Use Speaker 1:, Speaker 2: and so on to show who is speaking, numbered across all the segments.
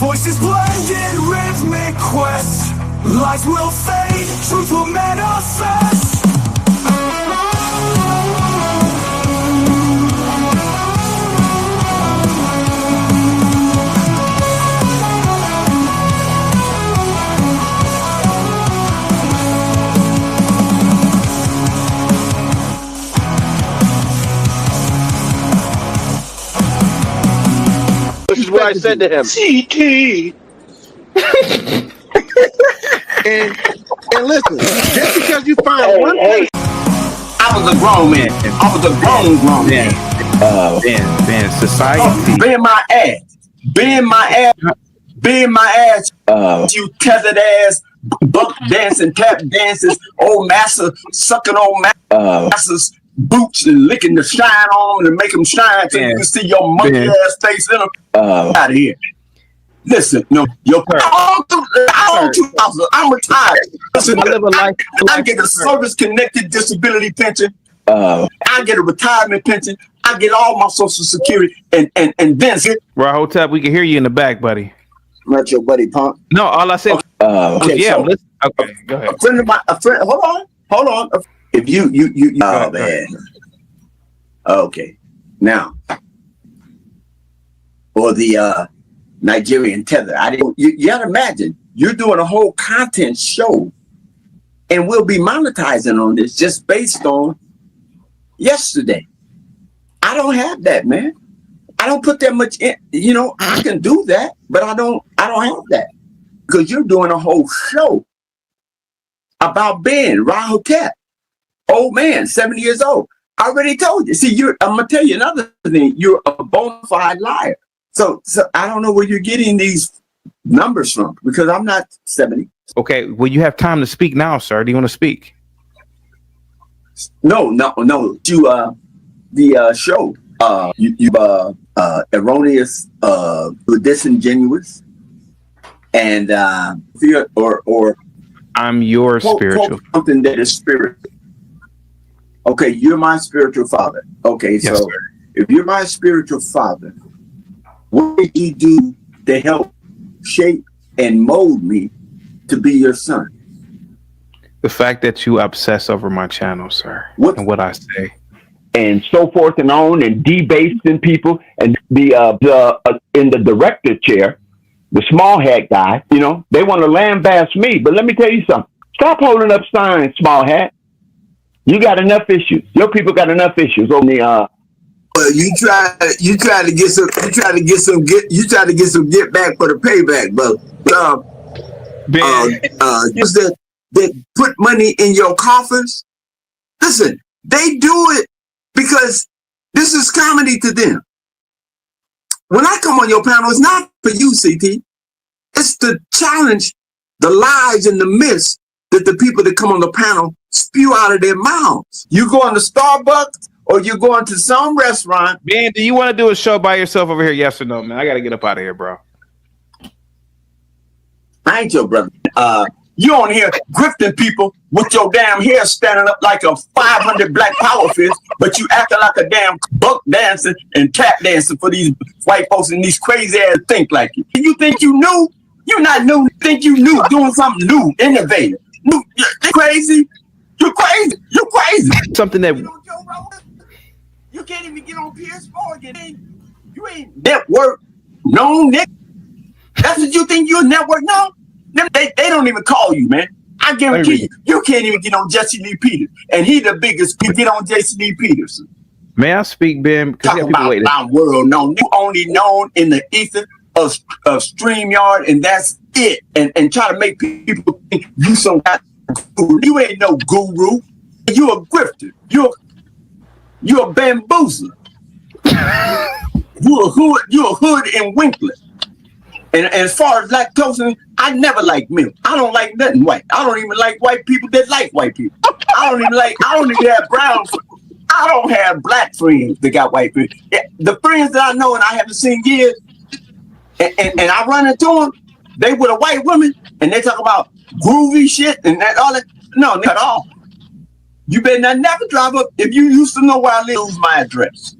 Speaker 1: Voices blend in rhythmic quest. Lies will fade, truth will manifest.
Speaker 2: This is what I said to him.
Speaker 3: CT. and listen, just because you find one person,
Speaker 4: I was a grown man. I was a grown man.
Speaker 5: Man, society.
Speaker 4: Being my ass, you tethered ass, buck dancing, tap dances, old master sucking old masters. Boots and licking the shine on them and make them shine so you can see your monkey ass face in them. Out of here. Listen, no, I'm retired. Listen, I get a service-connected disability pension. I get a retirement pension. I get all my Social Security, and then
Speaker 5: Rahotep, we can hear you in the back, buddy.
Speaker 4: Not your buddy, punk.
Speaker 5: No, all I said.
Speaker 4: Okay,
Speaker 5: yeah,
Speaker 4: so,
Speaker 5: okay, go ahead.
Speaker 4: A friend. Hold on. If you, oh man. Okay, now, or the Nigerian tether. You gotta imagine you're doing a whole content show, and we'll be monetizing on this just based on yesterday. I don't have that, man. I don't put that much in. You know, I can do that, but I don't have that because you're doing a whole show about Ben Rahotep. Old man, 70 years old. I already told you. See, I'm gonna tell you another thing. You're a bona fide liar. So I don't know where you're getting these numbers from because I'm not 70.
Speaker 5: Okay, well, you have time to speak now, sir. Do you want to speak?
Speaker 4: No. To the show. Erroneous, disingenuous, and fear or
Speaker 5: I'm your spiritual.
Speaker 4: Something that is spiritual. Okay, you're my spiritual father. Okay,
Speaker 5: yes,
Speaker 4: so
Speaker 5: sir.
Speaker 4: If you're my spiritual father, what did you do to help shape and mold me to be your son?
Speaker 5: The fact that you obsess over my channel, sir, and what I say,
Speaker 2: and so forth and on, and debasing people, and the in the director chair, the small hat guy, you know, they want to lambast me. But let me tell you something. Stop holding up signs, small hat. You got enough issues. Your people got enough issues on the
Speaker 4: you try to get some get back for the payback, but just that put money in your coffers. Listen, they do it because this is comedy to them. When I come on your panel, it's not for you, CT. It's to challenge the lies and the myths that the people that come on the panel spew out of their mouths. You going to Starbucks or you going to some restaurant.
Speaker 5: Man, do you want to do a show by yourself over here? Yes or no, man? I got to get up out of here, bro.
Speaker 4: I ain't your brother. You on here grifting people with your damn hair standing up like a 500 black power fist, but you acting like a damn buck dancing and tap dancing for these white folks and these crazy ass think like you. You think you knew? You're not new. You think you knew doing something new, innovative. New, you're crazy. You're crazy. You're crazy.
Speaker 5: Something that
Speaker 4: you can't even get on PS4 again. You ain't network known, Nick. That's what you think you're network known? They don't even call you, man. I guarantee you can't even get on Jesse Lee Peters. And he the biggest to get on Jesse Lee Peters.
Speaker 5: May I speak, Ben?
Speaker 4: Talking about my world known. You only known in the ether of StreamYard, and that's it. And try to make people think you some guy guru. You ain't no guru. You a grifter. You a bamboozler. You a hood in Winkler. And as far as lactose, I never like milk. I don't like nothing white. I don't even like white people that like white people. I don't even have brown friends. I don't have black friends that got white friends. The friends that I know and I haven't seen years, and I run into them, they with a white woman, and they talk about groovy shit and that all that. No, not at all. You better not never drive up. If you used to know where I live, lose my address.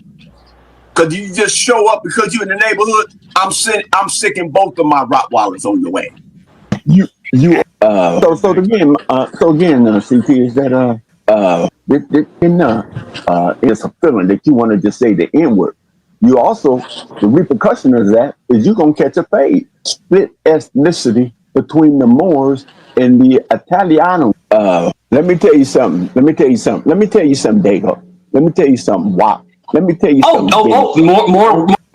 Speaker 4: Because you just show up because you're in the neighborhood. I'm sicking both of my Rottweilers on the way.
Speaker 2: So again, CT, is that it's a feeling that you want to just say the N word. You also, the repercussion of that is you're gonna catch a fade. Split ethnicity between the Moors and the Italiano. Let me tell you something, Dago. Let me tell you something, Wow. Let me tell you something.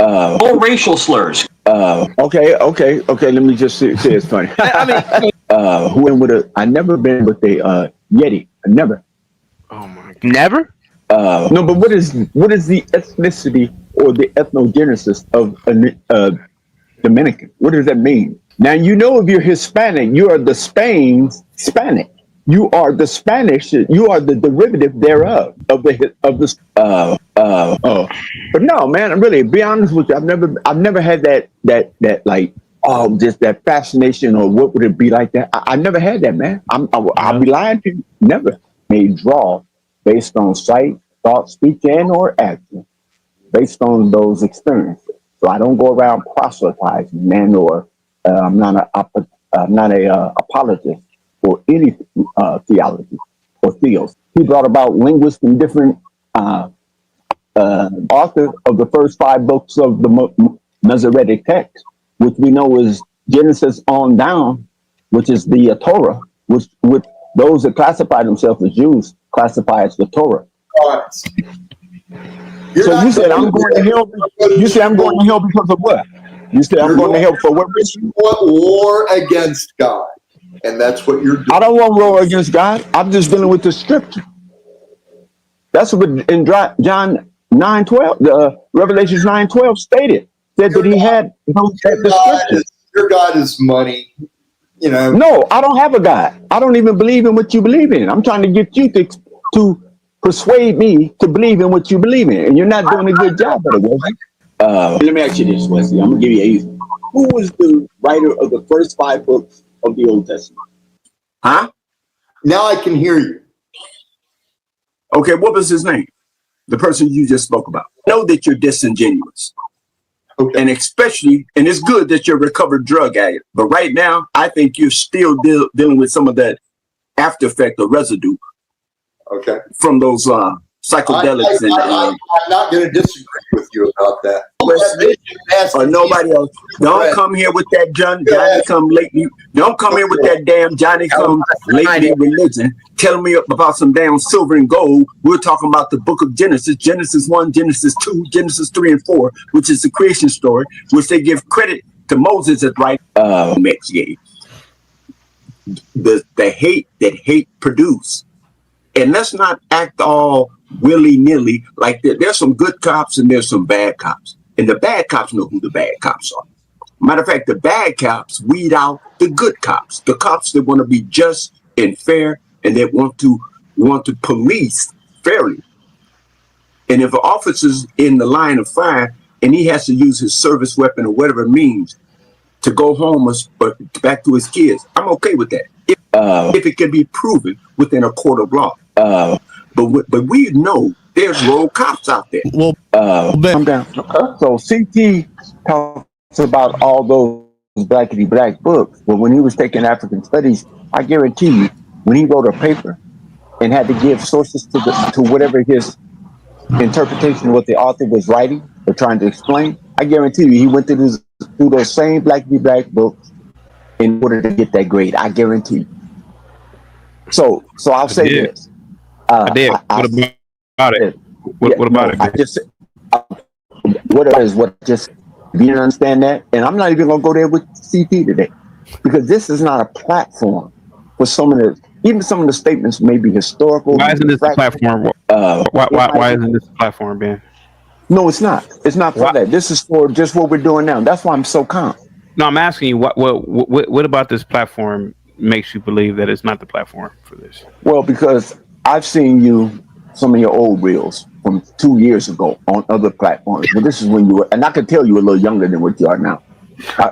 Speaker 6: More racial slurs.
Speaker 2: Okay. Let me just say it's funny. I never been with a Yeti. I never.
Speaker 5: Oh my God.
Speaker 7: Never?
Speaker 2: No, but what is the ethnicity or the ethnogenesis of a Dominican? What does that mean? Now, you know, if you're Hispanic, you are the Hispanic. You are the Spanish. You are the derivative thereof of the. But no, man. Really, be honest with you, I've never had that like just that fascination or what would it be like that. I never had that, man. I'll be lying to you. Never. May draw based on sight, thought, speech, and or action, based on those experiences. So I don't go around proselytizing, man, or I'm not a apologist for any theology or theos. He brought about linguists and different authors of the first 5 books of the Masoretic text, which we know is Genesis on down, which is the Torah, which those that classify themselves as Jews classify as the Torah. So you said I'm going to hell. You said I'm going to hell because of what? You said I'm going to hell for what reason?
Speaker 8: You want war against God, and that's what you're doing.
Speaker 2: I don't want war against God. I'm just dealing with the scripture. That's what in John 9:12, Revelations 9:12 said that he had the scripture.
Speaker 8: Your God is money. You know.
Speaker 2: No, I don't have a God. I don't even believe in what you believe in. I'm trying to get you to persuade me to believe in what you believe in, and you're not doing a good job at it, Wesley. Let me ask you this, Wesley. I'm gonna give you an easy. Who was the writer of the first 5 books of the Old Testament?
Speaker 4: Huh?
Speaker 8: Now I can hear you.
Speaker 4: Okay, what was his name? The person you just spoke about. I know that you're disingenuous. Okay. And especially, and it's good that you're a recovered drug addict, but right now, I think you're still dealing with some of that after effect or residue.
Speaker 8: Okay.
Speaker 4: From those psychedelics.
Speaker 8: I'm not going to disagree with you about that.
Speaker 4: Or nobody else. Don't come here with that Johnny come lately. Don't come here with that damn Johnny come lately religion. Telling me about some damn silver and gold. We're talking about the book of Genesis, Genesis 1, Genesis 2, Genesis 3 and 4, which is the creation story, which they give credit to Moses as right. The hate that hate produced. And let's not act all willy-nilly like that. There's some good cops and there's some bad cops. And the bad cops know who the bad cops are. Matter of fact, the bad cops weed out the good cops, the cops that want to be just and fair and that want to police fairly. And if an officer's in the line of fire and he has to use his service weapon or whatever it means to go home or back to his kids, I'm okay with that. If it can be proven within a court of law. But we know there's rogue cops out there.
Speaker 2: Well, calm down. So CT talks about all those black books, but when he was taking African studies, I guarantee you, when he wrote a paper and had to give sources to whatever his interpretation of what the author was writing or trying to explain, I guarantee you, he went through those same black books in order to get that grade. I guarantee you. So I'll say this.
Speaker 5: I did. What about it? What about it?
Speaker 2: I just if you didn't understand that, and I'm not even gonna go there with CP today, because this is not a platform for some of the statements may be historical.
Speaker 5: Why isn't this a platform? Why isn't this a platform, Ben?
Speaker 2: No, it's not. It's not for that. This is for just what we're doing now. That's why I'm so calm.
Speaker 5: No, I'm asking you what about this platform makes you believe that it's not the platform for this?
Speaker 2: Well, because I've seen some of your old reels from 2 years ago on other platforms. But this is when you were, and I could tell you were a little younger than what you are now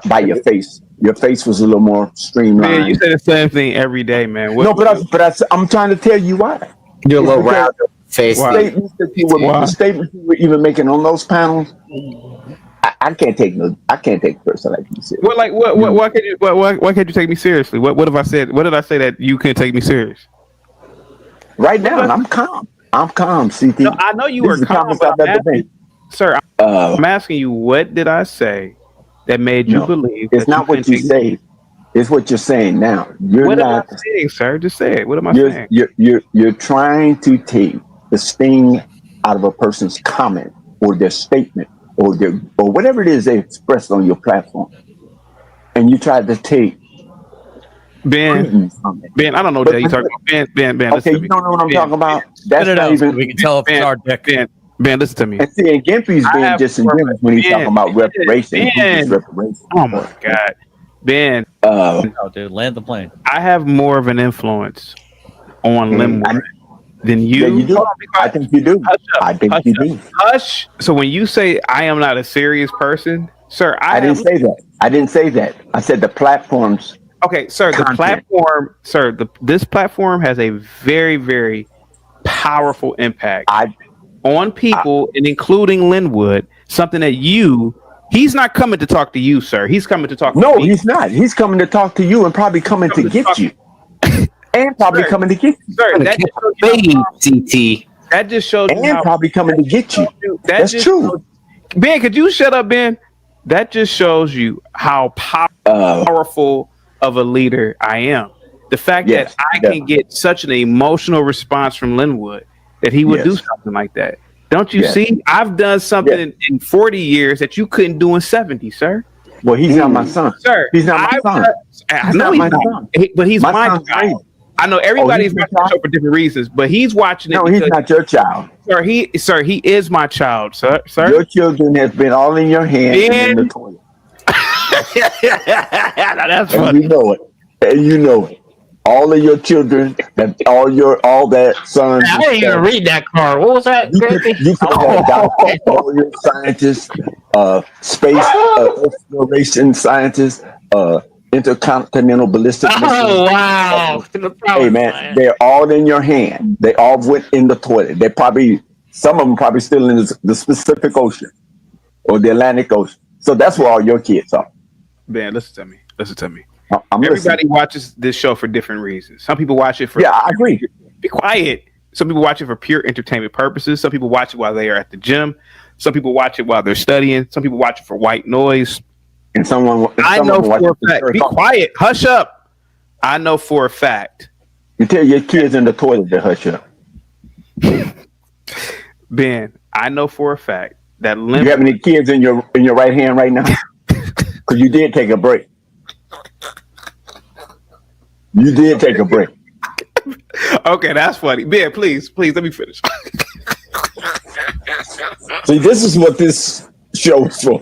Speaker 2: by your face. Your face was a little more streamlined.
Speaker 5: Man, you say the same thing every day, man.
Speaker 2: I'm trying to tell you why.
Speaker 7: You're a little riled up Face
Speaker 2: statements that the statements you were even making on those panels, I can't take a person like you serious.
Speaker 5: Well, like what? Why can't you take me seriously? What have I said? What did I say that you couldn't take me serious?
Speaker 2: Right now, I'm calm. I'm calm, CT.
Speaker 5: No, I know you were calm, but sir, I'm asking you, what did I say that made you believe?
Speaker 2: It's not what you say. It's what you're saying now.
Speaker 5: What am I saying, sir? Just say it. What am I saying?
Speaker 2: You're trying to take the sting out of a person's comment or their statement or whatever it is they expressed on your platform, and you tried to take
Speaker 5: Ben, I don't know what you're talking about. Ben.
Speaker 2: Okay, you don't know what I'm talking about. That's not even.
Speaker 7: We can tell if it's our dick.
Speaker 5: Ben, listen to me.
Speaker 2: And see, and Gimpy's being disingenuous when he's talking about reparations.
Speaker 5: Oh my God, Ben.
Speaker 7: Oh, dude, land the plane.
Speaker 5: I have more of an influence on Linwood than you.
Speaker 2: Yeah, you do. I think you do. I think you do.
Speaker 5: Hush. So when you say I am not a serious person, sir,
Speaker 2: I didn't say that. I didn't say that. I said the platforms.
Speaker 5: Okay, sir.
Speaker 2: Content.
Speaker 5: The platform, sir. This platform has a very, very powerful impact on people, and including Linwood. Something that he's not coming to talk to you, sir. He's coming to talk to me.
Speaker 2: No, he's not. He's coming to talk to you and probably coming to get you. And probably coming to get you.
Speaker 5: Sir, that just shows you.
Speaker 2: And probably coming to get you. That's true.
Speaker 5: Ben, could you shut up, Ben? That just shows you how powerful of a leader I am. The fact that I can get such an emotional response from Linwood that he would do something like that. Don't you see? I've done something in 40 years that you couldn't do in 70, sir.
Speaker 2: Well, he's not my son.
Speaker 5: Sir,
Speaker 2: he's not my son.
Speaker 5: I know he's not. But he's my child. I know everybody's watching the show for different reasons, but he's watching it.
Speaker 2: No, he's not your child.
Speaker 5: Sir, he is my child, sir.
Speaker 2: Your children has been all in your hands and in the toilet.
Speaker 5: That's funny.
Speaker 2: You know it. And you know it. All of your children, all that sons.
Speaker 7: I didn't even read that card. What was that?
Speaker 2: You could have all your scientists, space exploration scientists, intercontinental ballistic missiles.
Speaker 7: Oh wow!
Speaker 2: Hey man, they're all in your hand. They all went in the toilet. Some of them probably still in the Pacific Ocean or the Atlantic Ocean. So that's where all your kids are.
Speaker 5: Ben, listen to me.
Speaker 2: Everybody
Speaker 5: watches this show for different reasons. Some people watch it for
Speaker 2: I agree.
Speaker 5: Be quiet. Some people watch it for pure entertainment purposes. Some people watch it while they are at the gym. Some people watch it while they're studying. Some people watch it for white noise.
Speaker 2: And
Speaker 5: I know for a fact. Be quiet. Hush up. I know for a fact.
Speaker 2: You tell your kids in the toilet to hush up.
Speaker 5: Ben, I know for a fact that
Speaker 2: you have any kids in your right hand right now? Because you did take a break. You did take a break.
Speaker 5: Okay, that's funny. Ben, please, let me finish.
Speaker 2: See, this is what this show is for.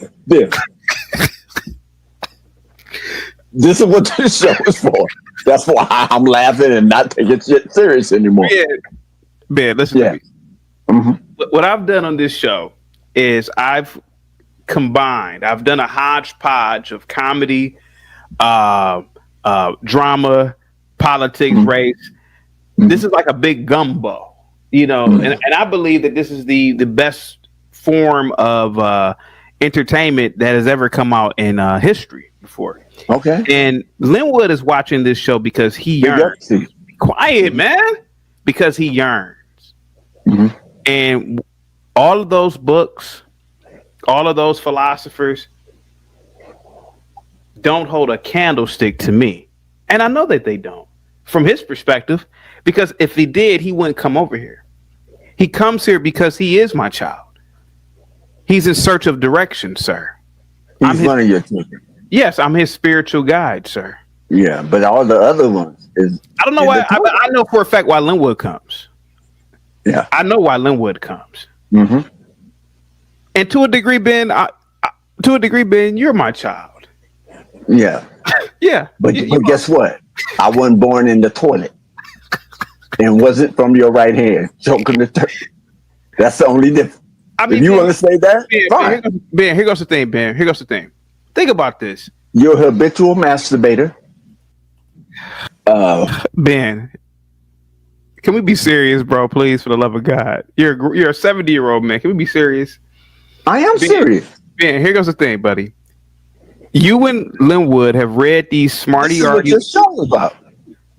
Speaker 2: This is what this show is for. That's why I'm laughing and not taking shit serious anymore.
Speaker 5: Ben, listen to me. Mm-hmm. What I've done on this show is I've done a hodgepodge of comedy, drama, politics, race. This is like a big gumbo, and I believe that this is the best form of entertainment that has ever come out in history before.
Speaker 2: Okay.
Speaker 5: And Linwood is watching this show because he yearns. Be quiet, man. Because he yearns. Mm-hmm. And all of those books, all of those philosophers don't hold a candlestick to me. And I know that they don't, from his perspective, because if he did, he wouldn't come over here. He comes here because he is my child. He's in search of direction, sir.
Speaker 2: He's one of your children.
Speaker 5: Yes, I'm his spiritual guide, sir.
Speaker 2: Yeah, but all the other ones is...
Speaker 5: I don't know why. I know for a fact why Linwood comes.
Speaker 2: Yeah.
Speaker 5: I know why Linwood comes.
Speaker 2: Mm-hmm.
Speaker 5: And to a degree, Ben, you're my child.
Speaker 2: Yeah.
Speaker 5: Yeah.
Speaker 2: But guess what? I wasn't born in the toilet. And wasn't from your right hand, choking the turkey. That's the only difference. I mean, if you want to say that, fine.
Speaker 5: Ben, here goes the thing, Ben. Here goes the thing. Think about this.
Speaker 2: You're a habitual masturbator.
Speaker 5: Ben, Can we be serious, bro? Please, for the love of God. You're a 70-year-old man. Can we be serious?
Speaker 2: I am serious.
Speaker 5: Ben, here goes the thing, buddy. You and Linwood have read these smarty
Speaker 2: This is what your show about.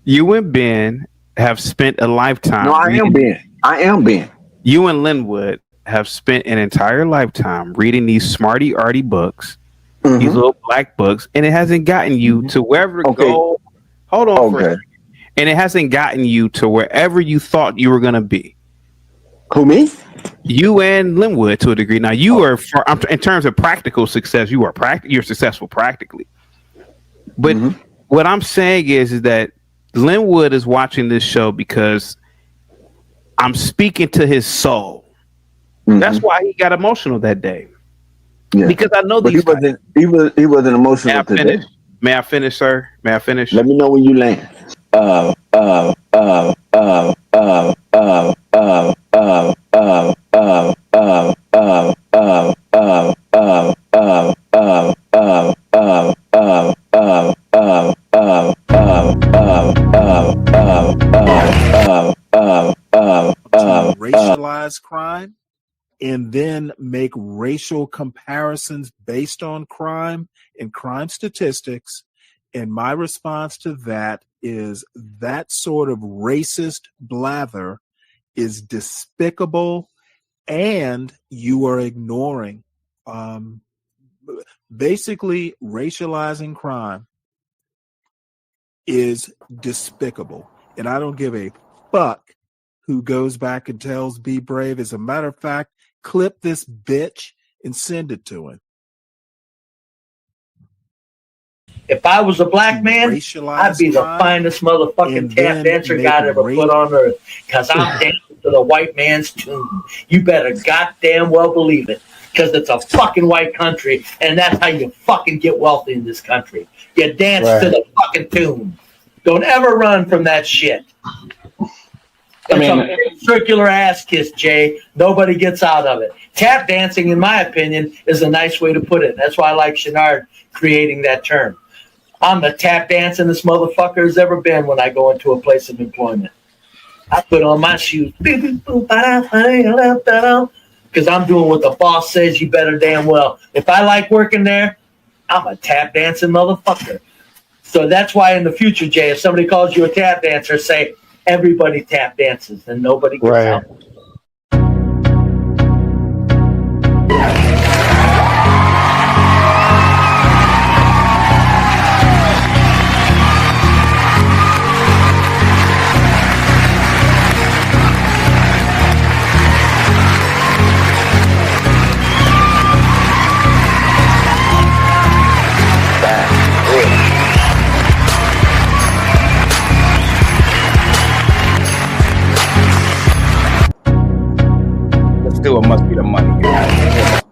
Speaker 5: You and Ben have spent a lifetime.
Speaker 2: No, I am Ben.
Speaker 5: You and Linwood have spent an entire lifetime reading these smarty arty books, these little black books, and it hasn't gotten you to wherever to go. Hold on for a second. And it hasn't gotten you to wherever you thought you were going to be.
Speaker 2: Who, me?
Speaker 5: You and Linwood to a degree. Now, you are, in terms of practical success, you're successful practically. But what I'm saying is that Linwood is watching this show because I'm speaking to his soul. That's why he got emotional that day. Yeah. Because I know these guys.
Speaker 2: He wasn't emotional today.
Speaker 5: May I finish, sir? May I finish?
Speaker 2: Let me know when you land.
Speaker 9: Racialize crime and then make racial comparisons based on crime and crime statistics. And my response to that is that sort of racist blather is despicable, and you are ignoring. Basically, racializing crime is despicable, and I don't give a fuck who goes back and tells Be Brave. As a matter of fact, clip this bitch and send it to him.
Speaker 10: If I was a black man, I'd be the finest motherfucking tap dancer God ever put on earth. Because I'm dancing to the white man's tune. You better goddamn well believe it. Because it's a fucking white country, and that's how you fucking get wealthy in this country. You dance to the fucking tune. Don't ever run from that shit. It's a circular ass kiss, Jay. Nobody gets out of it. Tap dancing, in my opinion, is a nice way to put it. That's why I like Shenard creating that term. I'm the tap dancing this motherfucker has ever been when I go into a place of employment. I put on my shoes because I'm doing what the boss says you better damn well. If I like working there, I'm a tap dancing motherfucker. So that's why in the future, Jay, if somebody calls you a tap dancer, say everybody tap dances and nobody gets out.
Speaker 5: Still, it must be the money.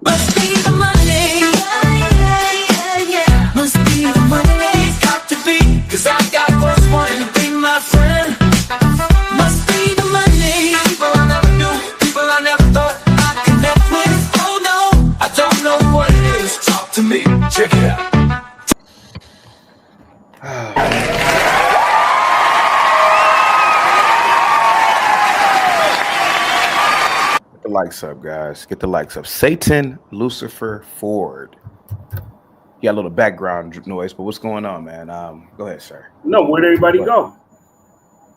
Speaker 1: Must be the money. Must be the money. Got to be, 'cause I got what's wanting to be my friend. Must be the money. People I never knew, people I never thought I'd connect with. Oh no, I don't know what it is. Talk to me, check it out.
Speaker 5: The likes up, guys. Get the likes up. Satan Lucifer Ford. You got a little background noise, but what's going on, man? Go ahead, sir.
Speaker 11: No, where'd everybody go?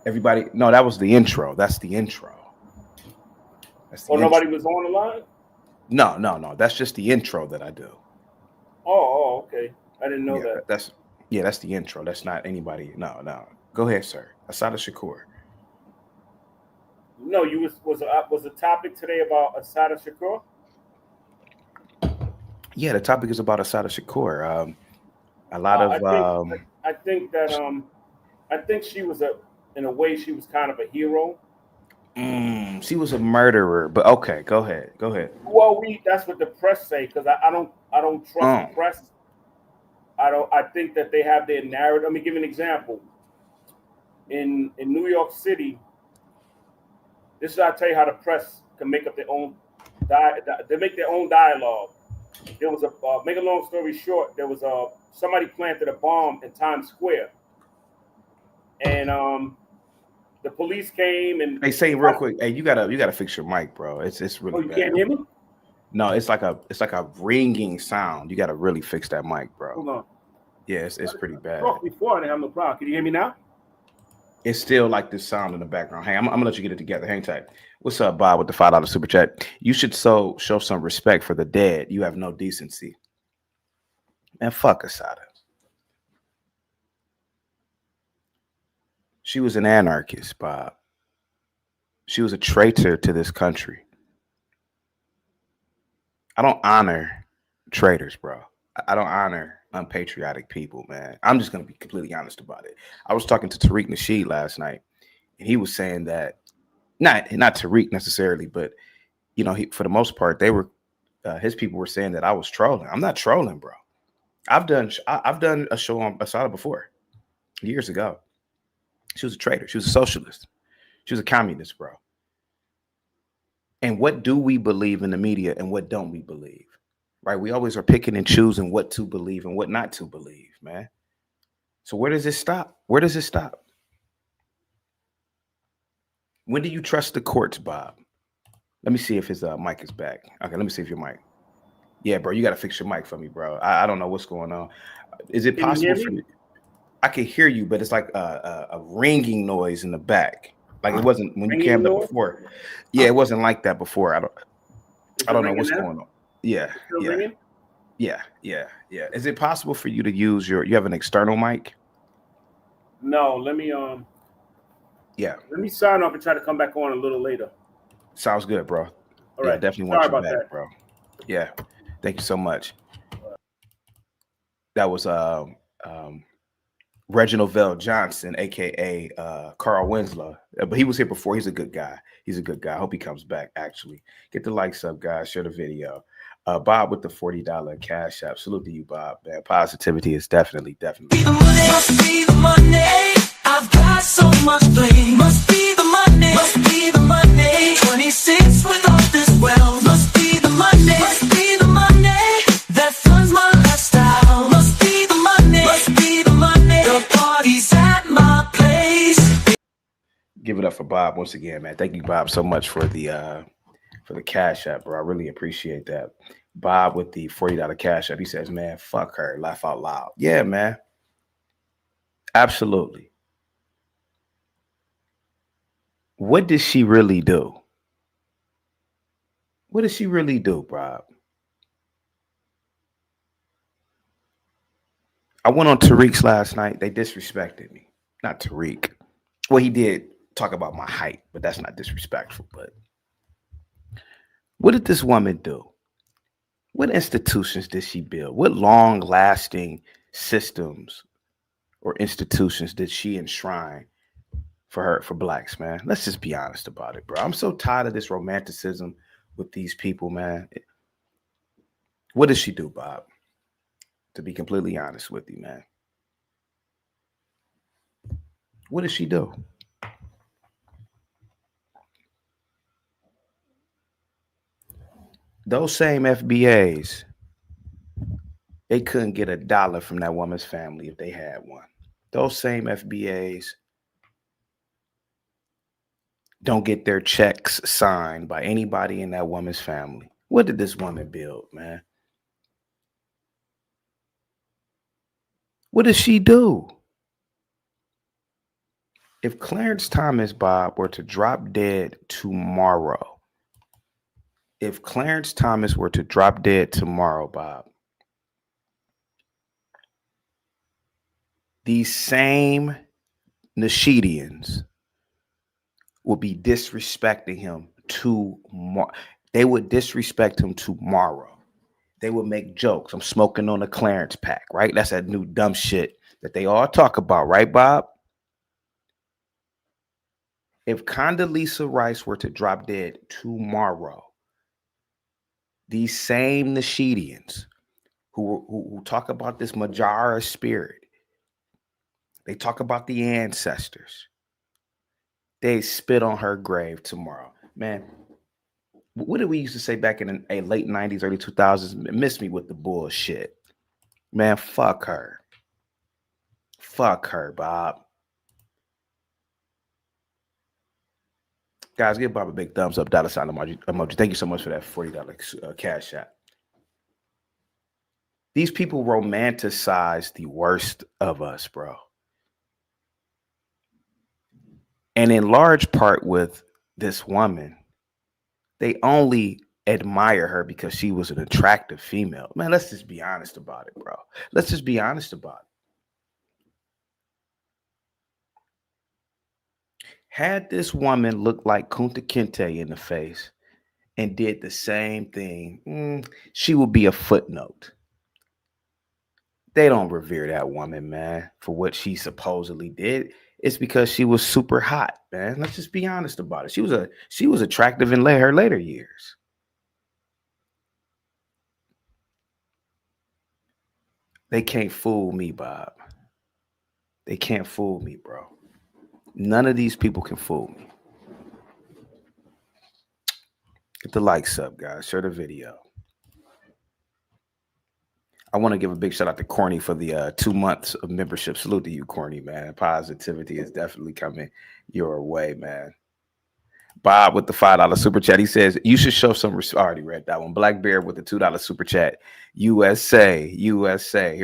Speaker 5: Everybody, no, that was the intro. That's the intro. That's the intro.
Speaker 11: Nobody was on the line?
Speaker 5: No. That's just the intro that I do.
Speaker 11: Oh, okay. I didn't know that.
Speaker 5: That's the intro. That's not anybody. No. Go ahead, sir. Assata Shakur.
Speaker 11: No, was the topic today about Assata Shakur?
Speaker 5: Yeah, the topic is about Assata Shakur. A lot of
Speaker 11: I think she was in a way she was kind of a hero.
Speaker 5: She was a murderer, but okay, go ahead.
Speaker 11: Well, that's what the press say, because I don't trust the press. I think that they have their narrative. Let me give you an example. In New York City, this is, I'll tell you how the press can make up their own. They make their own dialogue. There was make a long story short. There was somebody planted a bomb in Times Square, and the police came and
Speaker 5: Hey, say real quick. Hey, you gotta fix your mic, bro. It's really
Speaker 11: you
Speaker 5: bad.
Speaker 11: can't hear me?
Speaker 5: No, it's like a ringing sound. You gotta really fix that mic, bro.
Speaker 11: Hold on.
Speaker 5: Yeah, it's pretty bad.
Speaker 11: Before I didn't have no problem. Can you hear me now?
Speaker 5: It's still like this sound in the background. Hey, I'm gonna let you get it together. Hang tight. What's up, Bob, with the $5 super chat? You should show some respect for the dead. You have no decency. Man, fuck Assata. She was an anarchist, Bob. She was a traitor to this country. I don't honor traitors, bro. I don't honor unpatriotic people, man. I'm just gonna be completely honest about it. I was talking to Tariq Nasheed last night, and he was saying that not Tariq necessarily, but you know, for the most part, they were his people were saying that I was trolling. I'm not trolling, bro. I've done a show on Assata before, years ago. She was a traitor. She was a socialist. She was a communist, bro. And what do we believe in the media, and what don't we believe? Right? We always are picking and choosing what to believe and what not to believe, man. So where does it stop? Where does it stop? When do you trust the courts, Bob? Let me see if his mic is back. Okay, let me see if your mic. Yeah, bro, you got to fix your mic for me, bro. I don't know what's going on. Is it possible for me? I can hear you, but it's like a ringing noise in the back. Like it wasn't when you came up before. Yeah, it wasn't like that before. I don't know what's going on. Yeah. Is it possible for you to use you have an external mic?
Speaker 11: No, let me let me sign off and try to come back on a little later.
Speaker 5: Sounds good, bro.
Speaker 11: All right.
Speaker 5: Definitely want you back, bro. Yeah. Thank you so much. That was Reginald Vell Johnson, aka Carl Winslow. But he was here before. He's a good guy. I hope he comes back, actually. Get the likes up, guys. Share the video. Bob with the $40 cash app. Salute to you, Bob. Man, positivity is definitely.
Speaker 1: Must be the money. I've got so much blame. Must be the money. Must be the money. 26 with all this wealth. Must be the money. Must be the money that funds my lifestyle. Must be the money. Must be the money. The party's at my place.
Speaker 5: Give it up for Bob once again, man. Thank you, Bob, so much for the cash app, bro. I really appreciate that. Bob with the $40 cash app. He says, man, fuck her. Laugh out loud. Yeah, man. Absolutely. What did she really do? What did she really do, Bob? I went on Tariq's last night. They disrespected me. Not Tariq. Well, he did talk about my height, but that's not disrespectful. But what did this woman do? What institutions did she build? What long-lasting systems or institutions did she enshrine for blacks, man? Let's just be honest about it, bro. I'm so tired of this romanticism with these people, man. What does she do, Bob? To be completely honest with you, man. What does she do? Those same FBAs, they couldn't get $1 from that woman's family if they had one. Those same FBAs don't get their checks signed by anybody in that woman's family. What did this woman build, man? What does she do? If Clarence Thomas, Bob, were to drop dead tomorrow, Bob, these same Nasheedians will be disrespecting him tomorrow. They would disrespect him tomorrow. They would make jokes. I'm smoking on a Clarence pack, right? That's that new dumb shit that they all talk about, right, Bob? If Condoleezza Rice were to drop dead tomorrow, these same Nasheedians who talk about this Majara spirit, they talk about the ancestors, they spit on her grave tomorrow. Man, what did we used to say back in the late 90s, early 2000s? Miss me with the bullshit. Man, fuck her. Fuck her, Bob. Guys, give Bob a big thumbs up, dollar sign emoji. Thank you so much for that $40 cash shot. These people romanticize the worst of us, bro. And in large part with this woman, they only admire her because she was an attractive female. Man, let's just be honest about it, bro. Let's just be honest about it. Had this woman looked like Kunta Kinte in the face and did the same thing, she would be a footnote. They don't revere that woman, man, for what she supposedly did. It's because she was super hot, man. Let's just be honest about it. She was attractive in her later years. They can't fool me, Bob. They can't fool me, bro. None of these people can fool me. Get the likes up, guys. Share the video. I want to give a big shout out to Corny for the 2 months of membership. Salute to you, Corny, man. Positivity is definitely coming your way, man. Bob with the $5 super chat. He says, you should show some respect. I already read that one. Black Bear with the $2 super chat. USA. Here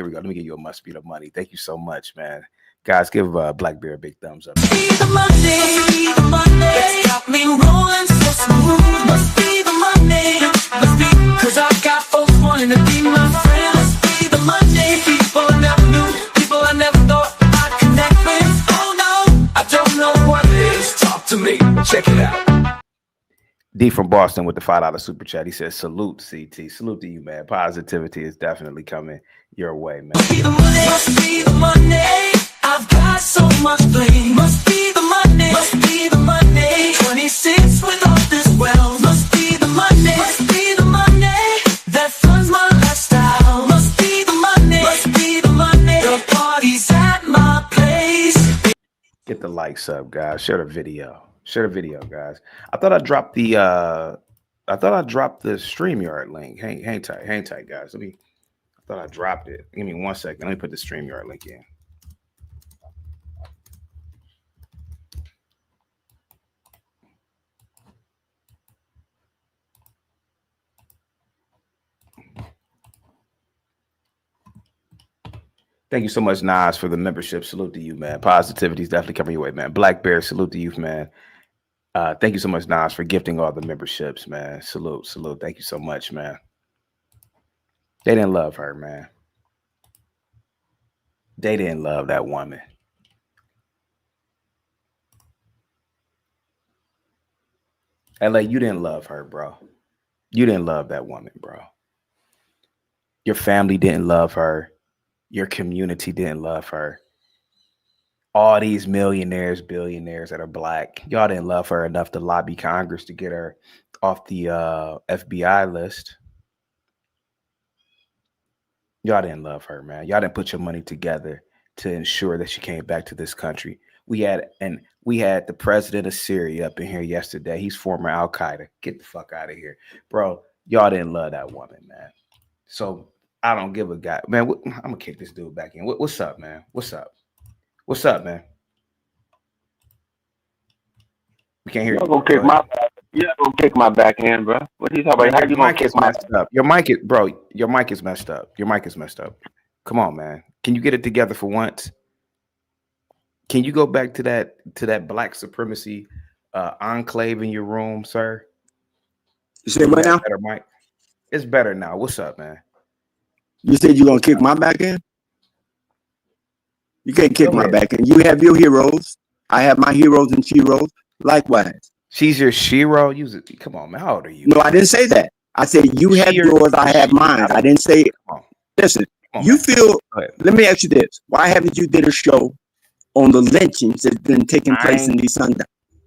Speaker 5: we go. Let me give you a must be the money. Thank you so much, man. Guys, give Black Bear a big thumbs up.
Speaker 1: Must be the money. It's got me rolling so smooth. Must be the money. Must be, cause I got folks wanting to be my friend. Must be the money. People I never knew. People I never thought I'd connect with. Oh no, I don't know what it is. Talk to me. Check it out.
Speaker 5: D from Boston with the $5 super chat. He says, salute, CT. Salute to you, man. Positivity is definitely coming your way, man.
Speaker 1: Must be the money. Must be the money. I've got so much blame. Must be the money. Must be the money. 26 with all this wealth. Must be the money. Must be the money that funds my lifestyle. Must be the money. Must be the money. The party's at my place.
Speaker 5: Get the likes up, guys. Share the video. Share the video, guys. I thought I dropped the StreamYard link. Hang tight, guys. I thought I dropped it. Give me 1 second. Let me put the StreamYard link in. Thank you so much, Nas, for the membership. Salute to you, man. Positivity is definitely coming your way, man. Black Bear, salute to you, man. Thank you so much, Nas, for gifting all the memberships, man. Salute. Thank you so much, man. They didn't love her, man. They didn't love that woman. LA, you didn't love her, bro. You didn't love that woman, bro. Your family didn't love her. Your community didn't love her. All these millionaires, billionaires that are black, y'all didn't love her enough to lobby Congress to get her off the FBI list. Y'all didn't love her, man. Y'all didn't put your money together to ensure that she came back to this country. We had the president of Syria up in here yesterday. He's former Al Qaeda. Get the fuck out of here, bro. Y'all didn't love that woman, man. So I don't give a god, man. I'm gonna kick this dude back in. What's up, man? What's up, man? We can't hear you.
Speaker 2: Gonna kick my back end, bro. What are you talking about?
Speaker 5: Your mic is messed up. Your mic is messed up. Come on, man. Can you get it together for once? Can you go back to that black supremacy enclave in your room, sir?
Speaker 4: You say what now?
Speaker 5: Better, Mike. It's better now. What's up, man?
Speaker 4: You said you're gonna kick my back end? You can't kick my back end. You have your heroes. I have my heroes and sheroes. Likewise.
Speaker 5: She's your shero. Come on, man. How old are you?
Speaker 4: No, I didn't say that. I said you have yours, I have mine. I didn't say listen, you feel let me ask you this. Why haven't you did a show on the lynchings that's been taking place in these sundowns?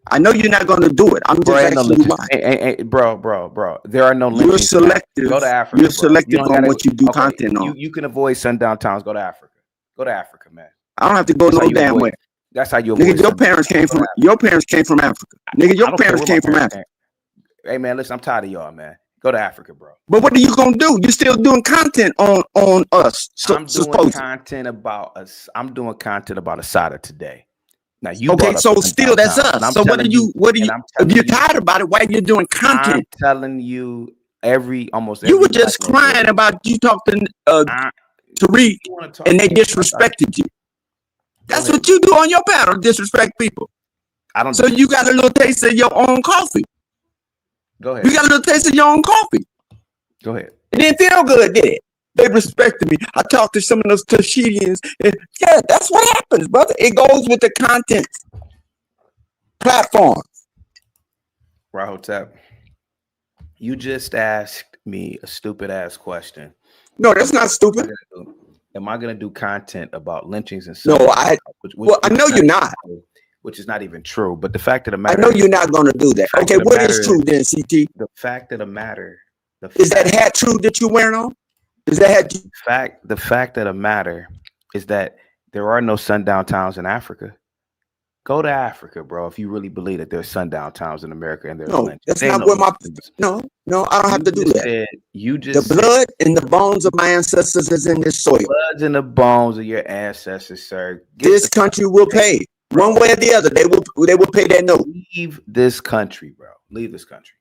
Speaker 4: I know you're not going to do it. I'm just asking you why.
Speaker 5: Bro. There are no lynchings.
Speaker 4: You're selective.
Speaker 5: Go to Africa.
Speaker 4: You're selective on what you do content on.
Speaker 5: You can avoid sundown towns. Go to Africa. Go to Africa, man.
Speaker 4: I don't have to go no damn way.
Speaker 5: That's how you avoid.
Speaker 4: Nigga, your parents came from Africa. Nigga, your parents came from Africa.
Speaker 5: Hey man, listen, I'm tired of y'all, man. Go to Africa, bro.
Speaker 4: But what are you gonna do? You're still doing content on us.
Speaker 5: I'm doing content about us. I'm doing content about Assata today. Now you
Speaker 4: okay, so still that's us. So what do you if you're tired about it, why are you doing content?
Speaker 5: I'm telling you almost every
Speaker 4: you were just crying about you talking Tariq and they disrespected you. That's what you do on your panel, disrespect people.
Speaker 5: I don't.
Speaker 4: So you got a little taste of your own coffee.
Speaker 5: Go ahead.
Speaker 4: You got a little taste of your own coffee.
Speaker 5: Go ahead.
Speaker 4: It didn't feel good, did it? They respected me. I talked to some of those Nasheedians. Yeah, that's what happens, brother. It goes with the content platform.
Speaker 5: Rahotep, you just asked me a stupid ass question.
Speaker 4: No, that's not stupid.
Speaker 5: Am I going to do content about lynchings and
Speaker 4: stuff? No, I know you're not.
Speaker 5: Which is not even true. But the fact of the matter,
Speaker 4: I know you're not going to do that. Okay, what is true then, CT?
Speaker 5: The fact of the matter.
Speaker 4: Is that hat true that you're wearing on? Is that hat?
Speaker 5: The fact of the matter is that there are no sundown towns in Africa. Go to Africa, bro. If you really believe that there's sundown towns in America and there's
Speaker 4: that's not where my no, I don't have to do that.
Speaker 5: You just
Speaker 4: the blood and the bones of my ancestors is in this soil.
Speaker 5: Blood and the bones of your ancestors, sir.
Speaker 4: This country will pay one way or the other. They will pay that note.
Speaker 5: Leave this country, bro. Leave this country.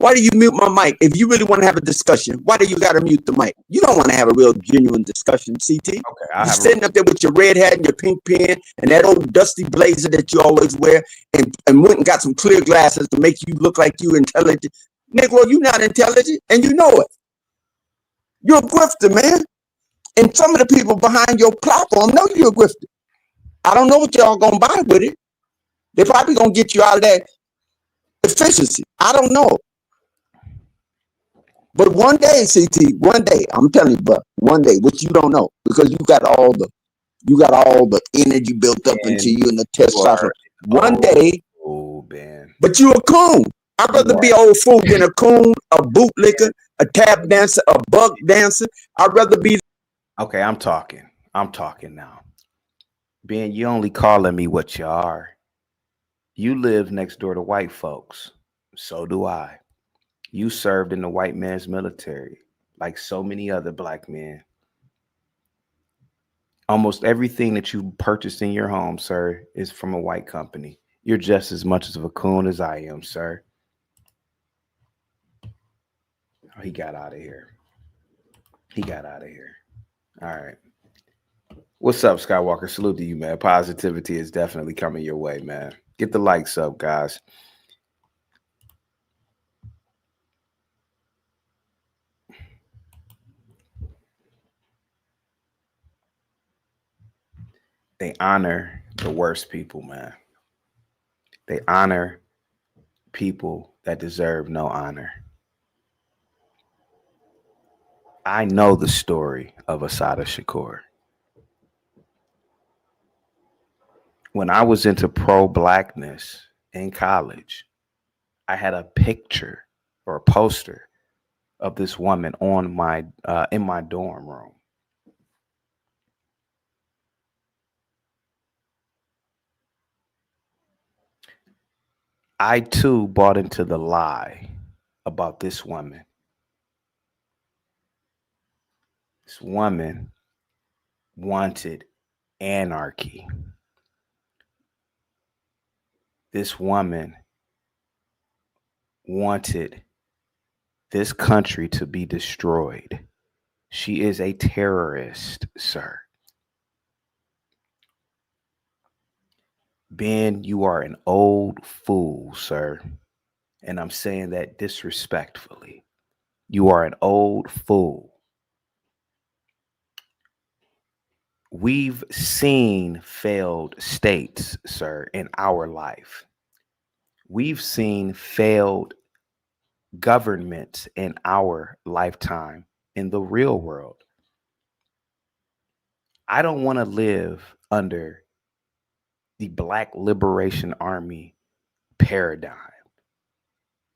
Speaker 4: Why do you mute my mic? If you really want to have a discussion, why do you got to mute the mic? You don't want to have a real genuine discussion, CT.
Speaker 5: Okay,
Speaker 4: you're sitting up there with your red hat and your pink pen and that old dusty blazer that you always wear and went and got some clear glasses to make you look like you intelligent. Negro, you're not intelligent and you know it. You're a grifter, man. And some of the people behind your platform know you're a grifter. I don't know what y'all going to buy with it. They're probably going to get you out of that efficiency. I don't know. But one day, CT, one day, I'm telling you, but one day, which you don't know, because you got all the energy built up into you and the testosterone. One day, but you a coon. I'd rather be an old fool than a coon, a bootlicker, a tap dancer, a buck dancer. I'd rather be.
Speaker 5: Okay, I'm talking now. Ben, you only calling me what you are. You live next door to white folks. So do I. You served in the white man's military, like so many other black men. Almost everything that you purchased in your home, sir, is from a white company. You're just as much of a coon as I am, sir. Oh, he got out of here. All right. What's up, Skywalker? Salute to you, man. Positivity is definitely coming your way, man. Get the likes up, guys. They honor the worst people, man. They honor people that deserve no honor. I know the story of Assata Shakur. When I was into pro-blackness in college, I had a picture or a poster of this woman on my in my dorm room. I too bought into the lie about this woman. This woman wanted anarchy. This woman wanted this country to be destroyed. She is a terrorist, sir. Ben, you are an old fool, sir. And I'm saying that disrespectfully. You are an old fool. We've seen failed states, sir, in our life. We've seen failed governments in our lifetime in the real world. I don't want to live under the Black Liberation Army paradigm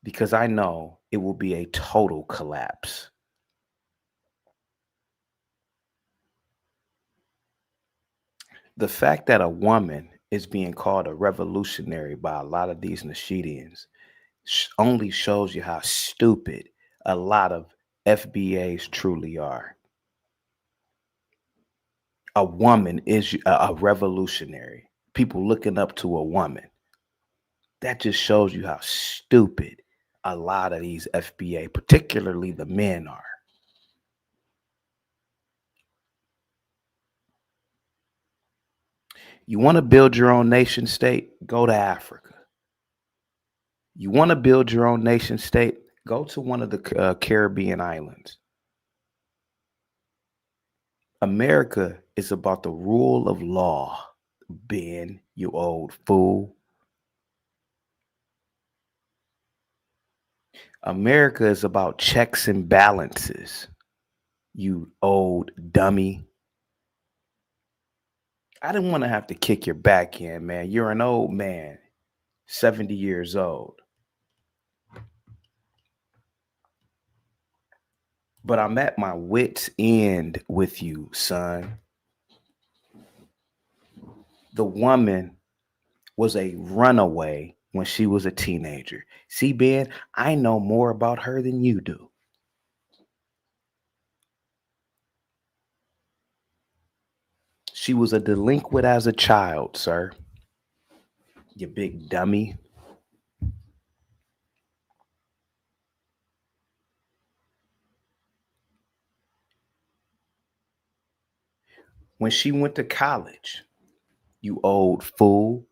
Speaker 5: because I know it will be a total collapse. The fact that a woman is being called a revolutionary by a lot of these Nasheedians only shows you how stupid a lot of FBAs truly are. A woman is a revolutionary. people looking up to a woman. That just shows you how stupid a lot of these FBA, particularly the men, are. You want to build your own nation state? Go to Africa. You want to build your own nation state? Go to one of the Caribbean islands. America is about the rule of law, Ben, you old fool. America is about checks and balances, you old dummy. I didn't want to have to kick your back in, man. You're an old man, 70 years old. But I'm at my wit's end with you, son. The woman was a runaway when she was a teenager. See, Ben, I know more about her than you do. She was a delinquent as a child, sir. You big dummy. When she went to college, you old fool,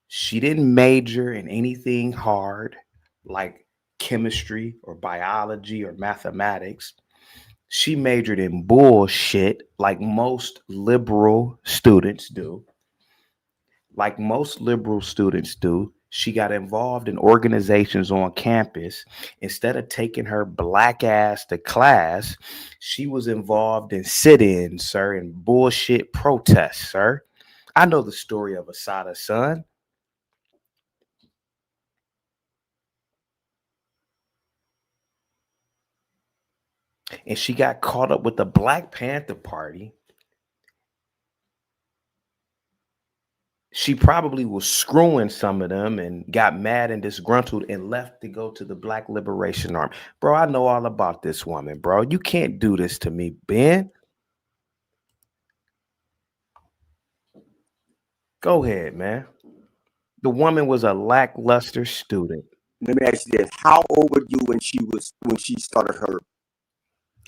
Speaker 5: she didn't major in anything hard like chemistry or biology or mathematics. She majored in bullshit like most liberal students do. She got involved in organizations on campus. Instead of taking her black ass to class, she was involved in sit-ins, sir, and bullshit protests, sir. I know the story of Assata, son. And she got caught up with the Black Panther Party. She probably was screwing some of them and got mad and disgruntled and left to go to the Black Liberation Army. Bro, I know all about this woman, bro. You can't do this to me, Ben. Go ahead, man. The woman was a lackluster student.
Speaker 4: Let me ask you this. How old were you when she started her?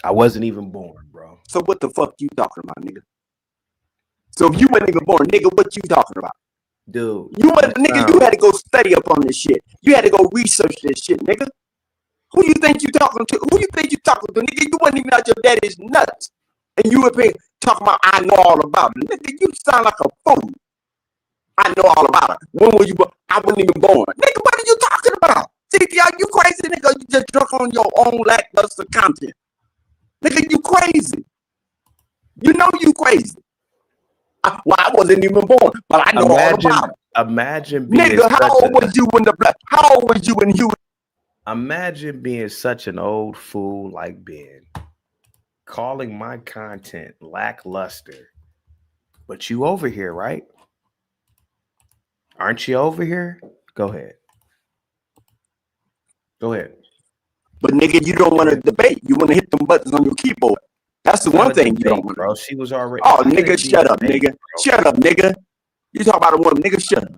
Speaker 5: I wasn't even born, bro.
Speaker 4: So what the fuck you talking about, nigga? So if you weren't even born, nigga, what you talking about?
Speaker 5: Dude.
Speaker 4: You had to go study up on this shit. You had to go research this shit, nigga. Who you think you talking to? Who you think you talking to, nigga? You wasn't even out your daddy's nuts. And you were talking about, I know all about it. Nigga, you sound like a fool. I know all about it. When were you born? I wasn't even born. Nigga, what are you talking about? See, are you crazy, nigga? You just drunk on your own lackluster content. Nigga, you crazy. You know you crazy. I wasn't even born, but I know all about it.
Speaker 5: Imagine being
Speaker 4: nigga, how old was you when you
Speaker 5: Imagine being such an old fool like Ben, calling my content lackluster. But you over here, right? Aren't you over here? Go ahead. Go ahead.
Speaker 4: But nigga, you don't want to debate. You want to hit them buttons on your keyboard. That's the one thing you don't want,
Speaker 5: bro. She was already.
Speaker 4: Oh, nigga, shut up, nigga. Bro. Shut up, nigga. You talk about a woman, nigga. Shut up.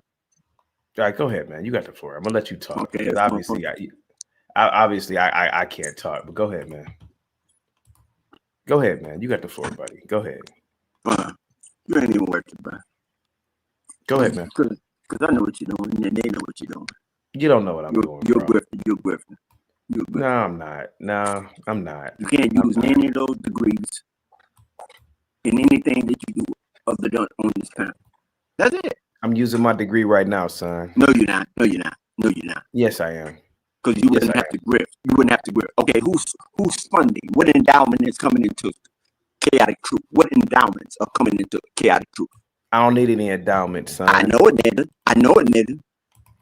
Speaker 5: All right, go ahead, man. You got the floor. I'm gonna let you talk.
Speaker 4: Okay.
Speaker 5: Obviously, I can't talk, but go ahead, man. Go ahead, man. You got the floor, buddy. Go ahead.
Speaker 4: You ain't even working, bro.
Speaker 5: Go ahead, man.
Speaker 4: Because I know what you're doing, and they know what you're doing.
Speaker 5: You don't know what I'm doing.
Speaker 4: You're grifting. You're grifting.
Speaker 5: No, I'm not. No, I'm not.
Speaker 4: You can't use any of those degrees in anything that you do other than on this time. That's it.
Speaker 5: I'm using my degree right now, son.
Speaker 4: No, you're not. No, you're not. No, you're not.
Speaker 5: Yes, I am.
Speaker 4: Because you wouldn't have to grift. You wouldn't have to grift. Okay, who's funding? What endowment is coming into chaotic truth? What endowments are coming into chaotic truth?
Speaker 5: I don't need any endowment, son.
Speaker 4: I know it, nigga. I know it, nigga.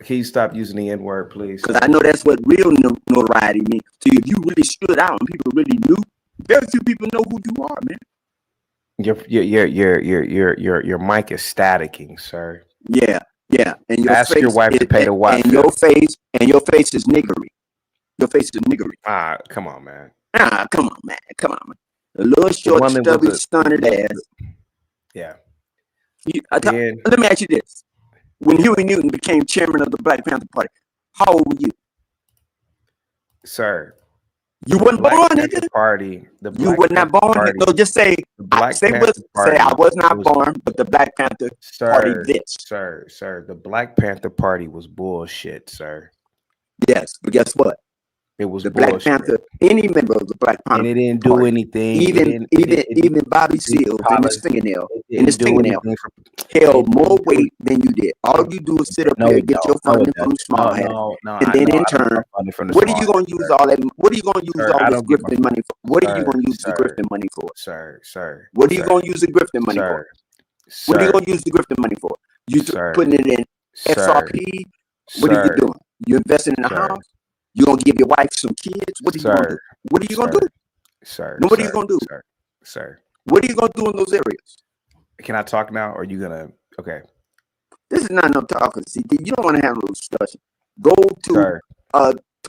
Speaker 5: Can you stop using the N-word, please?
Speaker 4: Because I know that's what real notoriety means. So if you really stood out and people really knew, very few people know who you are, man.
Speaker 5: Your mic is staticking, sir.
Speaker 4: Yeah. And your
Speaker 5: ask
Speaker 4: face
Speaker 5: your wife to pay the Wi-Fi.
Speaker 4: And your face is niggery. Your face is niggery.
Speaker 5: Come on, man.
Speaker 4: Come on, man. A little short, stubby, stunted ass.
Speaker 5: Yeah.
Speaker 4: Let me ask you this: when Huey Newton became chairman of the Black Panther Party, how old were you?
Speaker 5: Sir.
Speaker 4: You wasn't
Speaker 5: Black
Speaker 4: born,
Speaker 5: Panther
Speaker 4: nigga.
Speaker 5: Party.
Speaker 4: You were not born. No, just say say I was not born, but the Black Panther Party this.
Speaker 5: Sir, the Black Panther Party was bullshit, sir.
Speaker 4: Yes, but guess what?
Speaker 5: It was
Speaker 4: the
Speaker 5: bullshit.
Speaker 4: Black Panther. Any member of the Black Panther,
Speaker 5: and it didn't do anything.
Speaker 4: Even Bobby Seals in his fingernail, held more weight than you did. All you do is sit up here, get your funding from small hats, and then in turn, what are you going to use all that? What are you going to use all this grifting money for? What are you going to use the grifting money for,
Speaker 5: sir?
Speaker 4: What are you going to use the grifting money for? What are you going to use the grifting money for? You putting it in SRP? What are you doing? You investing in a house? You gonna give your wife some kids? What are you gonna do? What are you gonna do?
Speaker 5: Sir.
Speaker 4: What are you gonna do?
Speaker 5: Sir.
Speaker 4: What are you gonna do in those areas?
Speaker 5: Can I talk now, or are you gonna? Okay.
Speaker 4: This is not no talking. See, you don't want to have no discussion. Go to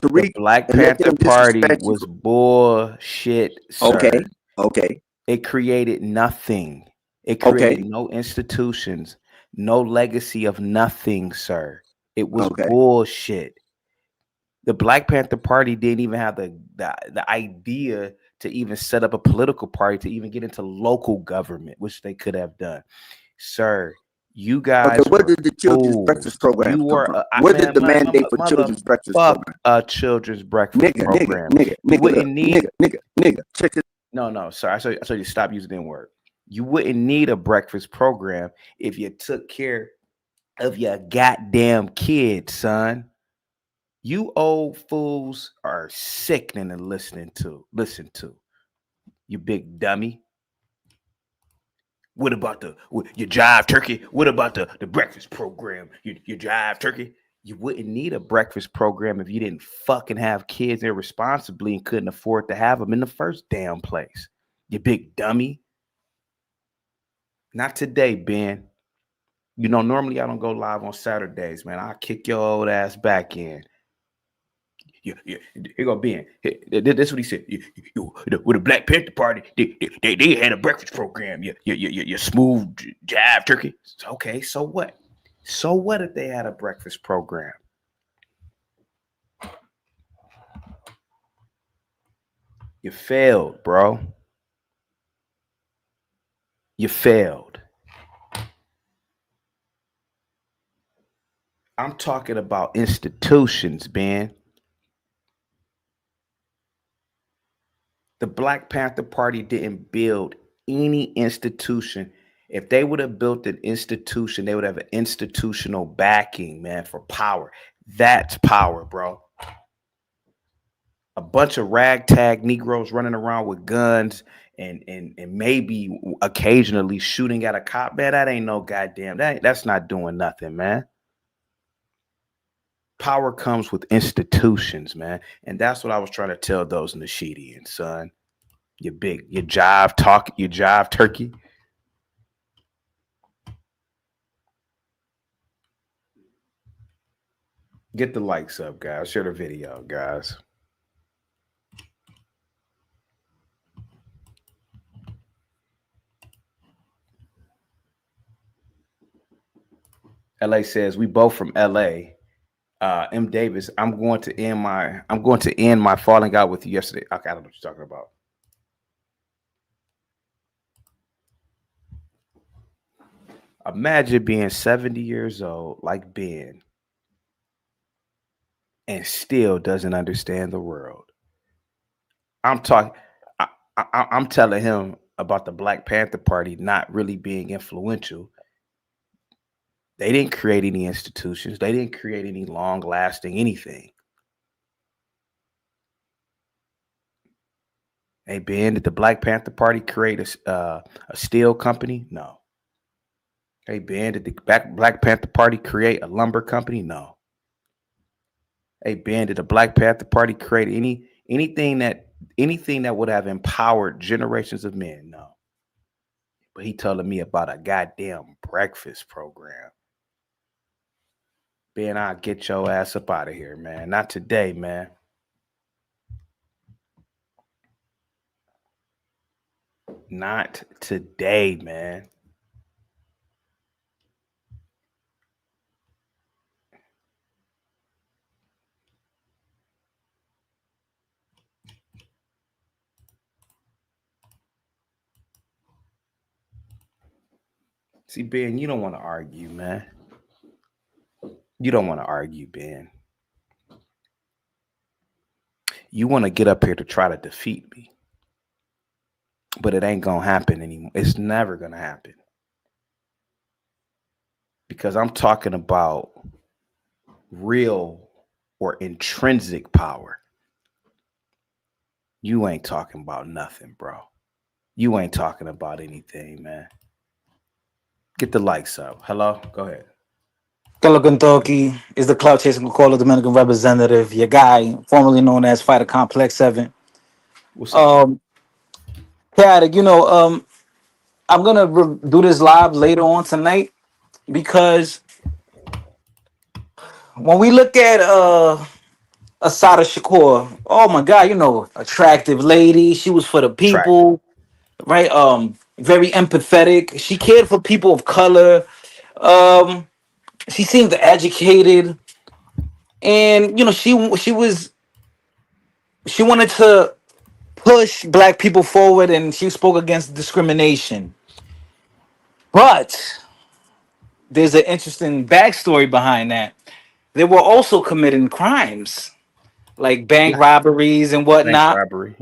Speaker 5: the Black Panther Party was bullshit. Sir.
Speaker 4: Okay.
Speaker 5: It created nothing. It created no institutions, no legacy of nothing, sir. It was bullshit. The Black Panther Party didn't even have the idea to even set up a political party to even get into local government, which they could have done. Sir, you guys.
Speaker 4: Okay, what did the children's breakfast program come from? What did the mandate for children's breakfast program?
Speaker 5: A children's breakfast program.
Speaker 4: Nigga. Check it.
Speaker 5: No, sir. I told you stop using that word. You wouldn't need a breakfast program if you took care of your goddamn kids, son. You old fools are sickening to listen to. You big dummy. What about your jive turkey? What about the breakfast program? Your jive turkey? You wouldn't need a breakfast program if you didn't fucking have kids irresponsibly and couldn't afford to have them in the first damn place. You big dummy. Not today, Ben. You know, normally I don't go live on Saturdays, man. I'll kick your old ass back in. Yeah. Here go Ben. That's what he said. With the Black Panther Party, they had a breakfast program. You smooth jive turkey. Okay, so what? So what if they had a breakfast program? You failed, bro. You failed. I'm talking about institutions, Ben. The Black Panther Party didn't build any institution. If they would have built an institution, they would have an institutional backing, man, for power. That's power, bro. A bunch of ragtag Negroes running around with guns and maybe occasionally shooting at a cop, man, that ain't no goddamn, that's not doing nothing, man. Power comes with institutions, man. And that's what I was trying to tell those Nasheedians, son. You jive turkey. Get the likes up, guys. Share the video, guys. LA says we both from LA. M. Davis, I'm going to end my falling out with you yesterday. Okay, I don't know what you're talking about. Imagine being 70 years old like Ben and still doesn't understand the world. I'm telling him about the Black Panther Party not really being influential. They didn't create any institutions. They didn't create any long-lasting anything. Hey, Ben, did the Black Panther Party create a steel company? No. Hey, Ben, did the Black Panther Party create a lumber company? No. Hey, Ben, did the Black Panther Party create anything that would have empowered generations of men? No. But he telling me about a goddamn breakfast program. Ben, I'll get your ass up out of here, man. Not today, man. Not today, man. See, Ben, you don't want to argue, man. You don't want to argue, Ben. You want to get up here to try to defeat me. But it ain't going to happen anymore. It's never going to happen. Because I'm talking about real or intrinsic power. You ain't talking about nothing, bro. You ain't talking about anything, man. Get the likes up. Hello? Go ahead.
Speaker 12: Hello, Kentucky is the cloud chasing Coca-Cola Dominican representative, your guy, formerly known as Fighter Complex 7.
Speaker 5: What's up?
Speaker 12: Chaotic, I'm gonna do this live later on tonight because when we look at Assata Shakur, oh my god, attractive lady, she was for the people, right? Very empathetic. She cared for people of color. She seemed educated, and she wanted to push black people forward, and she spoke against discrimination. But there's an interesting backstory behind that. They were also committing crimes like bank robberies and whatnot.
Speaker 5: Bank robbery.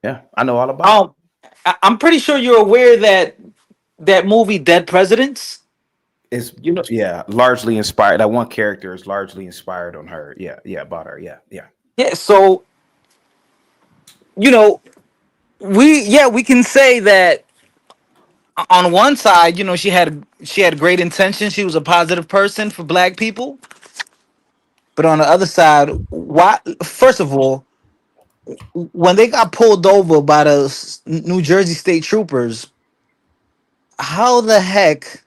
Speaker 5: Yeah. I know all about it.
Speaker 12: I'm pretty sure you're aware that that movie Dead Presidents
Speaker 5: is largely inspired. That one character is largely inspired on her. Yeah, about her. Yeah.
Speaker 12: So we can say that on one side, she had great intentions. She was a positive person for black people. But on the other side, why? First of all, when they got pulled over by the New Jersey state troopers, how the heck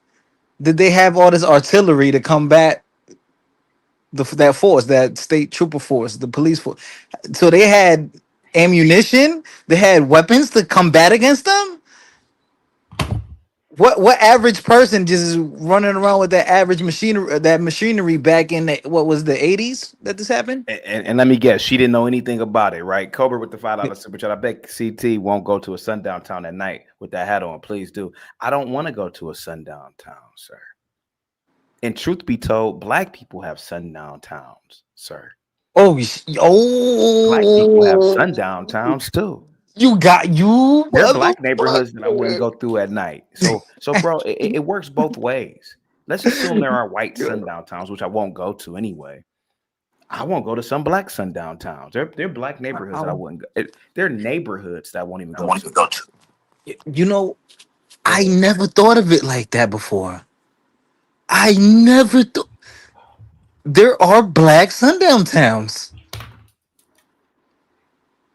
Speaker 12: did they have all this artillery to combat that force, that state trooper force, the police force? So they had ammunition, they had weapons to combat against them. What average person just is running around with that average machinery back in the 80s that this happened?
Speaker 5: And let me guess, she didn't know anything about it, right? Cobra with the $5 super chat. I bet CT won't go to a sundown town at night with that hat on. Please do. I don't want to go to a sundown town, sir. And truth be told, black people have sundown towns, sir.
Speaker 12: Black
Speaker 5: people have sundown towns too.
Speaker 12: There are
Speaker 5: black neighborhoods that I wouldn't go through at night. So bro, it works both ways. Let's assume there are white sundown towns, which I won't go to anyway. I won't go to some black sundown towns. They're black neighborhoods that I wouldn't go. They're neighborhoods that I won't even go to.
Speaker 12: I never thought of it like that before. I never thought there are black sundown towns.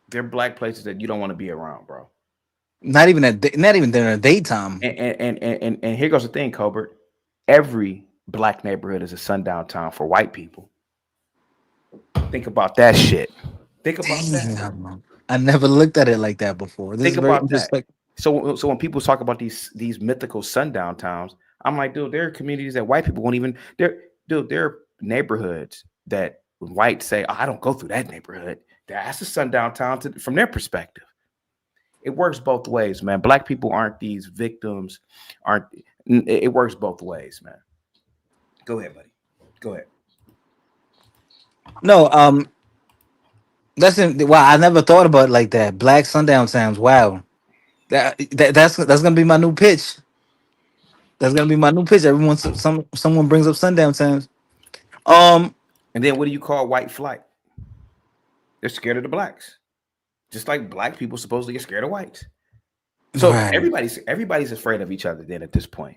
Speaker 5: They're black places that you don't want to be around, bro.
Speaker 12: Not even during the daytime.
Speaker 5: And here goes the thing, Colbert. Every black neighborhood is a sundown town for white people. Think about that shit. Think about that.
Speaker 12: I never looked at it like that before.
Speaker 5: Think about that. So when people talk about these mythical sundown towns, I'm like, dude, there are communities that white people won't even. There are neighborhoods that when whites say, "Oh, I don't go through that neighborhood." That's a sundown town from their perspective. It works both ways, man. Black people aren't these victims. It works both ways, man. Go ahead, buddy. Go ahead.
Speaker 12: No, wow, I never thought about it like that. Black sundown towns. Wow. That's gonna be my new pitch. That's gonna be my new pitch. Everyone, someone brings up sundown towns.
Speaker 5: And then what do you call white flight? They're scared of the blacks, just like black people supposedly get scared of whites. So everybody's afraid of each other then at this point.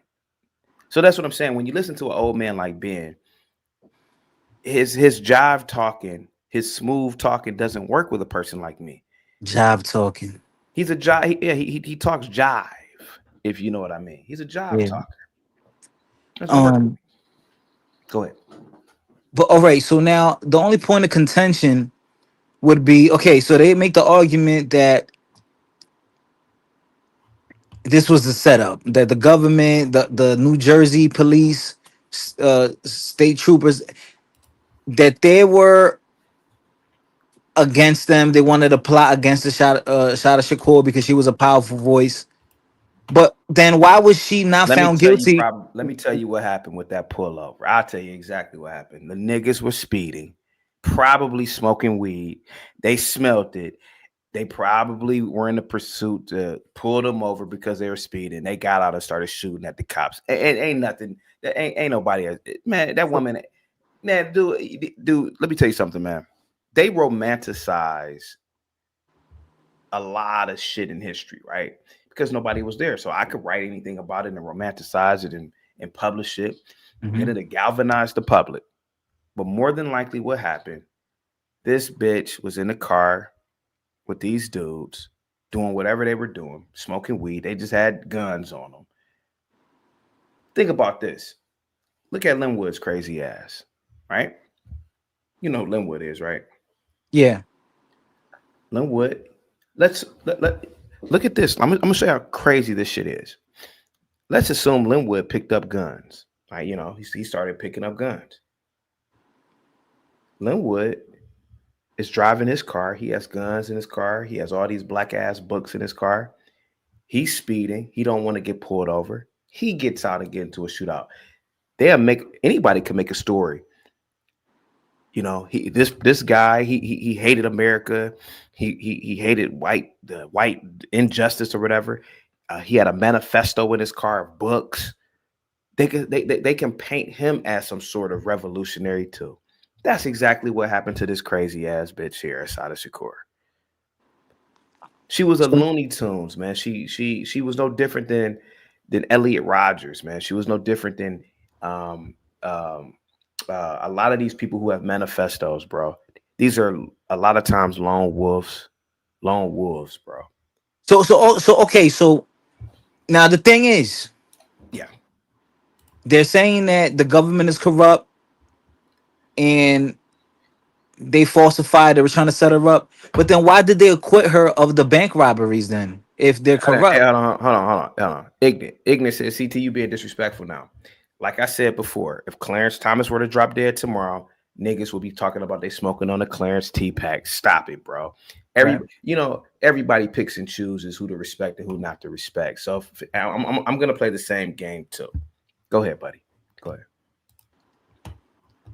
Speaker 5: So that's what I'm saying. When you listen to an old man like Ben, his jive talking, his smooth talking doesn't work with a person like me.
Speaker 12: Jive talking.
Speaker 5: He's a jive. Yeah, he talks jive, if you know what I mean. He's a jive talker. Go ahead.
Speaker 12: But all right, so now the only point of contention would be, okay, so they make the argument that this was the setup, that the government, the New Jersey police, state troopers, that they were against them. They wanted to plot against Assata Shakur because she was a powerful voice. But then why was she not found guilty?
Speaker 5: Let me tell you what happened with that pullover. I'll tell you exactly what happened. The niggas were speeding, probably smoking weed. They smelt it. They probably were in the pursuit to pull them over because they were speeding. They got out and started shooting at the cops. Ain't nothing. Ain't nobody. Man, that woman. Man, dude. Let me tell you something, man. They romanticize a lot of shit in history, right? Because nobody was there. So I could write anything about it and romanticize it and publish it.
Speaker 12: Mm-hmm.
Speaker 5: And it'll galvanize the public. But more than likely what happened, this bitch was in the car with these dudes doing whatever they were doing, smoking weed. They just had guns on them. Think about this. Look at Linwood's crazy ass, right? You know who Linwood is, right?
Speaker 12: Yeah.
Speaker 5: Linwood. Let's look at this. I'm gonna show you how crazy this shit is. Let's assume Linwood picked up guns. Right? You know, he started picking up guns. Linwood is driving his car. He has guns in his car. He has all these black ass books in his car. He's speeding. He don't want to get pulled over. He gets out and get into a shootout. Anybody can make a story. You know, this guy, he hated America. He hated the white injustice or whatever. He had a manifesto in his car of books. They can paint him as some sort of revolutionary too. That's exactly what happened to this crazy ass bitch here, Assata Shakur. She was a Looney Tunes, man. She was no different than Elliot Rodgers, man. She was no different than a lot of these people who have manifestos, bro. These are a lot of times lone wolves, bro.
Speaker 12: So okay. So now the thing is,
Speaker 5: yeah,
Speaker 12: they're saying that the government is corrupt and they falsified. They were trying to set her up. But then why did they acquit her of the bank robberies then? If they're corrupt,
Speaker 5: hey, hold on. Ignorant says, CT, you being disrespectful now. Like I said before, if Clarence Thomas were to drop dead tomorrow, niggas will be talking about they smoking on a Clarence T-Pack. Stop it, bro. You know, everybody picks and chooses who to respect and who not to respect. So I'm gonna play the same game too. Go ahead, buddy. Go ahead.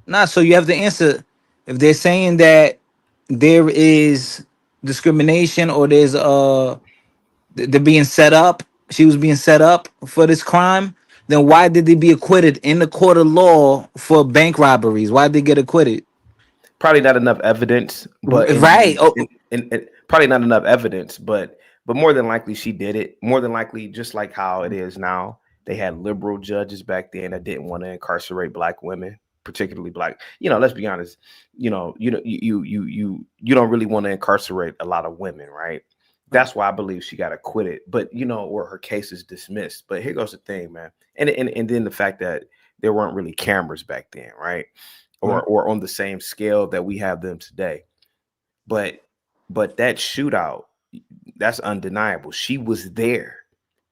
Speaker 12: Nah, so you have to answer. If they're saying that there is discrimination or there's they're being set up, she was being set up for this crime, then why did they be acquitted in the court of law for bank robberies? Why did they get acquitted?
Speaker 5: Probably not enough evidence, but probably not enough evidence, but more than likely she did it. More than likely, just like how it is now, they had liberal judges back then that didn't want to incarcerate black women, particularly black. You know, let's be honest. You know, you don't really want to incarcerate a lot of women, right? That's why I believe she got acquitted, but you know, or her case is dismissed. But here goes the thing, man, and then the fact that there weren't really cameras back then, right? Or on the same scale that we have them today. But that shootout, that's undeniable. She was there.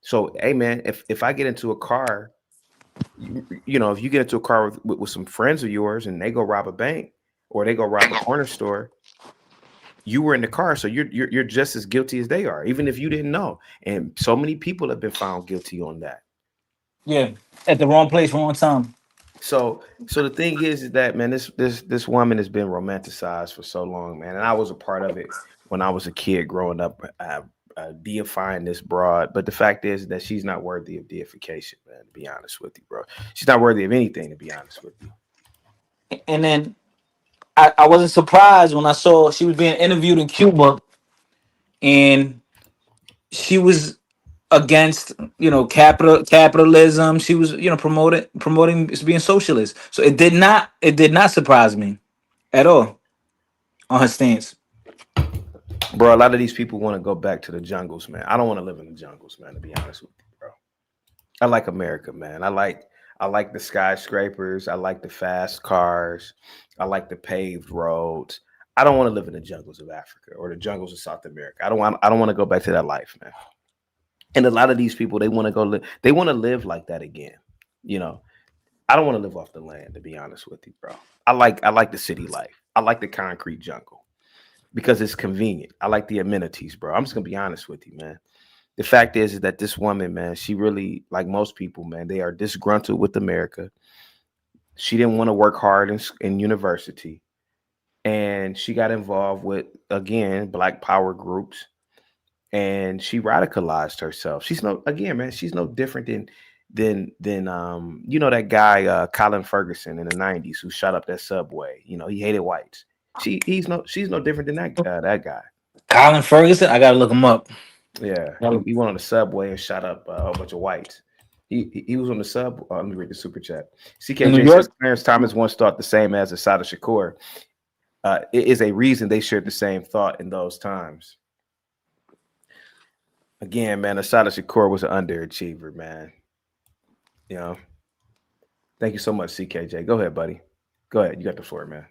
Speaker 5: So, hey, man, if I get into a car, you know, if you get into a car with some friends of yours and they go rob a bank or they go rob a corner store, you were in the car, so you're just as guilty as they are, even if you didn't know. And so many people have been found guilty on that.
Speaker 12: Yeah, at the wrong place, wrong time.
Speaker 5: So the thing is that, man, this woman has been romanticized for so long, man, and I was a part of it when I was a kid growing up, deifying this broad. But the fact is that she's not worthy of deification, man. To be honest with you, bro, she's not worthy of anything. To be honest with you.
Speaker 12: And then I wasn't surprised when I saw she was being interviewed in Cuba, and she was against, you know, capitalism. She was, you know, promoting being socialist. So it did not surprise me at all on her stance.
Speaker 5: Bro, a lot of these people want to go back to the jungles, man. I don't want to live in the jungles, man, to be honest with you, bro. I like America, man. I like the skyscrapers. I like the fast cars. I like the paved roads. I don't want to live in the jungles of Africa or the jungles of South America. I don't want to go back to that life, man. And a lot of these people, they want to go live. They want to live like that again. You know, I don't want to live off the land, to be honest with you, bro. I like the city life. I like the concrete jungle because it's convenient. I like the amenities, bro. I'm just gonna be honest with you, man. The fact is that this woman, man, she really, like most people, man, they are disgruntled with America. She didn't want to work hard in university, and she got involved with, again, Black Power groups, and she radicalized herself. She's no, again, man, she's no different than you know, that guy Colin Ferguson in the 90s who shot up that subway. You know, he hated whites. She's no different than that guy.
Speaker 12: Colin Ferguson, I gotta look him up.
Speaker 5: Yeah, he went on the subway and shot up a whole bunch of whites. He was on the sub. Let me read the super chat. CKJ says Clarence Thomas once thought the same as Assata Shakur. It is a reason they shared the same thought in those times. Again, man, Assata Shakur was an underachiever, man. You know. Thank you so much, CKJ. Go ahead, buddy. Go ahead. You got the floor, man.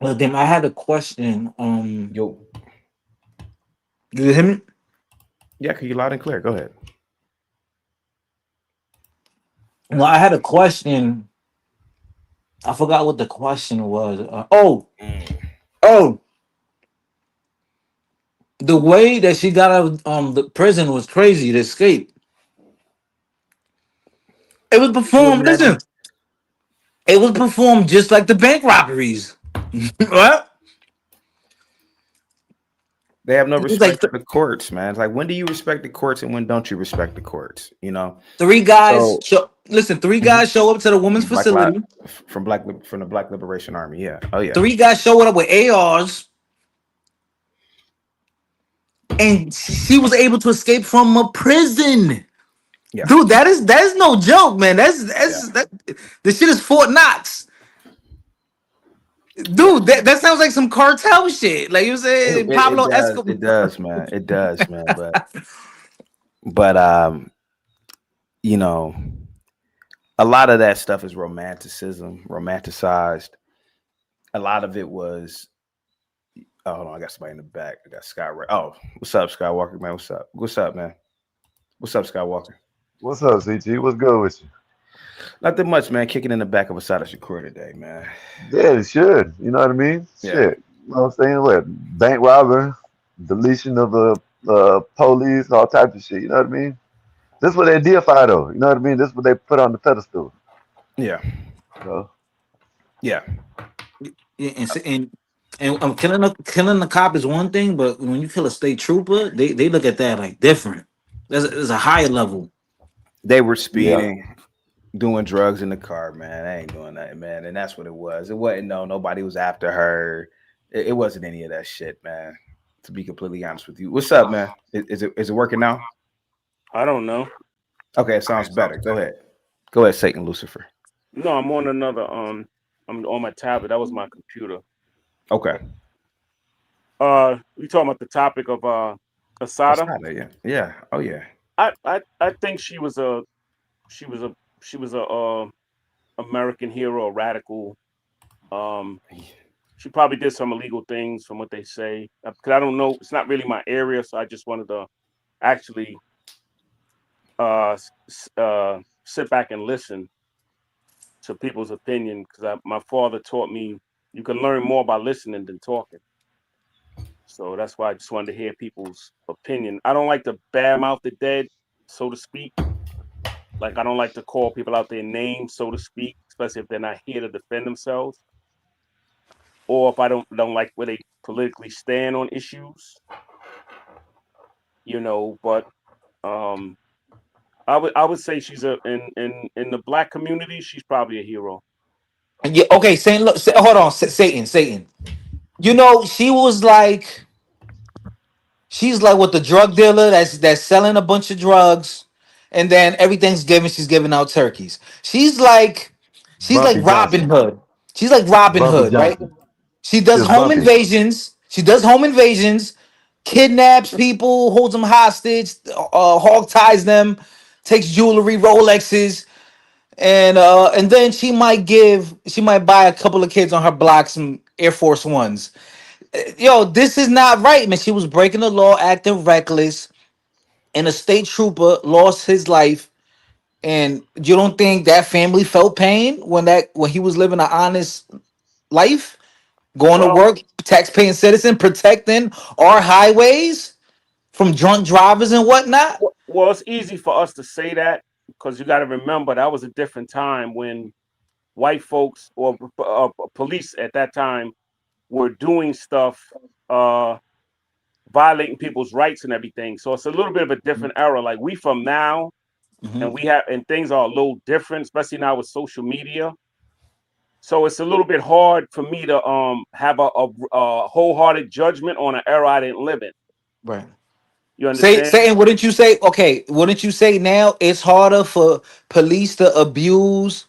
Speaker 12: Well, then I had a question.
Speaker 5: Yo.
Speaker 12: You hear me?
Speaker 5: Yeah, can you loud and clear? Go ahead.
Speaker 12: Well, I had a question. I forgot what the question was. The way that she got out of the prison was crazy to escape. It was performed. Listen, it was performed just like the bank robberies. What?
Speaker 5: They have no respect for the courts, man. It's like, when do you respect the courts and when don't you respect the courts? You know,
Speaker 12: three guys show up to the woman's facility
Speaker 5: from the Black Liberation Army. Yeah. Oh yeah.
Speaker 12: 3 guys showed up with ARs, and she was able to escape from a prison. Yeah. Dude, that is no joke, man. That the shit is Fort Knox. Dude, that sounds like some cartel shit. Like you said, Pablo Escobar.
Speaker 5: It does, man. It does, man. But you know, a lot of that stuff is romanticized. A lot of it was. Oh, hold on, I got somebody in the back. I got Scott. Oh, what's up, Skywalker, man? What's up? What's up, man? What's up, Skywalker?
Speaker 13: What's up, CG? What's good with you?
Speaker 5: Nothing much, man. Kicking in the back of Assata Shakur today, man.
Speaker 13: Yeah, it should. You know what I mean?
Speaker 5: Yeah.
Speaker 13: Shit. You know what I'm saying? What? Bank robber, deletion of the police, all types of shit. You know what I mean? This is what they deify, though. You know what I mean? This is what they put on the pedestal.
Speaker 5: Yeah.
Speaker 13: So.
Speaker 5: Yeah.
Speaker 12: And killing the cop is one thing, but when you kill a state trooper, they look at that like different. There's a higher level.
Speaker 5: They were speeding, doing drugs in the car, man. I ain't doing that, man. And that's what it was. It wasn't nobody was after her. It wasn't any of that shit, man. To be completely honest with you. What's up, man? Is it working now?
Speaker 11: I don't know.
Speaker 5: Okay, it sounds better. Go ahead. Go ahead, Satan Lucifer.
Speaker 11: No, I'm on another I'm on my tablet. That was my computer.
Speaker 5: Okay.
Speaker 11: We talking about the topic of Assata?
Speaker 5: Yeah. Oh yeah.
Speaker 11: I think she was a American hero, a radical. She probably did some illegal things from what they say. Because I don't know, it's not really my area, so I just wanted to actually sit back and listen to people's opinion, because my father taught me you can learn more by listening than talking. So that's why I just wanted to hear people's opinion. I don't like to badmouth the dead, so to speak. Like, I don't like to call people out their names, so to speak, especially if they're not here to defend themselves, or if I don't like where they politically stand on issues. You know, but I would say she's in the Black community, she's probably a hero.
Speaker 12: Yeah. Okay. Satan. Look. Hold on. Satan. You know, she's like with the drug dealer that's selling a bunch of drugs, and then every Thanksgiving she's giving out turkeys. She's like Robin Hood. She's like Robin Hood, right? She does home invasions. Kidnaps people, holds them hostage, hog ties them, takes jewelry, Rolexes. And then she might buy a couple of kids on her block some Air Force Ones. Yo, this is not right, man. She was breaking the law, acting reckless, and a state trooper lost his life. And you don't think that family felt pain when he was living an honest life? going to work, tax-paying citizen, protecting our highways from drunk drivers and whatnot.
Speaker 11: Well, it's easy for us to say that because you got to remember that was a different time when white folks or police at that time were doing stuff, violating people's rights and everything. So it's a little bit of a different era. Like we from now, and things are a little different, especially now with social media. So it's a little bit hard for me to have a wholehearted judgment on an era I didn't live in.
Speaker 12: Right.
Speaker 11: You understand?
Speaker 12: Saying, wouldn't you say? Okay, wouldn't you say now it's harder for police to abuse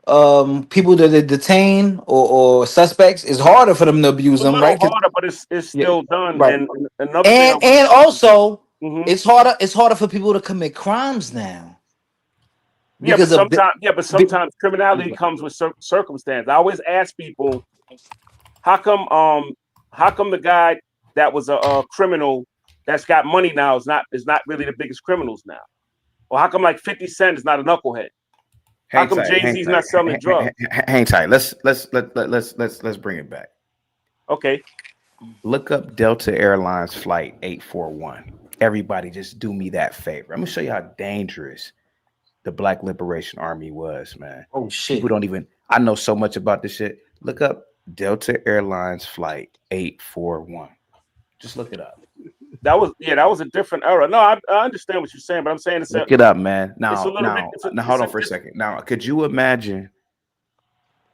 Speaker 12: people that they detain or suspects? It's harder for them to abuse
Speaker 11: A
Speaker 12: them,
Speaker 11: little
Speaker 12: right?
Speaker 11: harder, but it's still done.
Speaker 12: Right.
Speaker 11: And another thing,
Speaker 12: And also it's harder. It's harder for people to commit crimes now.
Speaker 11: But sometimes criminality comes with circumstance. I always ask people, how come the guy that was a criminal that's got money now is not really the biggest criminals now? Or how come like 50 Cent is not a knucklehead? How come Jay-Z's not selling drugs?
Speaker 5: Hang tight. Let's bring it back.
Speaker 11: Okay.
Speaker 5: Look up Delta Airlines flight 841. Everybody just do me that favor. I'm gonna show you how dangerous the Black Liberation Army was, man.
Speaker 12: Oh shit.
Speaker 5: People don't even, I know so much about this shit. Look up Delta Airlines flight 841. Just look it up.
Speaker 11: That was a different era. No, I understand what you're saying, but I'm saying
Speaker 5: look it up, man. Now hold on for a second. Now, could you imagine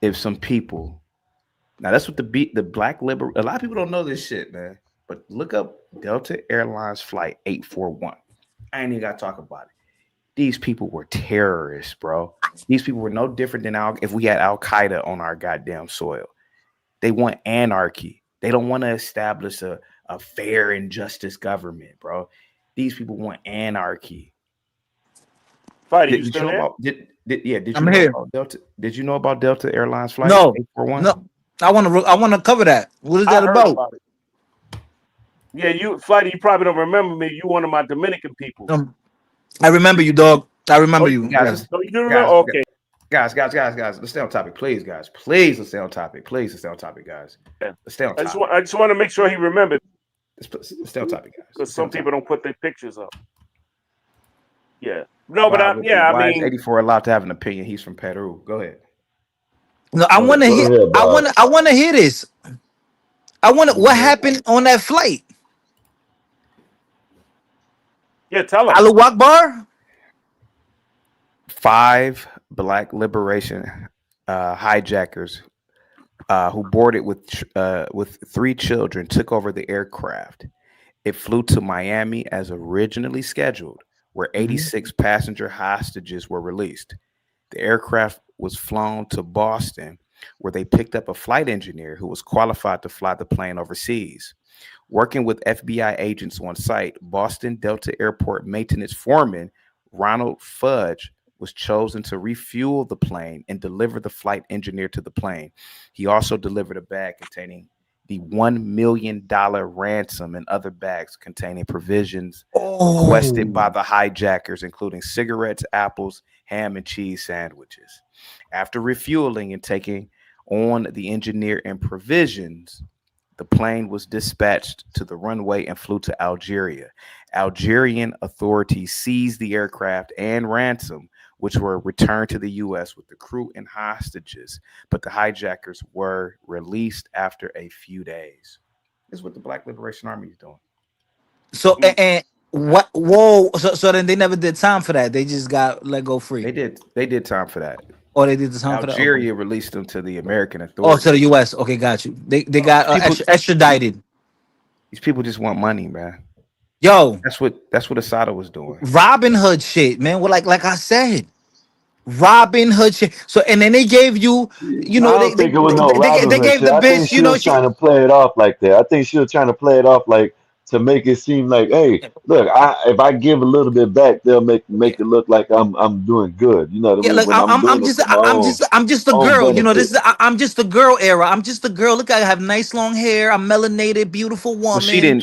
Speaker 5: if some people, now that's what the Black Liber, a lot of people don't know this shit, man. But look up Delta Airlines flight 841. I ain't even gotta talk about it. These people were terrorists, bro. These people were no different than if we had Al Qaeda on our goddamn soil. They want anarchy. They don't want to establish a fair and justice government, bro. These people want anarchy.
Speaker 11: Did you know about
Speaker 5: Delta? Did you know about Delta Airlines flight?
Speaker 12: No,
Speaker 5: 841?
Speaker 12: no. I want to cover that. What is that about?
Speaker 11: Yeah, Flighty, you probably don't remember me. You one of my Dominican people.
Speaker 12: I remember you, dog. I remember you.
Speaker 5: Guys,
Speaker 11: you remember? Okay.
Speaker 5: Guys. Let's stay on topic, please, guys. Please, let's stay on topic. Please, let's stay on topic, guys. Let's stay on topic.
Speaker 11: I just want to make sure he remembered.
Speaker 5: Let's stay on topic, guys.
Speaker 11: Because some people don't put their pictures up. Yeah. No, but I mean,
Speaker 5: 84 allowed to have an opinion. He's from Peru. Go ahead.
Speaker 12: No, I want to hear. I want to hear this. What happened on that flight?
Speaker 11: Yeah, tell us.
Speaker 12: Allahu Akbar.
Speaker 5: 5 Black Liberation hijackers who boarded with 3 children took over the aircraft. It flew to Miami as originally scheduled, where 86 passenger hostages were released. The aircraft was flown to Boston, where they picked up a flight engineer who was qualified to fly the plane overseas. Working with FBI agents on site, Boston Delta Airport maintenance foreman Ronald Fudge was chosen to refuel the plane and deliver the flight engineer to the plane. He also delivered a bag containing the $1 million ransom and other bags containing provisions requested by the hijackers, including cigarettes, apples, ham and cheese sandwiches. After refueling and taking on the engineer and provisions, the plane was dispatched to the runway and flew to Algeria. Algerian authorities seized the aircraft and ransom, which were returned to the U.S. with the crew and hostages, but the hijackers were released after a few days. This is what the Black Liberation Army is doing.
Speaker 12: So and what? Whoa! So then they never did time for that. They just got let go free.
Speaker 5: They did time for that.
Speaker 12: Oh, they did the time for that.
Speaker 5: Algeria released them to the American authorities.
Speaker 12: Oh, to the U.S. Okay, got you. They got extradited.
Speaker 5: These people just want money, man.
Speaker 12: Yo,
Speaker 5: that's what Assata was doing.
Speaker 12: Robin Hood shit, man. Well, like I said, Robin Hood shit. So and then they gave you, you know,
Speaker 13: I don't think it was no Robin Hood
Speaker 12: gave
Speaker 13: shit.
Speaker 12: the
Speaker 13: I think
Speaker 12: bitch,
Speaker 13: she was trying to play it off like that. I think she was trying to play it off like to make it seem like, hey, look, if I give a little bit back, they'll make it look like I'm doing good. You know what I mean?
Speaker 12: Like, I'm just a girl. You know, this is I'm just a girl era. I'm just a girl. Look, I have nice long hair. I'm melanated, beautiful woman.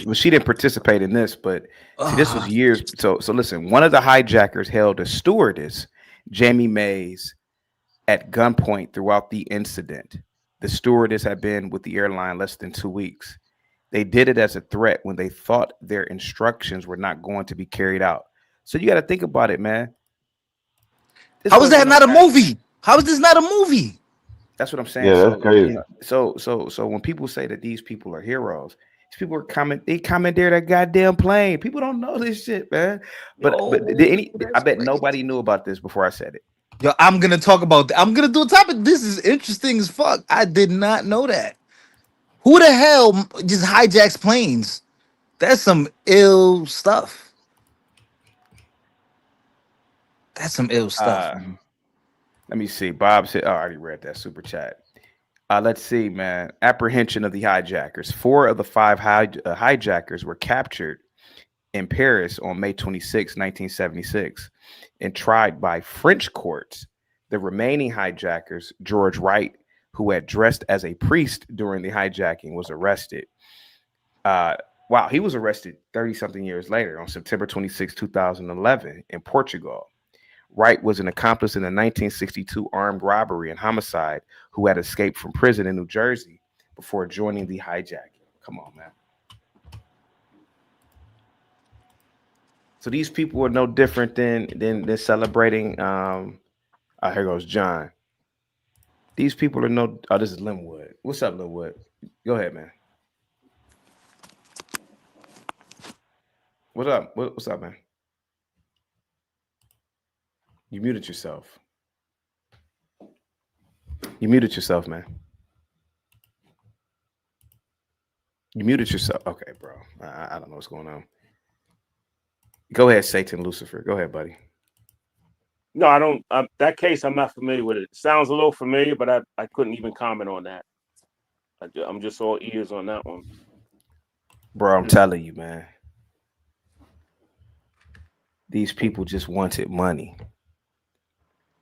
Speaker 5: Well, she didn't participate in this, but see, this was years. So listen, one of the hijackers held a stewardess, Jamie Mays, at gunpoint throughout the incident. The stewardess had been with the airline less than 2 weeks. They did it as a threat when they thought their instructions were not going to be carried out. So you got to think about it, man.
Speaker 12: How is that not a movie? How is this not a movie?
Speaker 5: That's what I'm saying.
Speaker 13: Yeah, that's crazy.
Speaker 5: You know, so when people say that these people are heroes, these people are they commandeered that goddamn plane. People don't know this shit, man. But I bet nobody knew about this before I said it.
Speaker 12: Yo, I'm gonna talk about that. I'm gonna do a topic. This is interesting as fuck. I did not know that. Who the hell just hijacks planes? That's some ill stuff. That's some ill stuff.
Speaker 5: Let me see. Bob said, I already read that super chat. Let's see, man. Apprehension of the hijackers. 4 of the 5 hijackers were captured in Paris on May 26, 1976, and tried by French courts. The remaining hijackers, George Wright, who had dressed as a priest during the hijacking, was arrested. Wow, he was arrested 30-something years later on September 26, 2011 in Portugal. Wright was an accomplice in the 1962 armed robbery and homicide who had escaped from prison in New Jersey before joining the hijacking. Come on, man. So these people are no different than celebrating. Here goes John. These people are no. Oh, this is Linwood. What's up, Linwood? Go ahead, man. What's up? What's up, man? You muted yourself. You muted yourself, man. You muted yourself. Okay, bro. I don't know what's going on. Go ahead, Satan Lucifer. Go ahead, buddy.
Speaker 11: No, I don't. That case, I'm not familiar with it. Sounds a little familiar, but I couldn't even comment on that. I'm just all ears on that one.
Speaker 5: Bro, I'm telling you, man. These people just wanted money.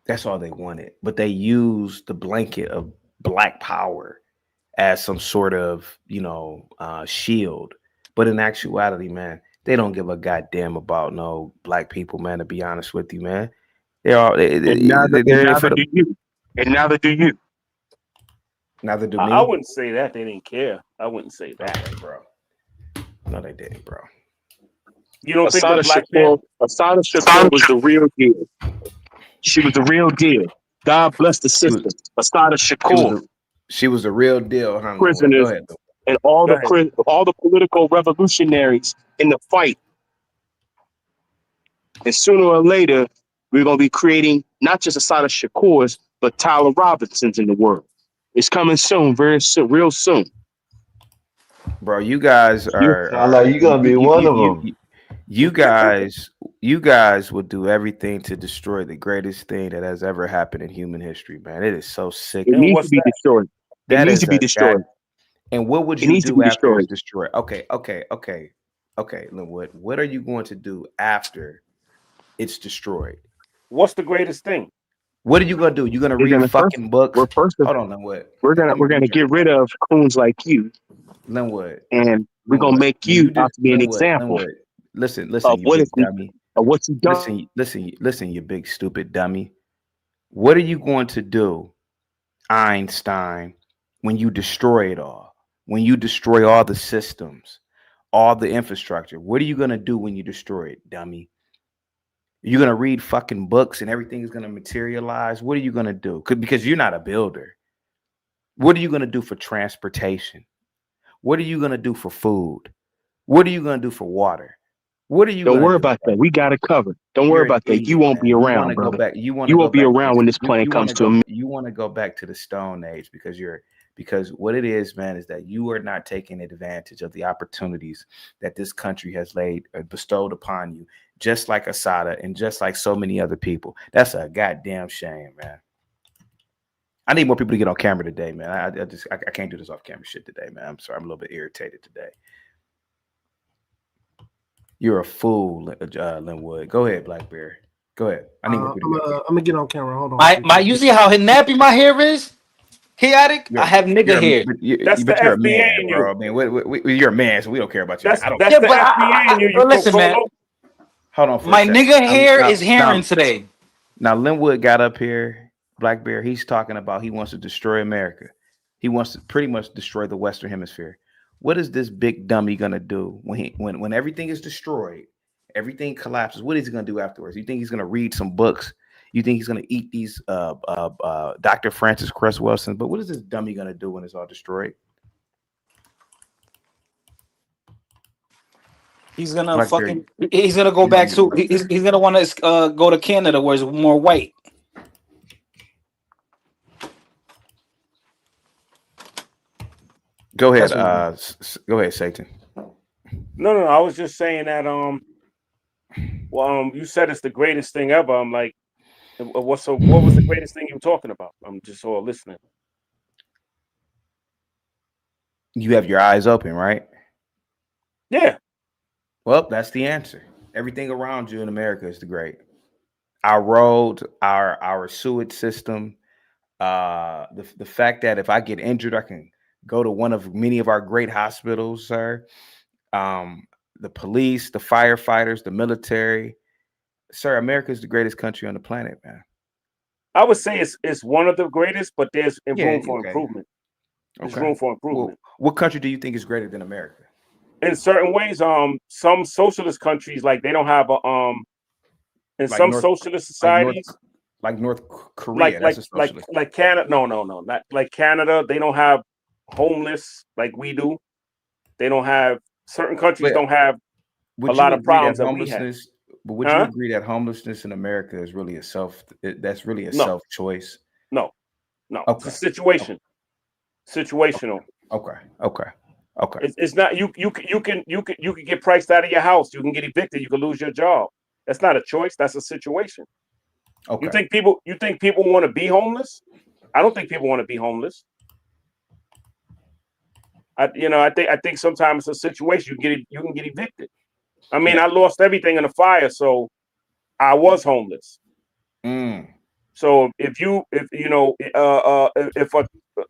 Speaker 5: That's all they wanted. But they used the blanket of black power as some sort of, shield. But in actuality, man, they don't give a goddamn about no black people, man, to be honest with you, man.
Speaker 14: Neither do you. Neither do me.
Speaker 11: I wouldn't say that. They didn't care. I wouldn't say that,
Speaker 5: okay, bro. No, they didn't, bro.
Speaker 11: You don't think
Speaker 14: Assata Shakur was the real deal. She was the real deal. God bless the sister. Assata Shakur.
Speaker 5: She was the real deal, huh?
Speaker 14: Prisoners and all the political revolutionaries in the fight. And sooner or later, we're going to be creating not just Assata Shakurs, but Tyler Robinsons in the world. It's coming soon, very soon, real soon.
Speaker 5: Bro, you guys are
Speaker 13: like you gonna be one of them.
Speaker 5: You guys would do everything to destroy the greatest thing that has ever happened in human history, man. It is so sick.
Speaker 14: It needs to be destroyed. It needs to be destroyed.
Speaker 5: And what would you do after it's destroyed? Okay, Linwood. What are you going to do after it's destroyed?
Speaker 11: What's the greatest thing?
Speaker 5: What are you gonna do? You're gonna read fucking books? Hold on, Linwood.
Speaker 14: We're gonna get rid of coons like you,
Speaker 5: Linwood,
Speaker 14: and we're gonna make you out to be an example.
Speaker 5: Linwood. Listen,
Speaker 14: of
Speaker 5: you big dummy.
Speaker 14: Of what you done.
Speaker 5: Listen, you big stupid dummy. What are you going to do, Einstein, when you destroy it all? When you destroy all the systems, all the infrastructure? What are you gonna do when you destroy it, dummy? You're gonna read fucking books and everything is gonna materialize. What are you gonna do? Because you're not a builder. What are you gonna do for transportation? What are you gonna do for food? What are you gonna do for water? What are you?
Speaker 14: Don't worry about that. We got it covered. Don't worry about that. You won't be around, brother. You won't be around when this plane comes to me.
Speaker 5: You want to go back to the Stone Age because what it is, man, is that you are not taking advantage of the opportunities that this country has bestowed upon you, just like Assata and just like so many other people. That's a goddamn shame, man. I need more people to get on camera today, man. I can't do this off camera shit today, man. I'm sorry. I'm a little bit irritated today. You're a fool, Linwood. Go ahead, Blackberry. Go ahead. I need more people.
Speaker 3: I'm gonna get on camera. Hold on.
Speaker 12: You see how nappy my hair is? Chaotic. I have nigga hair.
Speaker 11: But
Speaker 5: you're a man, bro. I mean, you're a man, so we don't care about you.
Speaker 11: That's the FBA in you.
Speaker 12: Listen, man.
Speaker 5: Hold on.
Speaker 12: My nigga hair is hearing today.
Speaker 5: Now, Linwood got up here. Blackberry. He's talking about he wants to destroy America. He wants to pretty much destroy the Western Hemisphere. What is this big dummy gonna do when everything is destroyed, everything collapses? What is he gonna do afterwards? You think he's gonna read some books? You think he's gonna eat these Dr. Francis Cress Wilson? But what is this dummy gonna do when it's all destroyed?
Speaker 12: He's gonna He's gonna go back to. He's gonna want to go to Canada where it's more white.
Speaker 5: Go ahead, go ahead, Satan.
Speaker 11: No, I was just saying that you said it's the greatest thing ever. I'm like, what was the greatest thing you were talking about? I'm just all listening.
Speaker 5: You have your eyes open, right?
Speaker 11: Yeah.
Speaker 5: Well, that's the answer. Everything around you in America is the great. Our roads, our sewage system, the fact that if I get injured, I can go to one of many of our great hospitals, sir. The police, the firefighters, the military. Sir, America is the greatest country on the planet, man.
Speaker 11: I would say it's one of the greatest, but there's room for improvement. There's room for improvement.
Speaker 5: Well, what country do you think is greater than America?
Speaker 11: In certain ways, some socialist countries, like they don't have in like some socialist societies,
Speaker 5: like North Korea,
Speaker 11: like Canada. No, not like Canada. They don't have homeless like we do. They don't have certain countries don't have a lot of problems that we have.
Speaker 5: But would you agree that homelessness in America is really that's really a self choice?
Speaker 11: No.
Speaker 5: Okay.
Speaker 11: It's a situation. Situational.
Speaker 5: Okay.
Speaker 11: It's not you can get priced out of your house. You can get evicted. You can lose your job. That's not a choice. That's a situation.
Speaker 5: Okay.
Speaker 11: You think people want to be homeless? I don't think people want to be homeless. I think sometimes it's a situation you can get evicted. I mean, I lost everything in a fire, so I was homeless. So if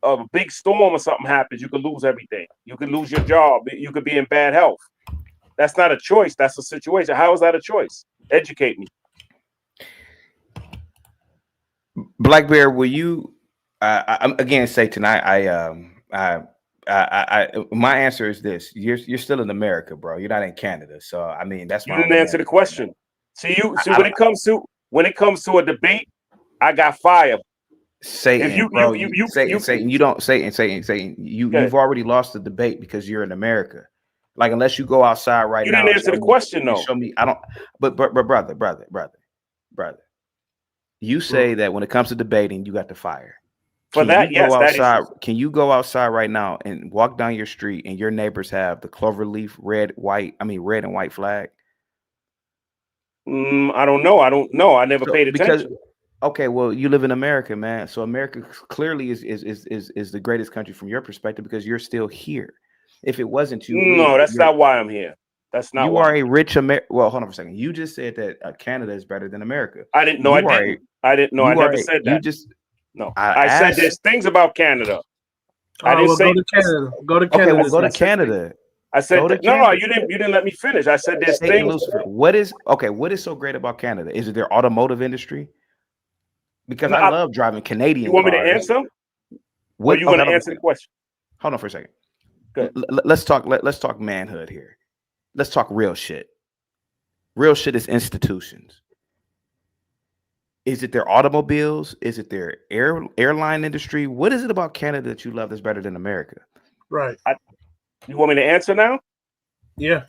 Speaker 11: a big storm or something happens, you could lose everything. You could lose your job. You could be in bad health. That's not a choice. That's a situation. How is that a choice? Educate me.
Speaker 5: Black Bear, will you? Again, say tonight. My answer is this: you're still in America, bro. You're not in Canada. So I mean, that's
Speaker 11: you didn't answer the question. See when it comes to a debate, I got fire.
Speaker 5: Satan, you've already lost the debate because you're in America. Like unless you go outside right now.
Speaker 11: You didn't answer the question though.
Speaker 5: Show me. I don't. But brother. You say that when it comes to debating, you got the fire.
Speaker 11: For that, yes.
Speaker 5: Can you go outside right now and walk down your street and your neighbors have the cloverleaf red and white flag?
Speaker 11: I don't know. I never paid attention.
Speaker 5: Okay, well, you live in America, man. So America clearly is the greatest country from your perspective because you're still here. If it wasn't you,
Speaker 11: no, that's not why I'm here. That's not.
Speaker 5: You are a rich American. Well, hold on for a second. You just said that Canada is better than America.
Speaker 11: I didn't know. I didn't know. I never said that.
Speaker 5: You just.
Speaker 11: No, I said there's things about Canada. I didn't say
Speaker 15: go to Canada. Go to
Speaker 5: Canada.
Speaker 15: Okay,
Speaker 5: well, go to Canada.
Speaker 11: I said no. You didn't let me finish. I said there's things.
Speaker 5: Lucifer, what is so great about Canada? Is it their automotive industry? Because I love driving Canadian.
Speaker 11: You want
Speaker 5: cars.
Speaker 11: me to answer? What are you going to answer the question?
Speaker 5: Hold on for a second. Let's talk manhood here. Let's talk real shit. Real shit is institutions. Is it their automobiles? Is it their airline industry? What is it about Canada that you love that's better than America?
Speaker 15: Right.
Speaker 11: You want me to answer now?
Speaker 15: Yeah.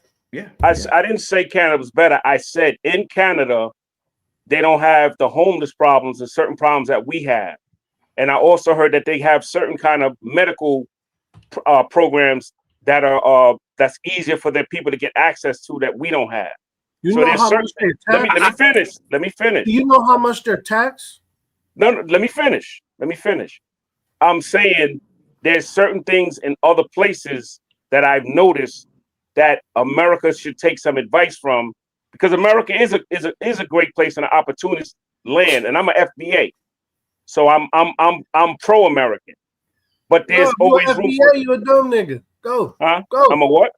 Speaker 11: I didn't say Canada was better. I said in Canada, they don't have the homeless problems and certain problems that we have. And I also heard that they have certain kind of medical programs that are that's easier for their people to get access to that we don't have.
Speaker 15: You know how much they tax?
Speaker 11: Let me finish.
Speaker 15: Do you know how much they're taxed?
Speaker 11: No, let me finish. I'm saying there's certain things in other places that I've noticed that America should take some advice from, because America is a great place and an opportunist land, and I'm an FBA, so I'm pro-American. But there's always room
Speaker 15: for you a dumb nigga. Go.
Speaker 11: Huh?
Speaker 15: Go.
Speaker 11: I'm a what?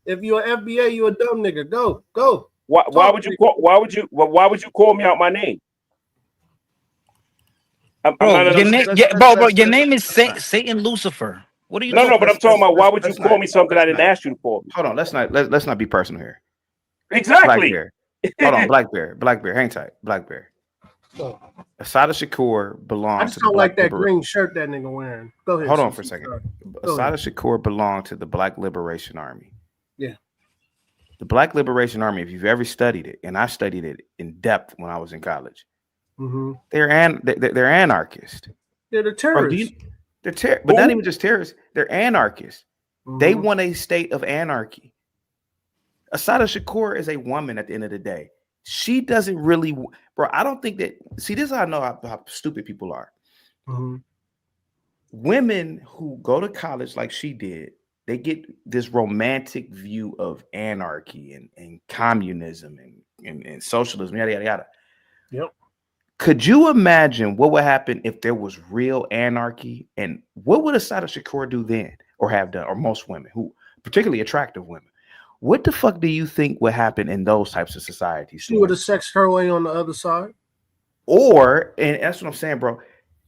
Speaker 15: If you're an FBA, you a dumb nigga. Go.
Speaker 11: Why would you call me out my name?
Speaker 12: Bro,
Speaker 11: not
Speaker 12: your name, yeah, bro, your name is
Speaker 5: let's
Speaker 12: Satan Lucifer. What are you
Speaker 11: no,
Speaker 12: talking
Speaker 11: but I'm
Speaker 12: about?
Speaker 11: talking about why would you
Speaker 5: let's
Speaker 11: call
Speaker 5: not
Speaker 11: me something I
Speaker 5: let's
Speaker 11: didn't
Speaker 5: not
Speaker 11: ask you for?
Speaker 5: hold on. Let's not be personal here. Black
Speaker 11: Exactly.
Speaker 5: Bear. Hold on, Black Bear, hang tight. Black Bear. Assata Shakur
Speaker 15: I
Speaker 5: belonged
Speaker 15: just
Speaker 5: to the
Speaker 15: don't like
Speaker 5: Black
Speaker 15: that
Speaker 5: Liberation.
Speaker 15: green shirt that nigga wearing. Go ahead.
Speaker 5: Hold on
Speaker 15: CC.
Speaker 5: for a second.
Speaker 15: Go ahead.
Speaker 5: Assata Shakur belonged to the Black Liberation Army.
Speaker 15: Yeah.
Speaker 5: The Black Liberation Army, if you've ever studied it, and I studied it in depth when I was in college,
Speaker 15: Mm-hmm.
Speaker 5: they're anarchists.
Speaker 15: They're the terrorists.
Speaker 5: But not even just terrorists. They're anarchists.
Speaker 15: Mm-hmm.
Speaker 5: They want a state of anarchy. Assata Shakur is a woman at the end of the day. She doesn't really, bro. I don't think that. See, this is how I know how stupid people are.
Speaker 15: Mm-hmm.
Speaker 5: Women who go to college like she did, they get this romantic view of anarchy and communism and socialism, yada yada yada.
Speaker 15: Yep.
Speaker 5: Could you imagine what would happen if there was real anarchy? And what would Assata Shakur do then, or have done, or most women, who particularly attractive women? What the fuck do you think would happen in those types of societies?
Speaker 15: She would have sexed her way on the other side.
Speaker 5: Or, and that's what I'm saying, bro,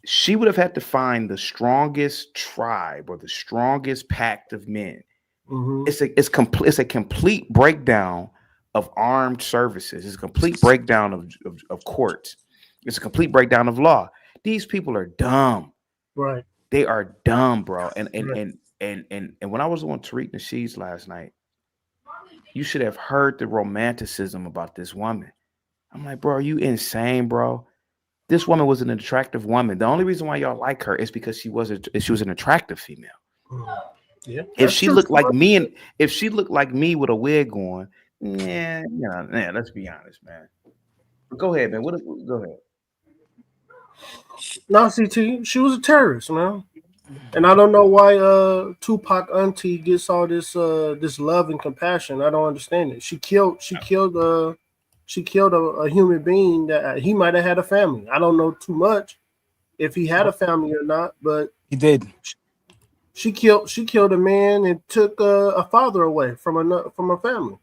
Speaker 5: she would have had to find the strongest tribe or the strongest pact of men.
Speaker 15: Mm-hmm.
Speaker 5: It's a complete breakdown of armed services. It's a complete breakdown of courts. It's a complete breakdown of law. These people are dumb.
Speaker 15: Right.
Speaker 5: They are dumb, bro. And when I was on Tariq Nasheed's last night, you should have heard the romanticism about this woman. I'm like, bro, are you insane, bro? This woman was an attractive woman. The only reason why y'all like her is because she was an attractive female.
Speaker 15: Yeah.
Speaker 5: If she looked like me with a wig on, let's be honest, man. But go ahead, man. Go ahead.
Speaker 15: No, CT, she was a terrorist, man. And I don't know why Tupac auntie gets all this this love and compassion. I don't understand it. She killed a human being that he might have had a family. I don't know too much if he had a family or not, but
Speaker 12: he did.
Speaker 15: She killed a man and took a father away from a family.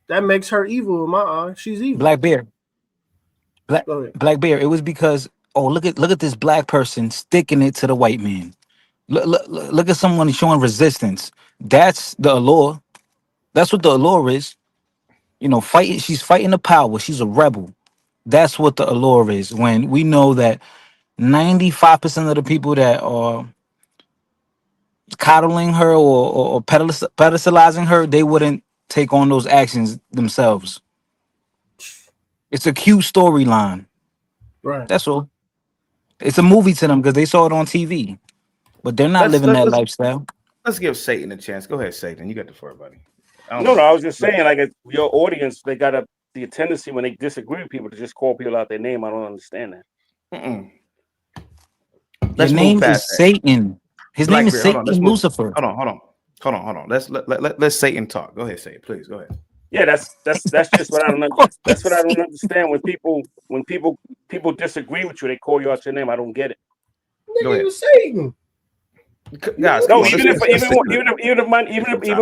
Speaker 15: That makes her evil in my eyes. She's evil.
Speaker 12: Black Bear. Black Bear. It was because look at this black person sticking it to the white man. Look at someone showing resistance. That's the allure. That's what the allure is. You know, fighting. She's fighting the power. She's a rebel. That's what the allure is. When we know that 95% of the people that are coddling her or pedestalizing her, they wouldn't take on those actions themselves. It's a cute storyline.
Speaker 15: Right.
Speaker 12: That's all. It's a movie to them because they saw it on TV, but they're not living that lifestyle.
Speaker 5: Let's give Satan a chance. Go ahead, Satan. You got the floor, buddy.
Speaker 11: No, I was just saying, like, your audience, they got the tendency when they disagree with people to just call people out their name. I don't understand that.
Speaker 12: His name is Satan. His name is Satan Lucifer.
Speaker 5: Hold on. Let's Satan talk. Go ahead, Satan. Please go ahead.
Speaker 11: Yeah, that's just what I don't. That's what I don't understand. When people disagree with you, they call you out your name. I don't get it.
Speaker 15: Nigga, you Satan.
Speaker 5: Guys,
Speaker 11: no, even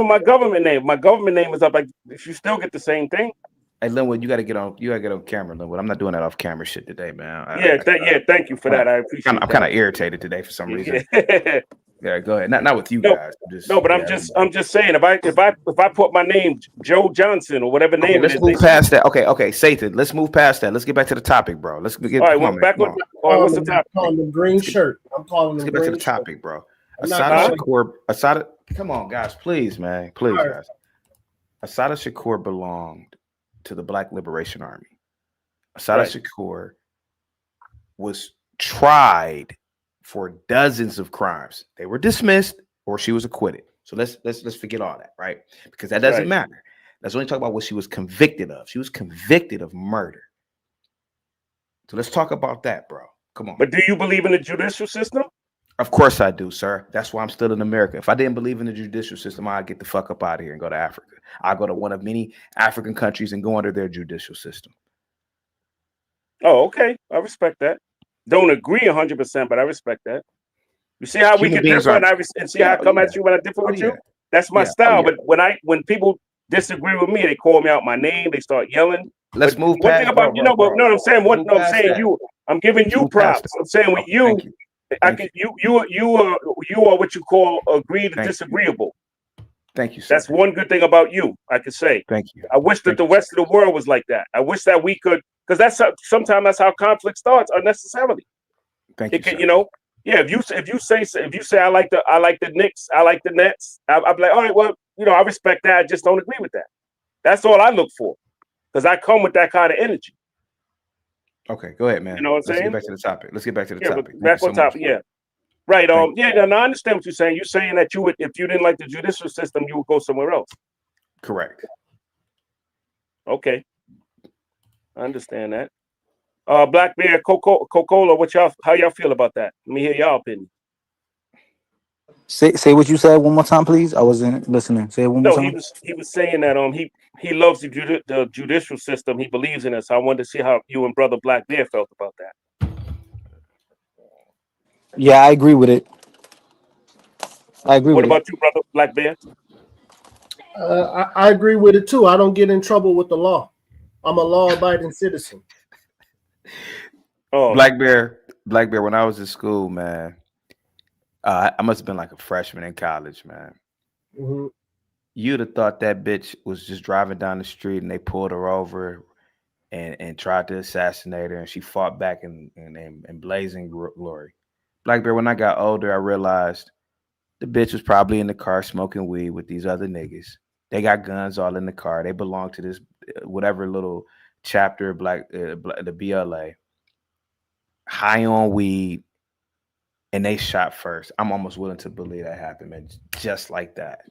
Speaker 11: my government name is up. Like, if you still get the same thing.
Speaker 5: Hey, Linwood, you gotta get on camera, Linwood. I'm not doing that off camera shit today, man.
Speaker 11: Thank you for that. I appreciate.
Speaker 5: I'm kind of irritated today for some reason. Yeah, go ahead. Not with you guys.
Speaker 11: I'm just saying, if I put my name Joe Johnson or whatever name
Speaker 5: let's move past that. Okay, Satan. Let's move past that. Let's get back to the topic, bro. Let's get
Speaker 11: all right. What's the topic?
Speaker 15: I'm calling the green shirt.
Speaker 5: Let's get back to the topic, bro. Assata, come on, guys, please, man, please, guys. Assata Shakur belonged to the Black Liberation Army. Assata Shakur was tried for dozens of crimes. They were dismissed or she was acquitted. So let's forget all that, right? Because that doesn't matter. Let's only talk about what she was convicted of. She was convicted of murder. So let's talk about that, bro. Come on.
Speaker 11: But do you believe in the judicial system?
Speaker 5: Of course I do, sir. That's why I'm still in America. If I didn't believe in the judicial system, I'd get the fuck up out of here and go to Africa. I'll go to one of many African countries and go under their judicial system.
Speaker 11: Oh, okay. I respect that. Don't agree 100%, but I respect that. You see how we can differ, and see how I come at you when I differ with you? That's my style. But when people disagree with me, they call me out my name. They start yelling.
Speaker 5: let's move
Speaker 11: one
Speaker 5: past.
Speaker 11: thing about no, what I'm saying. What no, I'm saying
Speaker 5: that.
Speaker 11: I'm giving you
Speaker 5: Move past
Speaker 11: props. I'm saying with you,
Speaker 5: Thank you.
Speaker 11: I can you are what you call agreed and disagreeable.
Speaker 5: Thank you, sir.
Speaker 11: That's one good thing about you. I could say.
Speaker 5: Thank you.
Speaker 11: I wish that the rest of the world was like that. I wish that we could, because sometimes that's how conflict starts unnecessarily.
Speaker 5: Thank you, sir.
Speaker 11: You know, yeah. If you say I like the Knicks, I like the Nets, I'll be like, all right, well, you know, I respect that. I just don't agree with that. That's all I look for, because I come with that kind of energy.
Speaker 5: Okay, go ahead, man.
Speaker 11: You know what I'm saying?
Speaker 5: Let's get back to the topic. Let's get back to the
Speaker 11: Yeah,
Speaker 5: topic.
Speaker 11: back on topic. Yeah. Right. Yeah. No, I understand what you're saying. You're saying that you would, if you didn't like the judicial system, you would go somewhere else.
Speaker 5: Correct.
Speaker 11: Okay. I understand that. Black Bear, Coca-Cola, how y'all feel about that? Let me hear y'all opinion.
Speaker 12: Say what you said one more time, please. I wasn't listening. Say it one more
Speaker 11: No,
Speaker 12: time.
Speaker 11: he was saying that he loves the judicial system. He believes in it. So I wanted to see how you and Brother Black Bear felt about that.
Speaker 12: Yeah, I agree with it. I agree
Speaker 11: What
Speaker 12: with it.
Speaker 11: about you, Brother Black Bear?
Speaker 15: I agree with it too. I don't get in trouble with the law. I'm a law-abiding citizen.
Speaker 11: Oh,
Speaker 5: Black Bear. When I was in school, man, I must have been like a freshman in college, man.
Speaker 15: Mm-hmm.
Speaker 5: You'd have thought that bitch was just driving down the street and they pulled her over and tried to assassinate her, and she fought back in blazing glory. Black Bear, when I got older, I realized the bitch was probably in the car smoking weed with these other niggas. They got guns all in the car. They belong to this whatever little chapter of the BLA, high on weed, and they shot first. I'm almost willing to believe that happened, man. Just like that.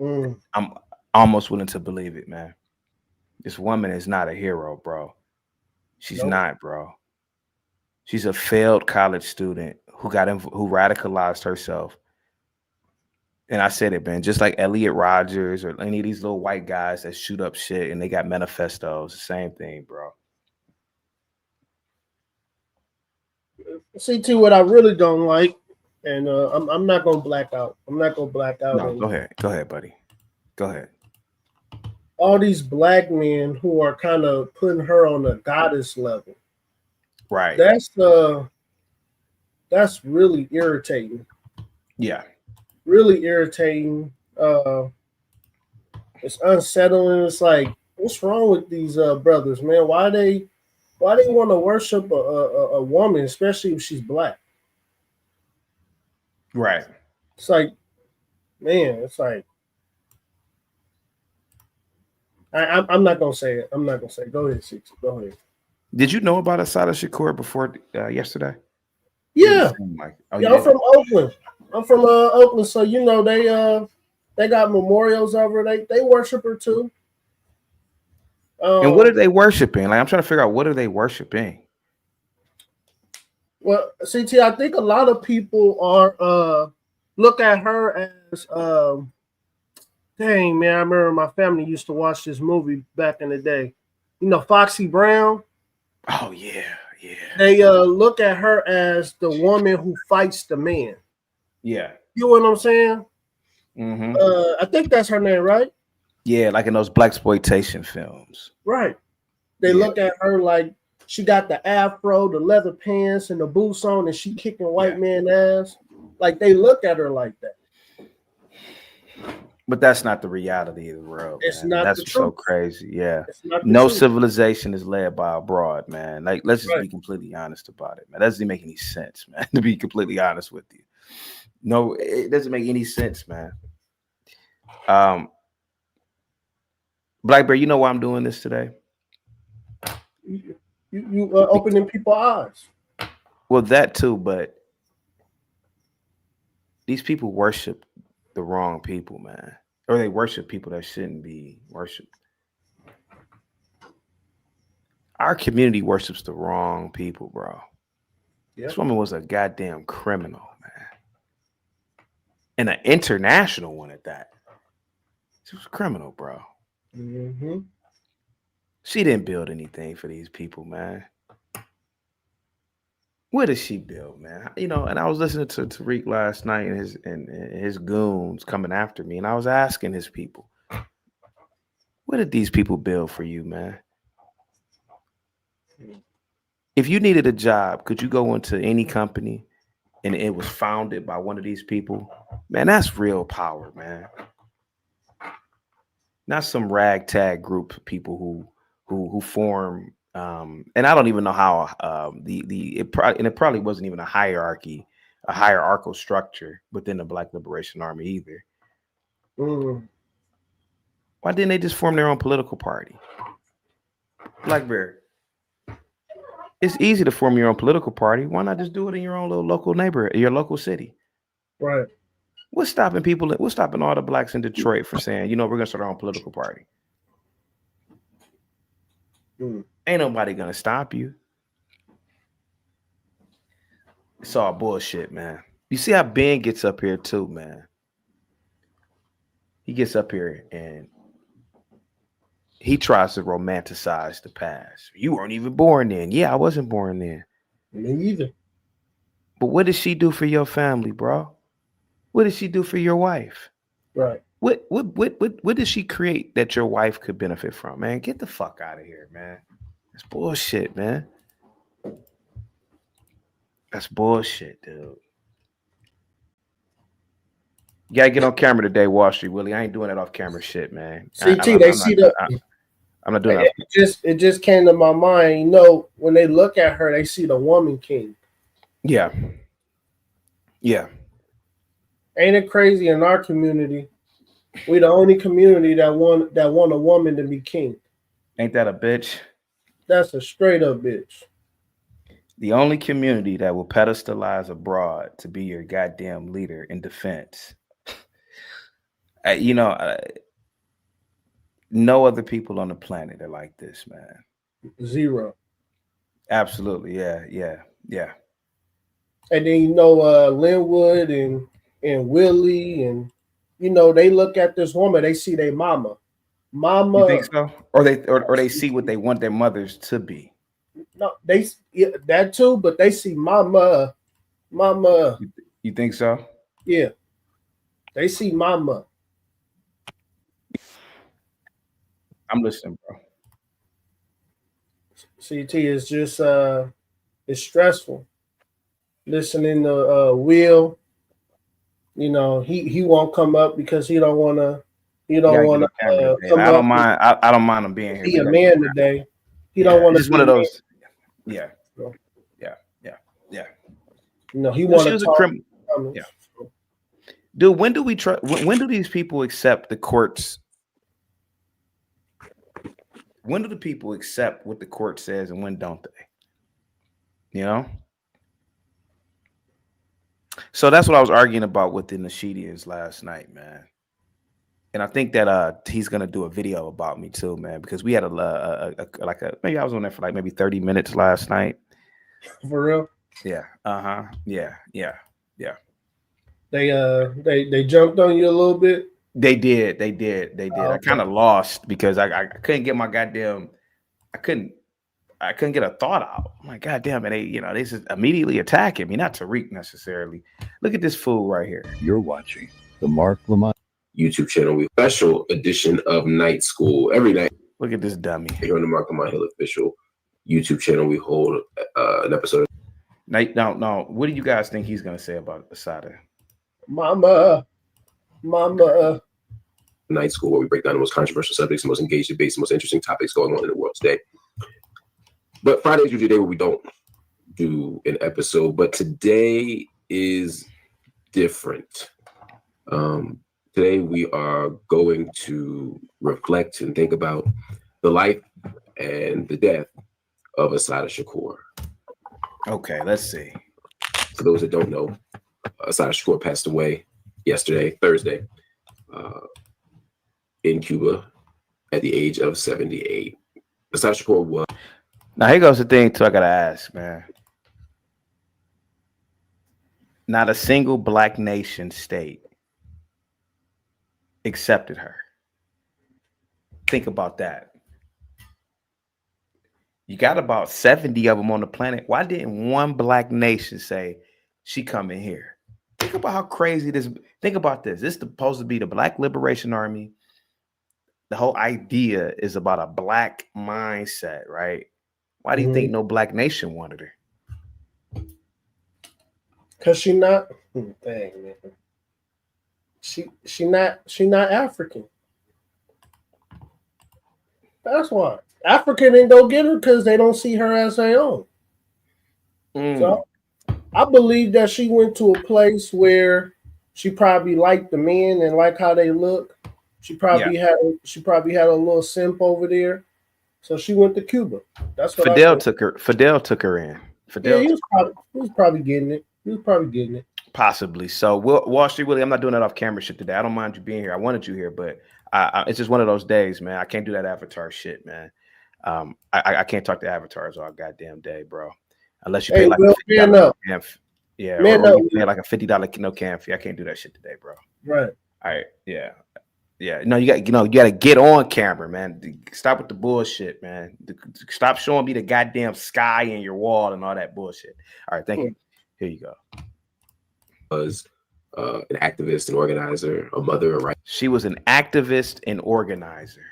Speaker 5: I'm almost willing to believe it, man. This woman is not a hero, bro. She's not, bro. She's a failed college student who radicalized herself. And I said it, man, just like Elliot Rodgers or any of these little white guys that shoot up shit and they got manifestos, the same thing, bro.
Speaker 15: CT, what I really don't like, and I'm not gonna black out. I'm not gonna black out.
Speaker 5: No, go ahead, buddy. Go ahead.
Speaker 15: All these black men who are kind of putting her on a goddess level.
Speaker 5: Right.
Speaker 15: That's really irritating.
Speaker 5: Yeah.
Speaker 15: Really irritating. It's unsettling. It's like, what's wrong with these brothers, man? Why they want to worship a woman, especially if she's black?
Speaker 5: Right.
Speaker 15: It's like, man, it's like, I'm not gonna say it. I'm not gonna say it. Go ahead, Six. Go ahead.
Speaker 5: Did you know about Assata Shakur before yesterday?
Speaker 15: Yeah.
Speaker 5: Yeah,
Speaker 15: I'm from Oakland. I'm from Oakland, so you know they got memorials over. They worship her too.
Speaker 5: And what are they worshiping? Like, I'm trying to figure out, what are they worshiping?
Speaker 15: Well, CT, I think a lot of people are look at her as dang, man, I remember my family used to watch this movie back in the day. You know, Foxy Brown.
Speaker 5: Oh yeah.
Speaker 15: They look at her as the woman who fights the man.
Speaker 5: Yeah.
Speaker 15: You know what I'm saying?
Speaker 5: Mm-hmm.
Speaker 15: I think that's her name, right?
Speaker 5: Yeah, like in those blaxploitation films.
Speaker 15: Right. They look at her like she got the afro, the leather pants, and the boots on, and she kicking white man ass. Like they look at her like that.
Speaker 5: But that's not the reality of the world.
Speaker 15: It's
Speaker 5: man.
Speaker 15: not.
Speaker 5: That's
Speaker 15: the
Speaker 5: so
Speaker 15: truth.
Speaker 5: crazy. Yeah.
Speaker 15: No
Speaker 5: civilization is led by a broad, man. Like, let's just be completely honest about it, man. That doesn't make any sense, man. To be completely honest with you. No, it doesn't make any sense, man. Black Bear, you know why I'm doing this today?
Speaker 15: You opening people's eyes.
Speaker 5: Well, that too, but these people worship the wrong people, man. Or they worship people that shouldn't be worshipped. Our community worships the wrong people, bro. This woman was a goddamn criminal, man. And an international one at that. She was a criminal, bro.
Speaker 15: Mm-hmm.
Speaker 5: She didn't build anything for these people, man. What did she build, man? You know, and I was listening to Tariq last night and his goons coming after me, and I was asking his people, what did these people build for you, man? if you needed a job, could you go into any company and it was founded by one of these people? Man, that's real power, man. Not some ragtag group of people who form. And I don't even know how it probably wasn't even a hierarchical structure within the Black Liberation Army either. Why didn't they just form their own political party? Blackberry. It's easy to form your own political party. Why not just do it in your own little local neighborhood, your local city?
Speaker 15: Right.
Speaker 5: What's stopping people? What's stopping all the blacks in Detroit from saying, we're gonna start our own political party? Ain't nobody gonna stop you. It's all bullshit, man. You see how Ben gets up here too, man. He gets up here and he tries to romanticize the past. You weren't even born then. Yeah, I wasn't born then.
Speaker 15: Me either.
Speaker 5: But what did she do for your family, bro? What did she do for your wife?
Speaker 15: Right.
Speaker 5: What did she create that your wife could benefit from, man? Get the fuck out of here, man. That's bullshit, man. That's bullshit, dude. You gotta get on camera today, Wall Street, Willie. I ain't doing that off camera shit, man.
Speaker 15: CT,
Speaker 5: I'm not doing that.
Speaker 15: It just came to my mind. When they look at her, they see the woman king.
Speaker 5: Yeah. Yeah.
Speaker 15: Ain't it crazy in our community? We the only community that want a woman to be king.
Speaker 5: Ain't that a bitch?
Speaker 15: That's a straight up bitch.
Speaker 5: The only community that will pedestalize a broad to be your goddamn leader in defense. No other people on the planet are like this, man.
Speaker 15: Zero.
Speaker 5: Absolutely. Yeah.
Speaker 15: And then Linwood and Willie and they look at this woman, they see their mama.
Speaker 5: You think so? Or they see what they want their mothers to be.
Speaker 15: No, that too, but they see mama.
Speaker 5: You think so?
Speaker 15: Yeah. They see mama.
Speaker 5: I'm listening, bro.
Speaker 15: CT is just it's stressful. Listening to Will, he won't come up because he don't want to. He don't want to come
Speaker 5: I
Speaker 15: up.
Speaker 5: I don't mind him being here.
Speaker 15: Be a man today. He don't want to.
Speaker 5: Just one of those. Yeah.
Speaker 15: He want to talk.
Speaker 5: Yeah. Dude, when do we try? When do these people accept the courts? When do the people accept what the court says and when don't they? So that's what I was arguing about with the Nasheedians last night, man. And I think that he's gonna do a video about me too, man, because we had maybe I was on there for like maybe 30 minutes last night.
Speaker 15: For real?
Speaker 5: Yeah. Yeah.
Speaker 15: They jumped on you a little bit.
Speaker 5: They did.
Speaker 15: Oh,
Speaker 5: I kind of lost because I couldn't get my goddamn. I couldn't get a thought out. I'm like, goddamn, and they just immediately attacking me. Not Tariq necessarily. Look at this fool right here.
Speaker 16: You're watching the Mark Lamont
Speaker 17: YouTube channel. We special edition of Night School every night.
Speaker 5: Look at this dummy
Speaker 17: here on the Mark Lamont Hill official YouTube channel. We hold an episode.
Speaker 5: Now, what do you guys think he's gonna say about Assata?
Speaker 15: Mama.
Speaker 17: Night School, where we break down the most controversial subjects, the most engaged debates, the most interesting topics going on in the world today. But Friday is usually a day where we don't do an episode, but today is different. Today we are going to reflect and think about the life and the death of Assata Shakur.
Speaker 5: Okay, let's see.
Speaker 17: For those that don't know, Assata Shakur passed away yesterday, Thursday, in Cuba at the age of 78. Assata Shakur was.
Speaker 5: Now here goes the thing too. I gotta ask, man. Not a single black nation state accepted her. Think about that. You got about 70 of them on the planet. Why didn't one black nation say she coming here? Think about how crazy this. Think about this. This is supposed to be the Black Liberation Army. The whole idea is about a black mindset, right? Why do you think no black nation wanted her?
Speaker 15: Cause she not dang man. She not African. That's why. Africa didn't go get her because they don't see her as their own. So I believe that she went to a place where she probably liked the men and like how they look. She probably had a little simp over there. So she went to Cuba. That's what
Speaker 5: Fidel took her. Fidel took her in. Fidel,
Speaker 15: he was probably getting it. He was probably getting it.
Speaker 5: Possibly. So Wall Street Willie, I'm not doing that off camera shit today. I don't mind you being here. I wanted you here, but it's just one of those days, man. I can't do that Avatar shit, man. I can't talk to avatars all goddamn day, bro. Unless you pay like $50 camp. Yeah, or you pay like a $50 camp fee. I can't do that shit today, bro.
Speaker 15: Right.
Speaker 5: All right. Yeah. Yeah. No, you got to get on camera, man. Stop with the bullshit, man. Stop showing me the goddamn sky in your wall and all that bullshit. All right, thank you. Here you go.
Speaker 17: Was an activist and organizer, a mother, a right.
Speaker 5: She was an activist and organizer.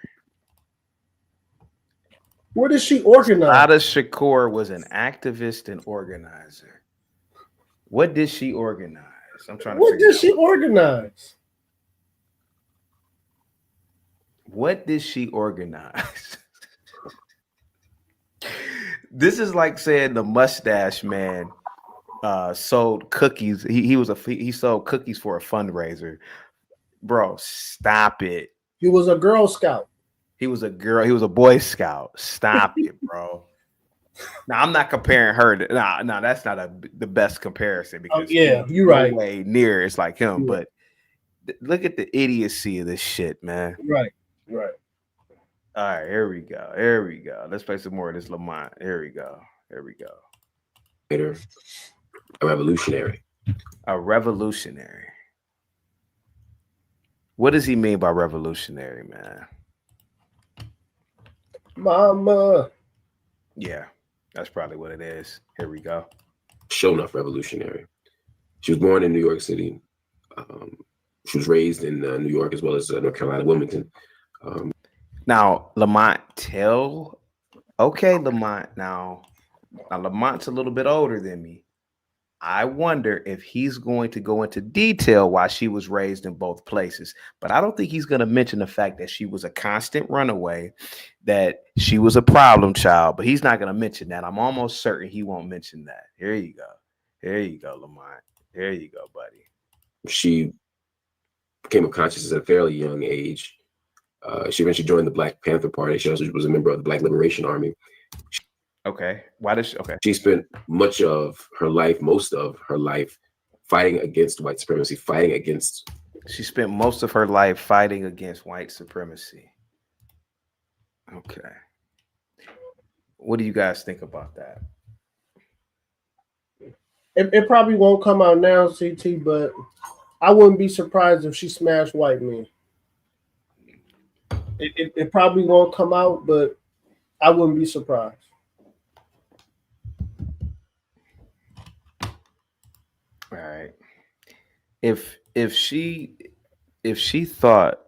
Speaker 15: What did she organize?
Speaker 5: Assata Shakur was an activist and organizer. What did she organize? I'm trying to
Speaker 15: What did she organize?
Speaker 5: What did she organize? This is like saying the mustache man sold cookies. He sold cookies for a fundraiser. Bro, stop it.
Speaker 15: He was a Girl Scout.
Speaker 5: He was a Boy Scout. Stop it, bro. Now I'm not comparing her to no, that's not the best comparison because
Speaker 15: you're right.
Speaker 5: Way near it's like him, but look at the idiocy of this shit, man.
Speaker 15: Right.
Speaker 5: All right, here we go. Let's play some more of this Lamont. Here we go.
Speaker 17: A revolutionary.
Speaker 5: A revolutionary. What does he mean by revolutionary, man?
Speaker 15: Mama.
Speaker 5: Yeah, that's probably what it is. Here we go.
Speaker 17: Show enough revolutionary. She was born in New York City. She was raised in New York as well as North Carolina, Wilmington.
Speaker 5: Now, Lamont Lamont. Now Lamont's a little bit older than me. I wonder if he's going to go into detail why she was raised in both places. But I don't think he's going to mention the fact that she was a constant runaway, that she was a problem child. But he's not going to mention that. I'm almost certain he won't mention that. Here you go, Lamont. Here you go, buddy.
Speaker 17: She became of consciousness at a fairly young age. She eventually joined the Black Panther Party. She also was a member of the Black Liberation Army.
Speaker 5: Okay. Why does she? Okay.
Speaker 17: She spent most of her life, fighting against white supremacy,
Speaker 5: She spent most of her life fighting against white supremacy. Okay. What do you guys think about that?
Speaker 15: It probably won't come out now, CT, but I wouldn't be surprised if she smashed white men. It probably won't come out, but I wouldn't be surprised.
Speaker 5: All right. If she thought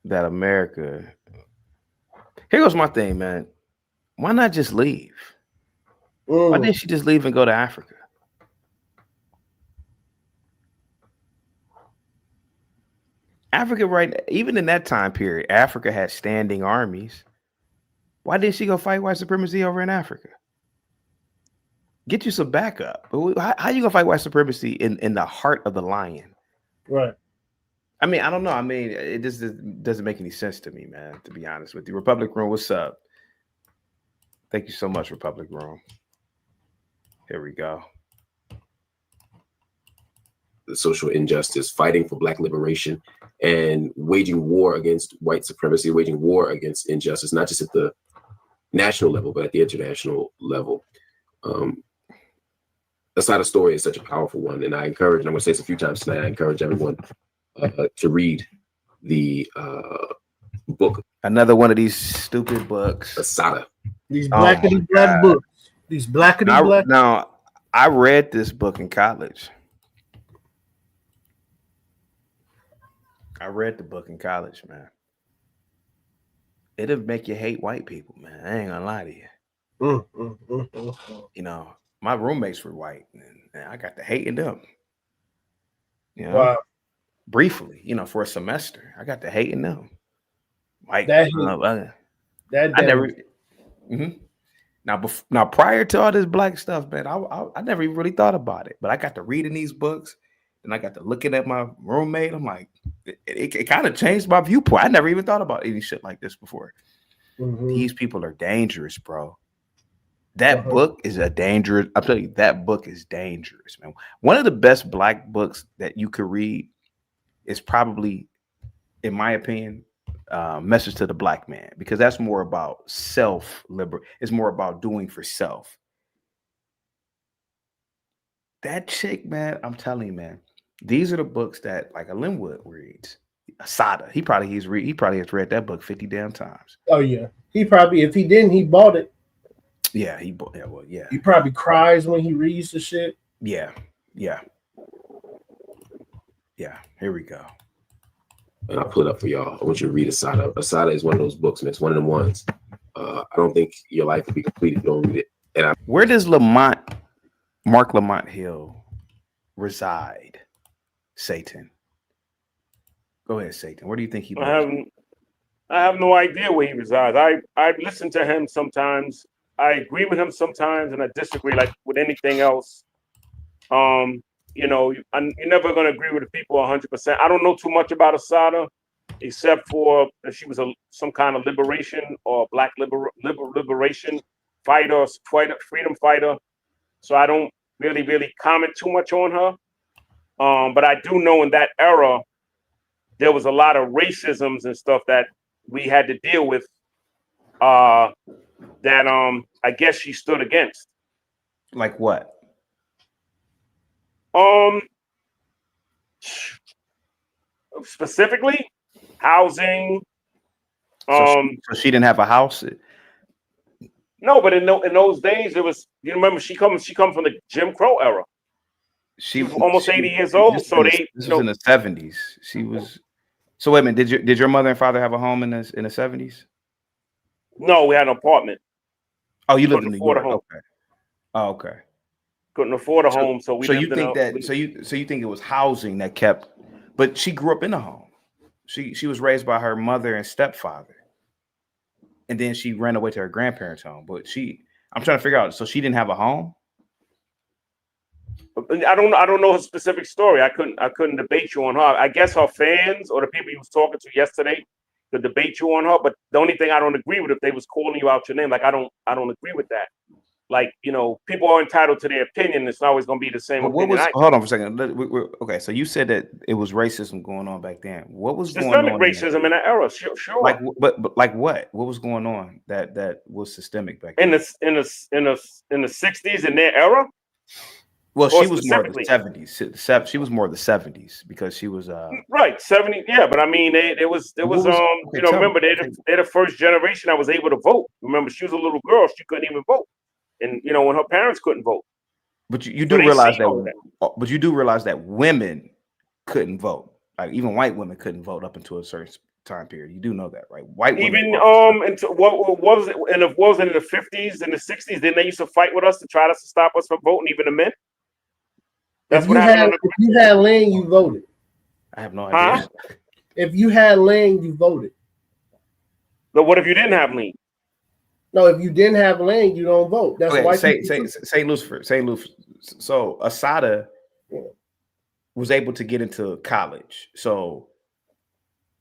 Speaker 5: that America, here goes my thing, man. Why not just leave? Why didn't she just leave and go to Africa? Africa, right? Even in that time period, Africa had standing armies. Why didn't she go fight white supremacy over in Africa? Get you some backup. How you gonna fight white supremacy in the heart of the lion?
Speaker 15: Right.
Speaker 5: I mean, I don't know. I mean, it just doesn't make any sense to me, man, to be honest with you. Republic Room, what's up? Thank you so much, Republic Room. Here we go.
Speaker 17: The social injustice, fighting for Black liberation, and waging war against white supremacy, waging war against injustice, not just at the national level, but at the international level. Assata story is such a powerful one, and I encourage, and I'm going to say this a few times tonight, I encourage everyone to read the book.
Speaker 5: Another one of these stupid books.
Speaker 17: Assata.
Speaker 15: These blackity black books. These blackity black.
Speaker 5: Now, I read this book in college. I read the book in college, man. It'll make you hate white people, man. I ain't gonna lie to you. You know, my roommates were white, and I got to hating them. You know,
Speaker 15: Wow.
Speaker 5: briefly, you know, for a semester, I got to hating them. Like
Speaker 15: That
Speaker 5: I never. Mhm. Now, prior to all this black stuff, man, I never even really thought about it. But I got to reading these books, and I got to looking at my roommate. I'm like, it kind of changed my viewpoint. I never even thought about any shit like this before. These people are dangerous, bro. That book is a dangerous. I'll tell you, that book is dangerous, man. One of the best black books that you could read is probably, in my opinion, Message to the Black Man, because that's more about it's more about doing for self. That chick, man, I'm telling you, man, these are the books that like a Linwood reads. Assata, he probably has read that book 50 damn times.
Speaker 15: Oh yeah, he probably, if he didn't, he bought it.
Speaker 5: Yeah, he bought. Yeah, well, yeah.
Speaker 15: He probably cries when he reads the shit.
Speaker 5: Yeah. Here we go.
Speaker 17: And I'll pull it up for y'all. I want you to read Assata. Assata is one of those books, man. It's one of them ones. I don't think your life will be complete if you don't read it. And
Speaker 5: where does Mark Lamont Hill reside? Satan. Go ahead, Satan. Where do you think he lives?
Speaker 11: I have no idea where he resides. I listen to him sometimes. I agree with him sometimes, and I disagree. Like with anything else, you know, you're never going to agree with the people 100%. I don't know too much about Assata, except for that she was some kind of liberation or black liberation fighter, freedom fighter. So I don't really comment too much on her. But I do know in that era, there was a lot of racisms and stuff that we had to deal with that I guess she stood against.
Speaker 5: Like what?
Speaker 11: Specifically, housing.
Speaker 5: So she didn't have a house.
Speaker 11: No, but in those days, it was. You remember, she comes from the Jim Crow era. She was almost 80 years old. This was
Speaker 5: in the 70s. She was. So wait a minute. Did your mother and father have a home in the 70s?
Speaker 11: No, we had an apartment.
Speaker 5: Oh, you lived in New York. Okay. Oh, okay.
Speaker 11: Couldn't afford a home, so we.
Speaker 5: So you think that? So you think it was housing that kept? But she grew up in a home. She was raised by her mother and stepfather, and then she ran away to her grandparents' home. But I'm trying to figure out. So she didn't have a home.
Speaker 11: I don't know her specific story. I couldn't debate you on her. I guess her fans or the people you was talking to yesterday could debate you on her. But the only thing I don't agree with, if they was calling you out your name, like I don't agree with that. Like, you know, people are entitled to their opinion. It's always going to be the same opinion.
Speaker 5: Hold on for a second. Okay, so you said that it was racism going on back then. What was going on?
Speaker 11: Systemic racism in that era, sure.
Speaker 5: Like, but like what? What was going on that was systemic back then?
Speaker 11: In the 60s in their era?
Speaker 5: Well, she was more of the 70s. She was more of the 70s because she was
Speaker 11: right 70. Yeah, but I mean, there was you know, remember they're the first generation that was able to vote. Remember, she was a little girl; she couldn't even vote, and you know when her parents couldn't vote.
Speaker 5: But you do realize that. But you do realize that women couldn't vote. Like even white women couldn't vote up until a certain time period. You do know that, right? White women.
Speaker 11: Even what was it? And it wasn't in the 50s and the 60s. Then they used to fight with us to try to stop us from voting, even the men.
Speaker 15: That's what happened. If you had land, you voted.
Speaker 5: I have no idea.
Speaker 11: Huh?
Speaker 15: If you had land, you voted.
Speaker 11: But what if you didn't have land?
Speaker 15: No, if you didn't have land, you don't vote. That's why.
Speaker 5: St. Louis. So Assata was able to get into college. So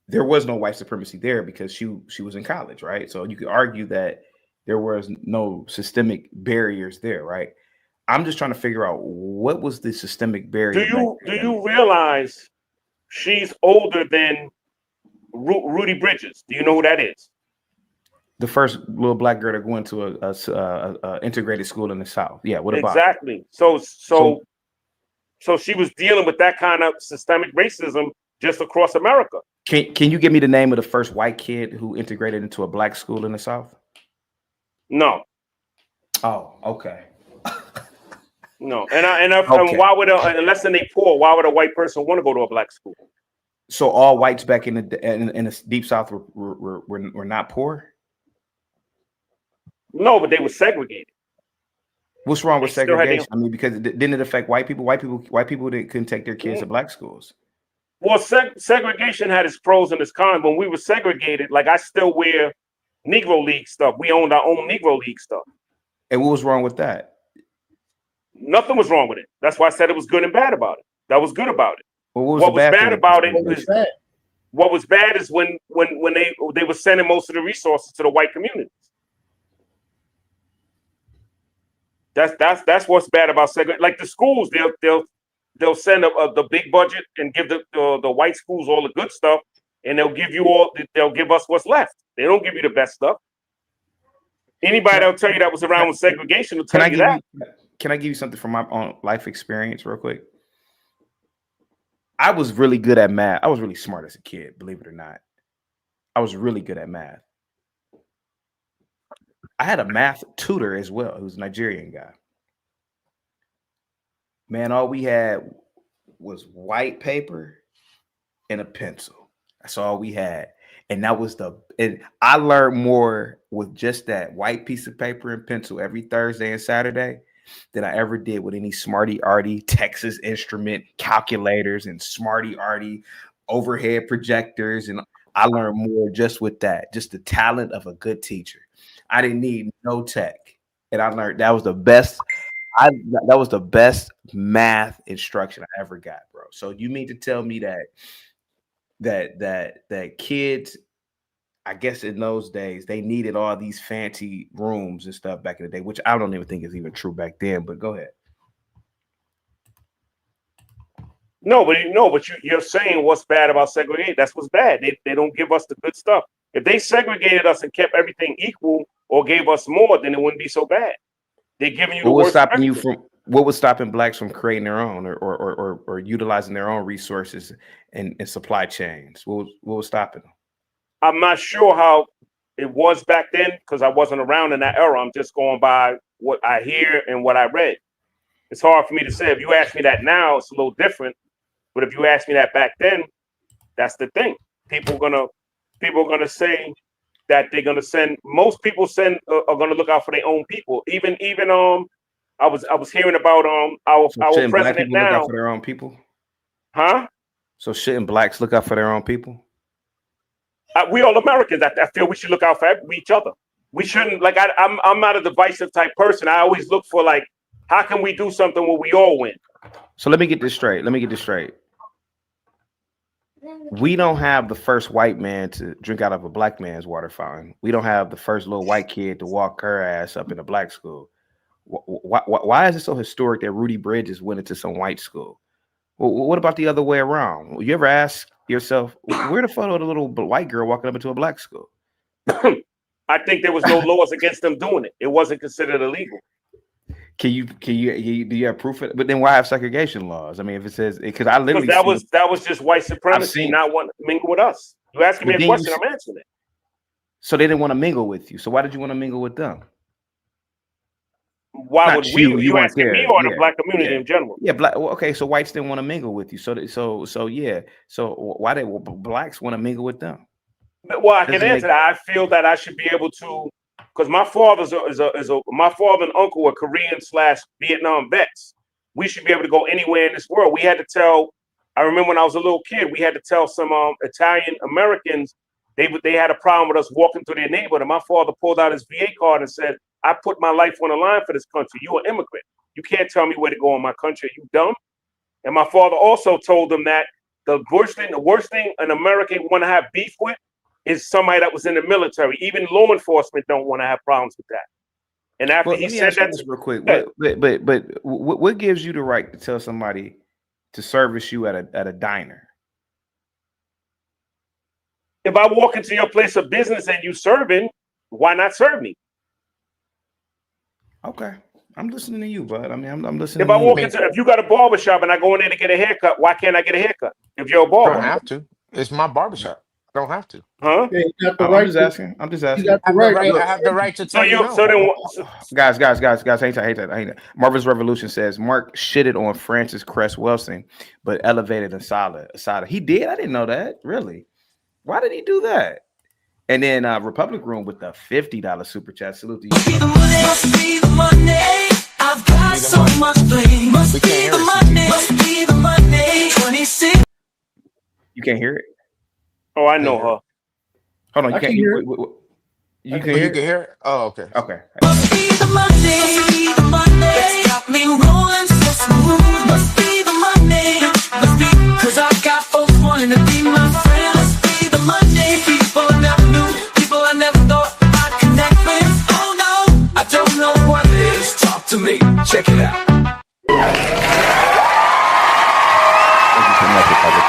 Speaker 5: there was no white supremacy there because she was in college, right? So you could argue that there was no systemic barriers there, right? I'm just trying to figure out what was the systemic barrier.
Speaker 11: Do you realize she's older than Rudy Bridges? Do you know who that is?
Speaker 5: The first little black girl to go into a integrated school in the South. Yeah, what about
Speaker 11: exactly? So she was dealing with that kind of systemic racism just across America.
Speaker 5: Can you give me the name of the first white kid who integrated into a black school in the South?
Speaker 11: No.
Speaker 5: Oh, okay.
Speaker 11: No, and why would unless they poor? Why would a white person want to go to a black school?
Speaker 5: So all whites back in the deep South were not poor.
Speaker 11: No, but they were segregated.
Speaker 5: What's wrong with
Speaker 11: They still had
Speaker 5: segregation? I mean, because didn't it affect white people? White people couldn't take their kids to black schools.
Speaker 11: Well, segregation had its pros and its cons. When we were segregated, like I still wear Negro League stuff. We owned our own Negro League stuff.
Speaker 5: And what was wrong with that?
Speaker 11: Nothing was wrong with it. That's why I said it was good and bad about it. That was good about it.
Speaker 5: Well, what
Speaker 11: was
Speaker 5: bad
Speaker 11: bad about it?
Speaker 15: What was bad
Speaker 11: is when they were sending most of the resources to the white communities. That's what's bad about segregation. Like the schools, they'll send the big budget and give the white schools all the good stuff, and they'll give us what's left. They don't give you the best stuff. Anybody that'll tell you that was around with segregation will tell you that.
Speaker 5: Can I give you something from my own life experience real quick? I was really good at math. I was really smart as a kid, believe it or not. I was really good at math. I had a math tutor as well, who was a Nigerian guy. Man, all we had was white paper and a pencil. That's all we had. And that was and I learned more with just that white piece of paper and pencil every Thursday and Saturday than I ever did with any Smarty Arty Texas Instrument calculators and Smarty Arty overhead projectors. And I learned more just with that, just the talent of a good teacher. I didn't need no tech. And I learned that was the best. That was the best math instruction I ever got, bro. So you mean to tell me that kids, I guess in those days, they needed all these fancy rooms and stuff back in the day, which I don't even think is even true back then, but go ahead.
Speaker 11: No, but you're saying what's bad about segregation. That's what's bad. They don't give us the good stuff. If they segregated us and kept everything equal or gave us more, then it wouldn't be so bad. They're giving you
Speaker 5: what was stopping blacks from creating their own or utilizing their own resources and supply chains? What was stopping them?
Speaker 11: I'm not sure how it was back then because I wasn't around in that era. I'm just going by what I hear and what I read. It's hard for me to say. If you ask me that now, it's a little different. But if you ask me that back then, that's the thing. People are gonna say that they're gonna send. Most people are gonna look out for their own people. Even I was hearing about our president
Speaker 5: black people
Speaker 11: now.
Speaker 5: Look out for their own people,
Speaker 11: huh?
Speaker 5: So shouldn't blacks look out for their own people?
Speaker 11: We all Americans. I feel we should look out for each other. We shouldn't I'm not a divisive type person. I always look for how can we do something where we all win?
Speaker 5: So let me get this straight. We don't have the first white man to drink out of a black man's water fountain. We don't have the first little white kid to walk her ass up in a black school. Why is it so historic that Rudy Bridges went into some white school? Well, what about the other way around? You ever ask yourself, where the fuck the little white girl walking up into a black school?
Speaker 11: I think there was no laws against them doing it. It wasn't considered illegal.
Speaker 5: Do you have proof of it? But then why have segregation laws? I mean, if it says because I literally
Speaker 11: that was just white supremacy, not wanting to mingle with us. You asking me a question, I'm answering it.
Speaker 5: So they didn't want to mingle with you. So why did you want to mingle with them?
Speaker 11: Why
Speaker 5: Not
Speaker 11: would we? You asking
Speaker 5: there.
Speaker 11: me or the black community in general?
Speaker 5: Yeah, black. Well, okay, so whites didn't want to mingle with you. So yeah. So why did blacks want to mingle with them?
Speaker 11: Well, I can answer that. I feel that I should be able to, because my father my father and uncle were Korean/Vietnam vets. We should be able to go anywhere in this world. We had to tell. I remember when I was a little kid, we had to tell some Italian Americans they had a problem with us walking through their neighborhood, and my father pulled out his VA card and said, "I put my life on the line for this country. You're an immigrant. You can't tell me where to go in my country. Are you dumb?" And my father also told them that the worst thing an American want to have beef with is somebody that was in the military. Even law enforcement don't want to have problems with that. And after he said that,
Speaker 5: real quick, but what gives you the right to tell somebody to service you at a diner?
Speaker 11: If I walk into your place of business and you serving, why not serve me?
Speaker 5: Okay, I'm listening to you, bud. I mean, I'm listening.
Speaker 11: If you got a barbershop and I go in there to get a haircut, why can't I get a haircut? If you're a barber,
Speaker 18: I don't have to. It's my barbershop. I don't have to.
Speaker 11: Huh?
Speaker 15: Yeah, you got the
Speaker 5: I'm
Speaker 15: right
Speaker 5: just asking. I'm just asking.
Speaker 18: I have the right to tell you.
Speaker 5: Guys, hate that. Marvel's Revolution says Mark shitted on Francis Cress Welsing, but elevated Assata. He did? I didn't know that. Really? Why did he do that? And then Republic Room with the $50 super chat. Salute to you.
Speaker 1: Must be the money. I've got so much blame. Must be the money. Must be the money. 26.
Speaker 5: You can't hear it?
Speaker 11: Oh, I know her.
Speaker 5: Hold on,
Speaker 15: I can hear it.
Speaker 5: You can hear it?
Speaker 18: hear it? Oh, okay.
Speaker 5: Okay.
Speaker 1: Must be the money. Must be the money. It's got me rolling so smooth. Must be the money. Must be, cause I got folks wanting to be my friend. Must be the money. People I never knew. People I never thought I'd connect with. Oh no, I don't know what it is. Talk to me. Check it out.
Speaker 5: Thank you so much, Republic.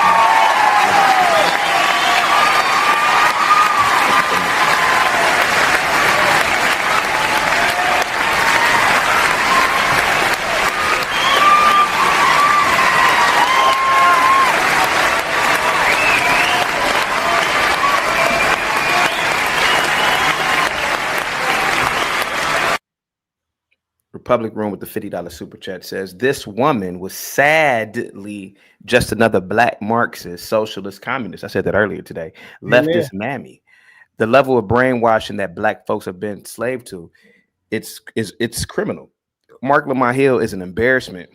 Speaker 5: Public Room with the $50 super chat says, this woman was sadly just another black Marxist, socialist, communist. I said that earlier today. Leftist mammy. The level of brainwashing that black folks have been enslaved to, it's criminal. Mark Lamont Hill is an embarrassment.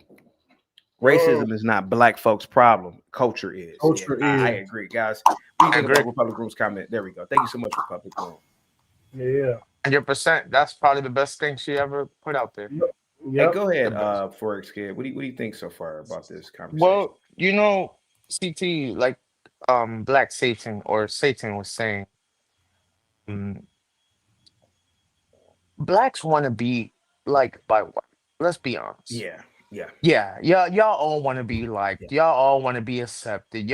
Speaker 5: Racism is not black folks' problem. Culture is. I agree, guys. We think about Republic Room's comment. There we go. Thank you so much, Republic Room.
Speaker 15: Yeah.
Speaker 18: 100%. That's probably the best thing she ever put out there.
Speaker 5: Hey, go ahead, Forex Kid. What do you think so far about this conversation?
Speaker 18: Well, CT, like Black Satan or Satan was saying, blacks want to be like by what? Let's be honest. Y'all all want to be liked. Y'all all want to be accepted.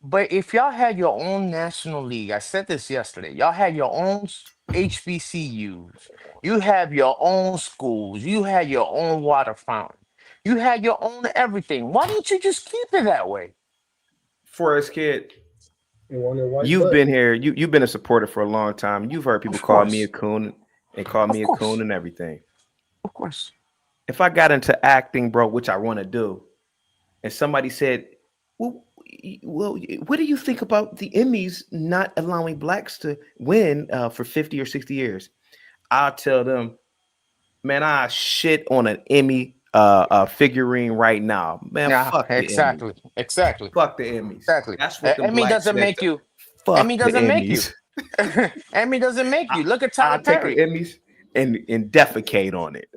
Speaker 18: But if y'all had your own national league, I said this yesterday, y'all had your own HBCUs, you have your own schools, you had your own water fountain, you had your own everything. Why don't you just keep it that way?
Speaker 5: Forrest Kid, you've been here, you've been a supporter for a long time. You've heard people call me a coon and call me a coon and everything.
Speaker 18: Of course.
Speaker 5: If I got into acting, bro, which I want to do, and somebody said, well, what do you think about the Emmys not allowing blacks to win for 50 or 60 years? I'll tell them, man, I shit on an Emmy figurine right now. Man, fuck the Emmys.
Speaker 18: Exactly.
Speaker 5: Fuck the Emmys.
Speaker 18: Exactly.
Speaker 5: That's what the
Speaker 18: Emmy doesn't make you. Emmy doesn't make you. Emmy doesn't make you. Look at Tyler Perry.
Speaker 5: Take the Emmys and defecate on it.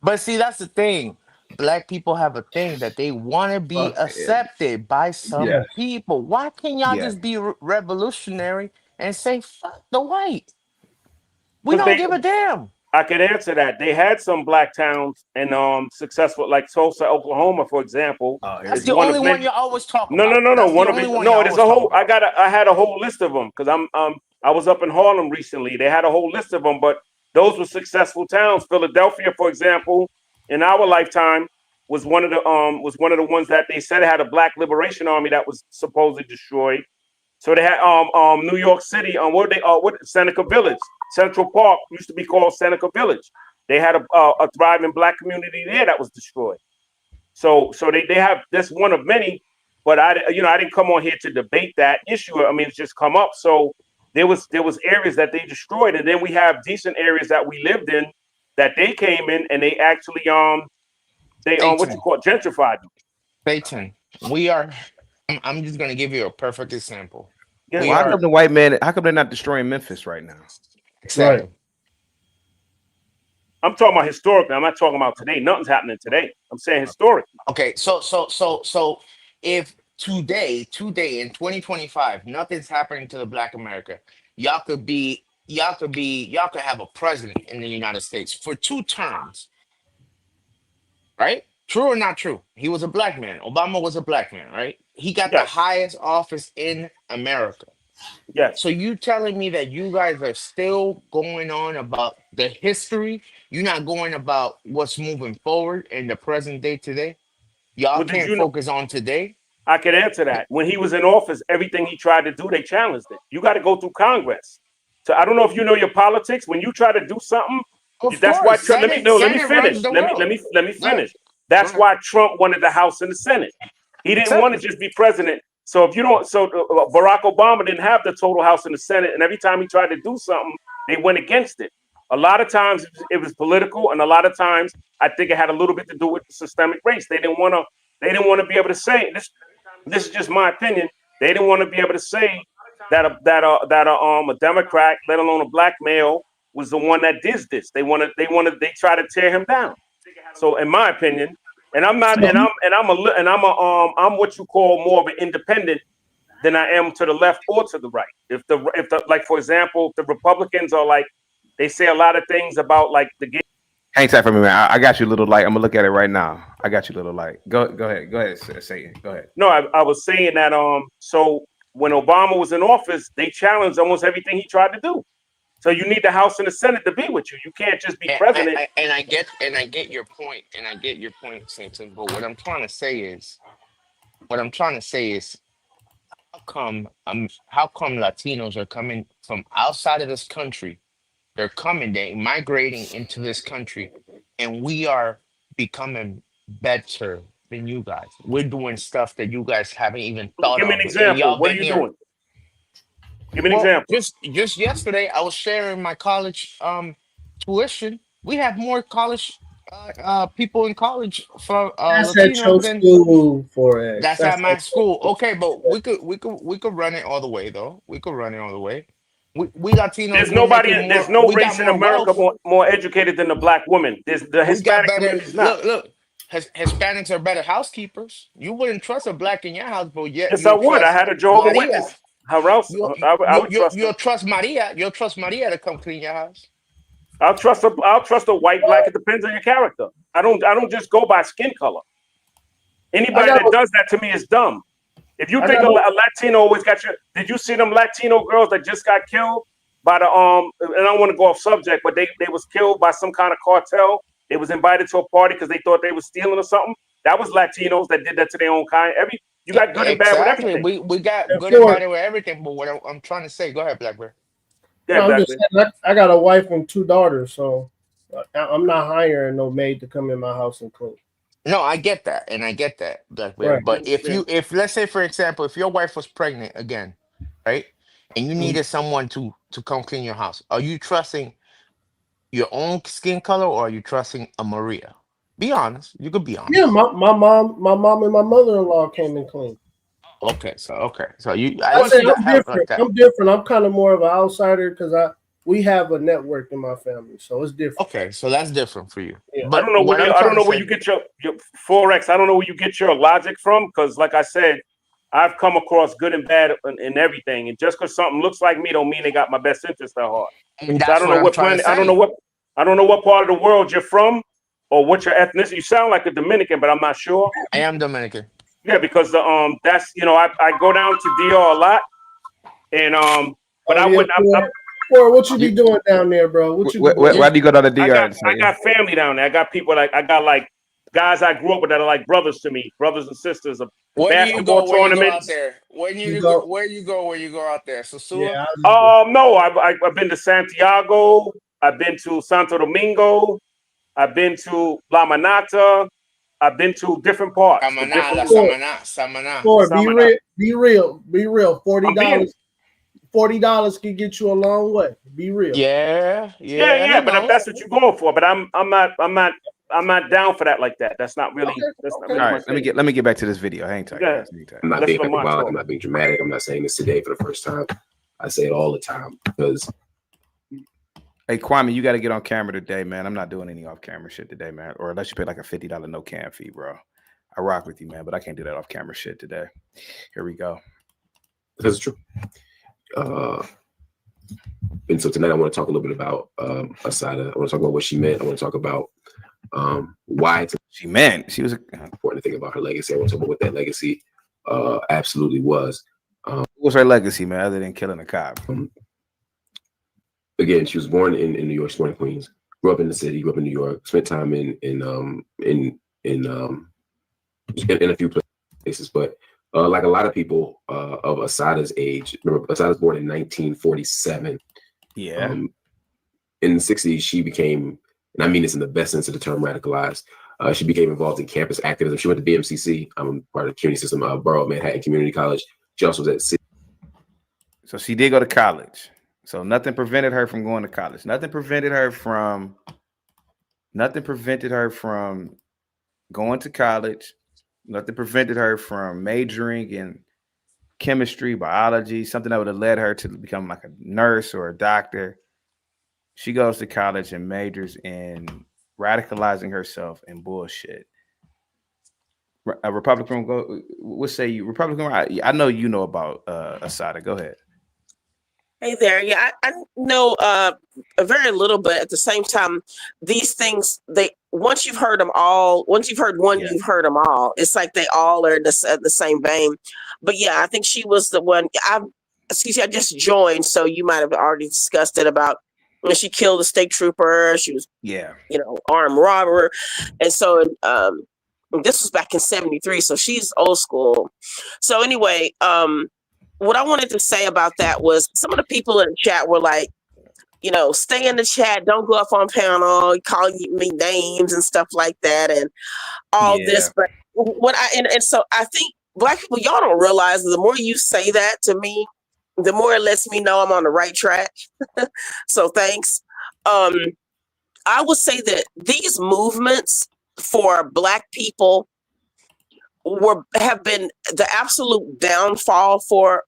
Speaker 18: But see, that's the thing. Black people have a thing that they want to be accepted by some people. Why can't y'all just be revolutionary and say fuck the white? We don't give a damn.
Speaker 11: I could answer that. They had some black towns and successful, like Tulsa, Oklahoma, for example.
Speaker 18: That's the only one you always talk about.
Speaker 11: No. There's a whole. I had a whole list of them because I was up in Harlem recently. They had a whole list of them, but those were successful towns. Philadelphia, for example, in our lifetime, was one of the ones that they said had a black liberation army that was supposedly destroyed. So they had New York City Seneca Village, Central Park used to be called Seneca Village. They had a thriving black community there that was destroyed. So they have this one of many, but I didn't come on here to debate that issue. I mean, it's just come up. So there was areas that they destroyed, and then we have decent areas that we lived in that they came in and they actually gentrified them.
Speaker 18: Satan, I'm just gonna give you a perfect example.
Speaker 5: Yeah, how come the white man? How come they're not destroying Memphis right now?
Speaker 18: Exactly.
Speaker 11: Right. I'm talking about historically. I'm not talking about today. Nothing's happening today. I'm saying historically.
Speaker 18: Okay, so if today in 2025, nothing's happening to the Black America, y'all could have a president in the United States for 2 terms, right? True or not true? He was a black man. Obama was a black man, right? He got the highest office in America.
Speaker 11: Yes.
Speaker 18: So you telling me that you guys are still going on about the history? You're not going about what's moving forward in the present day today? Y'all can't focus on today?
Speaker 11: I could answer that. When he was in office, everything he tried to do, they challenged it. You got to go through Congress. So I don't know if you know your politics. When you try to do something, that's why. Let me finish. Let me finish. That's why Trump wanted the House and the Senate. He didn't want to just be president So if you don't, Barack Obama didn't have the total House and the Senate, and every time he tried to do something, they went against it. A lot of times it was political, and a lot of times I think it had a little bit to do with systemic race. They didn't want to be able to say this. This is just my opinion. They didn't want to be able to say that a Democrat, let alone a black male, was the one that did this. They try to tear him down. So in my opinion, and I'm not, I'm what you call more of an independent than I am to the left or to the right. If the like, for example, if the Republicans are like, they say a lot of things about like the gay.
Speaker 19: Hang tight for me, man. I got you, little light. I'm gonna look at it right now. I got you, little light. Go ahead. Say it. Go ahead.
Speaker 11: No, I was saying that so when Obama was in office, they challenged almost everything he tried to do. So you need the House and the Senate to be with you. You can't just be president.
Speaker 18: I get your point, Sampson. But what I'm trying to say is, how come Latinos are coming from outside of this country? They're migrating into this country, and we are becoming better than you guys. We're doing stuff that you guys haven't even thought of.
Speaker 11: Give me an example. What are you doing? Give me an example.
Speaker 18: Just yesterday, I was sharing my college tuition. We have more college people in college for
Speaker 15: that's
Speaker 18: Latinos
Speaker 15: at your
Speaker 18: than
Speaker 15: school for it.
Speaker 18: That's at my school. Okay, but we could run it all the way though. We could run it all the way. We Latinos.
Speaker 11: There's no race in America more educated than the black woman. There's the Hispanic community is not.
Speaker 18: Look. Hispanics are better housekeepers. You wouldn't trust a black in your house, but yet
Speaker 11: yes, I would. I had a Jehovah's Witness. How else?
Speaker 18: You'll trust Maria. You'll trust Maria to come clean your house.
Speaker 11: I'll trust a white, black. It depends on your character. I don't just go by skin color. Anybody that does that to me is dumb. If you think a Latino always got you, did you see them Latino girls that just got killed by the and I don't want to go off subject, but they was killed by some kind of cartel. They was invited to a party because they thought they was stealing or something. That was Latinos that did that to their own kind. You got good and bad with everything.
Speaker 18: We got good and bad with everything. But what I'm trying to say, go ahead, Blackbeard.
Speaker 15: Yeah, I'm just saying, I got a wife and 2 daughters, so I'm not hiring no maid to come in my house and cook.
Speaker 18: No, I get that, Blackbeard. Right. But if let's say, for example, if your wife was pregnant again, right, and you needed someone to come clean your house, are you trusting your own skin color or are you trusting a Maria? Be honest. You could be honest.
Speaker 15: Yeah, my mom and my mother-in-law came and cleaned.
Speaker 18: Okay, so you.
Speaker 15: I'm different. I'm different. I'm kind of more of an outsider because we have a network in my family, so it's different.
Speaker 18: Okay, so that's different for you.
Speaker 11: Yeah. But I don't know where you get your Forex. I don't know where you get your logic from because, like I said, I've come across good and bad in everything, and just because something looks like me, don't mean they got my best interest at heart.
Speaker 18: And that's I don't know
Speaker 11: what planet. I don't know what part of the world you're from or what your ethnicity. You sound like a Dominican, but I'm not sure.
Speaker 18: I am Dominican.
Speaker 11: Yeah, because that's I go down to DR a lot, and but I wouldn't.
Speaker 15: What you be doing down there, bro?
Speaker 19: Why do you go down to DR?
Speaker 11: I got family down there. I got people I got like guys I grew up with that are like brothers to me, brothers and sisters of basketball tournaments.
Speaker 18: Where you go out there? So
Speaker 11: yeah, no, I've been to Santiago. I've been to Santo Domingo. I've been to La Manata. I've been to different parts.
Speaker 18: Samana.
Speaker 15: Be real. $40 can get you a long way. Be real.
Speaker 11: Yeah. But if that's what you're going for, but I'm not down for that like that. That's not really.
Speaker 19: All right, let me get back to this video. Hang tight.
Speaker 11: Yeah.
Speaker 17: I'm not being hyperbolic. I'm not being dramatic. I'm not saying this today for the first time. I say it all the time because.
Speaker 19: Hey Kwame, you got to get on camera today, man. I'm not doing any off-camera shit today, man. Or unless you pay like a $50 no cam fee, bro. I rock with you, man, but I can't do that off-camera shit today. Here we go.
Speaker 17: Because it's true. And so tonight I want to talk a little bit about Assata. I want to talk about what she meant. I want to talk about why
Speaker 19: she meant. She was
Speaker 17: important to think about her legacy. I want to talk about what that legacy absolutely was.
Speaker 19: What was her legacy, man, other than killing a cop?
Speaker 17: Again, she was born in New York, born in Queens, grew up in the city, grew up in New York, spent time in a few places, but like a lot of people of Assata's age, remember Assata's born in 1947.
Speaker 19: Yeah.
Speaker 17: In the 60s, she became, and I mean this in the best sense of the term, radicalized. She became involved in campus activism. She went to BMCC, part of the community system, Borough of Manhattan Community College. She also was at City.
Speaker 19: So she did go to college. So nothing prevented her from going to college. Nothing prevented her from going to college. Nothing prevented her from majoring in chemistry, biology, something that would have led her to become like a nurse or a doctor. She goes to college and majors in radicalizing herself in bullshit. A Republican, what say you? Republican, I know you know about Assata. Go ahead.
Speaker 20: Hey there. Yeah, I know a very little, but at the same time, these things, once you've heard them all, once you've heard one, you've heard them all. It's like they all are in the same vein. But yeah, I think she was the one. I just joined, so you might have already discussed it about when she killed a state trooper. She was, armed robber, and so this was back in '73. So she's old school. So anyway, what I wanted to say about that was some of the people in the chat were like, stay in the chat, don't go up on panel, calling me names and stuff like that, and all this. But so I think Black people, y'all don't realize the more you say that to me, the more it lets me know I'm on the right track. So thanks. I would say that these movements for Black people have been the absolute downfall for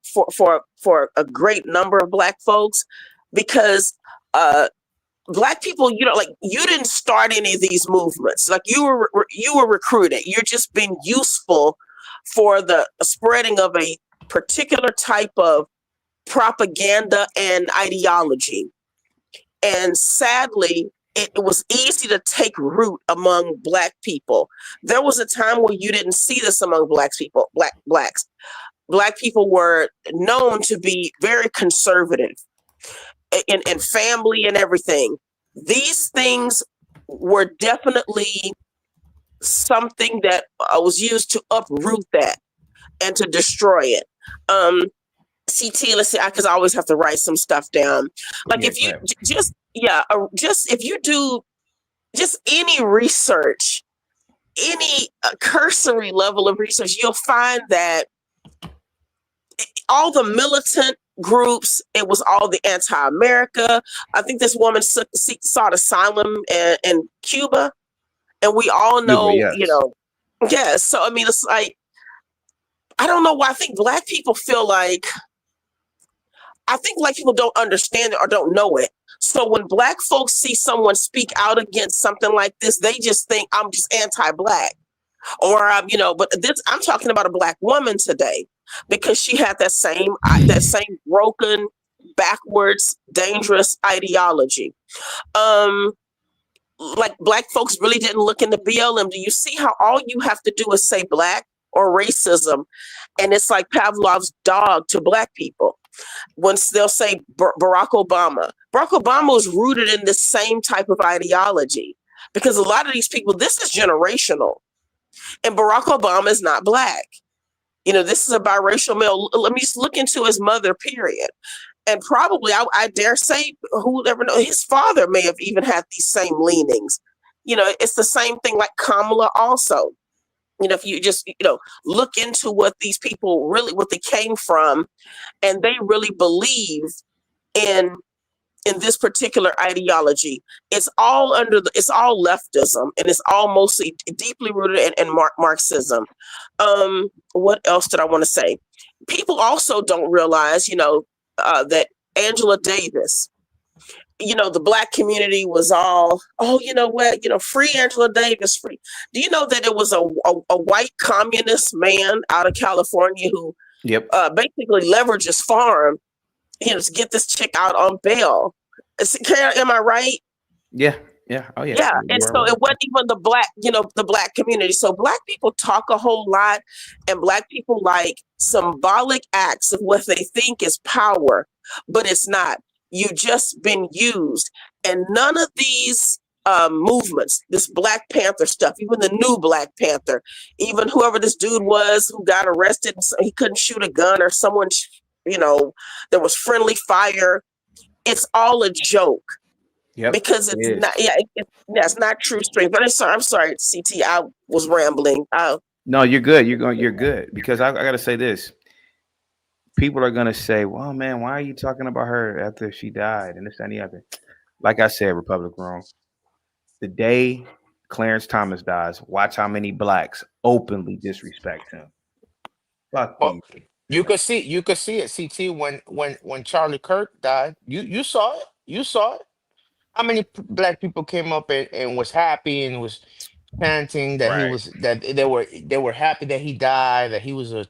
Speaker 20: a great number of Black folks, because Black people, you didn't start any of these movements. Like you were recruited. You're just being useful for the spreading of a particular type of propaganda and ideology. And sadly, it was easy to take root among Black people. There was a time where you didn't see this among Blacks. Black people were known to be very conservative in family and everything. These things were definitely something that was used to uproot that and to destroy it. CT, let's see, because I always have to write some stuff down. Like if you if you do just any research, any cursory level of research, you'll find that all the militant groups, it was all the anti-America. I think this woman sought asylum in Cuba, and we all know, yes. So I mean, it's like, I don't know why. I think Black people feel like, Black people don't understand it or don't know it. So when Black folks see someone speak out against something like this, they just think I'm just anti-Black, or But I'm talking about a Black woman today, because she had that same broken, backwards, dangerous ideology. Like Black folks really didn't look into BLM. Do you see how all you have to do is say Black or racism, and it's like Pavlov's dog to Black people? Once they'll say Barack Obama was rooted in the same type of ideology, because a lot of these people, this is generational, and Barack Obama is not Black. This is a biracial male. Let me just look into his mother, period. And probably, I dare say, who would ever know, his father may have even had these same leanings. It's the same thing like Kamala also. If you just, look into what these people really, what they came from, and they really believe in this particular ideology. It's all it's all leftism, and it's all mostly deeply rooted in Marxism. What else did I want to say? People also don't realize, that Angela Davis, the Black community was all, free Angela Davis, free. Do you know that it was a white communist man out of California who basically leveraged his farm, to get this chick out on bail? Am I right?
Speaker 19: Yeah. Oh yeah.
Speaker 20: Yeah. And so it wasn't even the Black community. So Black people talk a whole lot, and Black people like symbolic acts of what they think is power, but it's not. You've just been used. And none of these movements, this Black Panther stuff, even the new Black Panther, even whoever this dude was who got arrested, so he couldn't shoot a gun, or someone, there was friendly fire. It's all a joke. Because it's not. Yeah, it's not true strength. But I'm sorry, CT. I was rambling.
Speaker 19: No, you're good. You're good, because I got to say this. people are gonna say, "Well, man, why are you talking about her after she died?" And this and the other. Like I said, Republic Room. The day Clarence Thomas dies, watch how many blacks openly disrespect him. Fuck
Speaker 18: Well,
Speaker 19: you.
Speaker 18: you could see it, CT, when Charlie Kirk died. You saw it. You saw it. How many black people came up and was happy and was chanting that he
Speaker 19: Right.
Speaker 18: was that they were happy that he died, that he was a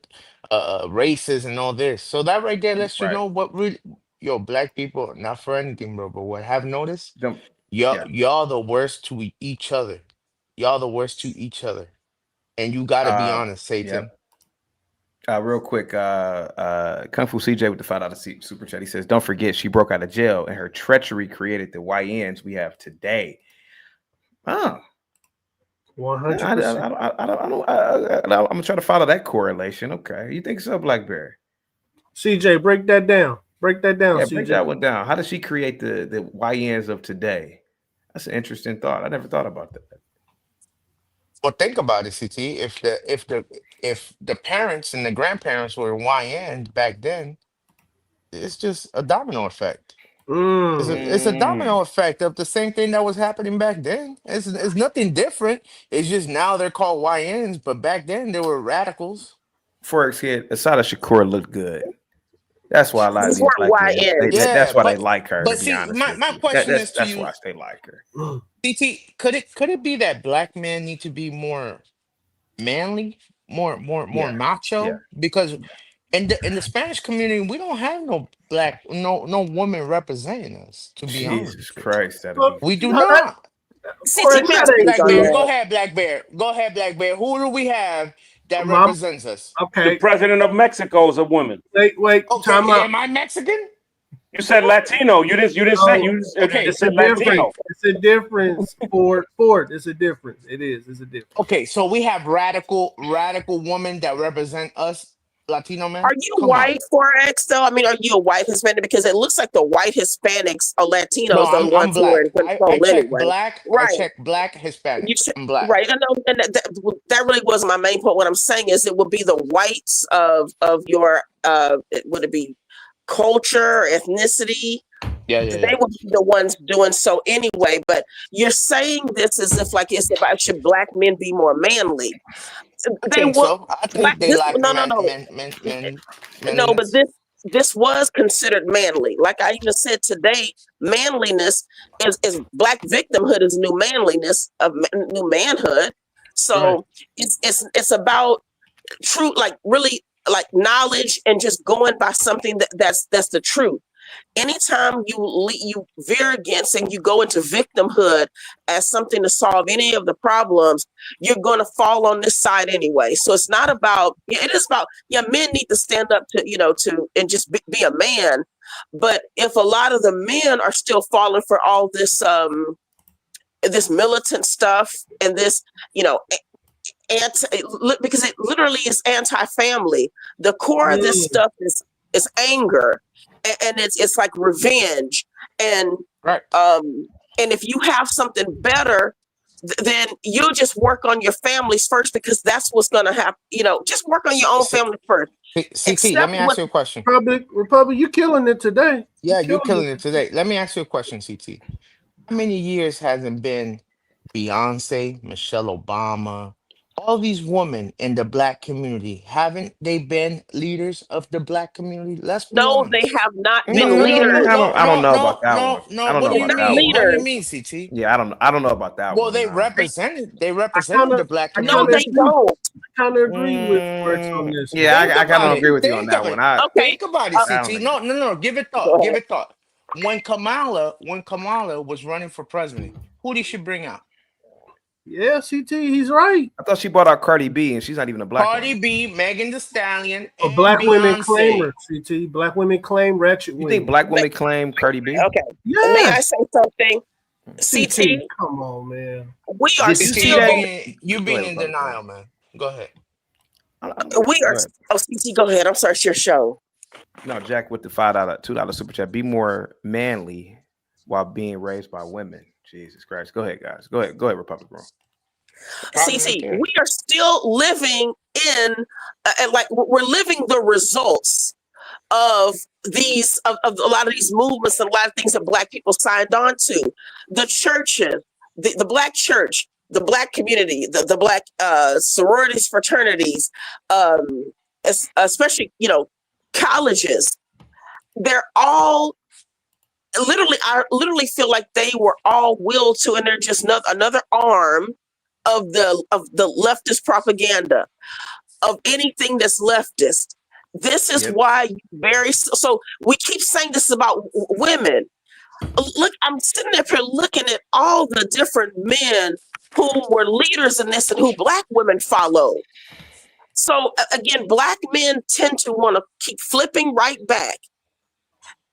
Speaker 18: racist and all this. So that right there lets you
Speaker 19: Right.
Speaker 18: know what really black people, not for anything, bro, but what I've noticed,
Speaker 19: Them, yeah.
Speaker 18: y'all the worst to each other. Y'all the worst to each other. And you gotta be honest,
Speaker 19: Yep.
Speaker 18: Satan.
Speaker 19: Real quick, Kung Fu CJ with the $5 super chat. He says, "Don't forget, she broke out of jail, and her treachery created the YNs we have today." Oh,
Speaker 15: 100%.
Speaker 19: I'm gonna try to follow that correlation. Okay, you think so, Blackberry?
Speaker 15: CJ, break that down. Break that down,
Speaker 19: Yeah,
Speaker 15: CJ.
Speaker 19: break that one down. How does she create the YNs of today? That's an interesting thought. I never thought about that.
Speaker 18: Well, think about it, CT. If the parents and the grandparents were YN back then, it's just a domino effect. It's a domino effect of the same thing that was happening back then. It's nothing different. It's just now they're called YNs, but back then they were radicals.
Speaker 19: Forex kid, Assata Shakur looked good. That's why a lot of
Speaker 20: These
Speaker 19: these black
Speaker 20: weren't
Speaker 19: men,
Speaker 20: YNs.
Speaker 19: that's why they like her.
Speaker 18: But
Speaker 19: To be
Speaker 18: see,
Speaker 19: honest with
Speaker 18: my
Speaker 19: you,
Speaker 18: question is to
Speaker 19: that's
Speaker 18: you,
Speaker 19: why they like her.
Speaker 18: CT, could it be that black men need to be more manly, more
Speaker 19: Yeah, yeah.
Speaker 18: macho? Because in the Spanish community, we don't have no woman representing us, to be honest
Speaker 19: Jesus
Speaker 18: with you.
Speaker 19: Christ, that'd be.
Speaker 18: We do
Speaker 15: No, that,
Speaker 18: not.
Speaker 20: CT, can I speak
Speaker 18: Black
Speaker 20: on
Speaker 18: Bear, go
Speaker 20: that?
Speaker 18: ahead, Black Bear. Go ahead, Black Bear. Who do we have that
Speaker 15: Mom,
Speaker 18: represents us?
Speaker 11: The
Speaker 15: okay.
Speaker 11: president of Mexico is a woman.
Speaker 15: Wait, time
Speaker 18: Okay,
Speaker 15: out.
Speaker 18: am I Mexican?
Speaker 11: You said Latino. You didn't say
Speaker 15: No,
Speaker 11: you
Speaker 18: Okay.
Speaker 11: said
Speaker 15: it's a difference.
Speaker 11: Latino.
Speaker 15: It's a difference. Ford. It's a difference. It is. It's a difference.
Speaker 18: Okay, so we have radical women that represent us, Latino men.
Speaker 20: Are you
Speaker 18: Come on.
Speaker 20: white, Forex, though? I mean, are you a white Hispanic? Because it looks like the white Hispanics or
Speaker 18: No,
Speaker 20: Latinos are the
Speaker 18: I'm
Speaker 20: ones who are in
Speaker 18: black. I
Speaker 20: control
Speaker 18: check
Speaker 20: anyway.
Speaker 18: black. I
Speaker 20: Right.
Speaker 18: check black Hispanics. I'm black.
Speaker 20: Right. I know, and that really wasn't my main point. What I'm saying is it would be the whites of your would it be culture, ethnicity?
Speaker 18: Yeah.
Speaker 20: They would be the ones doing so anyway. But you're saying this as if like it's about should black men be more manly?
Speaker 18: I
Speaker 20: They
Speaker 18: think
Speaker 20: would.
Speaker 18: so. I think they like
Speaker 20: No. No, but
Speaker 18: manliness.
Speaker 20: this was considered manly. Like I even said today, manliness is black victimhood is new manliness of new manhood. So it's about true, like really like knowledge and just going by something that's the truth. Anytime you veer against and you go into victimhood as something to solve any of the problems, you're going to fall on this side anyway. So it's not about, it is about, men need to stand up to and just be a man. But if a lot of the men are still falling for all this this militant stuff and this, because it literally is anti-family. The core of this stuff is anger, and it's like revenge, and and if you have something better, then you'll just work on your families first, because that's what's going to happen. Just work on your own family first.
Speaker 18: CT, let me ask you a question.
Speaker 15: Republic, you killing it today.
Speaker 18: Yeah, you're killing it today. Let me ask you a question, CT. How many years has it been Beyonce, Michelle Obama, all these women in the black community? Haven't they been leaders of the black community? Let's be honest.
Speaker 20: They have not
Speaker 18: No,
Speaker 20: been leaders.
Speaker 19: I don't know about that one. I don't know
Speaker 20: They're
Speaker 19: about
Speaker 20: not
Speaker 19: that one.
Speaker 18: What do you
Speaker 20: leaders.
Speaker 18: mean, CT?
Speaker 19: Yeah, I don't know about that
Speaker 18: Well,
Speaker 19: one.
Speaker 18: they represented the black
Speaker 20: No,
Speaker 18: community.
Speaker 20: they don't.
Speaker 15: I kind of agree with Forex on this.
Speaker 19: Yeah, I kind of agree with you on
Speaker 18: Think
Speaker 19: that
Speaker 18: of
Speaker 19: one.
Speaker 18: it. Think about it,
Speaker 19: I don't
Speaker 18: CT.
Speaker 19: think-
Speaker 18: No. Give it thought. Give it thought. When Kamala was running for president, who did she bring out?
Speaker 15: Yeah, CT, he's right.
Speaker 19: I thought she bought out Cardi B, and she's not even a black
Speaker 18: Cardi
Speaker 19: woman.
Speaker 18: B, Megan Thee Stallion,
Speaker 15: A
Speaker 18: and
Speaker 15: black women
Speaker 18: Beyonce.
Speaker 15: claimer, CT. Black women claim ratchet women.
Speaker 19: You think black women claim Cardi B?
Speaker 20: Okay.
Speaker 15: Yeah.
Speaker 20: May I say something?
Speaker 15: CT, come on, man.
Speaker 20: We are
Speaker 19: Did you see
Speaker 20: still.
Speaker 19: that?
Speaker 18: You
Speaker 19: Go
Speaker 18: being
Speaker 19: ahead,
Speaker 18: in
Speaker 19: brother.
Speaker 18: denial, man. Go ahead.
Speaker 20: We are. Oh, CT, go ahead. I'm sorry, it's your show.
Speaker 19: No, Jack with the $2 super chat. Be more manly while being raised by women. Jesus Christ. Go ahead, guys. Go ahead, Republic Room.
Speaker 20: CT, we are still living in, like we're living the results of of a lot of these movements and a lot of things that Black people signed on to. The churches, the Black church, the Black community, the Black sororities, fraternities, especially colleges. They're all I literally feel like they were all willed to, and they're just another arm of the leftist propaganda, of anything that's leftist. This is why so we keep saying this about women. Look, I'm sitting up here looking at all the different men who were leaders in this and who Black women followed. So again, Black men tend to want to keep flipping right back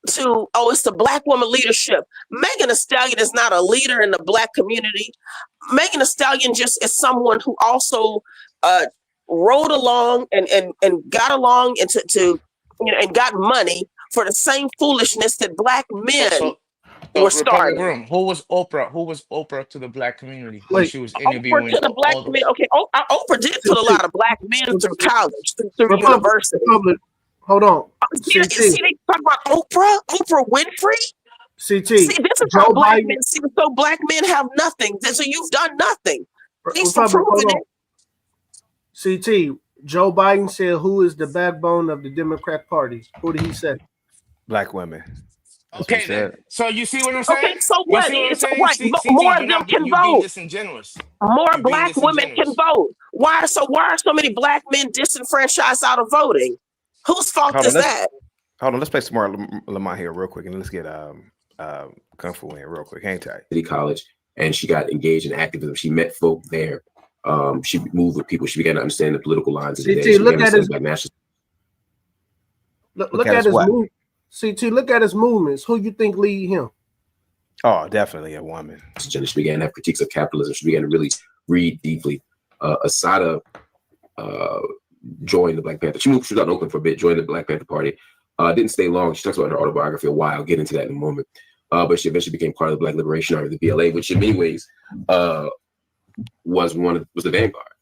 Speaker 20: to, it's the Black woman leadership. Megan Thee Stallion is not a leader in the Black community. Megan Thee Stallion just is someone who also rode along and got along and and got money for the same foolishness that Black men were starting.
Speaker 18: Who was Oprah? Who was Oprah to the Black community? She was interviewing
Speaker 20: Oprah to the Black men. Okay, Oprah did put a lot of Black men through college, through university.
Speaker 15: Hold on.
Speaker 20: See, they talk about Oprah Winfrey.
Speaker 15: CT.
Speaker 20: See, this is how Black men. See, so Black men have nothing. So you've done nothing. Thanks for proving it.
Speaker 15: CT. Joe Biden said, "Who is the backbone of the Democrat Party?" Who did he say?
Speaker 19: Black women.
Speaker 18: Okay, then. So you see what I'm saying?
Speaker 20: Okay, so what? So what? More of them can vote.
Speaker 18: Disingenuous.
Speaker 20: More Black women can vote. Why are so many Black men disenfranchised out of voting? Whose fault is that?
Speaker 19: Hold on, let's play some more Lamont here real quick, and let's get Kung Fu in real quick. Hang tight.
Speaker 17: City College, and she got engaged in activism. She met folk there. She moved with people. She began to understand the political lines of the day.
Speaker 15: Look at his movement. CT, look at his movements. Who you think lead him?
Speaker 19: Oh, definitely a woman.
Speaker 17: She began to have critiques of capitalism. She began to really read deeply. Assata joined the Black Panther. She was out in Oakland for a bit, joined the Black Panther Party. Didn't stay long. She talks about her autobiography a while. I'll get into that in a moment. But she eventually became part of the Black Liberation Army, the BLA, which in many ways was the vanguard,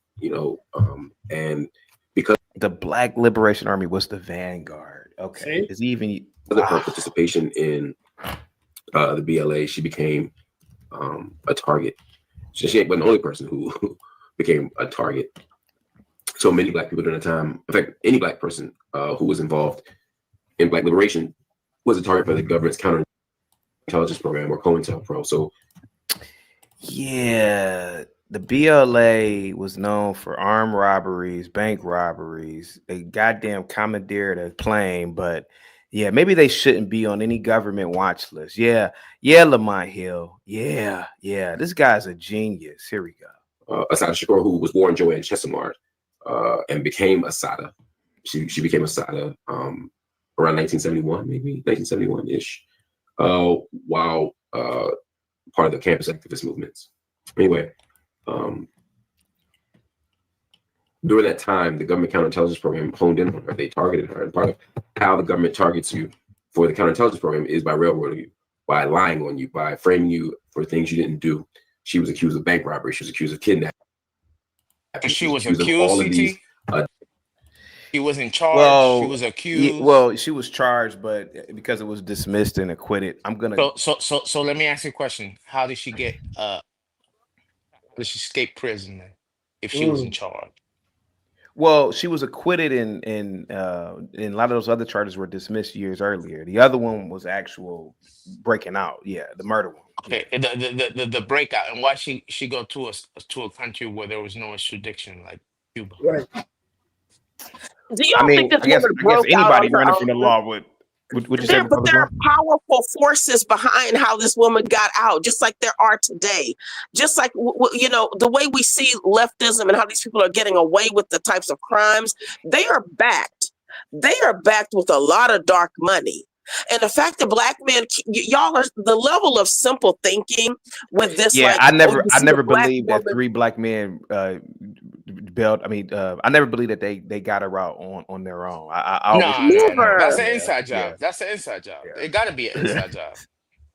Speaker 17: and because
Speaker 19: the Black Liberation Army was the vanguard. Okay, is even
Speaker 17: her participation in the BLA, she became a target. She wasn't the only person who became a target. So many Black people during the time, in fact, any Black person who was involved in Black liberation was a target for the government's counterintelligence program, or COINTELPRO. So,
Speaker 19: yeah, the BLA was known for armed robberies, bank robberies. They goddamn commandeered a plane, but yeah, maybe they shouldn't be on any government watch list. Yeah, Lamont Hill. Yeah, this guy's a genius. Here we go.
Speaker 17: Assata Shakur, who was born Joanne Chesimard, and became Assata. She became Assata around 1971, maybe 1971-ish, while part of the campus activist movements. Anyway, during that time, the government counterintelligence program honed in on her. They targeted her. And part of how the government targets you for the counterintelligence program is by railroading you, by lying on you, by framing you for things you didn't do. She was accused of bank robbery. She was accused of kidnapping.
Speaker 18: She was accused, CT? He was in charge.
Speaker 19: Well,
Speaker 18: she was accused.
Speaker 19: She was charged, but because it was dismissed and acquitted, I'm gonna.
Speaker 18: So let me ask you a question. How did she get? Did she escape prison then, if she was in charge?
Speaker 19: Well, she was acquitted, and a lot of those other charges were dismissed years earlier. The other one was actual breaking out. Yeah, the murder one.
Speaker 18: Okay, the breakout, and why she go to a country where there was no extradition, like Cuba?
Speaker 15: Right.
Speaker 20: Do y'all think this woman broke
Speaker 19: anybody
Speaker 20: out
Speaker 19: running from the law would you say?
Speaker 20: But there are powerful forces behind how this woman got out, just like there are today. Just like the way we see leftism and how these people are getting away with the types of crimes, they are backed. They are backed with a lot of dark money. And the fact that Black men, y'all are the level of simple thinking with this.
Speaker 19: Yeah, I never believed that 3 Black men built. I mean, I never believed that they got her out on their own. I
Speaker 18: never. That's an inside job. Yeah. That's an inside job. Yeah. It got to be an inside job.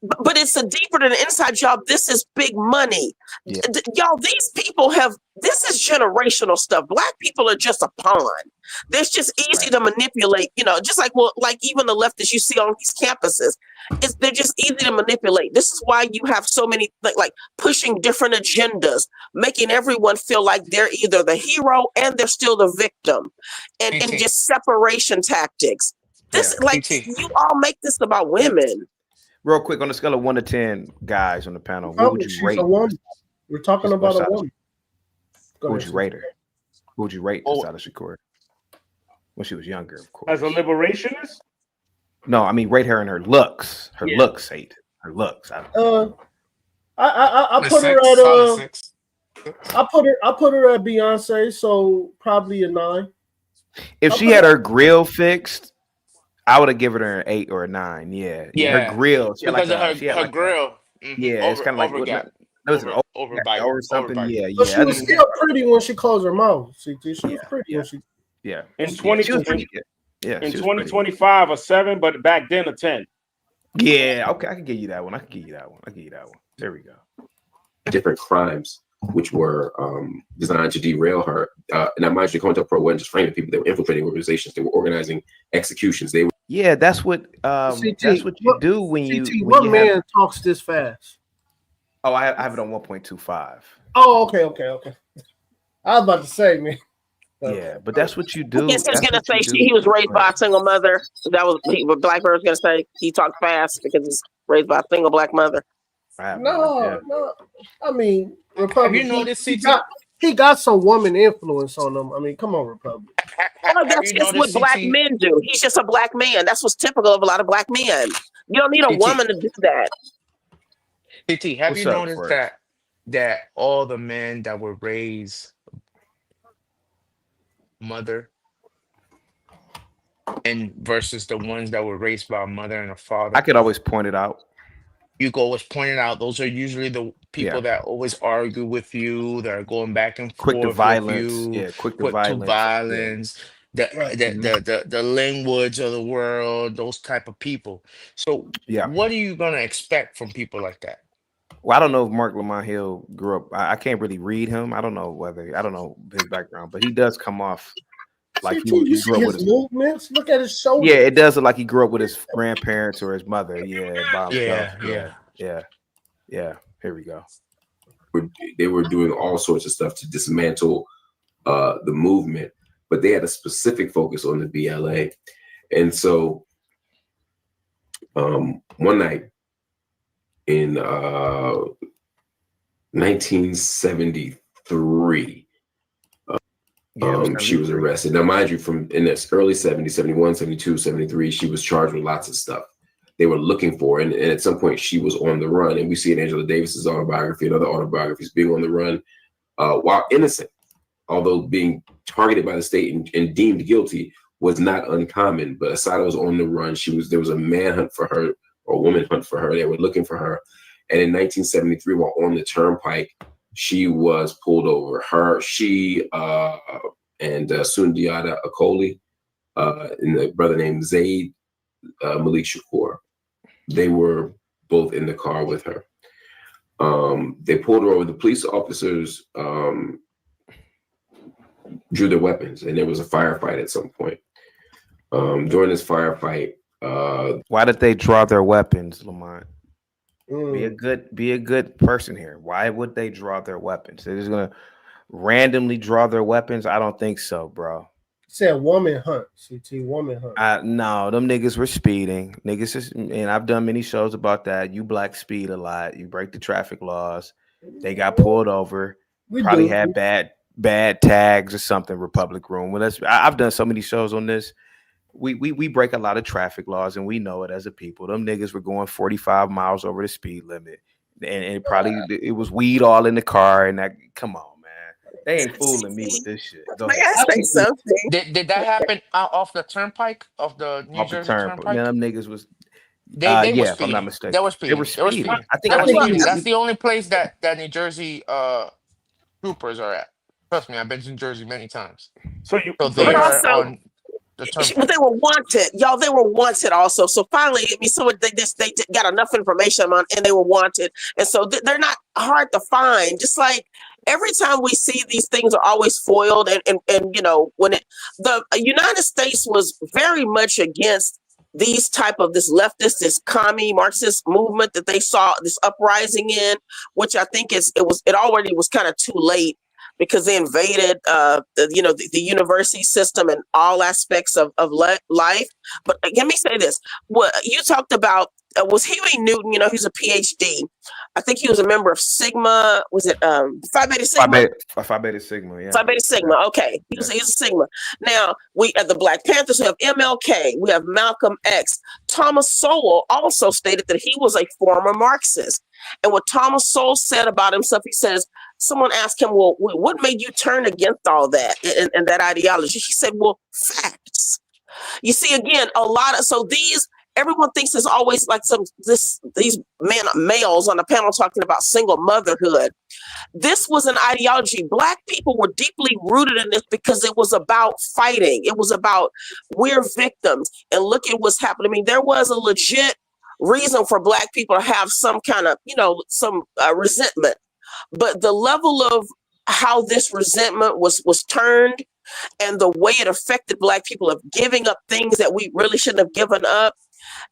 Speaker 20: but it's a deeper than the inside job. This is big money.
Speaker 19: Yeah.
Speaker 20: Y'all, these people this is generational stuff. Black people are just a pawn. They're just easy to manipulate, just like even the leftists you see on these campuses. They're just easy to manipulate. This is why you have so many like pushing different agendas, making everyone feel like they're either the hero and they're still the victim, and just separation tactics. This you all make this about women.
Speaker 19: Real quick, on a scale of 1 to 10 guys on the panel, what would you
Speaker 15: She's
Speaker 19: rate?
Speaker 15: a woman. We're talking about a woman.
Speaker 19: Who would you rate her? Who would you rate Assata Shakur when she was younger, of course?
Speaker 11: As a liberationist?
Speaker 19: No, I mean rate her in her looks. Her looks, Sate. Her looks.
Speaker 15: I put her at I put her at Beyonce, so probably a 9.
Speaker 19: If she had her grill fixed, I would have given her an 8 or a 9. Yeah. Her grill. She
Speaker 18: because
Speaker 19: had
Speaker 18: of her grill.
Speaker 19: Yeah, it's kind of like
Speaker 18: overbite
Speaker 19: or something.
Speaker 18: overbite.
Speaker 19: Yeah,
Speaker 15: But she was still pretty when she closed her mouth. She was pretty when she.
Speaker 19: Yeah.
Speaker 11: In
Speaker 19: She was pretty good.
Speaker 11: in
Speaker 19: she was pretty
Speaker 11: 2025 a 7, but back then a 10.
Speaker 19: good. Yeah. Okay, I can give you that one. There we go.
Speaker 17: Different crimes which were designed to derail her. And I mind you, COINTELPRO wasn't just framing people; they were infiltrating organizations. They were organizing executions. They were.
Speaker 19: Yeah, that's what you do when you.
Speaker 15: What man talks this fast?
Speaker 19: Oh, I have it on 1.25.
Speaker 15: Oh, okay. I was about to say, man.
Speaker 19: Yeah, but that's what you do.
Speaker 20: I guess he was gonna say he was raised by a single mother. That was what Blackbird was gonna say. He talked fast because he's raised by a single black mother.
Speaker 15: No. I mean, Republic.
Speaker 18: Have you noticed
Speaker 15: he got some woman influence on him. I mean, come on, Republic.
Speaker 20: That's just what black men do. He's just a black man. That's what's typical of a lot of black men. You don't need a woman to do that.
Speaker 18: CT, have you noticed that all the men that were raised mother and versus the ones that were raised by a mother and a father?
Speaker 19: I could always point it out.
Speaker 18: You could always point it out. Those are usually the people that always argue with you, that are going back and forth
Speaker 19: Quick to violence.
Speaker 18: with you,
Speaker 19: Quick to violence.
Speaker 18: The language of the world, those type of people. So what are you gonna expect from people like that?
Speaker 19: Well, I don't know if Mark Lamont Hill grew up. I can't really read him. I don't know his background, but he does come off like he grew up with his
Speaker 15: movements. Look at his shoulders.
Speaker 19: Yeah, it does look like he grew up with his grandparents or his mother. Yeah, by himself. Yeah. Here we go.
Speaker 17: They were doing all sorts of stuff to dismantle the movement, but they had a specific focus on the BLA. And so one night in 1973, she was arrested. Now, mind you, in this early 70s, 71, 72, 73, she was charged with lots of stuff. They were looking for her, and at some point she was on the run. And we see in Angela Davis's autobiography and other autobiographies being on the run while innocent, although being targeted by the state and deemed guilty was not uncommon. But Assata was on the run. There was a manhunt for her, or a woman hunt for her. They were looking for her. And in 1973, while on the turnpike, she was pulled over. She and Sundiata Akoli and the brother named Zaid Malik Shakur, they were both in the car with her. They pulled her over. The police officers drew their weapons, and there was a firefight at some point. During this firefight,
Speaker 19: why did they draw their weapons, Lamont? Be a good person here. Why would they draw their weapons? They're just gonna randomly draw their weapons? I don't think so, bro.
Speaker 15: Said woman hunt, CT woman hunt.
Speaker 19: No, them niggas were speeding. And I've done many shows about that. You black speed a lot. You break the traffic laws. They got pulled over. Probably had bad tags or something. Republic Room. Well, I've done so many shows on this. We break a lot of traffic laws, and we know it as a people. Them niggas were going 45 miles over the speed limit, and it was weed all in the car. And that, come on. They ain't fooling me with this shit.
Speaker 18: Did that happen off the turnpike of the New Jersey turnpike?
Speaker 19: Yeah, them niggas was.
Speaker 18: They were speeding.
Speaker 19: If I'm not mistaken,
Speaker 18: They were speeding.
Speaker 19: I think
Speaker 18: that's the only place that New Jersey troopers are at. Trust me, I've been to New Jersey many times.
Speaker 11: So
Speaker 18: they are on the term.
Speaker 20: But they were wanted, y'all. They were wanted also. So finally, I mean, so they got enough information on, and they were wanted, and so they're not hard to find. Just like every time we see these things are always foiled, and you know when the United States was very much against these type of this leftist, this commie Marxist movement that they saw this uprising in, which I think it already was kind of too late, because they invaded the university system and all aspects of life. But let me say this. What you talked about was Huey Newton, you know, he's a PhD. I think he was a member of Sigma. Was it Phi Beta Sigma?
Speaker 19: Phi Beta Sigma, yeah.
Speaker 20: Phi Beta Sigma, okay. He's a Sigma. Now, we at the Black Panthers, we have MLK, we have Malcolm X. Thomas Sowell also stated that he was a former Marxist. And what Thomas Sowell said about himself, he says, someone asked him, well, what made you turn against all that and that ideology? He said, well, facts. You see, again, everyone thinks there's always like these males on the panel talking about single motherhood. This was an ideology. Black people were deeply rooted in this because it was about fighting. It was about we're victims. And look at what's happening. I mean, there was a legit reason for Black people to have some kind of, some resentment. But the level of how this resentment was turned and the way it affected Black people of giving up things that we really shouldn't have given up,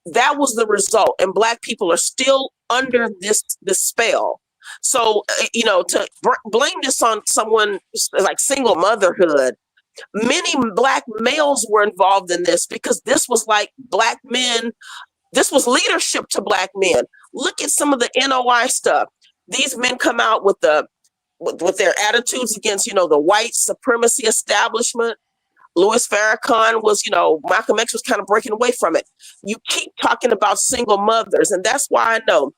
Speaker 20: that was the result. And Black people are still under this spell. So, to blame this on someone like single motherhood, many Black males were involved in this because this was like Black men. This was leadership to Black men. Look at some of the NOI stuff. These men come out with their attitudes against, the white supremacy establishment. Louis Farrakhan was, Malcolm X was kind of breaking away from it. You keep talking about single mothers. And that's why I know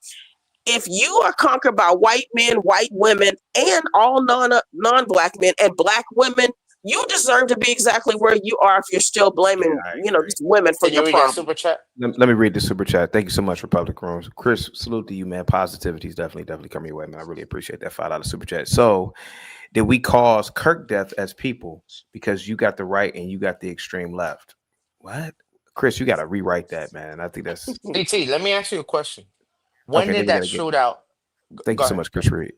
Speaker 20: if you are conquered by white men, white women, and all non-Black men and Black women, you deserve to be exactly where you are if you're still blaming, these women for your problem.
Speaker 18: Super chat?
Speaker 19: Let me read the super chat. Thank you so much, Republic Rooms. Chris, salute to you, man. Positivity is definitely coming your way, man. I really appreciate that $5 super chat. So, did we cause Kirk death as people because you got the right and you got the extreme left? What? Chris, you got to rewrite that, man. I think that's...
Speaker 18: DT, let me ask you a question. When did that shootout...
Speaker 19: Thank you so much, Chris Reed.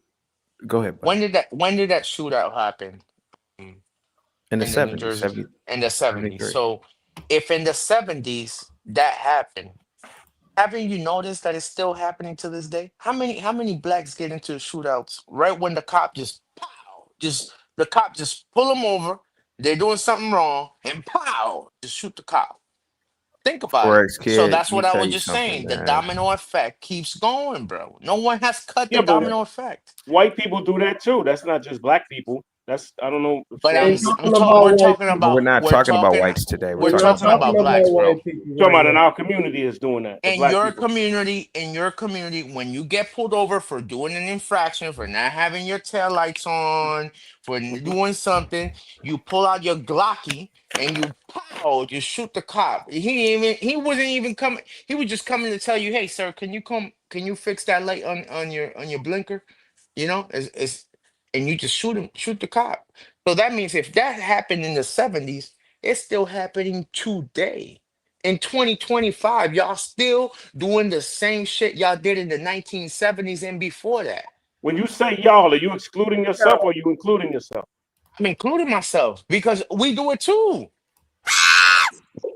Speaker 19: Go ahead, buddy.
Speaker 18: When did that shootout happen?
Speaker 19: In the 70s.
Speaker 18: In the 70s. So if in the 70s that happened, haven't you noticed that it's still happening to this day? How many Blacks get into shootouts right when the cop just pull them over, they're doing something wrong, and pow, just shoot the cop. Think about it. So that's what I was just saying. The domino effect keeps going, bro. No one has cut the domino effect.
Speaker 11: White people do that too. That's not just Black people. I don't know.
Speaker 18: But we're talking about.
Speaker 19: We're not talking about whites today.
Speaker 18: We're talking about Blacks, bro.
Speaker 11: Talking about in our community is doing that.
Speaker 18: In your community, when you get pulled over for doing an infraction, for not having your tail lights on, for doing something, you pull out your Glocky and you shoot the cop. He wasn't even coming. He was just coming to tell you, hey, sir, can you fix that light on your blinker? And you just shoot the cop. So that means if that happened in the 70s, it's still happening today. In 2025, y'all still doing the same shit y'all did in the 1970s and before that.
Speaker 11: When you say y'all, are you excluding yourself or are you including yourself?
Speaker 18: I'm including myself because we do it too.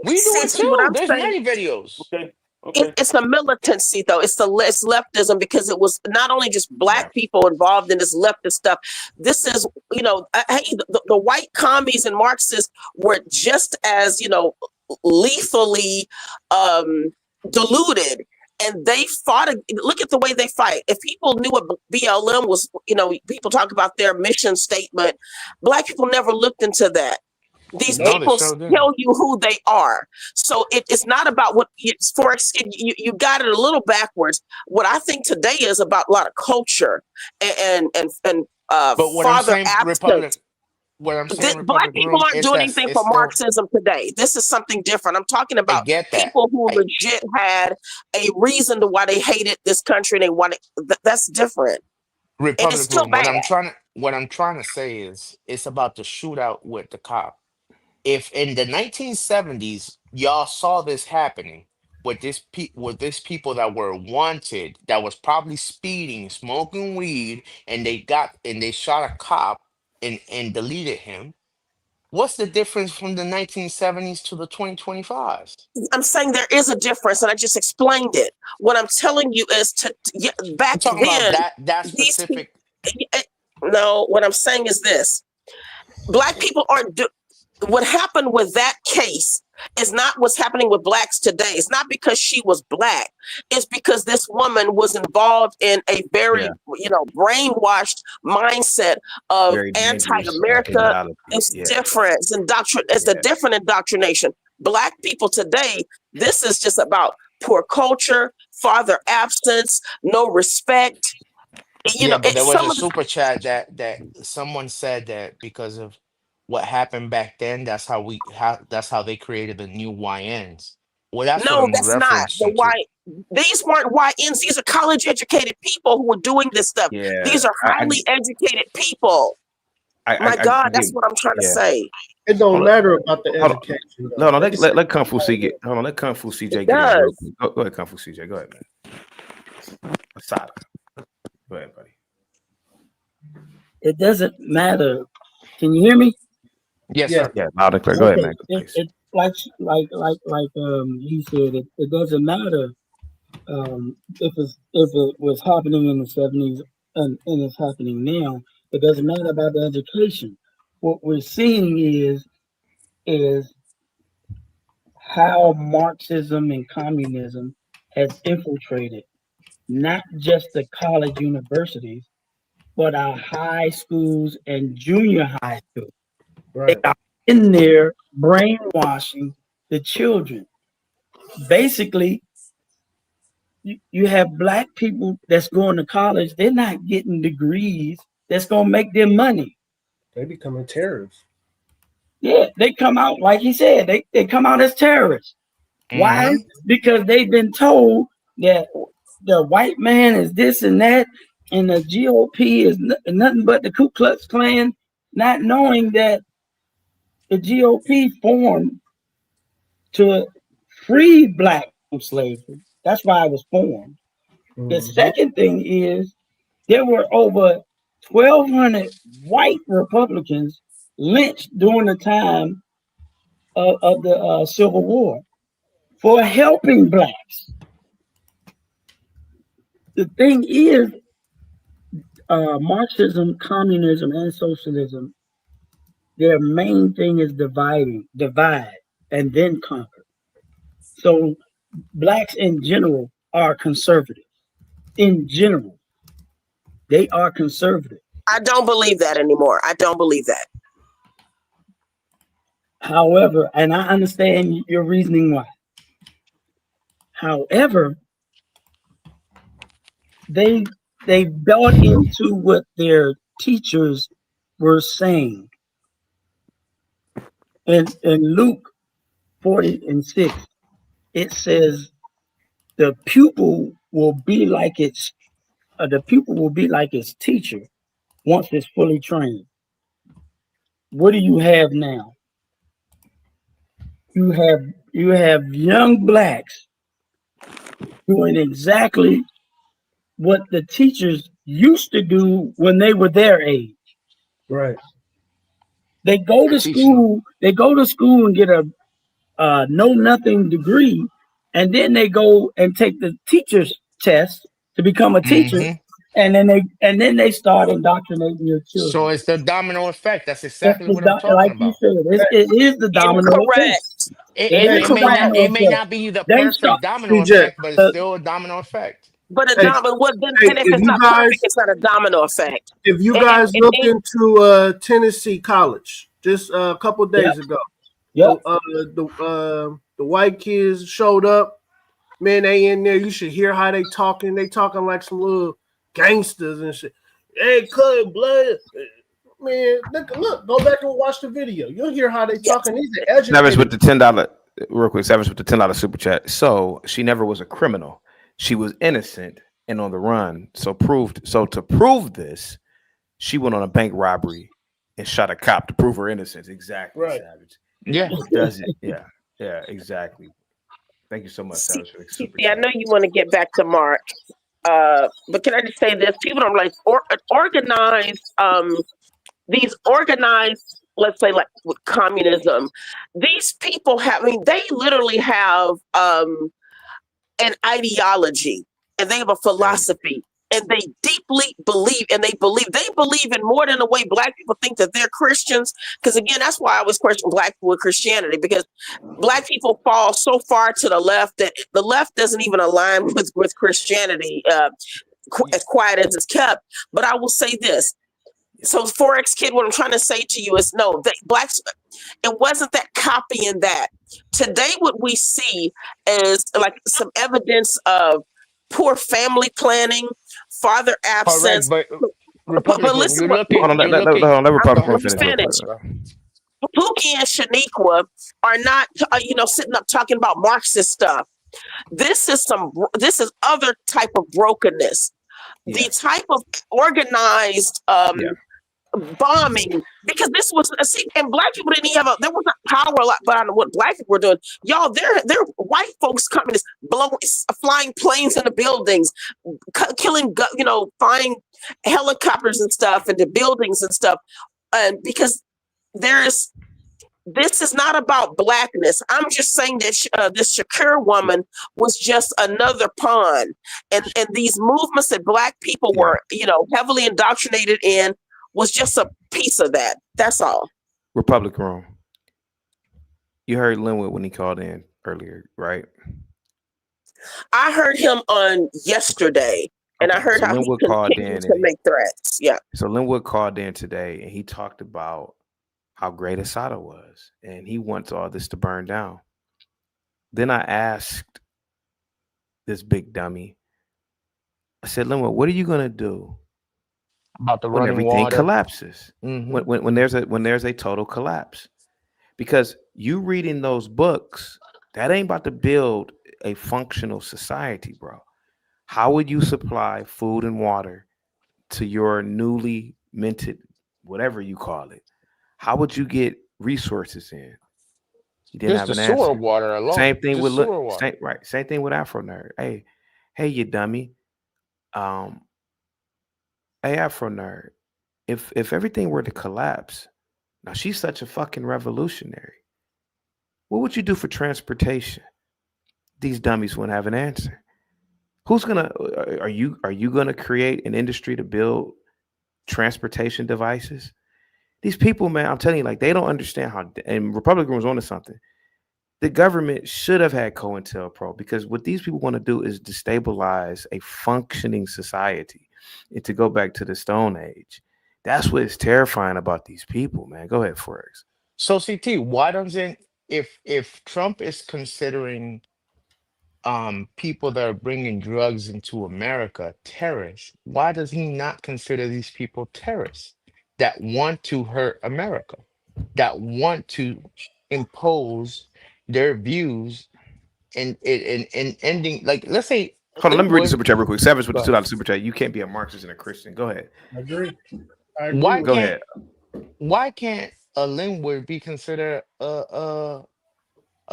Speaker 18: We do it too. There's many videos.
Speaker 11: Okay.
Speaker 20: It's the militancy, though. It's leftism because it was not only just Black people involved in this leftist stuff. This is, the white commies and Marxists were just as, lethally deluded. And they fought. Look at the way they fight. If people knew what BLM was, people talk about their mission statement. Black people never looked into that. These people tell you who they are. So it's not about what you got it a little backwards. What I think today is about a lot of culture and
Speaker 18: but what
Speaker 20: father
Speaker 18: I'm saying,
Speaker 20: absence. Black people aren't doing anything for Marxism today. This is something different. I'm talking about people who legit had a reason to why they hated this country and they wanted. That's different.
Speaker 18: Republic
Speaker 20: and it's still
Speaker 18: Room.
Speaker 20: bad.
Speaker 18: What I'm trying to say is it's about the shootout with the cop. if in the 1970s y'all saw this happening with this people that were wanted, that was probably speeding, smoking weed, and they shot a cop and deleted him. What's the difference from the 1970s to the 2025s?
Speaker 20: I'm saying there is a difference, and I just explained it. What I'm telling you is back
Speaker 18: I'm talking about
Speaker 20: then,
Speaker 18: that
Speaker 20: these
Speaker 18: specific.
Speaker 20: no. What I'm saying is this: Black people aren't. What happened with that case is not what's happening with blacks today. It's not because she was black. It's because this woman was involved in a very, brainwashed mindset of
Speaker 19: Very dangerous
Speaker 20: anti-America.
Speaker 19: ideology.
Speaker 20: It's
Speaker 19: Yeah.
Speaker 20: different. It's a different indoctrination. Black people today, this is just about poor culture, father absence, no respect.
Speaker 18: Yeah, but there
Speaker 20: It's
Speaker 18: was
Speaker 20: some
Speaker 18: a
Speaker 20: of the
Speaker 18: super chat that someone said that because of what happened back then, that's how they created the new YNs. Well, that's what
Speaker 20: No,
Speaker 18: I'm
Speaker 20: that's not the
Speaker 18: referencing to.
Speaker 20: why. These weren't YNs. These are college educated people who were doing this stuff.
Speaker 19: Yeah.
Speaker 20: These are highly educated people. My God,
Speaker 19: I
Speaker 20: that's
Speaker 19: get.
Speaker 20: what I'm trying to
Speaker 19: Yeah.
Speaker 20: say.
Speaker 15: It don't
Speaker 19: Hold on.
Speaker 15: matter about the
Speaker 19: Hold on.
Speaker 15: education.
Speaker 19: No, no.
Speaker 15: Though.
Speaker 19: Let Kung Fu C get. Hold on. Let Kung Fu CJ
Speaker 20: It
Speaker 19: get in real
Speaker 20: does.
Speaker 19: quick. Go ahead, Kung Fu CJ. Go ahead, man. Assata. Go ahead, buddy.
Speaker 21: It doesn't matter. Can you hear me?
Speaker 18: Yes, sir.
Speaker 19: Yeah, loud and clear. Go ahead, man.
Speaker 21: It like you said, it doesn't matter if it was happening in the 70s and it's happening now. It doesn't matter about the education. What we're seeing is how Marxism and communism has infiltrated not just the college universities, but our high schools and junior high schools.
Speaker 15: Right.
Speaker 21: They are in there brainwashing the children. Basically, you have black people that's going to college, they're not getting degrees that's going to make them money.
Speaker 15: They becoming terrorists.
Speaker 21: Yeah, they come out, like he said, they come out as terrorists. Why? Because they've been told that the white man is this and that, and the GOP is nothing but the Ku Klux Klan, not knowing that the GOP formed to free black from slavery. That's why it was formed. The second thing is there were over 1,200 white Republicans lynched during the time of the Civil War for helping blacks. The thing is, Marxism, communism, and socialism, their main thing is divide, and then conquer. So blacks in general are conservative. In general, they are conservative.
Speaker 20: I don't believe that anymore. I don't believe that.
Speaker 21: However, and I understand your reasoning why. However, they bought into what their teachers were saying. In Luke 40:6, it says the pupil will be like its teacher once it's fully trained. What do you have now? You have young blacks doing exactly what the teachers used to do when they were their age.
Speaker 15: Right.
Speaker 21: They go to school and get a know nothing degree, and then they go and take the teacher's test to become a teacher, and then they start indoctrinating your children.
Speaker 18: So it's the domino effect. That's exactly what I'm talking
Speaker 21: like
Speaker 18: about.
Speaker 21: you said, it is the domino effect.
Speaker 18: It may not be the perfect domino effect, but it's still a domino effect.
Speaker 20: But
Speaker 15: Hey,
Speaker 20: then if
Speaker 15: if
Speaker 20: it's
Speaker 15: you
Speaker 20: not
Speaker 15: guys-
Speaker 20: perfect, it's not a domino effect.
Speaker 15: If you guys look into Tennessee College just a couple days ago, the white kids showed up. Man, they in there. You should hear how they talking. They talking like some little gangsters and shit. Hey, cut blood. Man, look, go back and watch the video. You'll hear how they talking. These are educated.
Speaker 19: Savage with the $10 real quick. Savage with the $10 super chat. So she never was a criminal. She was innocent and on the run. So to prove this, she went on a bank robbery and shot a cop to prove her innocence. Exactly,
Speaker 15: Right.
Speaker 19: Savage.
Speaker 18: Yeah.
Speaker 19: Does it? Yeah, exactly. Thank you so much, Savage, for the super
Speaker 20: I
Speaker 19: chat.
Speaker 20: know you want to get back to Mark, but can I just say this? People don't like organize. These organized, let's say, like with communism. These people have. I mean, they literally have an ideology, and they have a philosophy. And they deeply believe, and they believe in more than the way Black people think that they're Christians. Because again, that's why I always question Black people with Christianity, because Black people fall so far to the left that the left doesn't even align with Christianity, as quiet as it's kept. But I will say this. So Forex Kid, what I'm trying to say to you is no, Blacks, it wasn't that copying that. Today, what we see is like some evidence of poor family planning, father absence.
Speaker 18: Correct, but
Speaker 20: listen,
Speaker 19: Hold on, let Republican finish.
Speaker 20: Pookie and Shaniqua are not, sitting up talking about Marxist stuff. This is other type of brokenness. The type of organized bombing, because this was and Black people didn't even have there was not power a lot behind what Black people were doing. Y'all, they're white folks coming, flying planes into buildings, killing, flying helicopters and stuff into buildings and stuff, and because this is not about Blackness. I'm just saying that this Shakur woman was just another pawn, and these movements that Black people were, heavily indoctrinated in was just a piece of that. That's all.
Speaker 19: Republic Room. You heard Linwood when he called in earlier, right?
Speaker 20: I heard him on yesterday, and I heard how
Speaker 19: Linwood
Speaker 20: he
Speaker 19: called
Speaker 20: continues
Speaker 19: in
Speaker 20: to make threats. Yeah.
Speaker 19: So Linwood called in today, and he talked about how great Assata was, and he wants all this to burn down. Then I asked this big dummy, I said, Linwood, what are you gonna do
Speaker 18: about the
Speaker 19: when
Speaker 18: running
Speaker 19: everything
Speaker 18: water
Speaker 19: collapses?
Speaker 18: Mhm.
Speaker 19: When there's a total collapse? Because you reading those books, that ain't about to build a functional society, bro. How would you supply food and water to your newly minted, whatever you call it? How would you get resources in? You didn't
Speaker 18: Just
Speaker 19: have
Speaker 18: the
Speaker 19: an
Speaker 18: sewer
Speaker 19: answer.
Speaker 18: water alone.
Speaker 19: Same thing
Speaker 18: Just
Speaker 19: with
Speaker 18: sewer water.
Speaker 19: Same thing with Afro Nerd. Hey, you dummy. Hey, Afro Nerd. If everything were to collapse, now she's such a fucking revolutionary. What would you do for transportation? These dummies wouldn't have an answer. Who's gonna? Are you gonna create an industry to build transportation devices? These people, man, I'm telling you, like, they don't understand how. And Republican was onto something. The government should have had COINTELPRO, because what these people want to do is destabilize a functioning society, and to go back to the Stone Age. That's what is terrifying about these people, man. Go ahead, Forex.
Speaker 18: So CT, why doesn't if Trump is considering people that are bringing drugs into America terrorists, why does he not consider these people terrorists that want to hurt America, that want to impose their views and ending, like, let's say
Speaker 19: Hold on, let me read the
Speaker 18: Linwood.
Speaker 19: super chat real quick. Savage with the
Speaker 18: Go ahead.
Speaker 19: $2 super chat. You can't be a Marxist and a Christian. Go ahead.
Speaker 15: I agree. I agree.
Speaker 18: Why
Speaker 15: with
Speaker 19: Go
Speaker 15: you.
Speaker 19: ahead.
Speaker 18: Why can't a Linwood be considered a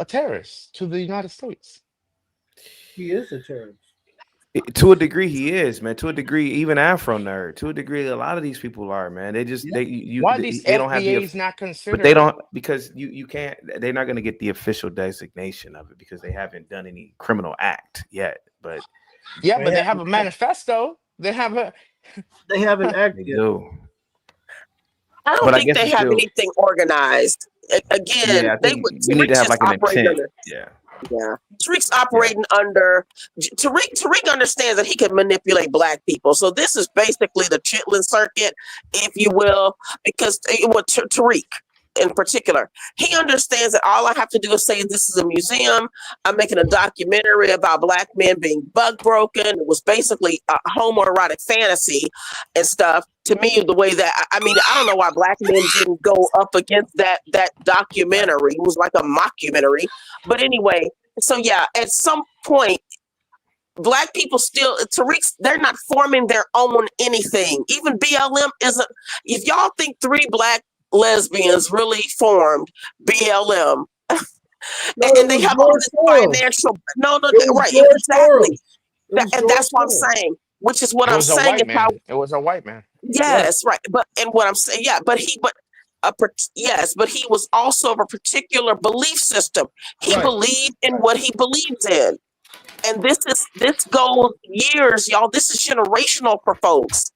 Speaker 18: terrorist to the United States?
Speaker 15: He is a terrorist.
Speaker 19: To a degree, he is, man. To a degree, even Afro Nerd. To a degree, a lot of these people are, man. They just
Speaker 18: Why these
Speaker 19: they don't have
Speaker 18: FBAs
Speaker 19: the,
Speaker 18: not
Speaker 19: but
Speaker 18: considered?
Speaker 19: they don't, because you can't. They're not going to get the official designation of it because they haven't done any criminal act yet. But
Speaker 18: yeah, but they have a manifesto. They haven't
Speaker 15: acted.
Speaker 19: They do.
Speaker 20: I don't
Speaker 19: But I
Speaker 20: think
Speaker 19: guess
Speaker 20: they
Speaker 19: it's
Speaker 20: have
Speaker 19: still-
Speaker 20: anything organized. Again,
Speaker 19: Yeah, I
Speaker 20: they
Speaker 19: think
Speaker 20: would.
Speaker 19: you need to
Speaker 20: Tariq's
Speaker 19: have
Speaker 20: just
Speaker 19: like an
Speaker 20: operating
Speaker 19: intent.
Speaker 20: under.
Speaker 19: Yeah.
Speaker 20: Yeah, Tariq's operating under. Tariq understands that he can manipulate Black people. So this is basically the Chitlin circuit, if you will, because Tariq in particular, he understands that all I have to do is say this is a museum. I'm making a documentary about Black men being bug broken. It was basically a homoerotic fantasy and stuff. To me, the way that I mean, I don't know why Black men didn't go up against that documentary. It was like a mockumentary. But anyway, so yeah, at some point, Black people still, Tariq's, they're not forming their own anything. Even BLM isn't. If y'all think 3 Black lesbians really formed BLM.
Speaker 15: No,
Speaker 20: And they have all this financial. No, right, exactly. And that's what I'm saying. Which is what
Speaker 18: It
Speaker 20: I'm
Speaker 18: was a
Speaker 20: saying
Speaker 18: white
Speaker 20: is how.
Speaker 18: man. It was a white man.
Speaker 20: Yes, right. But and what I'm saying, yeah, yes, but he was also of a particular belief system. He believed in what he believes in, and this goes years, y'all. This is generational for folks.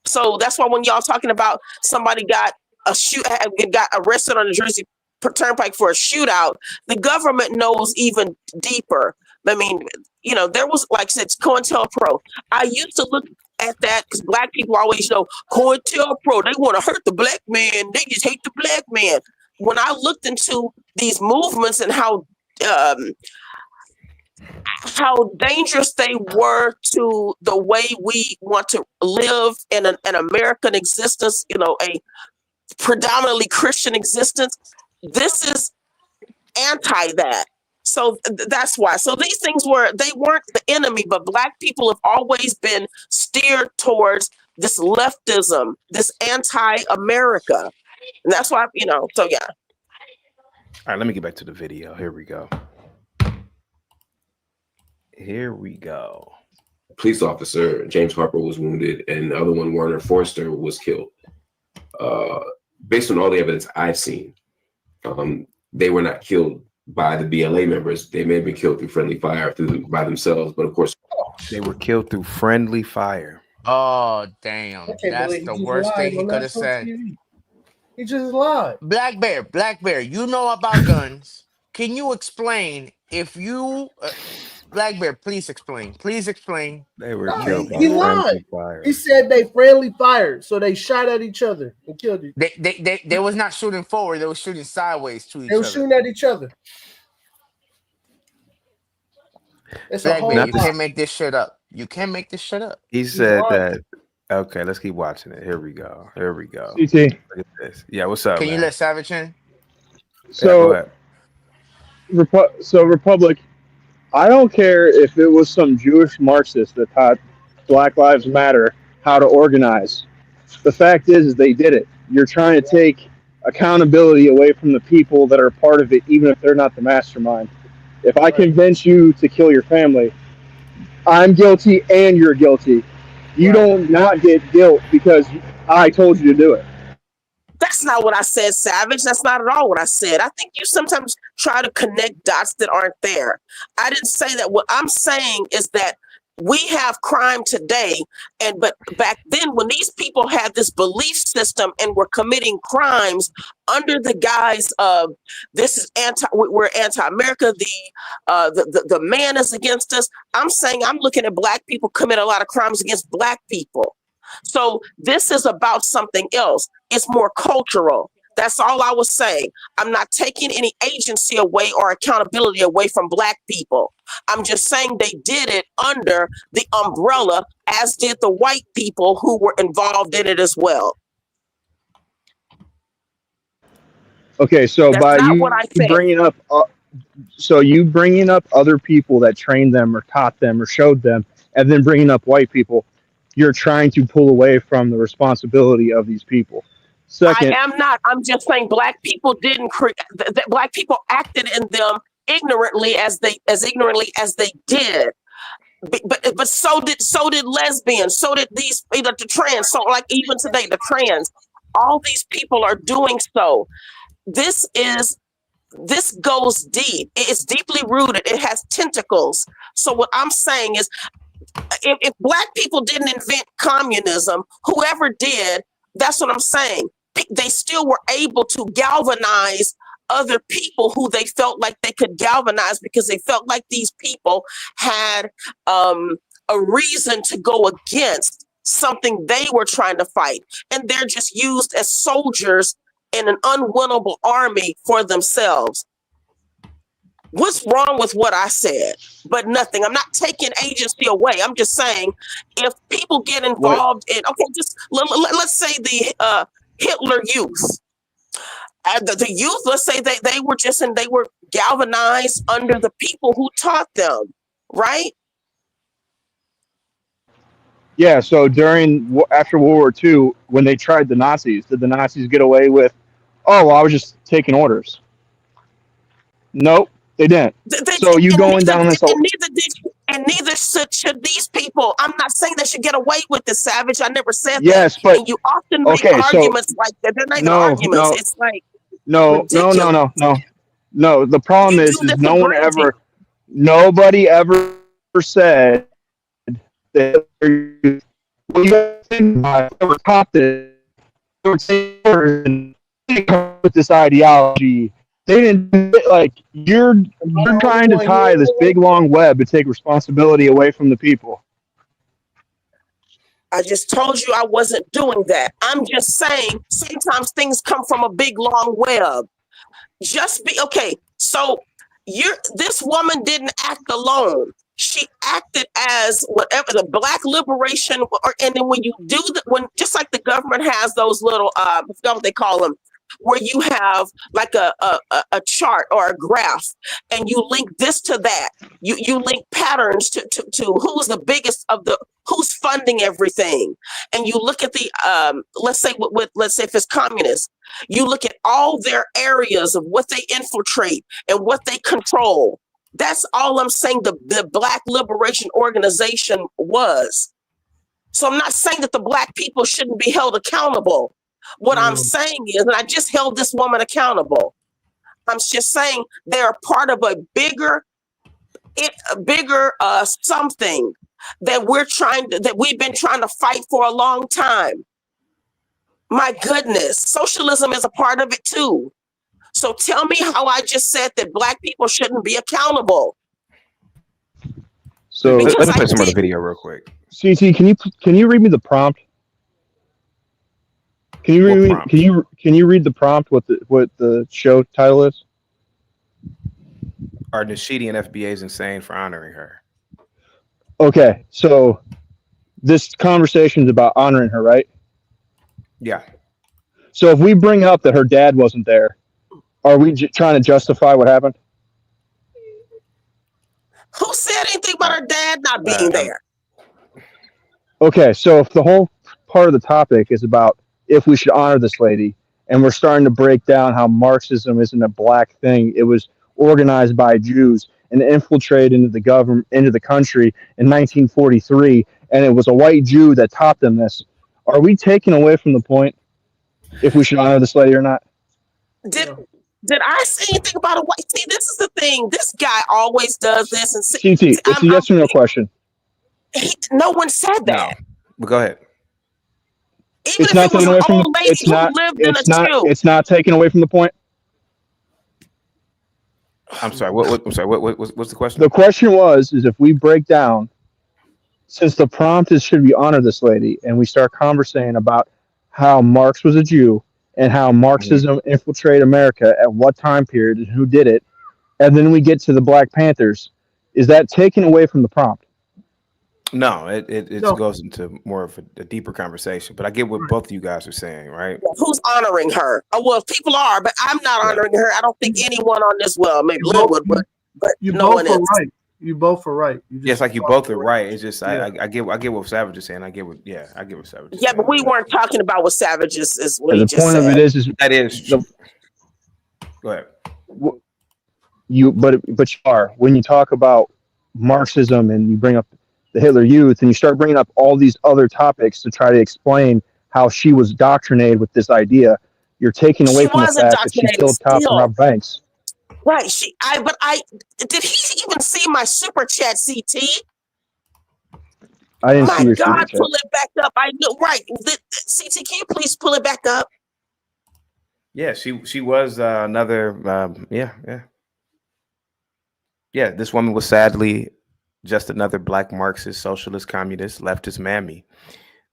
Speaker 20: So that's why when y'all talking about somebody got arrested on the Jersey Turnpike for a shootout, the government knows even deeper. I mean, there was, like I said, COINTELPRO. I used to look at that because black people always know COINTELPRO. They want to hurt the black man. They just hate the black man. When I looked into these movements and how dangerous they were to the way we want to live in an American existence, a predominantly Christian existence. This is anti that. So that's why. So these things weren't the enemy, but black people have always been steered towards this leftism, this anti-America. And that's why, so yeah.
Speaker 19: All right, let me get back to the video. Here we go.
Speaker 17: Police officer James Harper was wounded, and the other one, Warner Forster, was killed. Based on all the evidence I've seen, they were not killed by the BLA members. They may have been killed through friendly fire by themselves, but of course,
Speaker 19: they were killed through friendly fire.
Speaker 18: Oh, damn. That's the worst thing he could have said.
Speaker 15: He just lied.
Speaker 18: Black Bear, you know about guns. Can you explain if you... Black Bear, please explain.
Speaker 19: They were killed by
Speaker 15: he
Speaker 19: friendly
Speaker 15: lied.
Speaker 19: fire.
Speaker 15: He said they friendly fired, so they shot at each other and killed each other.
Speaker 18: They was not shooting forward. They were shooting sideways to each other.
Speaker 15: They were shooting at each other.
Speaker 18: Black Bear, you can't make this shit up.
Speaker 19: He said that. Okay, let's keep watching it. Here we go.
Speaker 6: CT.
Speaker 19: Look at this. Yeah, what's up?
Speaker 18: Can you let Savage in?
Speaker 6: So, Republic, I don't care if it was some Jewish Marxist that taught Black Lives Matter how to organize. The fact is they did it. You're trying to take accountability away from the people that are part of it, even if they're not the mastermind. If I convince you to kill your family, I'm guilty and you're guilty. You don't not get guilt because I told you to do it.
Speaker 20: That's not what I said, Savage. That's not at all what I said. I think you sometimes try to connect dots that aren't there. I didn't say that. What I'm saying is that we have crime today, but back then when these people had this belief system and were committing crimes under the guise of we're anti-America, the man is against us. I'm saying I'm looking at black people commit a lot of crimes against black people. So this is about something else. It's more cultural. That's all I was saying. I'm not taking any agency away or accountability away from black people. I'm just saying they did it under the umbrella, as did the white people who were involved in it as well.
Speaker 6: Okay, so
Speaker 20: that's
Speaker 6: by
Speaker 20: not
Speaker 6: you
Speaker 20: what I said.
Speaker 6: bringing up other people that trained them or taught them or showed them, and then bringing up white people, you're trying to pull away from the responsibility of these people. Second,
Speaker 20: I am not. I'm just saying black people didn't create. Black people acted in them ignorantly as ignorantly as they did. But so did lesbians. So did the trans. So like even today, the trans. All these people are doing so. This goes deep. It's deeply rooted. It has tentacles. So what I'm saying is, if black people didn't invent communism, whoever did, that's what I'm saying. They still were able to galvanize other people who they felt like they could galvanize because they felt like these people had a reason to go against something they were trying to fight. And they're just used as soldiers in an unwinnable army for themselves. What's wrong with what I said? But nothing. I'm not taking agency away. I'm just saying if people get involved in, just let's say the Hitler Youth. The youth, let's say they were galvanized under the people who taught them, right?
Speaker 6: yeah, so after World War II, when they tried the Nazis, did the Nazis get away with Oh, well, I was just taking orders. Nope, they didn't. So you going down this whole...
Speaker 20: And neither should these people. I'm not saying they should get away with this, Savage. I never said that.
Speaker 6: Yes, but
Speaker 20: And you often make
Speaker 6: okay, so
Speaker 20: arguments like that. They're not even arguments. It's like ridiculous.
Speaker 6: No. The problem
Speaker 20: You
Speaker 6: is
Speaker 20: do this
Speaker 6: no
Speaker 20: for
Speaker 6: one
Speaker 20: granted.
Speaker 6: nobody ever said that well, you gotta think about it, they were taught this, they were saying, and they come with this ideology. They didn't like you're trying to tie this big long web to take responsibility away from the people.
Speaker 20: I just told you I wasn't doing that. I'm just saying sometimes things come from a big long web. Just be okay. So this woman didn't act alone. She acted as whatever the Black liberation, and then when you do just like the government has those little I forgot what they call them, where you have like a chart or a graph, and you link this to that. You link patterns to who's the biggest of who's funding everything, and you look at the let's say if it's communist, you look at all their areas of what they infiltrate and what they control. That's all I'm saying the Black Liberation Organization was. So I'm not saying that the Black people shouldn't be held accountable. What I'm saying is, and I just held this woman accountable. I'm just saying they're part of a bigger something that we've been trying to fight for a long time. My goodness, socialism is a part of it too. So tell me how I just said that Black people shouldn't be accountable.
Speaker 6: So
Speaker 19: let me play some of the video real quick.
Speaker 6: CT, can you read me the prompt? Can you read the prompt? What the show title is?
Speaker 19: Are Nasheedian FBAs insane for honoring her?
Speaker 6: Okay, so this conversation is about honoring her, right?
Speaker 19: Yeah.
Speaker 6: So if we bring up that her dad wasn't there, are we trying to justify what happened?
Speaker 20: Who said anything about her dad not being there?
Speaker 6: Okay, so if the whole part of the topic is about if we should honor this lady, and we're starting to break down how Marxism isn't a Black thing, it was organized by Jews and infiltrated into the government, into the country in 1943, and it was a white Jew that taught them this. Are we taking away from the point if we should honor this lady or not?
Speaker 20: Did I say anything about a white? See, this is the thing. This guy always does this. And
Speaker 6: CT, it's a yes or no question.
Speaker 20: No one said that.
Speaker 19: No. But go ahead.
Speaker 20: Even if it was an old lady who lived in a shoe.
Speaker 6: It's not taken away from the point.
Speaker 19: I'm sorry. What's the question?
Speaker 6: The question was if we break down, since the prompt is should we honor this lady, and we start conversating about how Marx was a Jew and how Marxism infiltrated America at what time period and who did it, and then we get to the Black Panthers, is that taken away from the prompt?
Speaker 19: No, it goes into more of a deeper conversation. But I get what both of you guys are saying, right?
Speaker 20: Who's honoring her? Oh, well, people are, but I'm not honoring her. I don't think anyone on this maybe Linwood would, but no one is.
Speaker 15: Right. You both are right.
Speaker 19: Yes, like you both are right. It's just I get what Savage is saying. I get what Savage is saying.
Speaker 20: But we weren't talking about what Savage is what
Speaker 6: the point of it is
Speaker 19: that is true. Go ahead.
Speaker 6: But you are, when you talk about Marxism and you bring up the Hitler Youth and you start bringing up all these other topics to try to explain how she was indoctrinated with this idea, you're taking away from the fact that she killed cops and robbed banks.
Speaker 20: Right. Did he even see my super chat, CT?
Speaker 6: I didn't see your
Speaker 20: God,
Speaker 6: super chat.
Speaker 20: pull it back up. I know, right. CT, can you please pull it back up?
Speaker 19: Yeah, she was another yeah, this woman was sadly just another Black Marxist, socialist, communist, leftist mammy.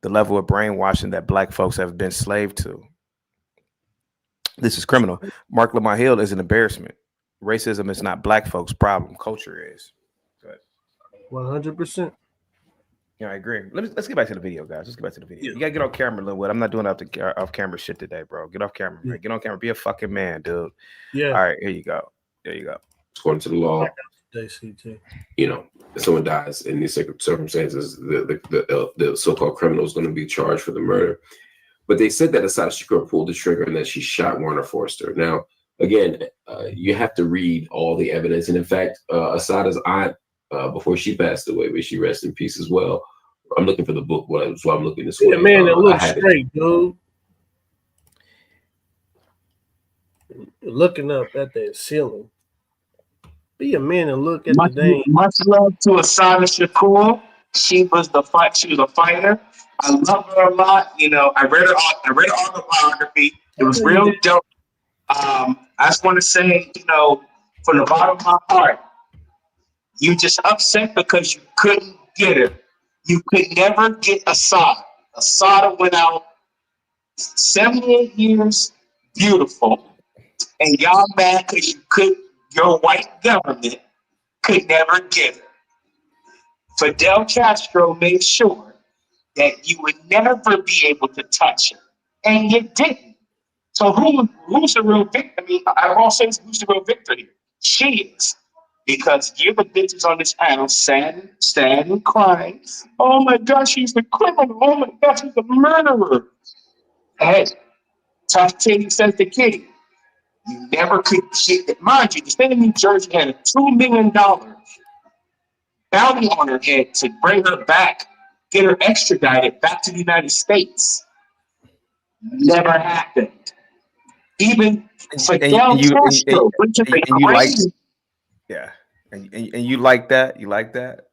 Speaker 19: The level of brainwashing that Black folks have been slave to. This is criminal. Mark Lamont Hill is an embarrassment. Racism is not Black folks' problem. Culture is.
Speaker 15: 100%.
Speaker 19: Yeah, I agree. Let's get back to the video, guys. Let's get back to the video. You gotta get off camera, Linwood. I'm not doing off camera shit today, bro. Get off camera. Yeah. Get on camera. Be a fucking man, dude.
Speaker 15: Yeah.
Speaker 19: All right, here you go. There you go.
Speaker 17: According to the law, if someone dies in these circumstances, the so-called criminal is going to be charged for the murder. But they said that Assata Shakur pulled the trigger and that she shot Warner Forster. Now, again, you have to read all the evidence. And in fact, Assata's aunt, before she passed away, may she rest in peace as well. I'm looking for the book. That's why I'm looking this way.
Speaker 15: Yeah, man, it looks straight, dude. Looking up at that ceiling. Be a man and look at the dang.
Speaker 14: Much love to Assata Shakur. She was a fighter. I love her a lot. You know, I read her autobiography. It was real dope. I just want to say, you know, from the bottom of my heart, you just upset because you couldn't get her. You could never get Assata. Assata went out 78 years, beautiful, and y'all mad because your white government could never get her. Fidel Castro made sure that you would never be able to touch her, and you didn't. So who's the real victor? I mean, I've all said who's the real victor here? She is. Because you're the bitches on this panel sad and crying. Oh my gosh, she's the criminal. Oh my gosh, she's the murderer. Hey, tough titty says the kitty. You never could shit. Mind you, the state of New Jersey had a $2 million bounty on her head to bring her back, get her extradited back to the United States. Never happened. Even Fidel Castro, which is a crazy.
Speaker 19: Yeah, and you like that? You like that?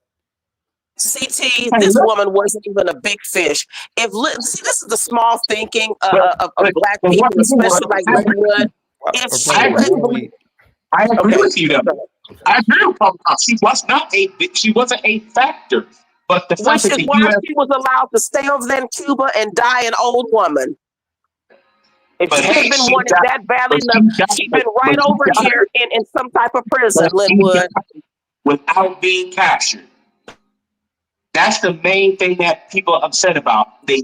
Speaker 20: CT, this woman wasn't even a big fish. See, this is the small thinking of black people, especially like Linwood.
Speaker 14: I agree with you, though. I agree with you. She wasn't a factor. But the fact that the US,
Speaker 20: she was allowed to stay over there in Cuba and die an old woman. If she had been wanted that badly enough, she'd been right over here in some type of prison, Linwood.
Speaker 14: Without being captured. That's the main thing that people are upset about. The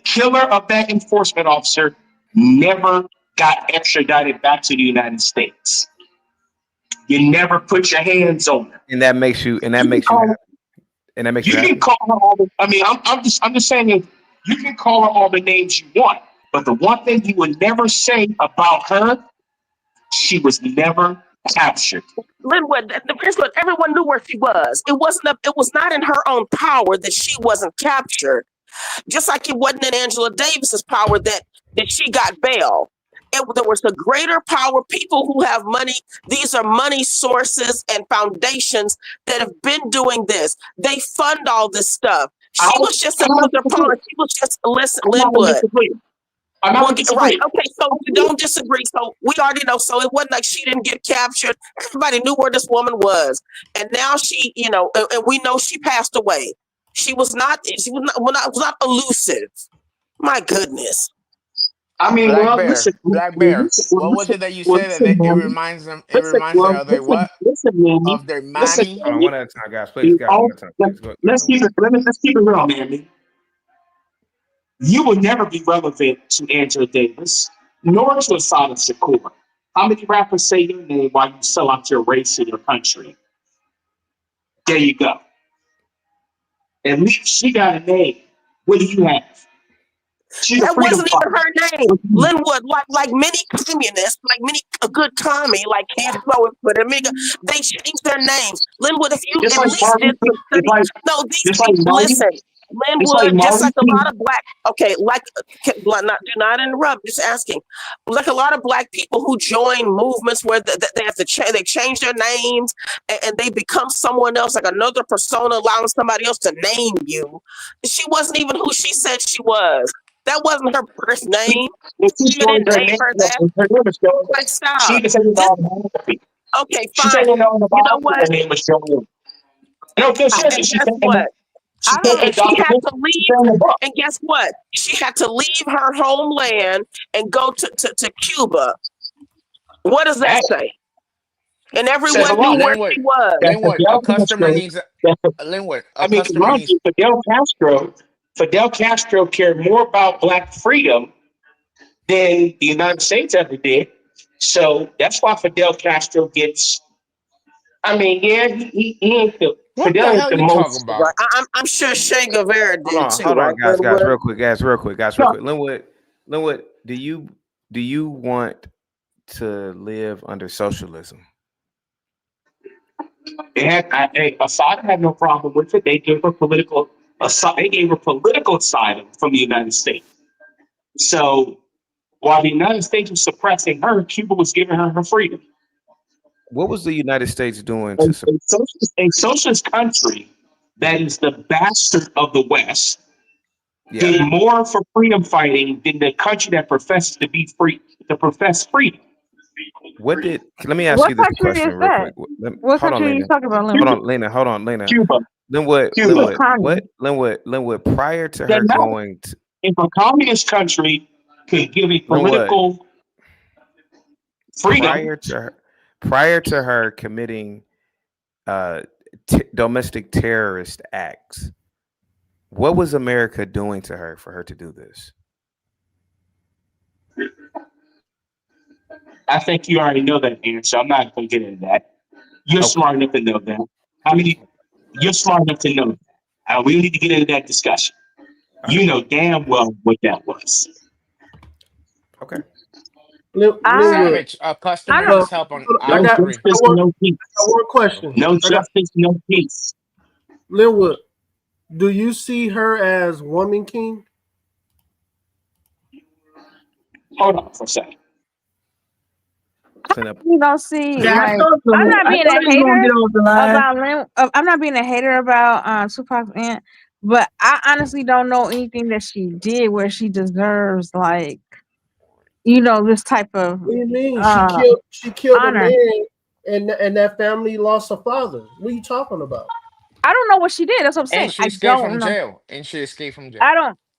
Speaker 14: killer of that enforcement officer never got extradited back to the United States. You never put your hands on her.
Speaker 19: And that makes you happy.
Speaker 14: You can call her all the, I mean, I'm just saying that you can call her all the names you want. But the one thing you would never say about her, she was never captured.
Speaker 20: Linwood, everyone knew where she was. It was not in her own power that she wasn't captured. Just like it wasn't in Angela Davis's power that she got bail. There was a greater power. People who have money, these are money sources and foundations that have been doing this. They fund all this stuff. She was just another pawn. She was just, listen, Linwood. Right. Okay. So we don't disagree. So we already know. So it wasn't like she didn't get captured. Everybody knew where this woman was, and now she, you know, and we know she passed away. She was not elusive. My goodness.
Speaker 14: I mean,
Speaker 18: Black Bear. What was it that you said that it reminds them? It reminds them of their what? Of their mommy.
Speaker 19: One at a time, guys. Please, guys. One at a time.
Speaker 14: Let's keep it real, man. You will never be relevant to Angela Davis, nor to Assata Shakur. How many rappers say your name while you sell out your race and your country? There you go. At least she got a name. What do you have?
Speaker 20: That wasn't even her name. Linwood, like many communists, like many a good commie, like Candace Owens, but Amiga, they changed their names. Linwood, if you
Speaker 14: just
Speaker 20: at
Speaker 14: like
Speaker 20: least did some study, no, these people, listen. Linwood, just like a lot of black, okay, like, do not interrupt, just asking. Like a lot of black people who join movements where they have to they change their names and they become someone else, like another persona, allowing somebody else to name you. She wasn't even who she said she was. That wasn't her birth name. She didn't name her that. Like, stop. Okay, fine. You know what?
Speaker 14: No,
Speaker 20: guess what? And she had to leave. And guess what? She had to leave her homeland and go to Cuba. What does that say? And everyone knew where she was.
Speaker 18: Linwood, a customer needs Linwood.
Speaker 14: Fidel Castro cared more about black freedom than the United States ever did. So that's why Fidel Castro gets I mean, yeah, he ain't the.
Speaker 18: What the
Speaker 14: Fidel ain't
Speaker 18: hell
Speaker 14: the
Speaker 18: you talking
Speaker 14: most.
Speaker 18: about?
Speaker 20: I'm sure Che Guevara did too,
Speaker 19: Hold
Speaker 20: right?
Speaker 19: on, guys,
Speaker 20: Linwood?
Speaker 19: real quick. Linwood, do you want to live under socialism?
Speaker 14: Assad had no problem with it. They gave her political asylum from the United States. So while the United States was suppressing her, Cuba was giving her her freedom.
Speaker 19: What was the United States doing
Speaker 14: A,
Speaker 19: to
Speaker 14: a, socialist, a socialist country that is the bastard of the West did more for freedom fighting than the country that professes to be free, to profess freedom.
Speaker 19: Let me ask
Speaker 8: What
Speaker 19: you this
Speaker 8: country
Speaker 19: question
Speaker 8: is
Speaker 19: real
Speaker 8: that?
Speaker 19: quick.
Speaker 8: What
Speaker 19: Hold on,
Speaker 8: country are you
Speaker 19: Lena.
Speaker 8: talking about,
Speaker 19: Hold
Speaker 8: Linwood?
Speaker 19: on, Lena.
Speaker 14: Cuba.
Speaker 19: Linwood, Linwood, prior to her going to
Speaker 14: if a communist country could give a
Speaker 19: Linwood,
Speaker 14: political freedom
Speaker 19: prior to her committing domestic terrorist acts, what was America doing to her for her to do this?
Speaker 14: I think you already know that answer. I'm not going to get into that. You're smart enough to know that. I mean, you're smart enough to know that. We don't need to get into that discussion. You know damn well what that was.
Speaker 19: Okay.
Speaker 18: Savage, a customer needs help on
Speaker 14: No
Speaker 18: aisle 3.
Speaker 14: justice, no peace.
Speaker 15: I got one question.
Speaker 14: No justice, no peace.
Speaker 15: Linwood, do you see her as woman king?
Speaker 14: Hold on for a second.
Speaker 8: You don't see
Speaker 21: Yeah,
Speaker 8: like I'm not being a hater about I'm not being a hater about Tupac's aunt, but I honestly don't know anything that she did where she deserves like this type of
Speaker 15: What do you mean? She killed a
Speaker 8: honor.
Speaker 15: man and that family lost a father. What are you talking about?
Speaker 8: I don't know what she did. That's what I'm
Speaker 18: And
Speaker 8: saying.
Speaker 18: she
Speaker 8: I
Speaker 18: escaped from
Speaker 8: don't know.
Speaker 18: jail.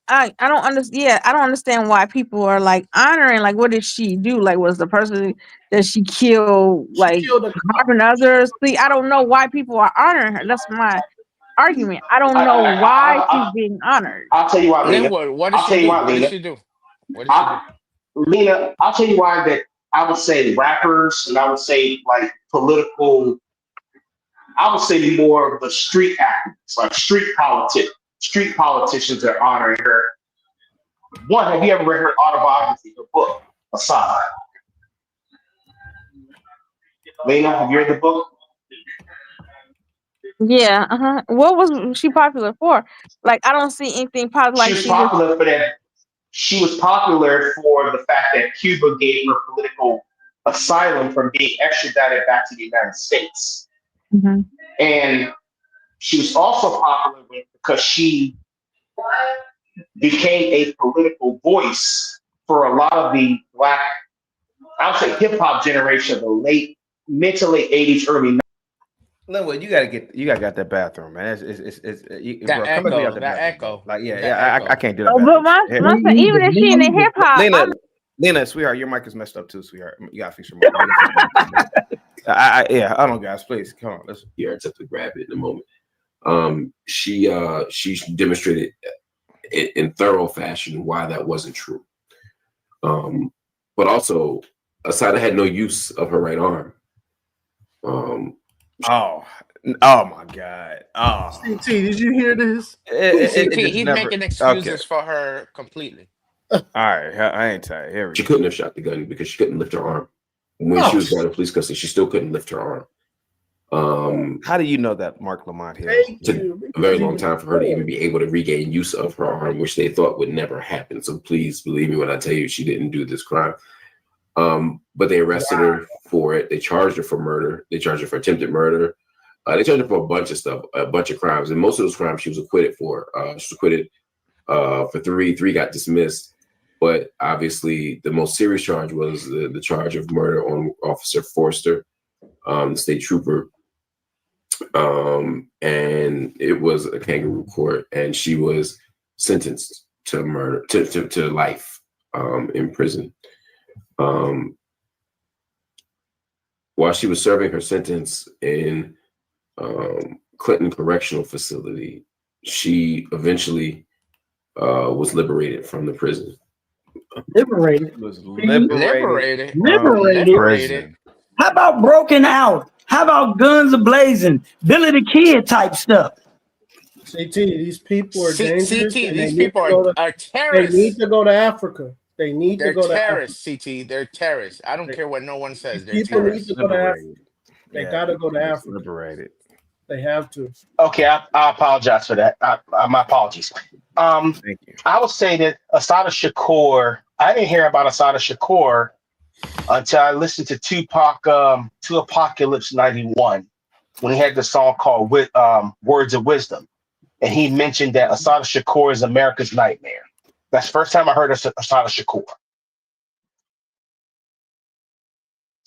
Speaker 8: I don't understand. Yeah, I don't understand why people are like honoring. Like, what did she do? Like, was the person that she killed like harming others? See, I don't know why people are honoring her. That's my argument. I don't know why she's being honored.
Speaker 14: I'll tell you why, Lena.
Speaker 18: Linwood, what did
Speaker 14: I'll
Speaker 18: she
Speaker 14: tell you
Speaker 18: do?
Speaker 14: why,
Speaker 18: What did
Speaker 14: Lena.
Speaker 18: she do? What did she do?
Speaker 14: Lena, I'll tell you why that I would say rappers and I would say like political, I would say more of the street actors, like street politicians are honoring her. One, have you ever read her autobiography, her book, Assata? Lena, have you read the book?
Speaker 8: Yeah. What was she popular for? Like, I don't see anything popular.
Speaker 14: She
Speaker 8: Like,
Speaker 14: was popular for that. She was popular for the fact that Cuba gave her political asylum from being extradited back to the United States. And she was also popular because she became a political voice for a lot of the Black, I would say hip hop generation of the mid to late 80s, early 90s.
Speaker 19: Linwood, you gotta get that bathroom, man. Bro, come with me out the bathroom.
Speaker 18: Echo.
Speaker 19: Like, I can't do that.
Speaker 8: but my even if she in the hip hop,
Speaker 19: Lena, sweetheart, your mic is messed up too, sweetheart. You gotta fix your mic. I don't know, guys. Please come on. Let's
Speaker 17: attempt to grab it in a moment. She demonstrated in thorough fashion why that wasn't true. But also, Assata had no use of her right arm.
Speaker 19: Oh my God. Oh.
Speaker 15: CT, did you hear this?
Speaker 18: He's making excuses for her completely.
Speaker 19: All right, I ain't tired. Here we
Speaker 17: She
Speaker 19: go.
Speaker 17: couldn't have shot the gun because she couldn't lift her arm. When she was brought to police custody, she still couldn't lift her arm.
Speaker 19: How do you know that, Mark Lamont here?
Speaker 17: It took a very long time for her to even be able to regain use of her arm, which they thought would never happen. So please believe me when I tell you she didn't do this crime. But they arrested her for it. They charged her for murder. They charged her for attempted murder. They charged her for a bunch of stuff, a bunch of crimes. And most of those crimes she was acquitted for. She was acquitted for three. Three got dismissed. But obviously, the most serious charge was the charge of murder on Officer Forster, the state trooper. And it was a kangaroo court. And she was sentenced to murder, to life in prison. While she was serving her sentence in Clinton Correctional Facility, she eventually was liberated from the prison.
Speaker 21: Liberated.
Speaker 19: Was
Speaker 21: liberated.
Speaker 19: Liberated.
Speaker 21: How about broken out? How about guns a-blazing, Billy the Kid type stuff?
Speaker 15: CT, these people are dangerous,
Speaker 18: CT,
Speaker 15: and they
Speaker 18: these
Speaker 15: need
Speaker 18: people
Speaker 15: to go to.
Speaker 18: are
Speaker 15: They need
Speaker 18: terrorists.
Speaker 15: to go to Africa. They need to
Speaker 18: They're
Speaker 15: go to Africa.
Speaker 18: terrorists, CT. They're terrorists. I don't care what no one says.
Speaker 15: These
Speaker 18: They're
Speaker 15: people need
Speaker 18: terrorists.
Speaker 15: to go to Africa.
Speaker 19: Liberated.
Speaker 15: They
Speaker 19: Yeah,
Speaker 15: got to go to
Speaker 19: it's
Speaker 15: Africa.
Speaker 19: liberated.
Speaker 15: They have to.
Speaker 14: Okay, I apologize for that. My apologies.
Speaker 19: Thank you.
Speaker 14: I would say that Assata Shakur. I didn't hear about Assata Shakur until I listened to Tupac, to Apocalypse 91, when he had the song called Words of Wisdom. And he mentioned that Assata Shakur is America's nightmare. That's the first time I heard of Assata Shakur.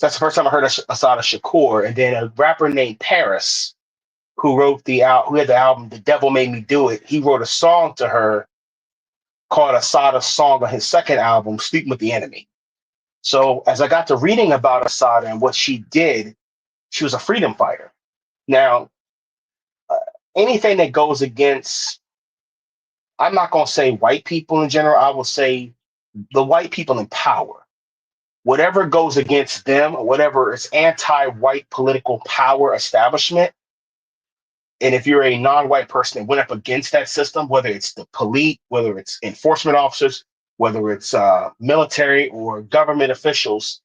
Speaker 14: That's the first time I heard of Assata Shakur. And then a rapper named Paris, who had the album The Devil Made Me Do It, he wrote a song to her called Assata's Song on his second album, Sleeping with the Enemy. So as I got to reading about Assata and what she did, she was a freedom fighter. Now, anything that goes against, I'm not going to say white people in general, I will say the white people in power. Whatever goes against them, or whatever is anti-white political power establishment, and if you're a non-white person that went up against that system, whether it's the police, whether it's enforcement officers, whether it's military or government officials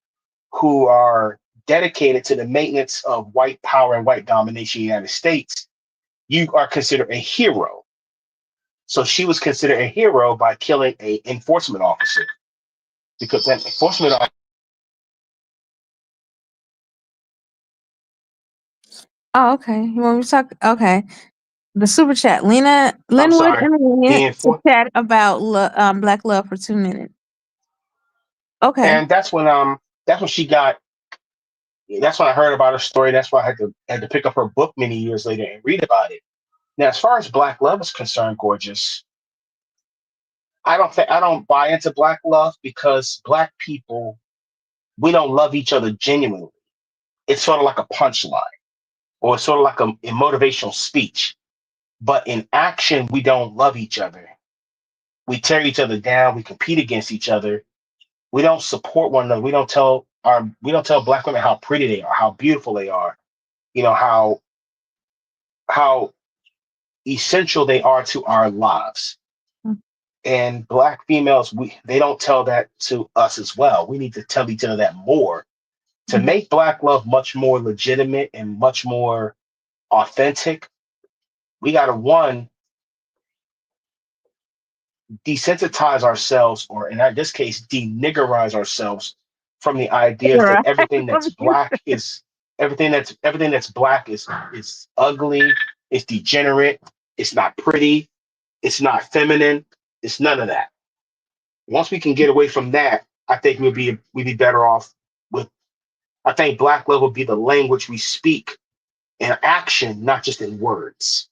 Speaker 14: who are dedicated to the maintenance of white power and white domination in the United States, you are considered a hero. So she was considered a hero by killing an enforcement officer, because that enforcement officer.
Speaker 8: Oh, okay. You want me to talk? Okay. The super chat.
Speaker 14: I'm
Speaker 8: Linwood
Speaker 14: sorry,
Speaker 8: and
Speaker 14: the
Speaker 8: to chat about Black Love for 2 minutes. Okay.
Speaker 14: and that's when she got. That's when I heard about her story. That's why I had to pick up her book many years later and read about it. Now, as far as Black love is concerned, gorgeous, I don't buy into Black love, because Black people, we don't love each other genuinely. It's sort of like a punchline, or it's sort of like a motivational speech. But in action, we don't love each other. We tear each other down. We compete against each other. We don't support one another. We don't tell Black women how pretty they are, how beautiful they are. You know how essential they are to our lives. And Black females, they don't tell that to us as well. We need to tell each other that more to make Black love much more legitimate and much more authentic. We got to desensitize ourselves, or in this case, deniggerize ourselves from the ideas that
Speaker 8: Right.
Speaker 14: everything that's Black is everything that's Black is ugly, it's degenerate, it's not pretty, it's not feminine, it's none of that. Once we can get away from that, I think we'd be better off with. I think Black love will be the language we speak in action, not just in words.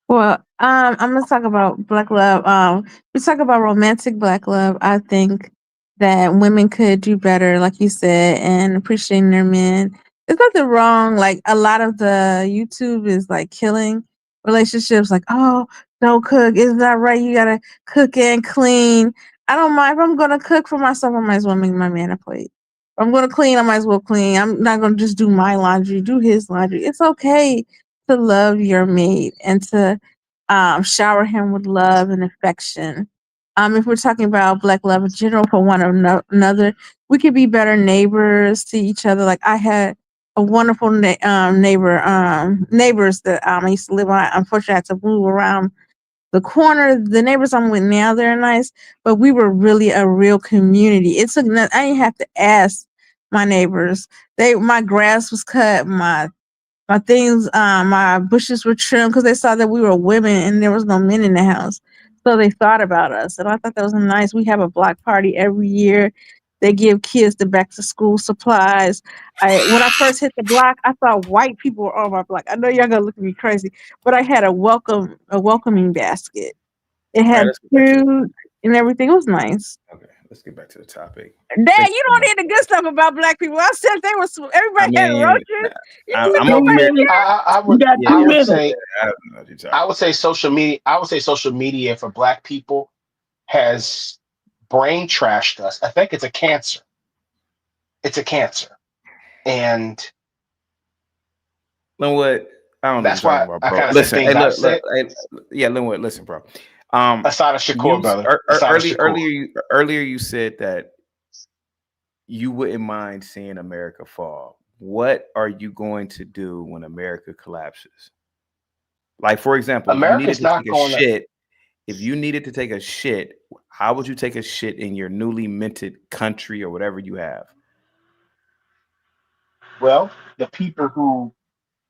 Speaker 8: Well, I'm gonna talk about Black love. We talk about romantic Black love. I think that women could do better, like you said, and appreciating their men. There's nothing wrong. Like a lot of the YouTube is like killing relationships. Like, oh, don't cook. It's not right. You gotta cook and clean. I don't mind if I'm gonna cook for myself. I might as well make my man a plate. If I'm gonna clean. I might as well clean. I'm not gonna just do my laundry. Do his laundry. It's okay to love your mate and to shower him with love and affection. If we're talking about Black love in general for one another, we could be better neighbors to each other. Like I had a wonderful neighbors that I used to live on. Unfortunately, I had to move around the corner. The neighbors I'm with now, they're nice, but we were really a real community. It took I didn't have to ask my neighbors. My grass was cut, my things, my bushes were trimmed because they saw that we were women and there was no men in the house. So they thought about us. And I thought that was nice. We have a block party every year. They give kids the back to school supplies. When I first hit the block, I thought white people were on my block. I know y'all gonna look at me crazy, but I had a welcoming basket. It
Speaker 19: All right,
Speaker 8: had
Speaker 19: let's get back to
Speaker 8: food and everything. It was nice.
Speaker 19: okay. Let's get back to the topic.
Speaker 8: Dad, you don't hear the good stuff about Black people. I said they was everybody had roaches.
Speaker 19: I'm over here.
Speaker 14: I
Speaker 21: You
Speaker 14: would
Speaker 21: got
Speaker 14: I
Speaker 21: 2
Speaker 14: would
Speaker 21: minutes.
Speaker 14: say I would say social media. I would say social media for Black people has brain trashed us. I think it's a cancer. It's a cancer, and
Speaker 19: Linwood, I don't know
Speaker 14: That's
Speaker 19: what you're
Speaker 14: why
Speaker 19: talking about,
Speaker 14: I
Speaker 19: bro.
Speaker 14: kind of said
Speaker 19: Listen,
Speaker 14: things
Speaker 19: hey,
Speaker 14: I've
Speaker 19: look,
Speaker 14: said.
Speaker 19: hey, yeah, Linwood, listen, bro.
Speaker 14: Assata Shakur, brother. Assata Shakur.
Speaker 19: Earlier you said that you wouldn't mind seeing America fall. What are you going to do when America collapses? Like, for example, if you needed
Speaker 14: America's
Speaker 19: to
Speaker 14: not
Speaker 19: take a
Speaker 14: going to.
Speaker 19: shit, if you needed to take a shit, how would you take a shit in your newly minted country or whatever you have?
Speaker 14: Well, the people who,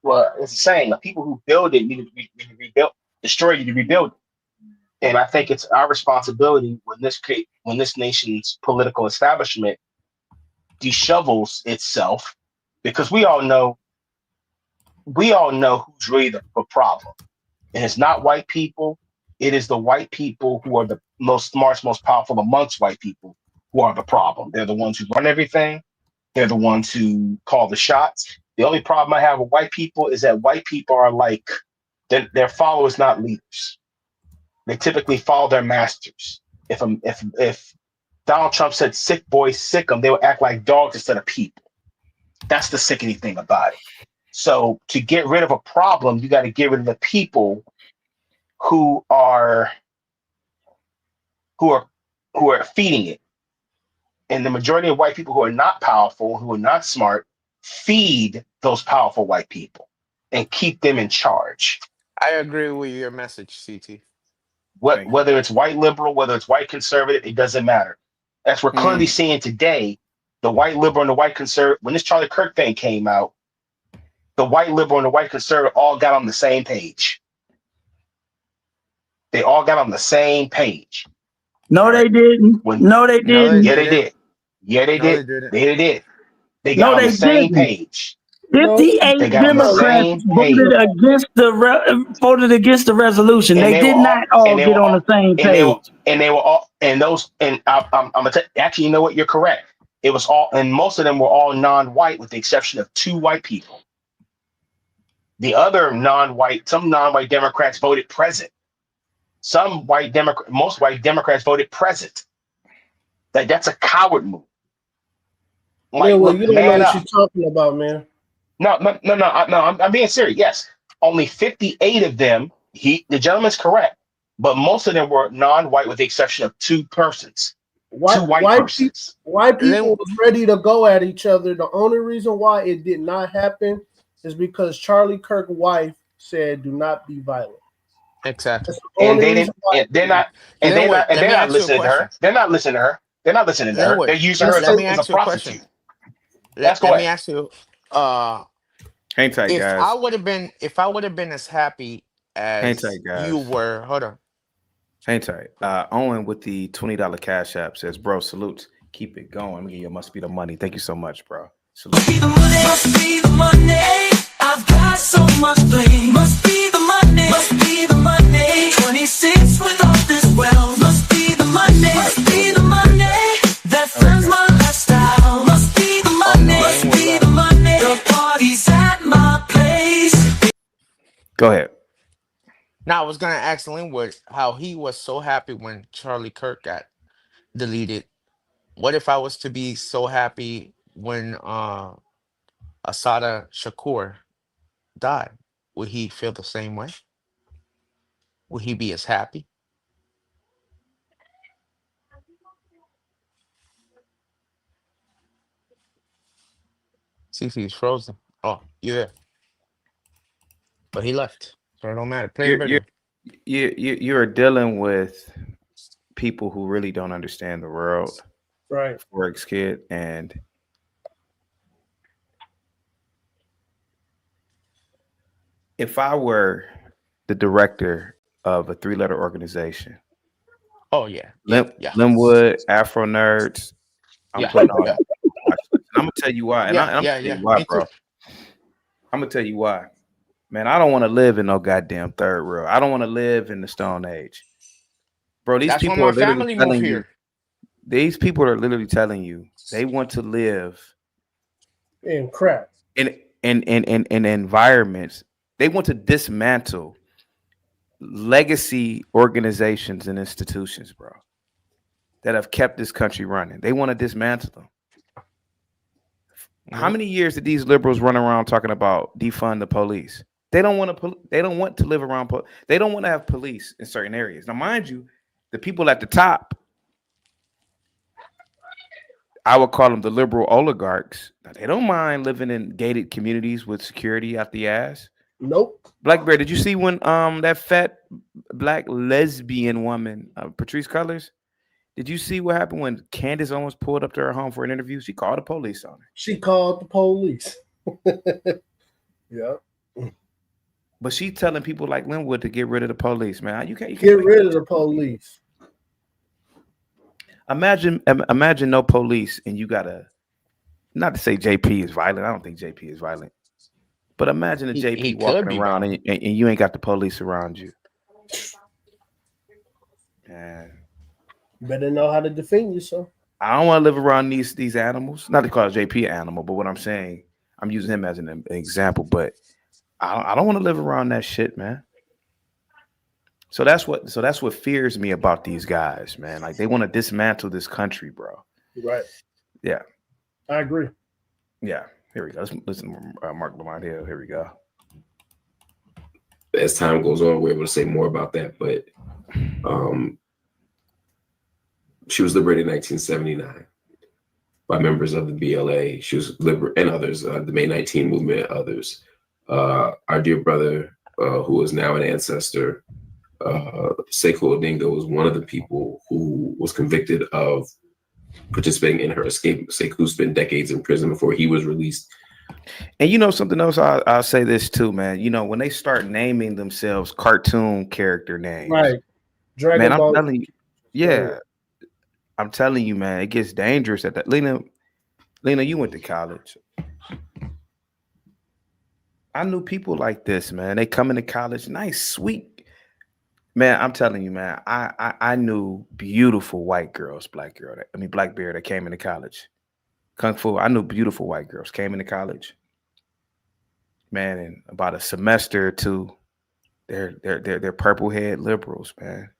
Speaker 14: well, it's the saying, the people who build it need to be rebuilt. Destroy it, need to rebuild it. And I think it's our responsibility when this nation's political establishment deshovels itself, because we all know who's really the problem. And it's not white people. It is the white people who are the most smart, most powerful amongst white people who are the problem. They're the ones who run everything. They're the ones who call the shots. The only problem I have with white people is that white people are like, their followers, not leaders. They typically follow their masters. If Donald Trump said sick boys, sick them, they would act like dogs instead of people. That's the sickening thing about it. So to get rid of a problem, you got to get rid of the people who are feeding it. And the majority of white people who are not powerful, who are not smart, feed those powerful white people and keep them in charge.
Speaker 18: I agree with your message, CT.
Speaker 14: Whether it's white liberal, whether it's white conservative, it doesn't matter. As we're clearly seeing today, the white liberal and the white conservative, when this Charlie Kirk thing came out, the white liberal and the white conservative all got on the same page. They all got on the same page.
Speaker 21: No, they didn't. No, they didn't.
Speaker 14: Yeah, they did. Yeah, they did. They did. They got on the same page.
Speaker 21: 58 Democrats voted against the resolution. They did not all get on the same page.
Speaker 14: And they were all, and those, and I'm gonna actually, you know what? You're correct. It was all, and most of them were all non-white, with the exception of 2 white people. The other some non-white Democrats voted present. Most white Democrats voted present. That's a coward move.
Speaker 15: Like, yeah, well, you don't know what you're talking about, man.
Speaker 14: No, I'm being serious. Yes, only 58 of them. The gentleman's correct, but most of them were non-white, with the exception of 2 persons. White
Speaker 15: people was ready to go at each other. The only reason why it did not happen is because Charlie Kirk's wife said, "Do not be violent."
Speaker 18: Exactly.
Speaker 14: And they're not listening to her. They're not listening to her. They're not listening to her. They're using her as a prostitute.
Speaker 18: Let me ask you.
Speaker 19: Hang tight,
Speaker 18: if
Speaker 19: guys.
Speaker 18: If I would have been as happy as you were, hold on.
Speaker 19: Hang tight. Owen with the $20 cash app says, "Bro, salutes. Keep it going. You must be the money. Thank you so much, bro." Salute.
Speaker 1: Must be the money. I've got so much blame. Must be the money. Must be the money. 26 with all this wealth. Must be the money. Must be the money. That funds my lifestyle. Must be the money. Must be the money. The party's at my place.
Speaker 19: Go ahead.
Speaker 18: Now, I was gonna ask Linwood how he was so happy when Charlie Kirk got deleted. What if I was to be so happy when Assata Shakur died? Would he feel the same way? Would he be as happy? See if he's frozen. Oh, you there? But he left, so it don't matter. Play a video.
Speaker 19: You are dealing with people who really don't understand the world.
Speaker 15: Right.
Speaker 19: Forex kid. And if I were the director of a 3-letter organization.
Speaker 18: Oh yeah.
Speaker 19: Linwood, Afro Nerds. I'm putting all that. I'm gonna tell you why. I'm gonna tell you why, bro. I'm gonna tell you why. Man, I don't want to live in no goddamn third world. I don't want to live in the Stone Age. Bro, these people are literally telling you. These people are literally telling you they want to live
Speaker 15: in crap.
Speaker 19: In environments. They want to dismantle legacy organizations and institutions, bro, that have kept this country running. They want to dismantle them. How many years did these liberals run around talking about defund the police? They don't want to. They don't want to live around. They don't want to have police in certain areas. Now, mind you, the people at the top, I would call them the liberal oligarchs. Now, they don't mind living in gated communities with security out the ass.
Speaker 15: Nope.
Speaker 19: Black Bear, did you see when that fat black lesbian woman, Patrice Cullors? Did you see what happened when Candace almost pulled up to her home for an interview? She called the police on her.
Speaker 15: She called the police. Yeah.
Speaker 19: But she's telling people like Linwood to get rid of the police, man. You can't
Speaker 15: get rid of the police.
Speaker 19: Imagine no police, and you gotta, not to say JP is violent. I don't think JP is violent, but imagine a JP walking around and you ain't got the police around you. Man.
Speaker 15: You better know how to defend yourself.
Speaker 19: I don't want to live around these animals. Not to call JP an animal, but what I'm saying, I'm using him as an example. But I don't want to live around that shit, man. So that's what fears me about these guys, man. Like they want to dismantle this country, bro.
Speaker 15: Right.
Speaker 19: Yeah.
Speaker 15: I agree.
Speaker 19: Yeah. Here we go. Let's listen to Mark Lamont Hill. Here we go.
Speaker 17: As time goes on, we're able to say more about that, but she was liberated in 1979 by members of the BLA. She was and others, the May 19 movement, others. Our dear brother, who is now an ancestor, Sekou Odinga, was one of the people who was convicted of participating in her escape. Sekou spent decades in prison before he was released.
Speaker 19: And you know something else, I'll say this too, man. You know, when they start naming themselves cartoon character names,
Speaker 15: right? Dragon
Speaker 19: man,
Speaker 15: Ball.
Speaker 19: I'm telling you, yeah, I'm telling you, man, it gets dangerous at that. Lena, you went to college. I knew people like this, man. They come into college, nice, sweet. Man, I'm telling you, man, I knew beautiful white girls, black bear that came into college. Kung Fu, I knew beautiful white girls came into college. Man, in about a semester or two, they're purple head liberals, man.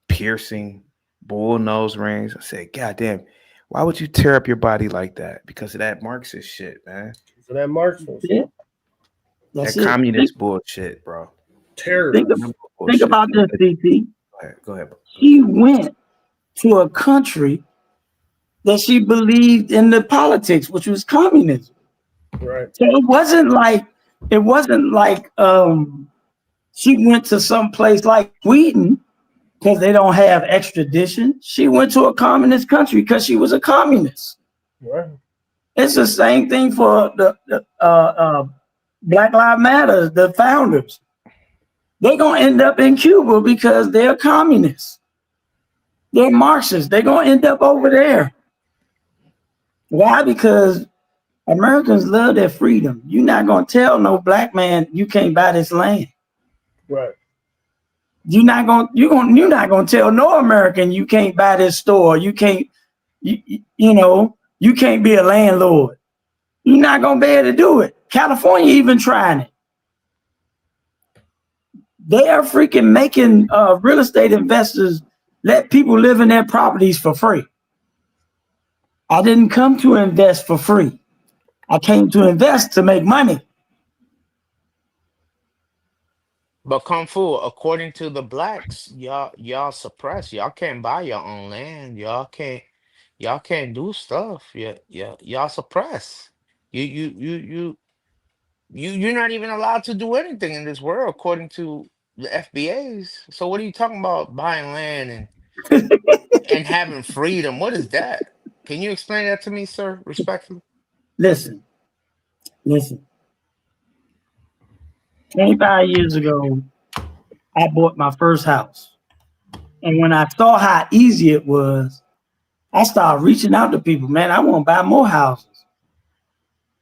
Speaker 19: Piercing, bull nose rings. I said, God damn, why would you tear up your body like that? Because of that Marxist shit, man.
Speaker 15: So that Marxist, yeah.
Speaker 19: That communist bullshit, bro.
Speaker 15: Terror.
Speaker 21: Think about this, DP.
Speaker 19: Go ahead, bro.
Speaker 21: She went to a country that she believed in the politics, which was communism.
Speaker 15: Right.
Speaker 21: So it wasn't like she went to some place like Sweden because they don't have extradition. She went to a communist country because she was a communist.
Speaker 15: Right.
Speaker 21: It's the same thing for the Black Lives Matter, the founders. They're gonna end up in Cuba because they're communists. They're Marxists. They're gonna end up over there. Why? Because Americans love their freedom. You're not gonna tell no black man you can't buy this land.
Speaker 15: Right.
Speaker 21: You're not gonna tell no American you can't buy this store. You can't, you can't be a landlord. You're not gonna be able to do it. California even trying it. They are freaking making real estate investors let people live in their properties for free. I didn't come to invest for free. I came to invest to make money.
Speaker 18: But Kung Fu, according to the blacks, y'all suppress. Y'all can't buy your own land. Y'all can't do stuff. Y'all suppress. You're not even allowed to do anything in this world according to the FBAs. So what are you talking about buying land and having freedom? What is that? Can you explain that to me, sir, respectfully?
Speaker 21: Listen. 25 years ago, I bought my first house. And when I saw how easy it was, I started reaching out to people. Man, I want to buy more houses.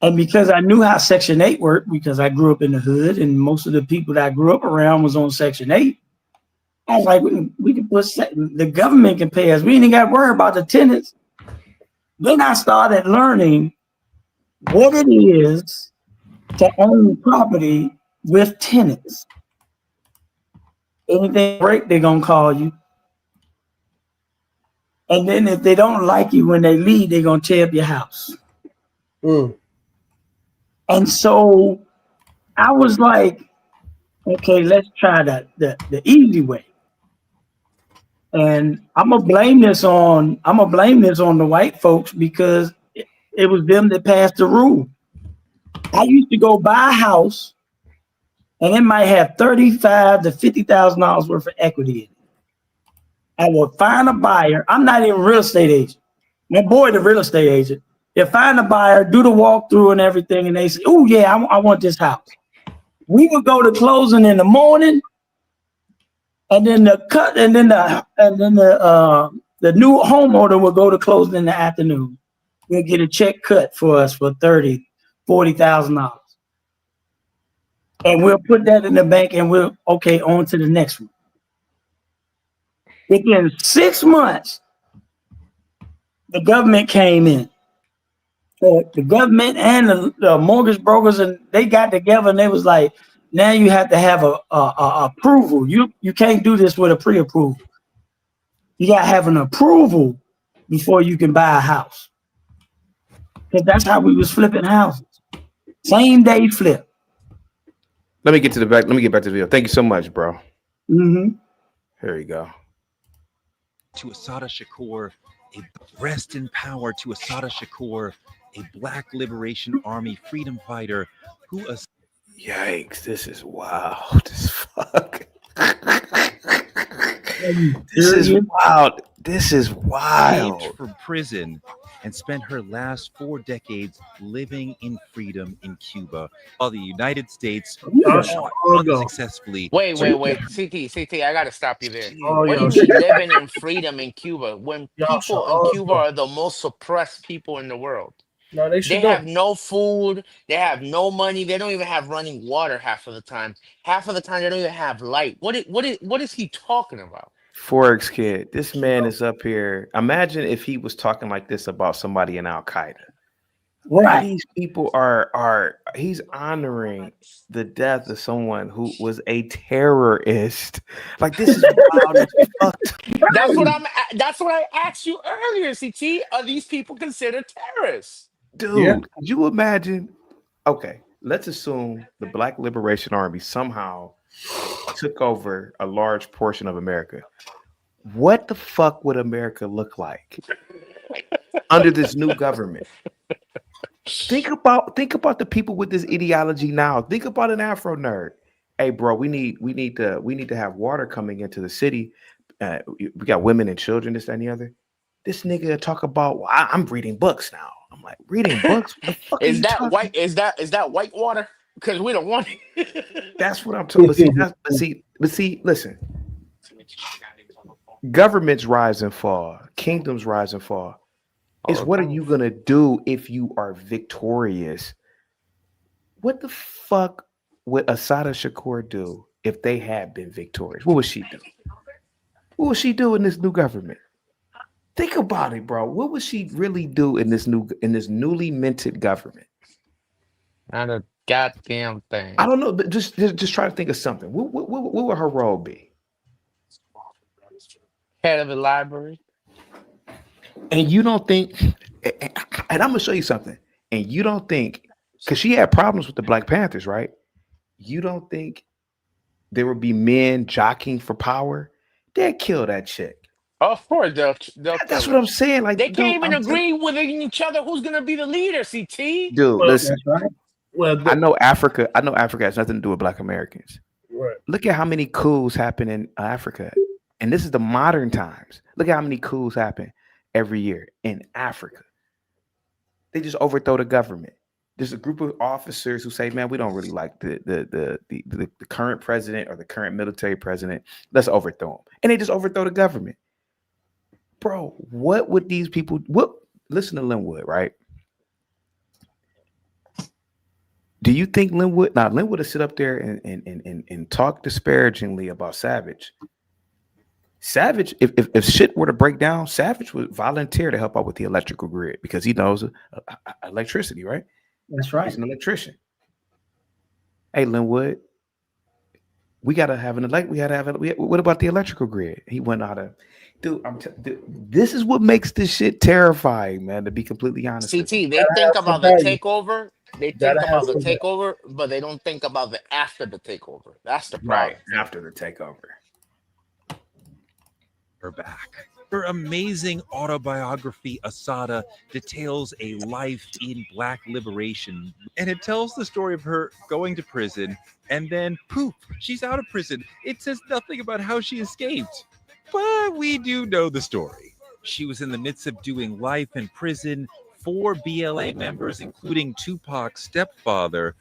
Speaker 21: And because I knew how Section 8 worked, because I grew up in the hood and most of the people that I grew up around was on Section 8, I was like, we can put, the government can pay us. We ain't got to worry about the tenants. Then I started learning what it is to own property with tenants. Anything break, they're going to call you. And then if they don't like you when they leave, they're going to tear up your house. And so I was like, okay, let's try the easy way. And I'm gonna blame this on the white folks because it was them that passed the rule. I used to go buy a house and it might have $35,000 to $50,000 worth of equity in it. I would find a buyer. I'm not even a real estate agent. My boy, the real estate agent. They find a buyer, do the walkthrough and everything, and they say, "Oh yeah, I want this house." We would go to closing in the morning, and then the new homeowner would go to closing in the afternoon. We'll get a check cut for us for $30,000, $40,000, and we'll put that in the bank, and we'll on to the next one. Within 6 months, the government came in. The government and the mortgage brokers, and they got together and they was like, now you have to have a approval. You can't do this with a pre-approval. You got to have an approval before you can buy a house. Because that's how we was flipping houses. Same day flip.
Speaker 19: Let me get back to the video. Thank you so much, bro.
Speaker 21: Mm-hmm.
Speaker 19: Here we go.
Speaker 7: To Assata Shakur, rest in power to Assata Shakur, a Black Liberation Army freedom fighter who.
Speaker 19: Yikes! This is wild as fuck. This is wild. This is wild.
Speaker 7: Escaped from prison and spent her last 4 decades living in freedom in Cuba, while the United States unsuccessfully.
Speaker 18: Wait. CT, I gotta stop you there. What do you mean living in freedom in Cuba when people in Cuba are the most suppressed people in the world?
Speaker 15: No, they
Speaker 18: have no food. They have no money. They don't even have running water half of the time. Half of the time, they don't even have light. What is he talking about?
Speaker 19: Forex kid, this man is up here. Imagine if he was talking like this about somebody in Al Qaeda.
Speaker 21: Right.
Speaker 19: These people he's honoring the death of someone who was a terrorist. Like, this is wild as fuck.
Speaker 18: That's what I asked you earlier, CT. Are these people considered terrorists?
Speaker 19: Dude, could you imagine? Okay, let's assume the Black Liberation Army somehow took over a large portion of America. What the fuck would America look like under this new government? Think about the people with this ideology now. Think about an Afro nerd. Hey, bro, we need to have water coming into the city. We got women and children, this, that, and the other. This nigga talk about, well, I'm reading books now. I'm like, reading books? What the fuck
Speaker 18: is that white? Is that white water? Because we don't want it.
Speaker 19: That's what I'm talking about. But see, listen. Governments rise and fall. Kingdoms rise and fall. It's what are you gonna do if you are victorious? What the fuck would Assata Shakur do if they had been victorious? What would she do? What would she do in this new government? Think about it, bro. What would she really do in this newly minted government?
Speaker 18: Not a goddamn thing.
Speaker 19: I don't know. But just try to think of something. What would her role be?
Speaker 18: Head of the library.
Speaker 19: And you don't think, and I'm gonna show you something. And you don't think, because she had problems with the Black Panthers, right? You don't think there would be men jockeying for power? They'd kill that chick.
Speaker 18: Of course, they'll
Speaker 19: that's what I'm saying. Like,
Speaker 18: they can't even agree with each other who's gonna be the leader. CT,
Speaker 19: dude, listen.
Speaker 15: Right. Well,
Speaker 19: I know Africa has nothing to do with Black Americans.
Speaker 15: Right.
Speaker 19: Look at how many coups happen in Africa, and this is the modern times. Look at how many coups happen every year in Africa. They just overthrow the government. There's a group of officers who say, "Man, we don't really like the current president or the current military president. Let's overthrow him," and they just overthrow the government. Bro, what would these people? Listen to Linwood, right? Do you think Linwood? Now, Linwood would sit up there and talk disparagingly about Savage. Savage, if shit were to break down, Savage would volunteer to help out with the electrical grid because he knows electricity, right?
Speaker 21: That's right.
Speaker 19: He's an electrician. Hey, Linwood, we gotta have what about the electrical grid? He went out of. Dude, this is what makes this shit terrifying, man. To be completely honest,
Speaker 18: CT, they think about the takeover. They think
Speaker 15: Gotta have
Speaker 18: about the
Speaker 15: some.
Speaker 18: takeover, but they don't think about the after the takeover. That's the
Speaker 19: Right
Speaker 18: problem.
Speaker 19: after the takeover.
Speaker 7: Her back. Her amazing autobiography, Assata, details a life in Black liberation, and it tells the story of her going to prison, and then poof, she's out of prison. It says nothing about how she escaped, but we do know the story. She was in the midst of doing life in prison. 4 BLA members, including Tupac's stepfather,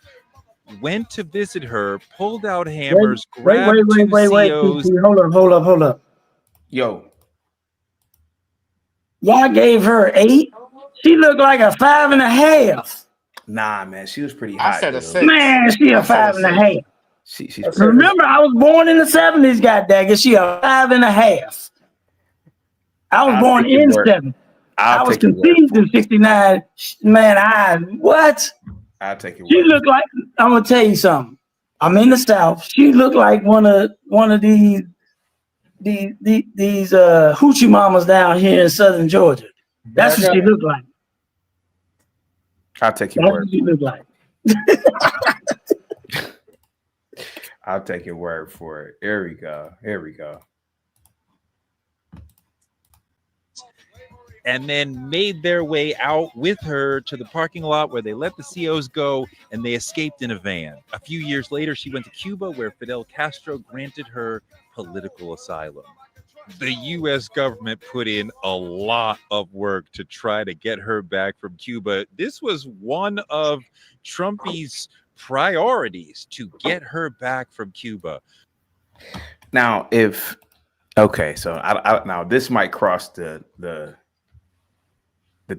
Speaker 7: went to visit her, pulled out hammers, grabbed 2 COs.
Speaker 21: Hold up.
Speaker 19: Yo,
Speaker 21: Y'all gave her 8. She looked like a 5.5.
Speaker 19: nah, man, she was pretty
Speaker 18: I
Speaker 19: hot,
Speaker 18: said a
Speaker 19: dude.
Speaker 18: 6.
Speaker 21: Man, she a
Speaker 18: I said a
Speaker 21: 5.5.
Speaker 19: She's
Speaker 21: Remember, I was born in the 70s, goddaggit. She a 5.5. I was
Speaker 19: I'll
Speaker 21: born
Speaker 19: take your
Speaker 21: in
Speaker 19: word.
Speaker 21: 70. I
Speaker 19: I'll
Speaker 21: was
Speaker 19: take your word
Speaker 21: conceived
Speaker 19: for
Speaker 21: in
Speaker 19: it.
Speaker 21: 69. Man, what?
Speaker 19: I'll take your
Speaker 21: She
Speaker 19: word.
Speaker 21: looked like, I'm gonna tell you something. I'm in the South. She looked like one of these hoochie mamas down here in Southern Georgia. That's what she looked like.
Speaker 19: I'll take your
Speaker 21: That's
Speaker 19: word.
Speaker 21: what she looked like.
Speaker 19: I'll take your word for it. Here we go. Here we go.
Speaker 7: And then made their way out with her to the parking lot where they let the COs go, and they escaped in a van. A few years later, she went to Cuba, where Fidel Castro granted her political asylum. The U.S. government put in a lot of work to try to get her back from Cuba. This was one of Trumpy's priorities, to get her back from Cuba.
Speaker 19: Now, if okay, so I now this might cross the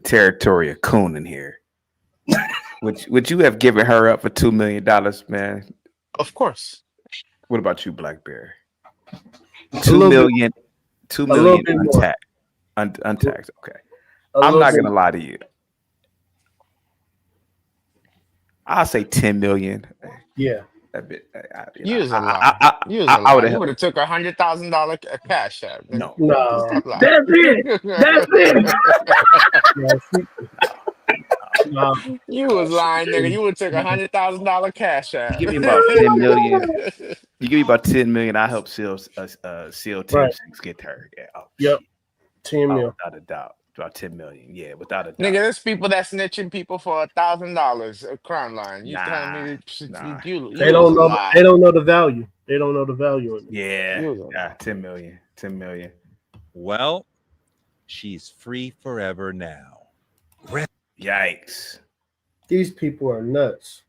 Speaker 19: territory of Coon in here. Would you have given her up for $2 million, man?
Speaker 18: Of course.
Speaker 19: What about you, Black Bear?
Speaker 15: A
Speaker 19: 2
Speaker 15: little
Speaker 19: million,
Speaker 15: bit-
Speaker 19: 2
Speaker 15: a
Speaker 19: million
Speaker 15: little bit more.
Speaker 19: untaxed. Untaxed. Okay.
Speaker 15: A
Speaker 19: I'm
Speaker 15: little
Speaker 19: not
Speaker 15: bit
Speaker 19: gonna lie to you. I'll say 10 million.
Speaker 15: Yeah.
Speaker 19: That bit.
Speaker 18: You was a lie. You was a
Speaker 19: I would
Speaker 18: lie. You
Speaker 19: have.
Speaker 18: would have took $100,000 cash out.
Speaker 19: No.
Speaker 15: No.
Speaker 18: Stop lying.
Speaker 21: That's it. That's it.
Speaker 15: No.
Speaker 18: You was lying, nigga. You would have took $100,000 cash out.
Speaker 19: You give me about 10 million. You give me about 10 million. I help seal Team
Speaker 15: Right.
Speaker 19: 6 get her. Yeah. Oh,
Speaker 15: Yep.
Speaker 19: shit.
Speaker 15: 10
Speaker 19: Oh,
Speaker 15: mil.
Speaker 19: without a doubt. About 10 million. Yeah, without a doubt.
Speaker 18: Nigga, there's people that snitching people for $1,000 a crime line. You telling
Speaker 19: Nah.
Speaker 18: me you
Speaker 15: They
Speaker 18: was
Speaker 15: don't
Speaker 18: a
Speaker 15: know.
Speaker 18: lie.
Speaker 15: They don't know the value. They don't know the value in it.
Speaker 19: Yeah. Yeah. 10 million. 10 million.
Speaker 7: Well, she's free forever now.
Speaker 19: Yikes.
Speaker 15: These people are nuts.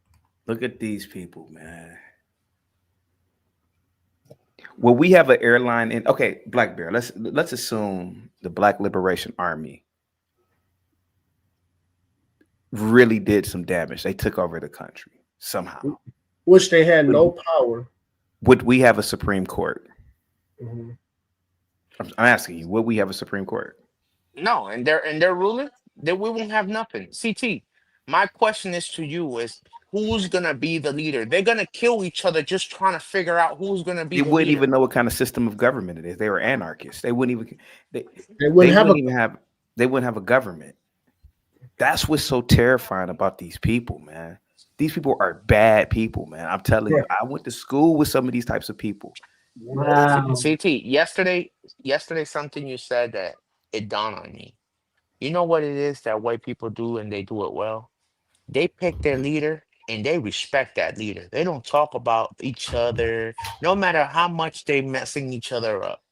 Speaker 19: Look at these people, man. Well, we have an airline in okay, Black Bear. Let's assume the Black Liberation Army really did some damage. They took over the country somehow.
Speaker 15: Which they had no power.
Speaker 19: Would we have a Supreme Court?
Speaker 15: Mm-hmm.
Speaker 19: I'm asking you, would we have a Supreme Court?
Speaker 18: No, and they're ruling that we won't have nothing. CT, my question is to you is who's gonna be the leader? They're gonna kill each other just trying to figure out who's gonna be
Speaker 19: They
Speaker 18: the
Speaker 19: wouldn't
Speaker 18: leader.
Speaker 19: even know what kind of system of government it is. They were anarchists. They wouldn't even
Speaker 15: They wouldn't
Speaker 19: have a government. That's what's so terrifying about these people, man. These people are bad people, man. I'm telling you. I went to school with some of these types of people.
Speaker 21: Wow.
Speaker 18: CT, yesterday something you said that it dawned on me. You know what it is that white people do and they do it well? They pick their leader and they respect that leader. They don't talk about each other, no matter how much they messing each other up.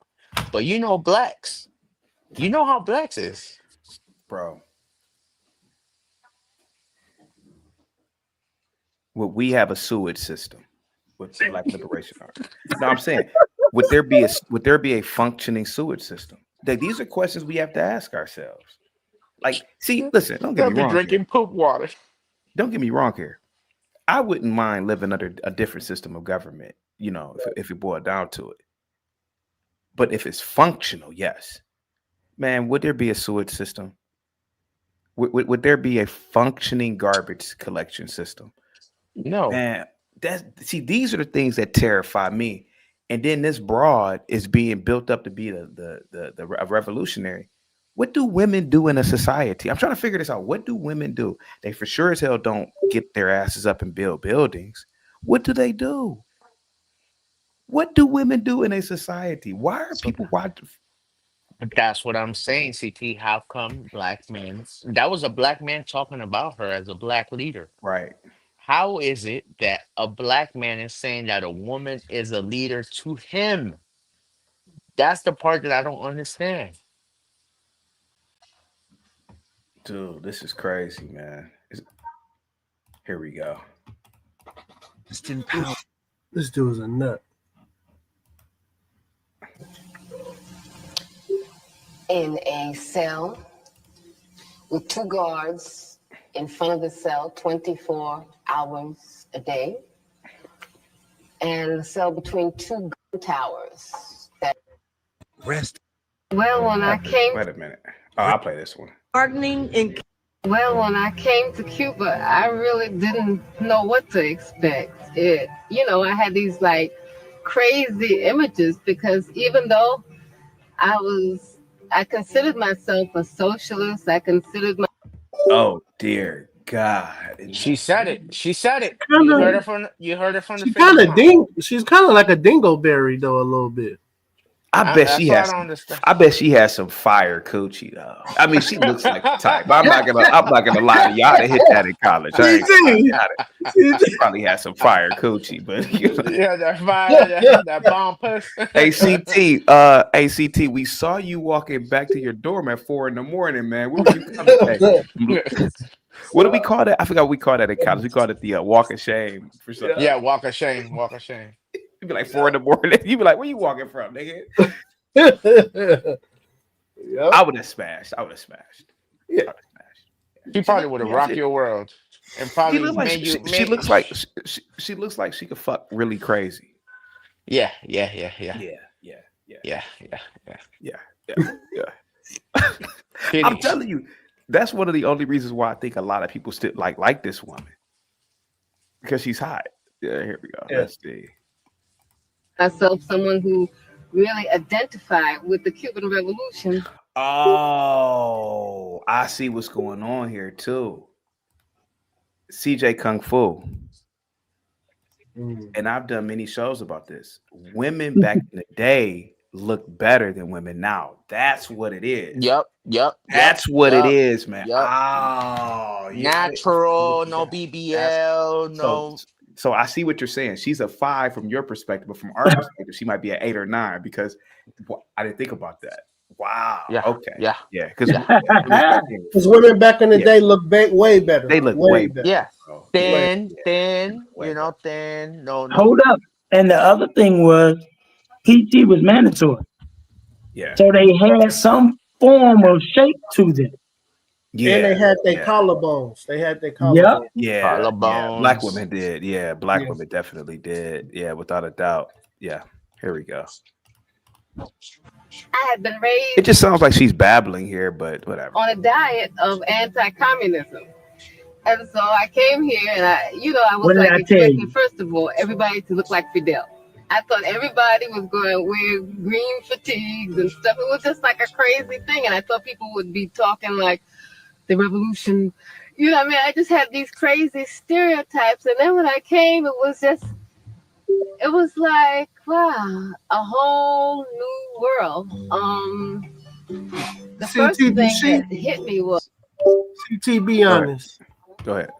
Speaker 18: But you know blacks. You know how blacks is.
Speaker 19: Bro. Well, we have a sewage system with Black Liberation Army. No, I'm saying, would there be a functioning sewage system? These are questions we have to ask ourselves. Like, see, listen, don't get
Speaker 18: They'll
Speaker 19: me
Speaker 18: be
Speaker 19: wrong.
Speaker 18: drinking poop water.
Speaker 19: Don't get me wrong here. I wouldn't mind living under a different system of government, you know, if it boiled down to it. But if it's functional, yes. Man, would there be a sewage system? Would there be a functioning garbage collection system?
Speaker 18: No.
Speaker 19: Man, these are the things that terrify me. And then this broad is being built up to be a revolutionary. What do women do in a society? I'm trying to figure this out. What do women do? They for sure as hell don't get their asses up and build buildings. What do they do? What do women do in a society? Why are people watching?
Speaker 18: That's what I'm saying, CT. How come black men? That was a black man talking about her as a black leader.
Speaker 19: Right.
Speaker 18: How is it that a black man is saying that a woman is a leader to him? That's the part that I don't understand.
Speaker 19: Dude, this is crazy, man. Here we go.
Speaker 15: This dude is a nut.
Speaker 9: In a cell with 2 guards in front of the cell 24 hours a day, and the cell between 2 gun towers.
Speaker 19: Rest.
Speaker 9: Well, when I came,
Speaker 19: Wait a minute. Oh, I'll play this one.
Speaker 9: gardening in. Well, when I came to Cuba, I really didn't know what to expect. I had these like crazy images because even though I considered myself a socialist. I considered my.
Speaker 19: Oh dear God!
Speaker 18: She said it. She said it.
Speaker 15: Kinda-
Speaker 18: You heard it from the.
Speaker 15: She kind of She's kind of like a dingleberry though, a little bit.
Speaker 19: I bet she has. I bet she has some fire coochie though. I mean, she looks like the type. I'm not gonna lie to y'all. They hit that in college. She probably has some fire coochie, but
Speaker 18: yeah, that fire, that bomb puss.
Speaker 19: ACT. We saw you walking back to your dorm at 4 a.m, man. Where were you coming from? What do we call that? I forgot what we called that in college. We called it the walk of shame for something.
Speaker 18: Yeah, walk of shame. Walk of shame.
Speaker 19: You'd be like 4 a.m. You'd be like, where you walking from, nigga? I would have smashed.
Speaker 15: Yeah.
Speaker 18: She probably would have rocked your world. And probably
Speaker 19: she looks like she looks like she could fuck really crazy.
Speaker 18: Yeah.
Speaker 19: I'm telling you, that's one of the only reasons why I think a lot of people still like this woman. Because she's hot. Yeah, here we go.
Speaker 9: Yeah.
Speaker 19: Let's see.
Speaker 9: Myself someone who really identified with the Cuban Revolution.
Speaker 19: Oh, I see what's going on here too. CJ Kung Fu. And I've done many shows about this. Women back in the day look better than women now. That's what it is.
Speaker 18: Yep.
Speaker 19: That's what it is, man.
Speaker 18: Yep.
Speaker 19: Oh,
Speaker 18: natural, no BBL, no.
Speaker 19: So I see what you're saying. She's a 5 from your perspective, but from our perspective, she might be an 8 or 9 because I didn't think about that. Wow.
Speaker 18: Yeah.
Speaker 19: Okay.
Speaker 18: Yeah.
Speaker 15: Because women back in the day look way better.
Speaker 19: They look way better.
Speaker 18: Yeah. Thin. Thin. No.
Speaker 21: Hold up. And the other thing was, PT was mandatory.
Speaker 19: Yeah.
Speaker 21: So they had some form of shape to them.
Speaker 19: Yeah.
Speaker 15: And they had their collarbones. Collarbones.
Speaker 19: Yeah.
Speaker 18: Collarbones.
Speaker 19: Black women did. Yeah. Black women definitely did. Yeah. Without a doubt. Yeah. Here we go.
Speaker 9: I had been raised
Speaker 19: It just sounds like she's babbling here, but whatever.
Speaker 9: on a diet of anti-communism. And so I came here and I was
Speaker 21: What did I tell
Speaker 9: expecting,
Speaker 21: you?
Speaker 9: first of all, everybody to look like Fidel. I thought everybody was going to wear green fatigues and stuff. It was just like a crazy thing. And I thought people would be talking like the revolution. You know what I mean? I just had these crazy stereotypes. And then when I came, it was like, wow, a whole new world. The first thing that hit me was
Speaker 15: CT, be honest.
Speaker 19: Go ahead.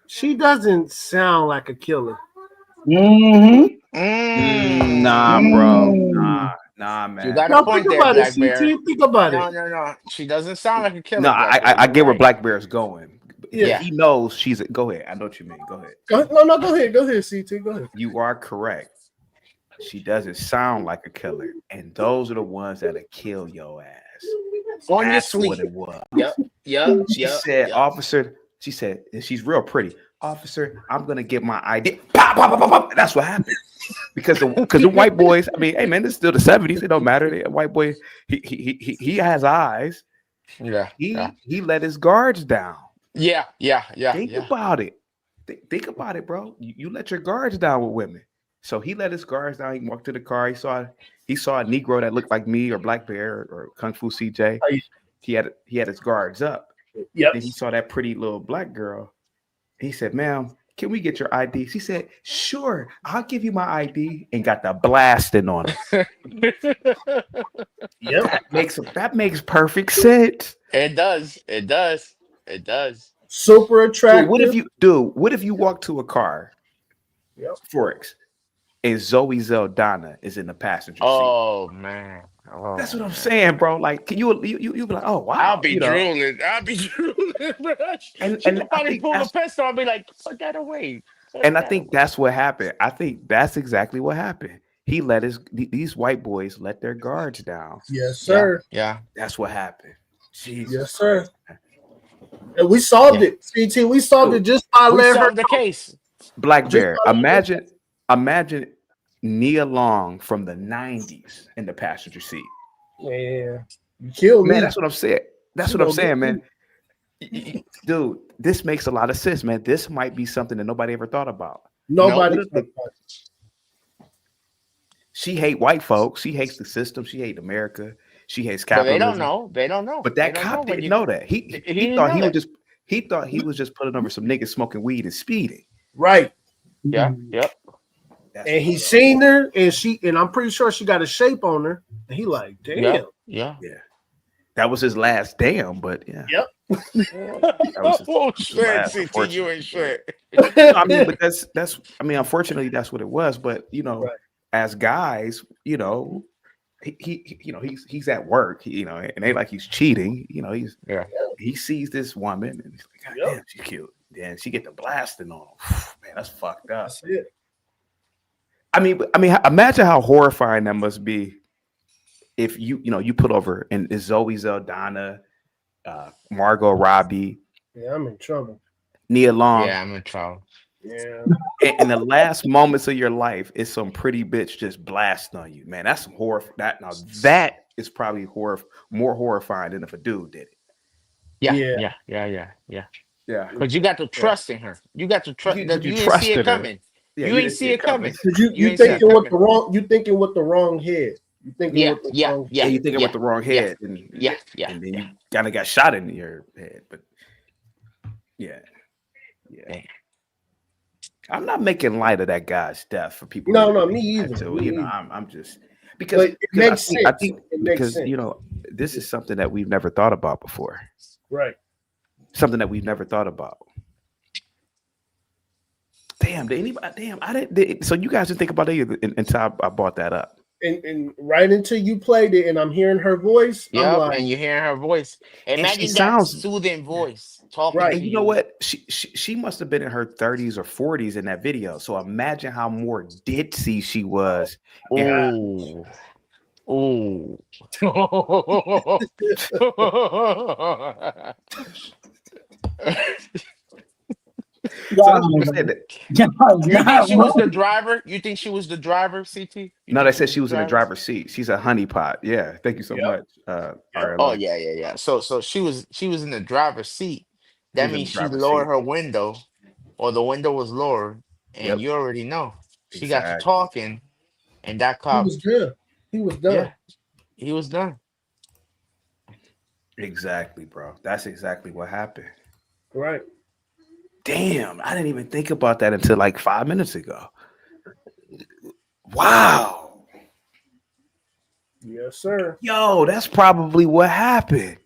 Speaker 15: She doesn't sound like a killer.
Speaker 21: Mm-hmm.
Speaker 19: Nah, bro. Nah, man.
Speaker 18: You got a point there, Black Bear.
Speaker 15: Think about it.
Speaker 18: No. She doesn't sound like a killer.
Speaker 19: No, I get where Black Bear is going.
Speaker 15: Yeah.
Speaker 19: He knows she's go ahead. I know what you mean. Go ahead.
Speaker 15: No, go ahead. Go ahead, CT. Go ahead.
Speaker 19: You are correct. She doesn't sound like a killer. And those are the ones that'll kill your ass.
Speaker 18: On your
Speaker 19: That's
Speaker 18: sleeve.
Speaker 19: what it was.
Speaker 18: Yep.
Speaker 19: She said, officer, she said, and she's real pretty. Officer, I'm gonna get my ID. Pop, pop, pop, pop, pop. That's what happened. Because the white boys, I mean, hey man, this is still the 70s. It don't matter. The white boy, he has eyes.
Speaker 18: Yeah.
Speaker 19: He let his guards down.
Speaker 18: Yeah.
Speaker 19: Think about it. Think about it, bro. You let your guards down with women. So he let his guards down. He walked to the car. He saw a Negro that looked like me or Black Bear or Kung Fu CJ. He had his guards up.
Speaker 15: Yep.
Speaker 19: Then he saw that pretty little black girl. He said, "Ma'am, can we get your ID?" She said, "Sure, I'll give you my ID," and got the blasting on it.
Speaker 15: Yep.
Speaker 19: That makes perfect sense.
Speaker 18: It does. It does. It does.
Speaker 15: Super attractive.
Speaker 19: What if you walk to a car, Forex, and Zoe Zeldana is in the passenger seat?
Speaker 18: Oh man. Oh,
Speaker 19: that's what I'm saying, bro. Like, can you be like, oh wow,
Speaker 18: I'll be drooling. I'll be drooling, bro.
Speaker 19: And
Speaker 18: She could
Speaker 19: I
Speaker 18: probably
Speaker 19: think
Speaker 18: pull a pistol and be like, put that away.
Speaker 19: And I think that's what happened. I think that's exactly what happened. He let these white boys let their guards down.
Speaker 15: Yes, sir.
Speaker 18: Yeah.
Speaker 19: That's what happened. Jesus
Speaker 15: yes, sir. And we solved it. CT, we solved it just by letting her
Speaker 18: the case.
Speaker 19: Black Bear. Imagine Nia Long from the 90s in the passenger seat.
Speaker 15: Yeah. You killed me.
Speaker 19: Man, that's what I'm saying. That's what I'm saying, man. Dude, this makes a lot of sense, man. This might be something that nobody ever thought about.
Speaker 15: Nobody.
Speaker 19: She hate white folks. She hates the system. She hates America. She hates
Speaker 18: But
Speaker 19: capitalism.
Speaker 18: they don't know.
Speaker 19: But that cop didn't know that. He thought he was just pulling over some niggas smoking weed and speeding.
Speaker 15: Right.
Speaker 18: Yeah. Yep.
Speaker 15: And he seen her, and I'm pretty sure she got a shape on her. And he like, damn.
Speaker 18: Yeah.
Speaker 19: That was his last damn, but yeah.
Speaker 15: Yep.
Speaker 18: Oh shit, CT, you ain't shit.
Speaker 19: I mean, but that's unfortunately that's what it was. But as guys, he's at work, and they like he's cheating. He sees this woman and he's like, God damn, she's cute. Then she get the blasting on him. Man, that's fucked up.
Speaker 15: That's it.
Speaker 19: I mean, imagine how horrifying that must be if you put over and it's Zoe Zeldana, Margot Robbie.
Speaker 15: Yeah, I'm in trouble.
Speaker 19: Nia Long.
Speaker 18: Yeah, I'm in trouble.
Speaker 15: Yeah.
Speaker 19: In the last moments of your life, it's some pretty bitch just blast on you, man. That's some horror. That is probably more horrifying than if a dude did it.
Speaker 18: Yeah. But you got to trust in her. You got to trust. You didn't see it coming.
Speaker 19: Yeah,
Speaker 18: you didn't see it coming.
Speaker 15: You thinking with the wrong. You thinking with the wrong head. You thinking with the wrong.
Speaker 19: Yeah. You thinking with the wrong head. And then you kind of got shot in your head. But yeah. I'm not making light of that guy's death for people.
Speaker 15: No, me either.
Speaker 19: So, I'm just because I think because this is something that we've never thought about before.
Speaker 15: Right.
Speaker 19: Something that we've never thought about. Damn, did anybody? Damn, I didn't. So you guys didn't think about it either until I brought that up.
Speaker 15: And right until you played it, and I'm hearing her voice.
Speaker 18: Yeah, and you're hearing her voice. Imagine that soothing voice talking.
Speaker 19: Right. And you know what? She must have been in her 30s or 40s in that video. So imagine how more ditzy she was.
Speaker 18: Oh. You think she was the driver? You think she was the driver, CT?
Speaker 19: No, they said she was in the driver's seat. She's a honeypot. Yeah, thank you so much.
Speaker 18: Yeah. So she was in the driver's seat. That means she lowered her window, or the window was lowered, and you already know she got to talking, and that cop
Speaker 15: was good. He was done.
Speaker 18: Yeah, he was done.
Speaker 19: Exactly, bro. That's exactly what happened.
Speaker 15: Right.
Speaker 19: Damn, I didn't even think about that until like 5 minutes ago. Wow.
Speaker 15: Yes, sir.
Speaker 19: Yo, that's probably what happened.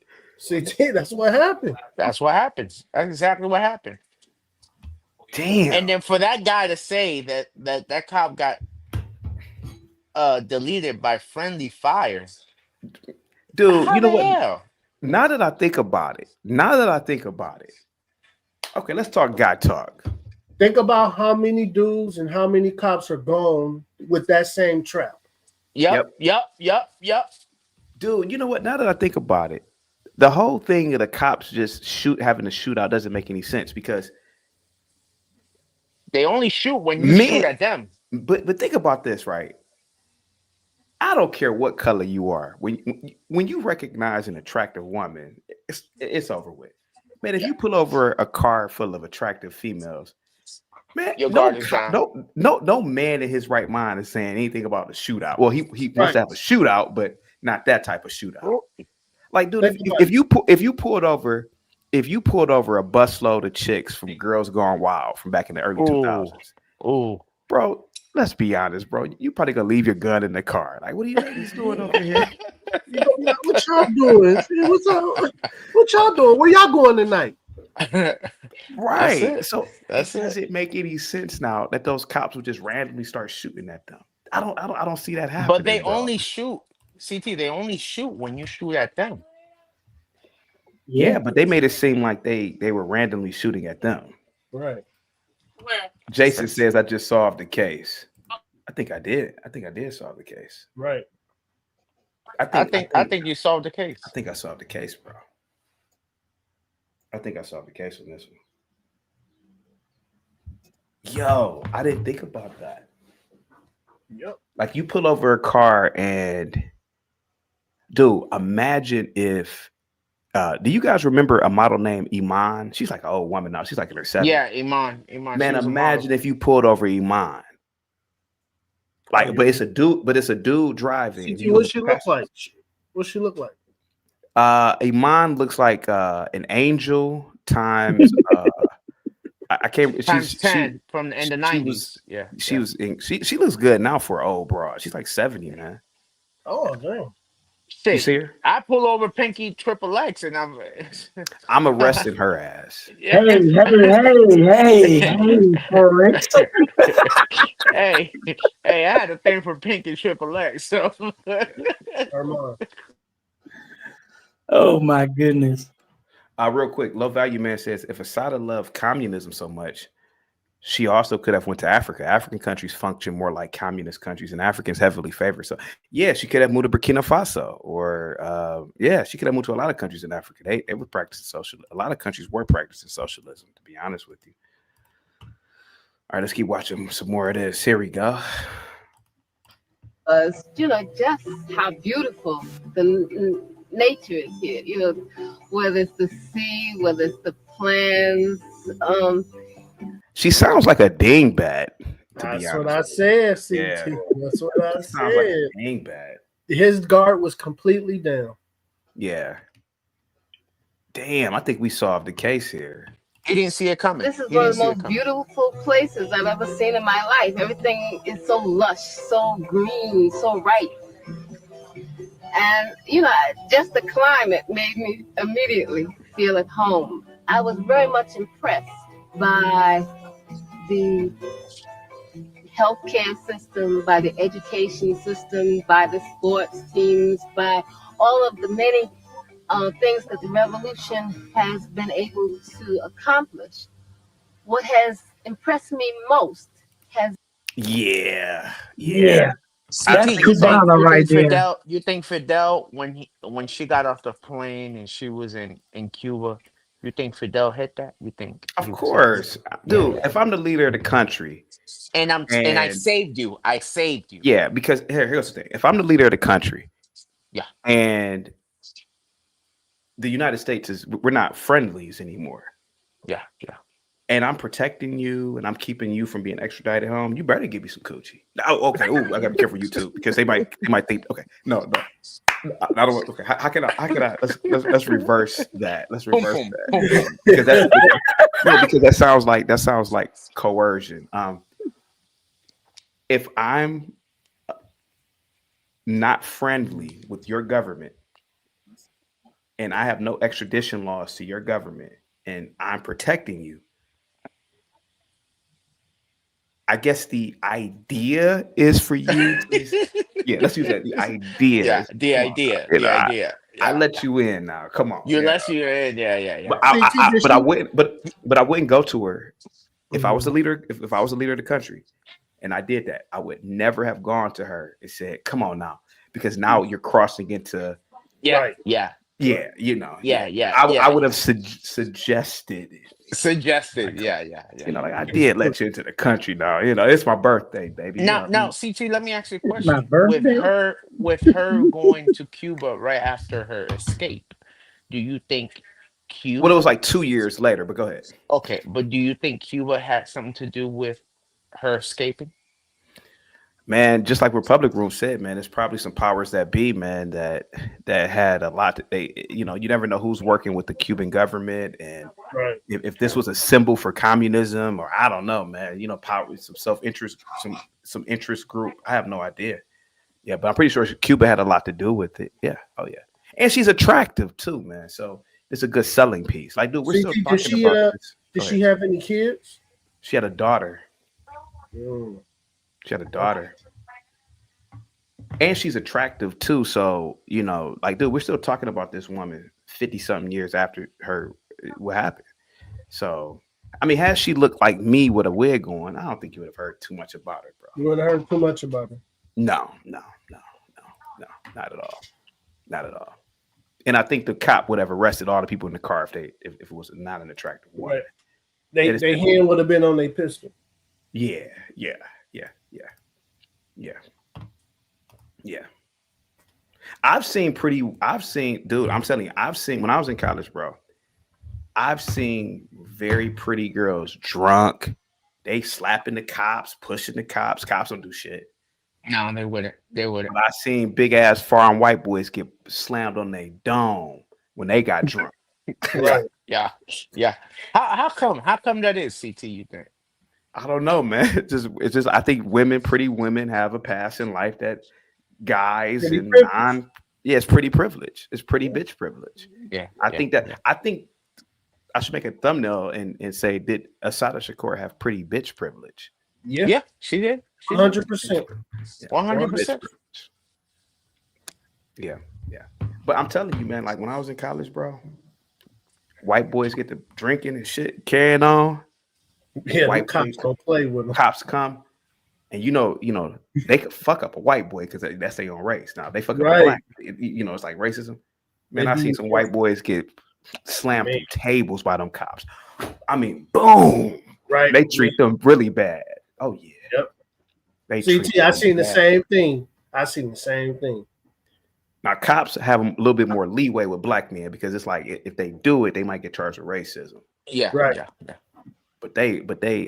Speaker 15: CT, that's what happened.
Speaker 18: That's what happens. That's exactly what happened.
Speaker 19: Damn.
Speaker 18: And then for that guy to say that cop got deleted by friendly fire.
Speaker 19: Dude,
Speaker 18: How
Speaker 19: you know
Speaker 18: the
Speaker 19: what?
Speaker 18: hell?
Speaker 19: Now that I think about it. Okay, let's talk guy talk.
Speaker 15: Think about how many dudes and how many cops are gone with that same trap.
Speaker 18: Yep.
Speaker 19: Dude, you know what? Now that I think about it, the whole thing of the cops just having a shootout doesn't make any sense because
Speaker 18: they only shoot when you shoot at them.
Speaker 19: But think about this, right? I don't care what color you are. When you recognize an attractive woman, it's over with. Man, if you pull over a car full of attractive females, Man,
Speaker 18: Your guard is down.
Speaker 19: no man in his right mind is saying anything about a shootout. Well, he wants to have a shootout, but not that type of shootout. Like, dude, if you pulled over a busload of chicks from Girls Gone Wild from back in the early 2000s, bro, let's be honest, bro, you probably gonna leave your gun in the car. Like, what are you ladies doing over here?
Speaker 15: What y'all doing? What y'all doing? Where y'all going tonight?
Speaker 19: Right. So it doesn't make any sense now that those cops would just randomly start shooting at them. I don't see that happening.
Speaker 18: But they only shoot, CT. They only shoot when you shoot at them.
Speaker 19: Yeah, but they made it seem like they were randomly shooting at them.
Speaker 15: Right.
Speaker 19: Jason says I just solved the case. I think I did solve the case.
Speaker 15: Right.
Speaker 18: I think you solved the case.
Speaker 19: I think I solved the case, bro. I think I solved the case on this one. Yo, I didn't think about that.
Speaker 15: Yep.
Speaker 19: Like, you pull over a car and, dude, imagine if, do you guys remember a model named Iman? She's like an old woman now. She's like in her 70s.
Speaker 18: Yeah, Iman.
Speaker 19: Man, imagine if you pulled over Iman. Like, but it's a dude driving.
Speaker 15: What she look like? What she look like?
Speaker 19: Iman looks like an angel times I can't.
Speaker 18: Times 10 from in the 90s.
Speaker 19: She looks good now for an old broad. She's like 70, man.
Speaker 15: Oh damn.
Speaker 19: You see her?
Speaker 18: I pull over Pinky XXX and
Speaker 19: I'm arresting her ass.
Speaker 21: Hey, Forrest.
Speaker 18: hey, I had a thing for Pinky XXX. So
Speaker 21: Oh my goodness.
Speaker 19: Real quick, Low Value Man says if Assata loved communism so much, she also could have went to Africa. African countries function more like communist countries, and Africans heavily favor. So yeah, she could have moved to Burkina Faso, or she could have moved to a lot of countries in Africa. They were practicing socialism. A lot of countries were practicing socialism, to be honest with you. All right, let's keep watching some more of this. Here we go.
Speaker 9: Just how beautiful the nature is here. Whether it's the sea, whether it's the plants.
Speaker 19: She sounds like a dingbat.
Speaker 15: That's what I said, CT.
Speaker 19: Yeah.
Speaker 15: That's what I said.
Speaker 19: Sounds like a dingbat.
Speaker 15: His guard was completely down.
Speaker 19: Yeah. Damn, I think we solved the case here.
Speaker 18: He didn't see it coming.
Speaker 9: This is one of the most beautiful places I've ever seen in my life. Everything is so lush, so green, so ripe. And, just the climate made me immediately feel at home. I was very much impressed by the healthcare system, by the education system, by the sports teams, by all of the many things that the revolution has been able to accomplish. What has impressed me most has
Speaker 18: You think Fidel, when she got off the plane and she was in Cuba, you think Fidel hit that? You think?
Speaker 19: Of course, dude. If I'm the leader of the country,
Speaker 18: and I saved you,
Speaker 19: Yeah, because here's the thing: if I'm the leader of the country, and the United States we're not friendlies anymore.
Speaker 18: Yeah.
Speaker 19: And I'm protecting you, and I'm keeping you from being extradited home. You better give me some coochie. Oh, okay. Ooh, I gotta be careful you too, because they might think. Okay, no. I don't. Okay, how can I? Let's reverse that. Let's reverse that because that sounds like coercion. If I'm not friendly with your government, and I have no extradition laws to your government, and I'm protecting you, I guess the idea is for you. Let's use that. The idea.
Speaker 18: The idea.
Speaker 19: I let you in now. Come on.
Speaker 18: Let you in. Yeah.
Speaker 19: But I wouldn't. But I wouldn't go to her if I was the leader. If I was the leader of the country, and I did that, I would never have gone to her and said, "Come on now," because now you're crossing into.
Speaker 18: Yeah.
Speaker 19: I would have suggested it. I did let you into the country now. It's my birthday, baby.
Speaker 18: Now, CT, let me ask you a question.
Speaker 21: My birthday?
Speaker 18: With her going to Cuba right after her escape, do you think Cuba?
Speaker 19: Well, it was like 2 years later, but go ahead.
Speaker 18: Okay, but do you think Cuba had something to do with her escaping?
Speaker 19: Man, just like Republic Room said, man, it's probably some powers that be, man, that had a lot. You never know who's working with the Cuban government, and
Speaker 15: Right.
Speaker 19: if this was a symbol for communism, or I don't know, man. Power, some self interest, some interest group. I have no idea. Yeah, but I'm pretty sure Cuba had a lot to do with it. Yeah. Oh yeah, and she's attractive too, man. So it's a good selling piece. Like, dude, we're still
Speaker 15: CT,
Speaker 19: talking about this.
Speaker 15: did she have any kids?
Speaker 19: She had a daughter.
Speaker 15: Mm.
Speaker 19: She had a daughter. And she's attractive too. So, like, dude, we're still talking about this woman 50 something years after what happened. So, I mean, had she looked like me with a wig on, I don't think you would have heard too much about her, bro.
Speaker 15: You would have heard too much about her.
Speaker 19: No, not at all. Not at all. And I think the cop would have arrested all the people in the car if it was not an attractive woman.
Speaker 15: Right. They hand would have been on their pistol.
Speaker 19: Yeah. I've seen, dude, I'm telling you, when I was in college, bro, I've seen very pretty girls drunk. They slapping the cops, pushing the cops. Cops don't do shit.
Speaker 18: No, they wouldn't. They wouldn't.
Speaker 19: But I seen big ass foreign white boys get slammed on their dome when they got drunk.
Speaker 18: Right. Yeah. How come that is, CT, you think?
Speaker 19: I don't know, man. It's just I think pretty women have a past in life that guys
Speaker 15: Pretty
Speaker 19: and
Speaker 15: privileged.
Speaker 19: it's pretty privilege. It's pretty bitch privilege.
Speaker 18: Yeah.
Speaker 19: I think I should make a thumbnail and say, did Assata Shakur have pretty bitch privilege?
Speaker 15: Yeah,
Speaker 18: she did.
Speaker 15: 100%.
Speaker 18: 100%.
Speaker 19: Yeah. But I'm telling you, man, like when I was in college, bro, white boys get to drinking and shit, carrying on.
Speaker 15: Yeah,
Speaker 19: white
Speaker 15: cops don't play with them.
Speaker 19: Cops come, and they could fuck up a white boy because that's their own race. Now they fuck up a
Speaker 15: Right.
Speaker 19: black, it's like racism. Man, I seen some white boys get slammed through tables by them cops. I mean, boom.
Speaker 15: Right.
Speaker 19: They treat them really bad. Oh yeah.
Speaker 15: Yep.
Speaker 19: They
Speaker 15: CT, I seen the
Speaker 19: bad.
Speaker 15: same thing.
Speaker 19: Now cops have a little bit more leeway with black men because it's like if they do it, they might get charged with racism.
Speaker 18: Yeah.
Speaker 15: Right.
Speaker 18: Yeah.
Speaker 19: But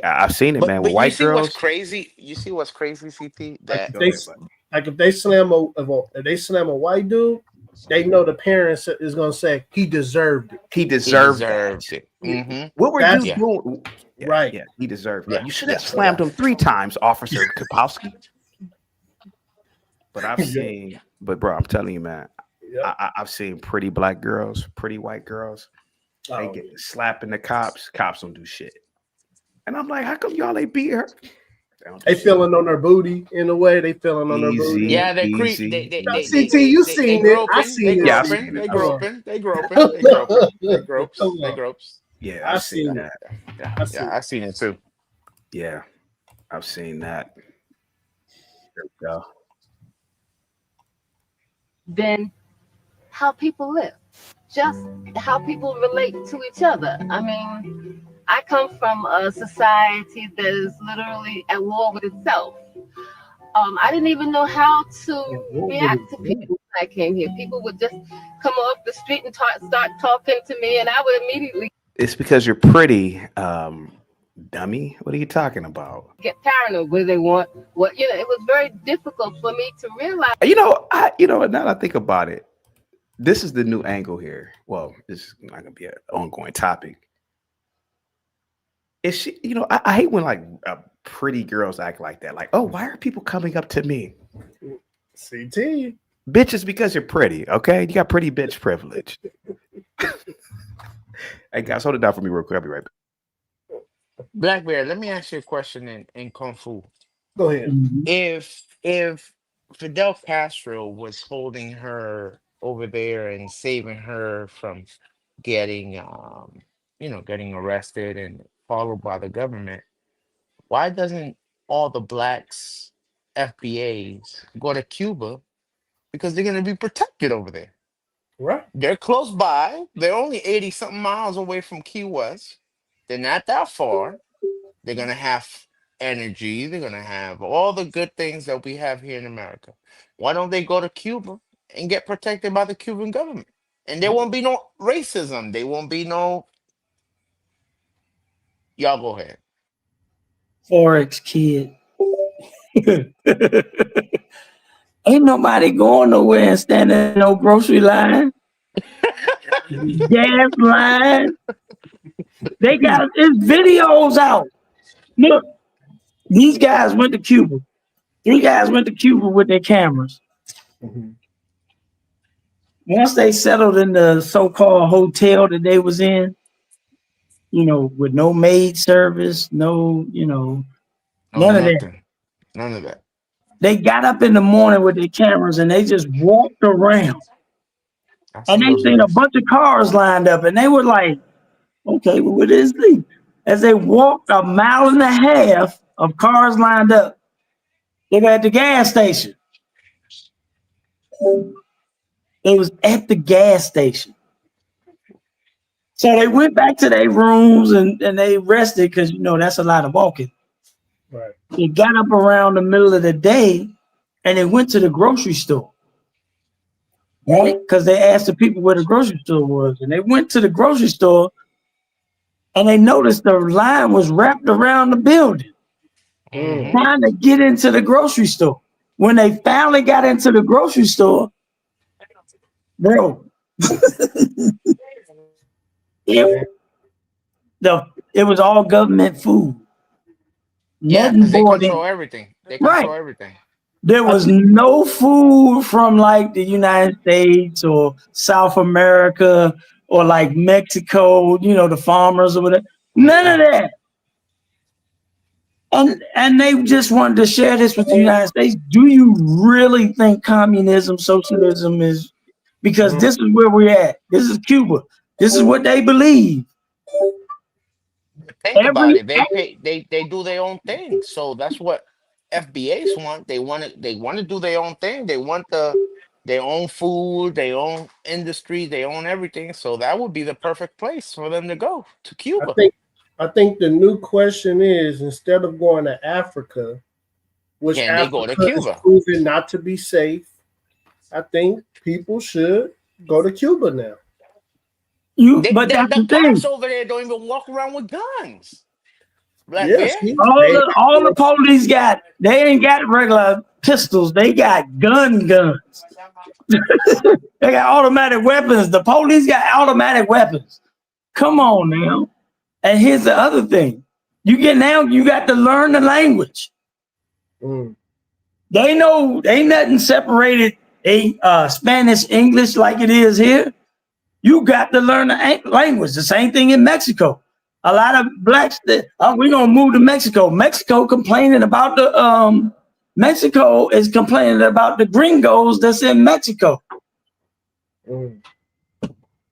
Speaker 19: I've seen it, man. With white girls,
Speaker 18: you see what's crazy, CT? That
Speaker 15: If they slam a white dude, they know the parents is gonna say he deserved it.
Speaker 19: He deserved
Speaker 18: it. Mm-hmm.
Speaker 19: What were you doing? Yeah,
Speaker 15: right.
Speaker 19: Yeah, he deserved it.
Speaker 18: Yeah.
Speaker 19: You should have slammed him 3 times, Officer Kapowski. But I've seen, bro, I'm telling you, man, I've seen pretty black girls, pretty white girls. They get slapping the cops. Cops don't do shit. And I'm like, how come y'all ain't beat her?
Speaker 15: They feeling on their booty in a way. They feeling on their booty.
Speaker 18: Yeah, they creep.
Speaker 15: CT, you seen it? I seen it.
Speaker 18: They groping. They gropes.
Speaker 19: Yeah, I've seen that.
Speaker 18: Yeah, I've seen it too.
Speaker 19: Yeah, I've seen that. There we go.
Speaker 9: Then how people live, just how people relate to each other. I mean, I come from a society that is literally at war with itself. I didn't even know how to react to people when I came here. People would just come off the street and start talking to me, and I would immediately
Speaker 19: It's because you're pretty, dummy. What are you talking about?
Speaker 9: get paranoid. What do they want? It was very difficult for me to realize.
Speaker 19: Now that I think about it, this is the new angle here. Well, this is not gonna be an ongoing topic. Is she? I hate when like pretty girls act like that. Like, oh, why are people coming up to me?
Speaker 15: CT.
Speaker 19: Bitch, it's because you're pretty. Okay, you got pretty bitch privilege. Hey guys, hold it down for me real quick. I'll be right back.
Speaker 18: Black Bear, let me ask you a question in Kung Fu.
Speaker 15: Go ahead.
Speaker 18: If Fidel Castro was holding her over there and saving her from getting getting arrested and followed by the government, why doesn't all the blacks FBAs go to Cuba? Because they're going to be protected over there.
Speaker 15: Right.
Speaker 18: They're close by. They're only 80 something miles away from Key West. They're not that far. They're going to have energy. They're going to have all the good things that we have here in America. Why don't they go to Cuba and get protected by the Cuban government? And there won't be no racism. There won't be no. Y'all go ahead.
Speaker 21: Forex kid. Ain't nobody going nowhere and standing in no grocery line, gas line. They got it's videos out. Look, these guys went to Cuba. 3 guys went to Cuba with their cameras. Once they settled in the so-called hotel that they was in, with no maid service, no,
Speaker 18: Oh,
Speaker 21: none of that.
Speaker 18: nothing. None of that.
Speaker 21: They got up in the morning with their cameras and they just walked around.
Speaker 18: I've
Speaker 21: And
Speaker 18: seen
Speaker 21: they
Speaker 18: those
Speaker 21: seen a
Speaker 18: videos.
Speaker 21: bunch of cars lined up and they were like, okay, well, what is this? As they walked 1.5 miles of cars lined up, they were at the gas station. It was at the gas station. So they went back to their rooms and they rested because, that's a lot of walking.
Speaker 15: Right.
Speaker 21: They got up around the middle of the day and they went to the grocery store. Right? Because they asked the people where the grocery store was. And they went to the grocery store and they noticed the line was wrapped around the building, trying to get into the grocery store. When they finally got into the grocery store, bro, it was all government food.
Speaker 18: Yeah,
Speaker 21: Nothing
Speaker 18: because they
Speaker 21: bought in.
Speaker 18: control everything. They
Speaker 21: Right.
Speaker 18: control everything.
Speaker 21: There was no food from like the United States or South America or like Mexico, the farmers or whatever. None of that. And they just wanted to share this with the United States. Do you really think communism, socialism is because this is where we're at. This is Cuba. This is what they believe.
Speaker 18: Think about it. They do their own thing. So that's what FBAs want. They want to do their own thing. They want their own food, their own industry, their own everything. So that would be the perfect place for them to go to Cuba.
Speaker 15: I think the new question is, instead of going to Africa, which
Speaker 18: Can they go to
Speaker 15: Africa is
Speaker 18: Cuba?
Speaker 15: proven not to be safe, I think people should go to Cuba now.
Speaker 18: The cops over there don't even walk around with guns. Black Bear?
Speaker 21: All the police they ain't got regular pistols. They got guns. They got automatic weapons. The police got automatic weapons. Come on now. And here's the other thing. You got to learn the language. They know ain't nothing separated Spanish, English like it is here. You got to learn the language. The same thing in Mexico. A lot of blacks we're gonna move to Mexico. Mexico is complaining about the gringos that's in Mexico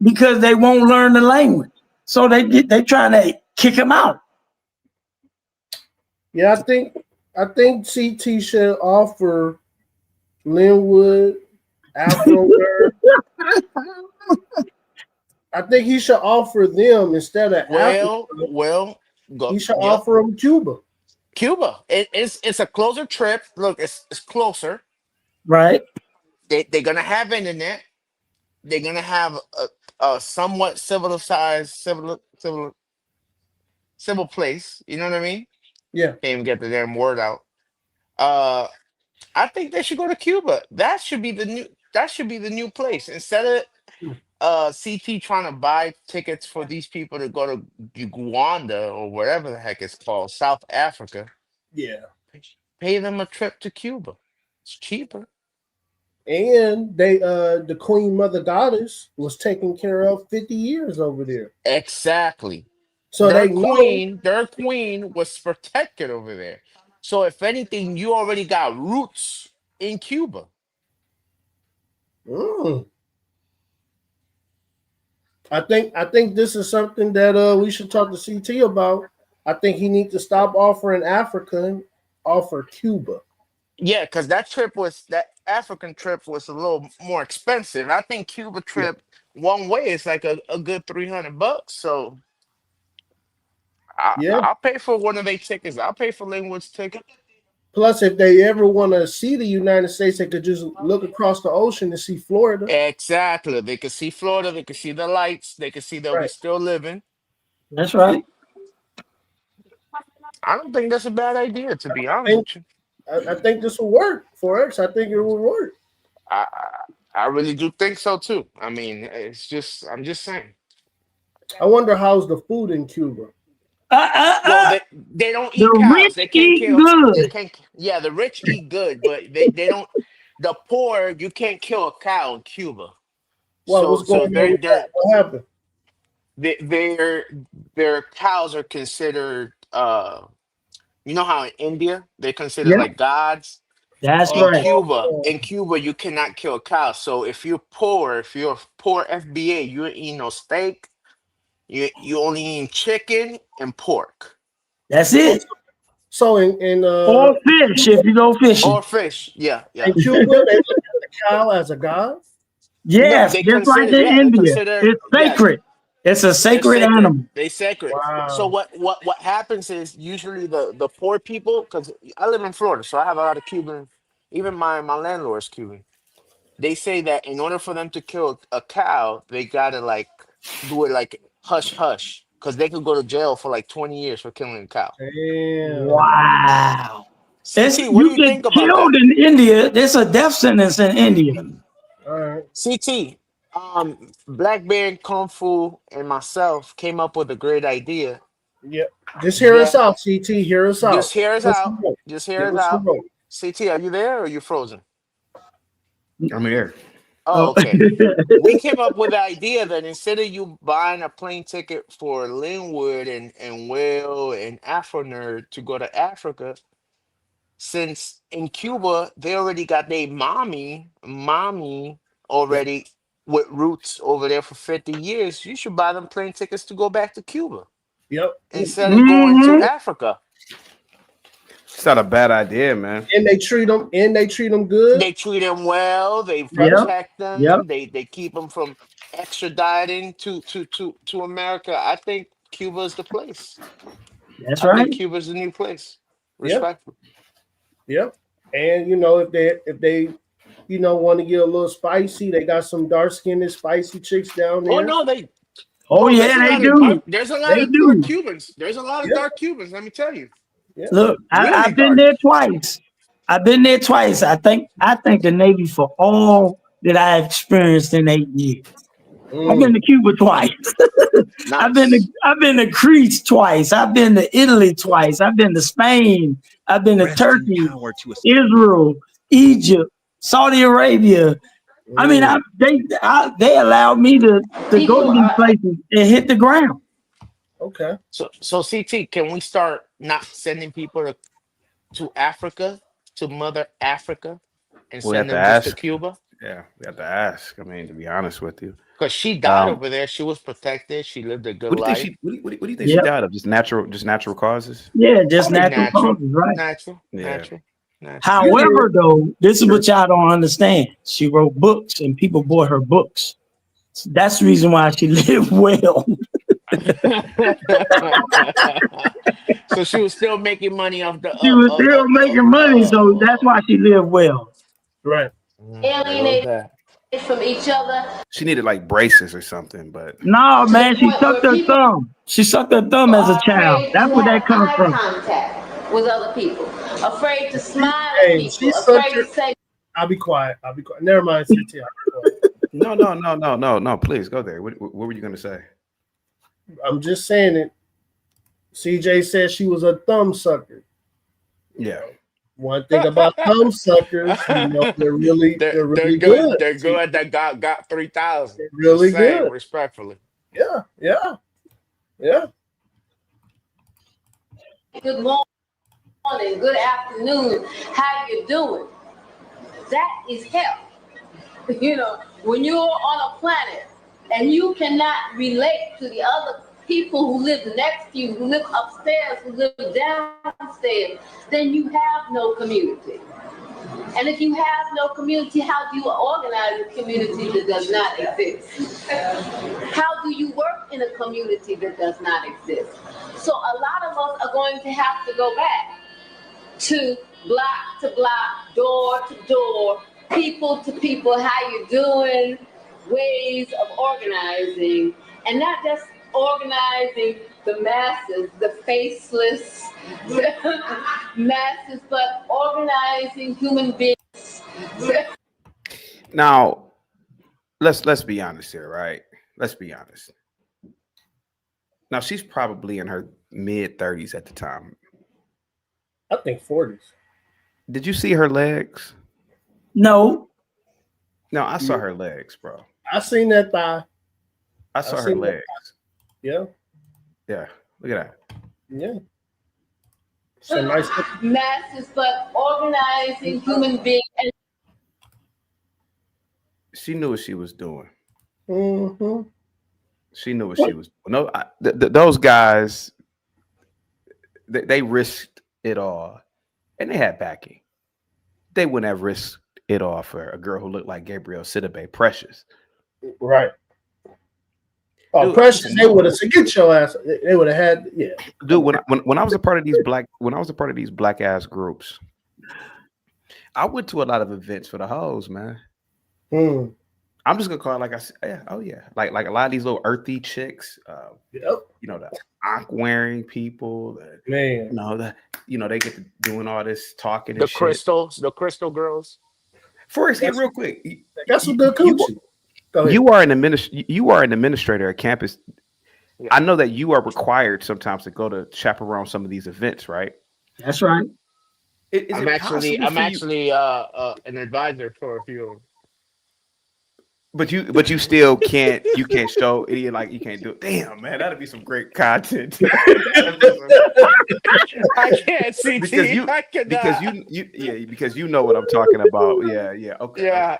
Speaker 21: because they won't learn the language. So they trying to kick them out.
Speaker 15: Yeah, I think CT should offer Linwood, Afro. I think he should offer them instead of Africa.
Speaker 18: Go.
Speaker 15: He should offer them Cuba.
Speaker 18: Cuba. It's a closer trip. Look, it's closer.
Speaker 21: Right.
Speaker 18: They're gonna have internet. They're gonna have a somewhat civilized civil place. You know what I mean?
Speaker 15: Yeah.
Speaker 18: Can't even get the damn word out. I think they should go to Cuba. That should be the new place. Instead of CT trying to buy tickets for these people to go to Rwanda or whatever the heck it's called, South Africa.
Speaker 15: Yeah.
Speaker 18: Pay them a trip to Cuba. It's cheaper.
Speaker 15: And the Queen Mother Goddess was taken care of 50 years over there.
Speaker 18: Exactly.
Speaker 15: So
Speaker 18: their queen was protected over there. So if anything, you already got roots in Cuba.
Speaker 15: I think this is something that we should talk to CT about. I think he needs to stop offering Africa and offer Cuba.
Speaker 18: Yeah, because that African trip was a little more expensive. I think Cuba trip one way is like a good $300. So I'll pay for one of their tickets. I'll pay for Linwood's ticket.
Speaker 15: Plus, if they ever want to see the United States, they could just look across the ocean and see Florida.
Speaker 18: Exactly. They could see Florida. They could see the lights. They could see that we're still living.
Speaker 21: That's right.
Speaker 18: I don't think that's a bad idea, to be honest with you.
Speaker 15: I think this will work for us. I think it will work.
Speaker 18: I really do think so too. I mean, I'm just saying.
Speaker 15: I wonder how's the food in Cuba.
Speaker 18: Well, they don't eat
Speaker 21: The
Speaker 18: cows.
Speaker 21: rich
Speaker 18: They can't
Speaker 21: eat
Speaker 18: kill.
Speaker 21: good.
Speaker 18: They can't. Yeah, the rich eat good, but they don't. The poor, you can't kill a cow in Cuba.
Speaker 15: Well, what's going on with that? What happened?
Speaker 18: Their cows are considered. You know how in India they're considered
Speaker 21: Yep.
Speaker 18: like gods.
Speaker 21: That's
Speaker 18: In
Speaker 21: right.
Speaker 18: Cuba, you cannot kill a cow. So if you're a poor FBA, you ain't eating no steak. You only eating chicken and pork.
Speaker 21: That's it.
Speaker 15: So in
Speaker 21: or fish if you go fishing.
Speaker 18: Or fish, yeah.
Speaker 15: In Cuba, they look at the cow as a god.
Speaker 21: Yes,
Speaker 18: they
Speaker 21: just like
Speaker 18: consider-
Speaker 21: in
Speaker 18: yeah, they
Speaker 21: India.
Speaker 18: consider-
Speaker 21: It's
Speaker 18: yes.
Speaker 21: sacred. It's a sacred animal.
Speaker 18: They sacred.
Speaker 15: Wow.
Speaker 18: So what happens is usually the poor people, because I live in Florida, so I have a lot of Cuban. Even my landlord's Cuban. They say that in order for them to kill a cow, they gotta like do it like hush hush, because they could go to jail for like 20 years for killing a cow.
Speaker 15: Damn.
Speaker 21: Wow.
Speaker 18: CT, what do you
Speaker 21: get
Speaker 18: think about
Speaker 21: killed
Speaker 18: that?
Speaker 21: in India. There's a death sentence in India.
Speaker 15: All right.
Speaker 18: CT, Black Bear, Kung Fu, and myself came up with a great idea.
Speaker 15: Yep. Just hear us out, CT. Hear us out.
Speaker 18: Just hear us
Speaker 15: Let's
Speaker 18: out.
Speaker 15: go.
Speaker 18: Just hear
Speaker 15: Give
Speaker 18: us
Speaker 15: us the
Speaker 18: out.
Speaker 15: rope.
Speaker 18: CT, are you there or are you frozen?
Speaker 19: I'm here.
Speaker 18: Oh, okay. We came up with the idea that instead of you buying a plane ticket for Linwood and Will and Afro Nerd to go to Africa, since in Cuba they already got their mommy already with roots over there for 50 years, you should buy them plane tickets to go back to Cuba
Speaker 15: Yep.
Speaker 18: instead of going to Africa.
Speaker 19: It's not a bad idea, man.
Speaker 15: And they treat them. Good.
Speaker 18: They treat them well. They protect them.
Speaker 21: Yep.
Speaker 18: They keep them from extraditing to America. I think Cuba is the place.
Speaker 21: That's
Speaker 18: I
Speaker 21: right.
Speaker 18: think Cuba's the new place. Respectful.
Speaker 15: Yep. And if they want to get a little spicy, they got some dark-skinned spicy chicks down there.
Speaker 18: Oh no, they.
Speaker 21: Oh
Speaker 18: there's
Speaker 21: yeah,
Speaker 18: a
Speaker 21: they
Speaker 18: lot
Speaker 21: do.
Speaker 18: of there's a lot
Speaker 21: They
Speaker 18: of
Speaker 21: do.
Speaker 18: dark Cubans. There's a lot of dark Cubans. Let me tell you.
Speaker 15: Yeah.
Speaker 21: Look,
Speaker 18: Really
Speaker 21: I've been
Speaker 18: dark.
Speaker 21: there twice. I think the Navy for all that I experienced in 8 years. I've been to Cuba twice.
Speaker 18: Nice.
Speaker 21: I've been to Greece twice. I've been to Italy twice. I've been to Spain. I've been to Turkey, Israel, Egypt, Saudi Arabia. I mean, they allowed me to go to these places and hit the ground.
Speaker 15: Okay.
Speaker 18: So CT, can we start not sending people to Africa, to Mother Africa, and
Speaker 19: We have
Speaker 18: send
Speaker 19: to
Speaker 18: them just to
Speaker 19: ask.
Speaker 18: Cuba?
Speaker 19: Yeah, we have to ask. I mean, to be honest with you,
Speaker 18: Because she died over there. She was protected. She lived a good
Speaker 19: what do you
Speaker 18: life.
Speaker 19: think what do you think she died of? Just natural causes?
Speaker 21: Yeah, just
Speaker 18: Probably
Speaker 21: natural causes, right?
Speaker 18: Natural.
Speaker 21: However, though, this is what y'all don't understand. She wrote books and people bought her books. That's the reason why she lived well.
Speaker 18: So she was still making money off the.
Speaker 21: She was still making money, so that's why she lived well.
Speaker 15: Right.
Speaker 9: Alienated from each other.
Speaker 19: She needed like braces or something, but
Speaker 21: No, man, she sucked her thumb. She sucked her thumb as a child. That's where that comes from.
Speaker 9: Contact with other people, afraid to smile
Speaker 15: Hey,
Speaker 9: at
Speaker 15: she
Speaker 9: people,
Speaker 15: sucked
Speaker 9: afraid to say.
Speaker 15: I'll be quiet. Never mind, CT.
Speaker 19: no. Please go there. What were you gonna say?
Speaker 15: I'm just saying it. CJ said she was a thumb sucker.
Speaker 19: Yeah.
Speaker 15: One thing about thumb suckers, they're really good.
Speaker 18: They're good. That got 3,000.
Speaker 15: They're really good.
Speaker 18: Respectfully.
Speaker 15: Yeah.
Speaker 9: Good morning, good afternoon. How you doing? That is hell. When you're on a planet and you cannot relate to the other people who live next to you, who live upstairs, who live downstairs, then you have no community. And if you have no community, how do you organize a community that does not exist? How do you work in a community that does not exist? So a lot of us are going to have to go back to block to block, door to door, people to people, how you doing, ways of organizing, and not just organizing the masses, the faceless masses, but organizing human beings.
Speaker 19: Now, let's be honest here, right? Let's be honest. Now she's probably in her mid-30s at the time.
Speaker 15: I think 40s.
Speaker 19: Did you see her legs?
Speaker 21: No.
Speaker 19: No, I saw her legs, bro.
Speaker 15: I seen that thigh.
Speaker 19: I saw her legs.
Speaker 15: Yeah.
Speaker 19: Yeah. Look at that.
Speaker 15: Yeah. So nice.
Speaker 9: Masses, but organizing human beings.
Speaker 19: She knew what she was doing.
Speaker 15: Mm-hmm.
Speaker 19: She knew what she was doing. No, those guys, they risked it all, and they had backing. They wouldn't have risked it all for a girl who looked like Gabrielle Sidibe Precious.
Speaker 15: Right. Oh, dude, Precious, they would have said, "Get your ass." They would have had, yeah.
Speaker 19: Dude, when I was a part of these black ass groups, I went to a lot of events for the hoes, man.
Speaker 15: Hmm.
Speaker 19: I'm just gonna call it like I said, yeah, oh yeah, like a lot of these little earthy chicks,
Speaker 15: yep.
Speaker 19: You know, the ankh wearing people,
Speaker 15: man,
Speaker 19: they get to doing all this talking.
Speaker 18: The
Speaker 19: and
Speaker 18: crystals, the crystal girls.
Speaker 19: Forrest, here real quick.
Speaker 15: That's a good coochie.
Speaker 19: You are an administrator at campus. Yeah. I know that you are required sometimes to go to chaperone some of these events, right?
Speaker 21: That's right.
Speaker 18: I'm actually an advisor for a few.
Speaker 19: But you still can't show any, like, you can't do it. Damn, man, that'd be some great content.
Speaker 18: I can't see because
Speaker 19: you know what I'm talking about. Yeah, okay.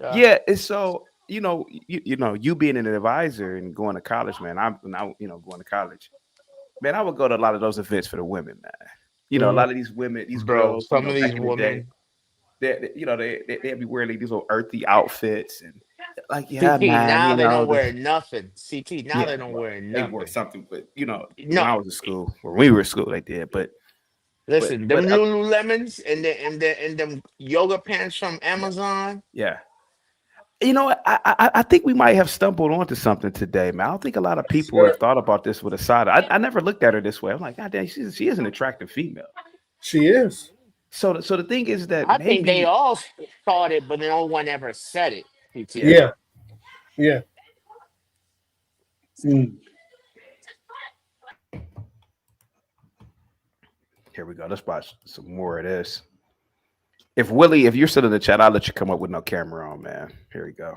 Speaker 19: Yeah. It's so you being an advisor and going to college, man. I'm going to college, man. I would go to a lot of those events for the women, man. A lot of these women, these girls,
Speaker 18: some of these women.
Speaker 19: They'd be wearing like these little earthy outfits and like
Speaker 18: CT, now they don't wear nothing. CT now they don't wear nothing.
Speaker 19: They wear something, but when I was in school, or when we were in school, they did. But
Speaker 18: listen, them Lululemons and them yoga pants from Amazon.
Speaker 19: Yeah, I think we might have stumbled onto something today, man. I don't think a lot of people have thought about this with Assata. I never looked at her this way. I'm like, God damn, she is an attractive female.
Speaker 15: She is.
Speaker 19: So the thing is that
Speaker 18: I think they all thought it, but no one ever said it.
Speaker 15: Yeah.
Speaker 19: Mm. Here we go. Let's watch some more of this. If you're still in the chat, I'll let you come up with no camera on, man. Here we go.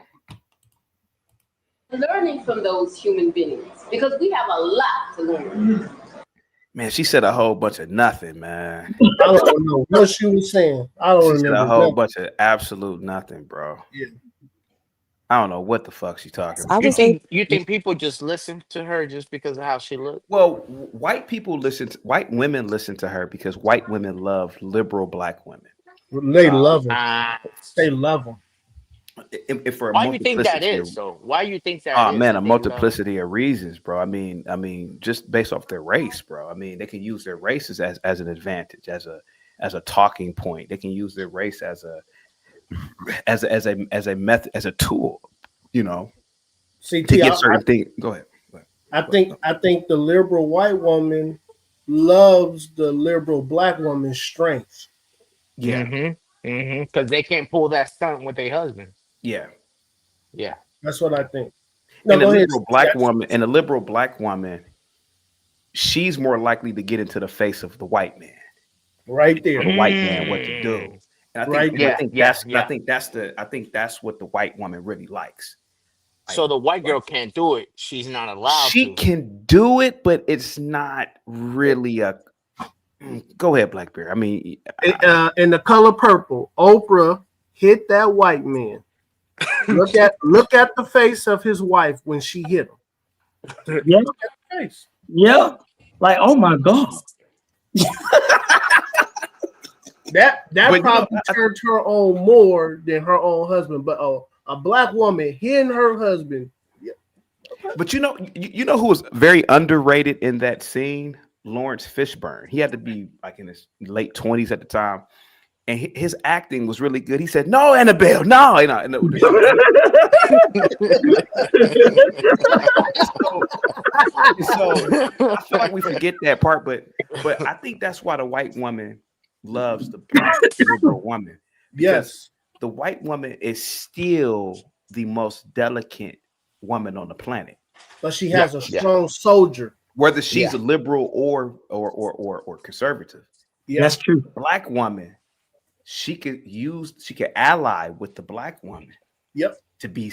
Speaker 9: Learning from those human beings, because we have a lot to learn.
Speaker 19: Man, she said a whole bunch of nothing, man.
Speaker 15: I don't know what she was saying. I don't remember.
Speaker 19: She said a whole bunch of absolute nothing, bro.
Speaker 15: Yeah.
Speaker 19: I don't know what the fuck she's talking about.
Speaker 18: You think people just listen to her just because of how she looked?
Speaker 19: Well, white women listen to her because white women love liberal black women.
Speaker 15: They love them. They love them.
Speaker 18: Why do you think that is, though? Why do you think that is?
Speaker 19: Oh man, a multiplicity of reasons, bro. I mean, just based off their race, bro. I mean, they can use their races as an advantage, as a talking point. They can use their race as a method, as a tool.
Speaker 15: See,
Speaker 19: to get certain things. Go ahead.
Speaker 15: I think the liberal white woman loves the liberal black woman's strength.
Speaker 19: Yeah.
Speaker 18: Because they can't pull that stunt with their husband.
Speaker 19: Yeah.
Speaker 15: That's what I think.
Speaker 19: No, and the liberal black woman, she's more likely to get into the face of the white man.
Speaker 15: Right there.
Speaker 19: The white man what to do. And I think that's what the white woman really likes.
Speaker 18: So the white girl can't do it. She's not allowed to.
Speaker 19: She can do it, but it's not really a. Go ahead, Blackberry. I mean,
Speaker 15: in The Color Purple, Oprah hit that white man. Look at the face of his wife when she hit him.
Speaker 21: Yeah.
Speaker 15: Look at the face.
Speaker 21: Yeah. Like, oh my God.
Speaker 15: That probably turned her on more than her own husband. But a black woman hitting her husband. Yeah.
Speaker 19: But you know who was very underrated in that scene? Lawrence Fishburne. He had to be like in his late 20s at the time, and his acting was really good. He said, "No, Annabelle, no." So I feel like we forget that part, but I think that's why the white woman loves the black liberal woman.
Speaker 15: Yes,
Speaker 19: the white woman is still the most delicate woman on the planet,
Speaker 15: but she has a strong soldier.
Speaker 19: Whether she's a liberal or conservative.
Speaker 15: Yeah,
Speaker 21: that's true.
Speaker 19: The black woman, she could ally with the black woman.
Speaker 15: Yep.
Speaker 19: To be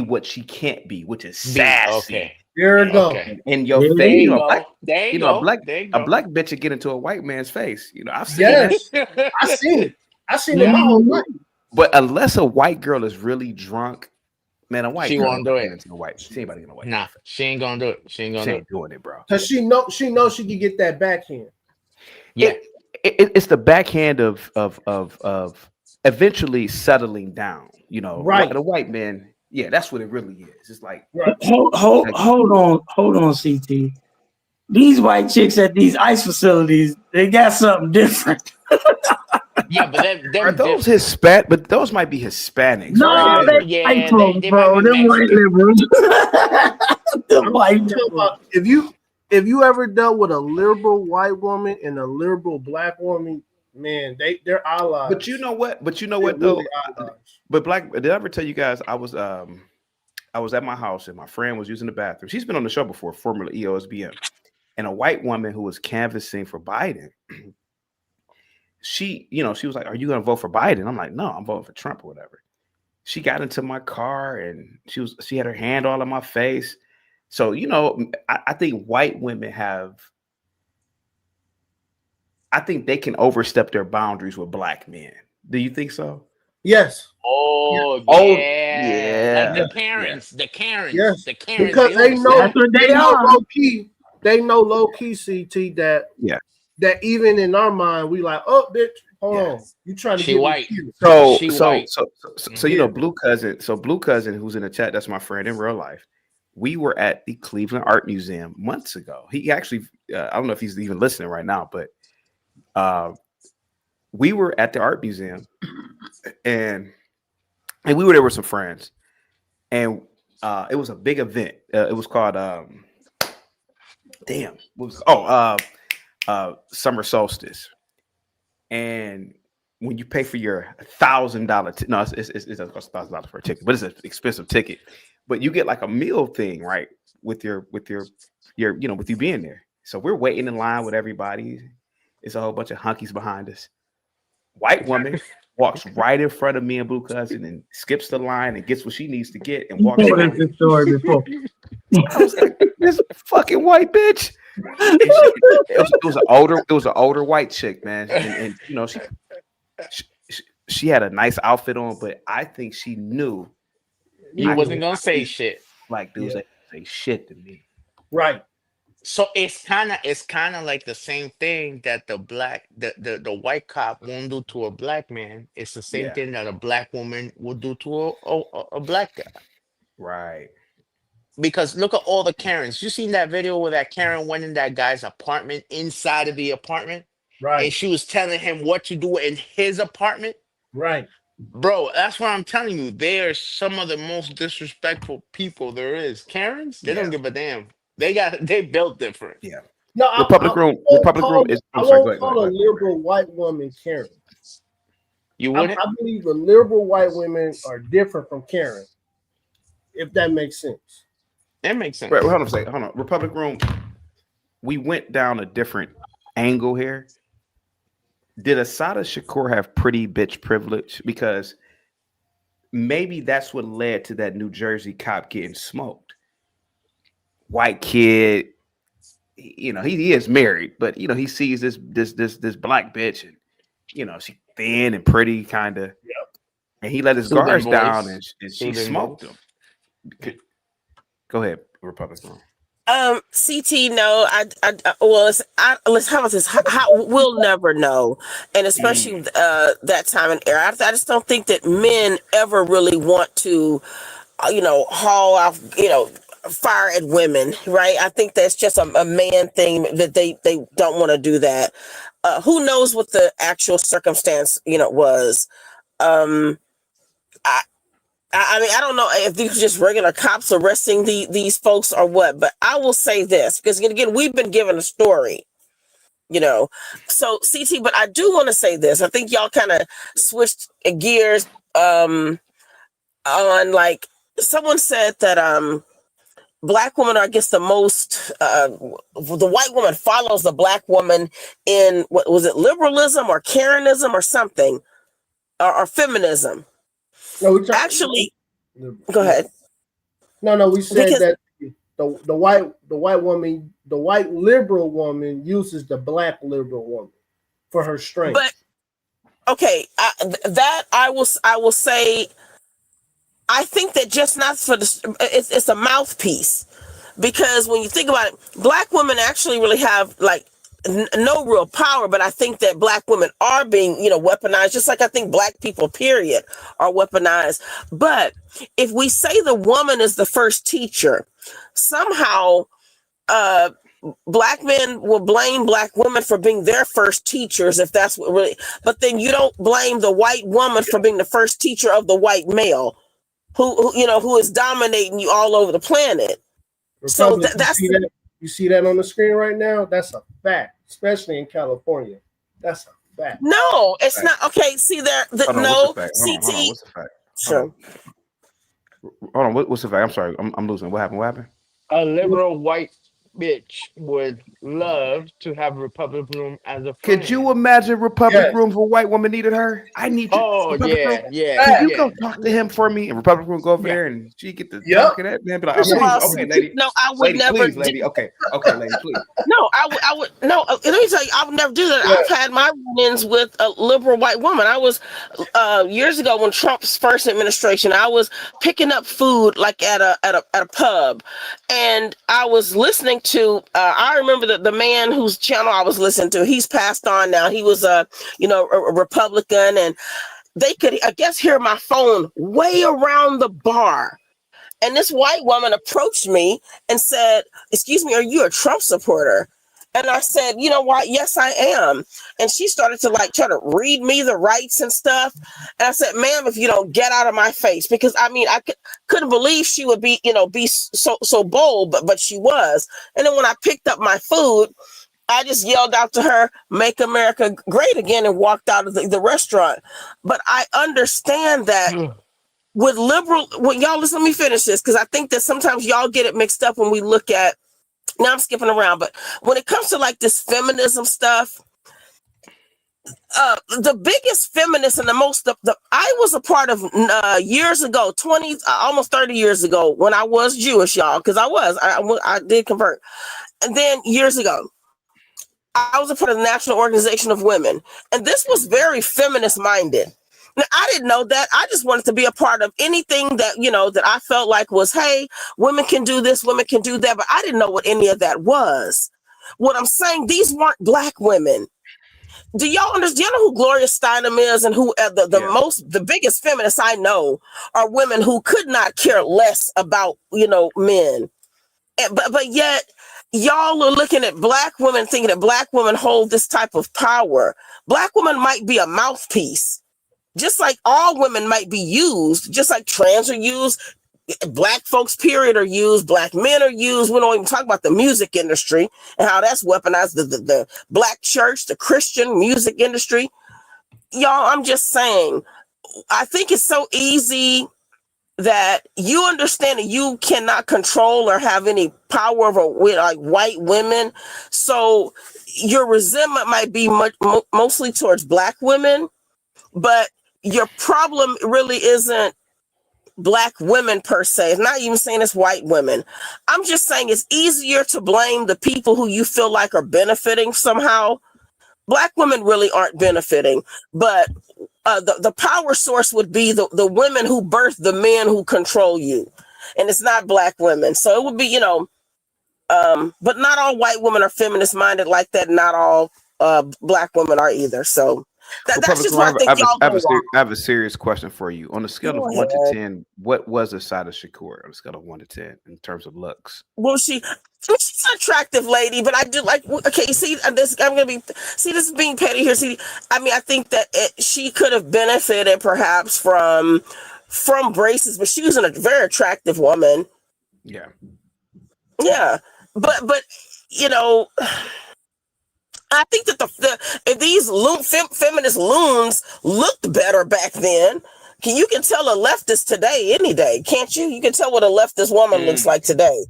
Speaker 19: what she can't be, which is sassy.
Speaker 18: Okay.
Speaker 15: There you go.
Speaker 19: In your
Speaker 18: There
Speaker 19: face,
Speaker 18: you
Speaker 19: a
Speaker 18: go.
Speaker 19: black,
Speaker 18: There you
Speaker 19: a
Speaker 18: go.
Speaker 19: black,
Speaker 18: There you
Speaker 19: a
Speaker 18: go.
Speaker 19: black bitch would get into a white man's face. I've seen
Speaker 15: Yes,
Speaker 19: that.
Speaker 15: I seen it. I seen it my whole life.
Speaker 19: But unless a white girl is really drunk, man, a white
Speaker 18: She
Speaker 19: girl
Speaker 18: won't do it.
Speaker 19: into a white. She ain't gonna white.
Speaker 18: Nah, she ain't gonna do it. She ain't gonna do it.
Speaker 19: Doing it, bro.
Speaker 15: Cause she knows she can get that backhand.
Speaker 18: Yeah,
Speaker 19: it's the backhand of eventually settling down.
Speaker 15: Right.
Speaker 19: The white man. Yeah, that's what it really is. It's like
Speaker 21: hold on, CT. These white chicks at these ICE facilities, they got something different.
Speaker 18: yeah, but
Speaker 19: are those Hispanic? But those might be Hispanics.
Speaker 21: No,
Speaker 19: right?
Speaker 21: they white folks, bro. Them white liberals. Them white liberals.
Speaker 15: If you ever dealt with a liberal white woman and a liberal black woman, man, they're allies.
Speaker 19: But you know what?
Speaker 15: They're
Speaker 19: Though.
Speaker 15: really allies.
Speaker 19: But did I ever tell you guys I was at my house and my friend was using the bathroom. She's been on the show before, formerly EOSBM, and a white woman who was canvassing for Biden. She was like, "Are you going to vote for Biden?" I'm like, "No, I'm voting for Trump or whatever." She got into my car and she had her hand all on my face. So I think white women I think they can overstep their boundaries with black men. Do you think so?
Speaker 15: Yes.
Speaker 18: Yeah. Like the Karens, the Karens,
Speaker 15: yes.
Speaker 18: the Karens.
Speaker 15: Because they know
Speaker 21: That's what they are.
Speaker 15: low key. They know low key, CT, that even in our mind we like, oh bitch, hold on, you trying to
Speaker 18: She
Speaker 15: get
Speaker 18: white.
Speaker 15: me
Speaker 19: So Blue Cousin, who's in the chat, that's my friend in real life. We were at the Cleveland Art Museum months ago. He actually, I don't know if he's even listening right now, but we were at the art museum, and we were there with some friends, and it was a big event. It was called Summer Solstice, and when you pay for your $1,000, no, it's $1,000 for a ticket, but it's an expensive ticket. But you get like a meal thing, right? With your with you being there. So we're waiting in line with everybody. It's a whole bunch of hunkies behind us. White woman walks right in front of me and Blue Cousin and skips the line and gets what she needs to get and walks away.
Speaker 21: This story before.
Speaker 19: I was like, this fucking white bitch. It was an older white chick, man, and she had a nice outfit on, but I think she knew
Speaker 18: You wasn't gonna say shit.
Speaker 19: Like dudes that say shit to me.
Speaker 15: Right.
Speaker 18: So it's kind of like the same thing that the white cop won't do to a black man. It's the same thing that a black woman will do to a black guy.
Speaker 19: Right.
Speaker 18: Because look at all the Karens. You seen that video where that Karen went in that guy's apartment, inside of the apartment?
Speaker 15: Right.
Speaker 18: And she was telling him what to do in his apartment?
Speaker 15: Right.
Speaker 18: Bro, that's what I'm telling you. They are some of the most disrespectful people there is. Karens, they don't give a damn. They built different.
Speaker 19: Yeah.
Speaker 15: No,
Speaker 19: Republic Room is.
Speaker 15: I won't call a liberal white woman Karen.
Speaker 18: You wouldn't?
Speaker 15: I believe the liberal white women are different from Karen. If that makes sense.
Speaker 18: That makes sense.
Speaker 19: Right, hold on. Republic Room. We went down a different angle here. Did Assata Shakur have pretty bitch privilege? Because maybe that's what led to that New Jersey cop getting smoked. White kid, he is married, but he sees this black bitch, and she's thin and pretty, kind of, and he let his guards down, and she smoked him. Go ahead, Republican.
Speaker 20: CT, no, how about this? We'll never know, and especially that time and era. I just don't think that men ever really want to, haul off, fire at women, right? I think that's just a man thing that they don't want to do that. Who knows what the actual circumstance, was. I mean, I don't know if these are just regular cops arresting these folks or what, but I will say this, because again, we've been given a story, So CT, but I do want to say this. I think y'all kind of switched gears on, like, someone said that Black women are, I guess, the most, the white woman follows the Black woman in, what was it, liberalism or Karenism or something, or feminism.
Speaker 15: No,
Speaker 20: Actually, go ahead.
Speaker 15: No, we said that the white woman, the white liberal woman uses the Black liberal woman for her strength.
Speaker 20: But okay, that I will say, I think that just not for it's a mouthpiece, because when you think about it, Black women actually really have like no real power, but I think that Black women are being, weaponized, just like I think Black people, period, are weaponized. But if we say the woman is the first teacher, somehow Black men will blame Black women for being their first teachers, if that's what really, but then you don't blame the white woman for being the first teacher of the white male who is dominating you all over the planet. So that's
Speaker 15: you see that on the screen right now. That's a fact, especially in California. That's a fact.
Speaker 20: No, it's not. Okay, see there. No, CT.
Speaker 19: What's the fact?
Speaker 20: Sure.
Speaker 19: Hold on. What's the fact? I'm sorry. I'm losing. What happened?
Speaker 18: A liberal white bitch would love to have Republic Room as a friend.
Speaker 19: Could you imagine Republic Room if a white woman needed her? I need you.
Speaker 18: Oh,
Speaker 19: Republic
Speaker 18: yeah.
Speaker 19: Can you go talk to him for me? And Republic Room go over there and she get to talking that man. Be like, okay, lady.
Speaker 20: No, I would
Speaker 19: lady,
Speaker 20: never.
Speaker 19: Please, lady. Okay, lady, please.
Speaker 20: No, I would. No, let me tell you, I would never do that.
Speaker 15: Yeah.
Speaker 20: I've had my run-ins with a liberal white woman. I was years ago when Trump's first administration. I was picking up food like at a pub, and I was listening to. I remember the man whose channel I was listening to. He's passed on now. He was a Republican, and they could, I guess, hear my phone way around the bar. And this white woman approached me and said, "Excuse me, are you a Trump supporter?" And I said, "You know what? Yes, I am." And she started to try to read me the rights and stuff. And I said, "Ma'am, if you don't get out of my face," because I mean, I couldn't believe she would be so bold, but she was. And then when I picked up my food, I just yelled out to her, "Make America Great Again," and walked out of the restaurant. But I understand that with liberal, y'all listen, let me finish this, because I think that sometimes y'all get it mixed up when we look at, now I'm skipping around, but when it comes to this feminism stuff, the biggest feminist and the most, I was a part of years ago, 20, almost 30 years ago, when I was Jewish, y'all, because I did convert. And then years ago, I was a part of the National Organization of Women, and this was very feminist minded. Now, I didn't know that. I just wanted to be a part of anything that, that I felt like was, hey, women can do this, women can do that. But I didn't know what any of that was. What I'm saying, these weren't Black women. Do y'all understand? Do y'all know who Gloria Steinem is, and who the biggest feminists I know are women who could not care less about, men. But yet y'all are looking at Black women thinking that Black women hold this type of power. Black women might be a mouthpiece. Just like all women might be used, just like trans are used, Black folks, period, are used, Black men are used. We don't even talk about the music industry and how that's weaponized, the Black church, the Christian music industry. Y'all, I'm just saying, I think it's so easy that you understand that you cannot control or have any power over white women. So your resentment might be mostly towards Black women, but your problem really isn't Black women per se. It's not even saying it's white women. I'm just saying it's easier to blame the people who you feel like are benefiting somehow. Black women really aren't benefiting, but the power source would be the women who birth the men who control you. And it's not Black women. So it would be, but not all white women are feminist minded like that. Not all Black women are either. So That's just where I think y'all go wrong.
Speaker 19: I have a serious question for you. On a scale of 1 to 10, what was Assata Shakur on a scale of 1 to 10 in terms of looks?
Speaker 20: Well, she's an attractive lady, but I do like. Okay, see, this is being petty here. See, I mean, I think that she could have benefited perhaps from braces, but she was a very attractive woman.
Speaker 19: Yeah,
Speaker 20: but you know, I think that if these feminist loons looked better back then. You can tell a leftist today any day, can't you? You can tell what a leftist woman looks like today.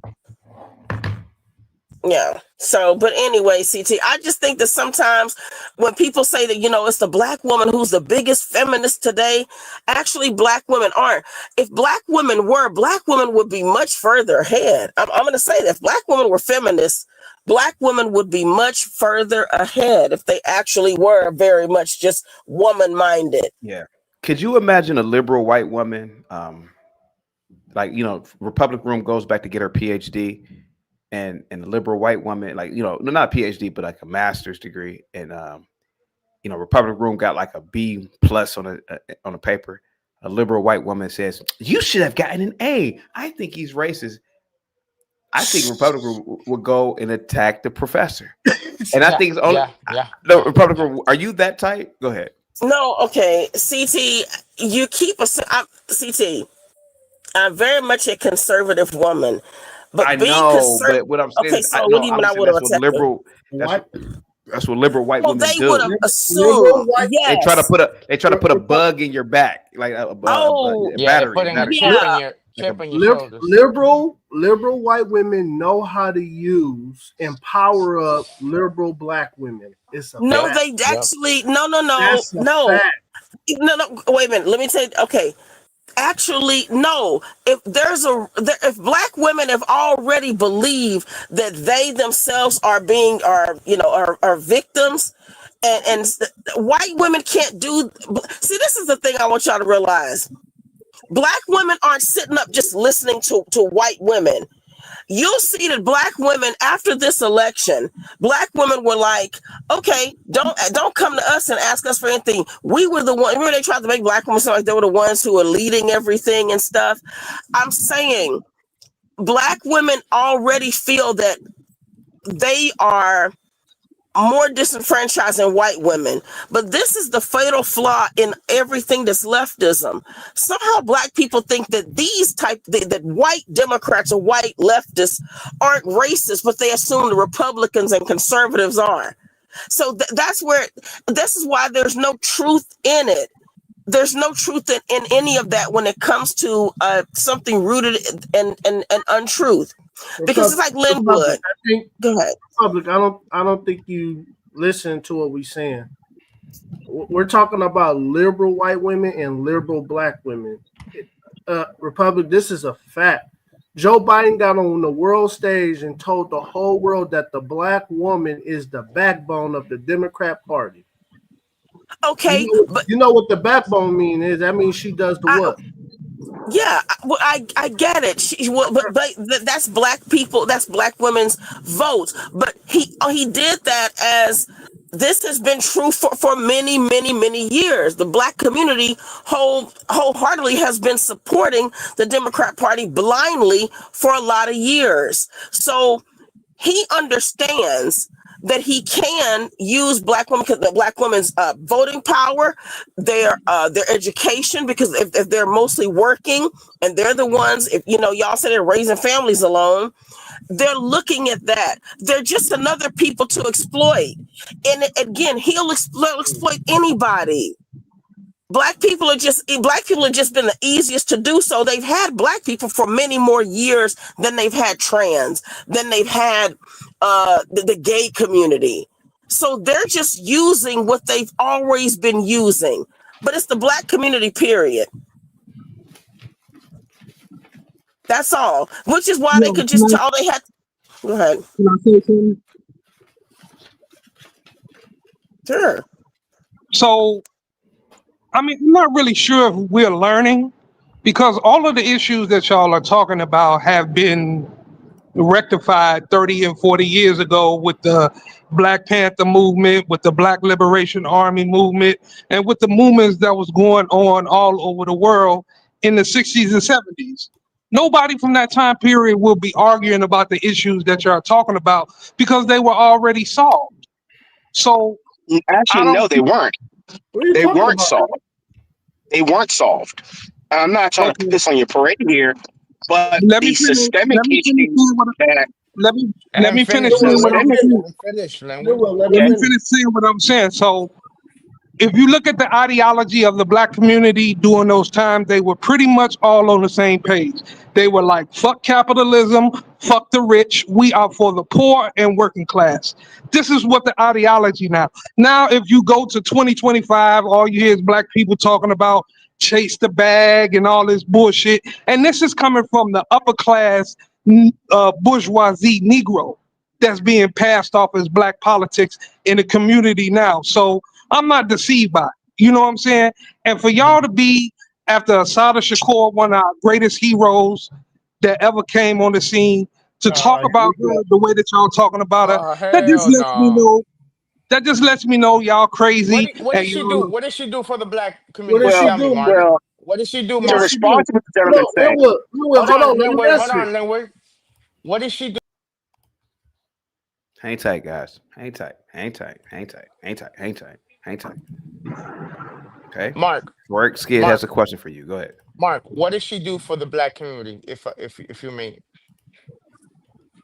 Speaker 20: Yeah. So, but anyway, CT, I just think that sometimes when people say that, it's the black woman who's the biggest feminist today, actually black women aren't. If black women would be much further ahead. I'm going to say that if black women were feminists, black women would be much further ahead if they actually were very much just woman-minded.
Speaker 19: Yeah. Could you imagine a liberal white woman, Republican Room goes back to get her PhD, and a liberal white woman, not a PhD, but like a master's degree, and Republican Room got like a B+ on a paper. A liberal white woman says, "You should have gotten an A. I think he's racist." I think Republican would go and attack the professor, and I think it's only no Republican. Are you that type? Go ahead.
Speaker 20: No, okay, CT, you keep CT. I'm very much a conservative woman, but
Speaker 19: I know. But what I'm saying,
Speaker 20: okay, so what do you mean I would have attacked
Speaker 19: liberal? That's what liberal white women do.
Speaker 20: They would have assumed. Yes.
Speaker 19: They try to put a bug in your back, like a battery.
Speaker 18: Putting a chip in your shoulders.
Speaker 15: Liberal white women know how to use and power up liberal black women. It's a fact.
Speaker 20: They actually no. Wait a minute. Let me say. Okay, actually, no. If black women have already believed that they themselves are victims, and white women can't do. See, this is the thing I want y'all to realize. Black women aren't sitting up just listening to white women. You'll see that black women after this election, black women were like, okay, don't come to us and ask us for anything. We were the ones. Remember they tried to make black women sound like they were the ones who were leading everything and stuff. I'm saying black women already feel that they are more disenfranchised than white women. But this is the fatal flaw in everything that's leftism. Somehow black people think that that white Democrats or white leftists aren't racist, but they assume the Republicans and conservatives are. So this is why there's no truth in it. There's no truth in any of that when it comes to something rooted in untruth. Because it's like Linwood. Go ahead.
Speaker 15: Public, I don't think you listen to what we're saying. We're talking about liberal white women and liberal black women. Republic, this is a fact. Joe Biden got on the world stage and told the whole world that the black woman is the backbone of the Democrat Party.
Speaker 20: Okay,
Speaker 15: you know what the backbone mean is? That means she does the what?
Speaker 20: Yeah, well, I get it. But that's black people. That's black women's votes. But he did that as this has been true for many, many, many years. The black community wholeheartedly has been supporting the Democrat Party blindly for a lot of years. So he understands that he can use black women, because the black women's voting power, their education, because if they're mostly working and they're the ones, if y'all said they're raising families alone, they're looking at that. They're just another people to exploit. And again, he'll exploit anybody. Black people have just been the easiest to do so. They've had black people for many more years than they've had trans, than they've had the gay community. So they're just using what they've always been using. But it's the black community, period. That's all. Which is why they could just all they had. Go ahead.
Speaker 21: Can I say something?
Speaker 20: Sure.
Speaker 10: So, I mean, I'm not really sure if we're learning, because all of the issues that y'all are talking about have been rectified 30 and 40 years ago with the Black Panther movement, with the Black Liberation Army movement, and with the movements that was going on all over the world in the 60s and 70s. Nobody from that time period will be arguing about the issues that you're talking about because they were already solved. So
Speaker 14: Actually, no, they weren't. They weren't solved. They weren't solved. I'm not trying to put this on your parade here, but the systemic issues that
Speaker 10: let me
Speaker 18: And
Speaker 10: finish
Speaker 18: finish,
Speaker 10: saying what I'm
Speaker 18: Linwood.
Speaker 10: saying.
Speaker 18: And finish,
Speaker 10: Let
Speaker 18: Linwood.
Speaker 10: me finish saying what I'm saying. So if you look at the ideology of the Black community during those times, they were pretty much all on the same page. They were like, fuck capitalism, fuck the rich, we are for the poor and working class. This is what the ideology now. Now, if you go to 2025, all you hear is Black people talking about chase the bag and all this bullshit. And this is coming from the upper class bourgeoisie Negro that's being passed off as Black politics in the community now. So I'm not deceived by it. You know what I'm saying? And for y'all to be after Assata Shakur, one of our greatest heroes that ever came on the scene, to talk about her the way that y'all talking about her, that just
Speaker 18: Hell
Speaker 10: lets me
Speaker 18: no.
Speaker 10: know. That just lets me know y'all crazy.
Speaker 18: What
Speaker 10: And
Speaker 18: did she do?
Speaker 10: y'all,
Speaker 18: What did she do for the Black
Speaker 15: What
Speaker 18: community?
Speaker 15: did she
Speaker 18: Tell me,
Speaker 15: do?
Speaker 18: Mark.
Speaker 14: well,
Speaker 18: What did she do,
Speaker 15: What did
Speaker 14: to
Speaker 18: Mark?
Speaker 15: she do?
Speaker 14: respond to what the gentleman
Speaker 15: No,
Speaker 14: saying,
Speaker 18: Hold
Speaker 15: hold on.
Speaker 18: on,
Speaker 15: Let him
Speaker 18: Linwood. Hold
Speaker 15: answer.
Speaker 18: on, Linwood. What did she do?
Speaker 19: Hang tight, guys. Hang tight. Hang tight. Hang tight. Hang tight. Hang tight. Hang tight. Okay.
Speaker 18: Mark.
Speaker 19: Work Skid
Speaker 18: Mark.
Speaker 19: has a question for you. Go ahead.
Speaker 18: Mark. What did she do for the Black community? If you mean.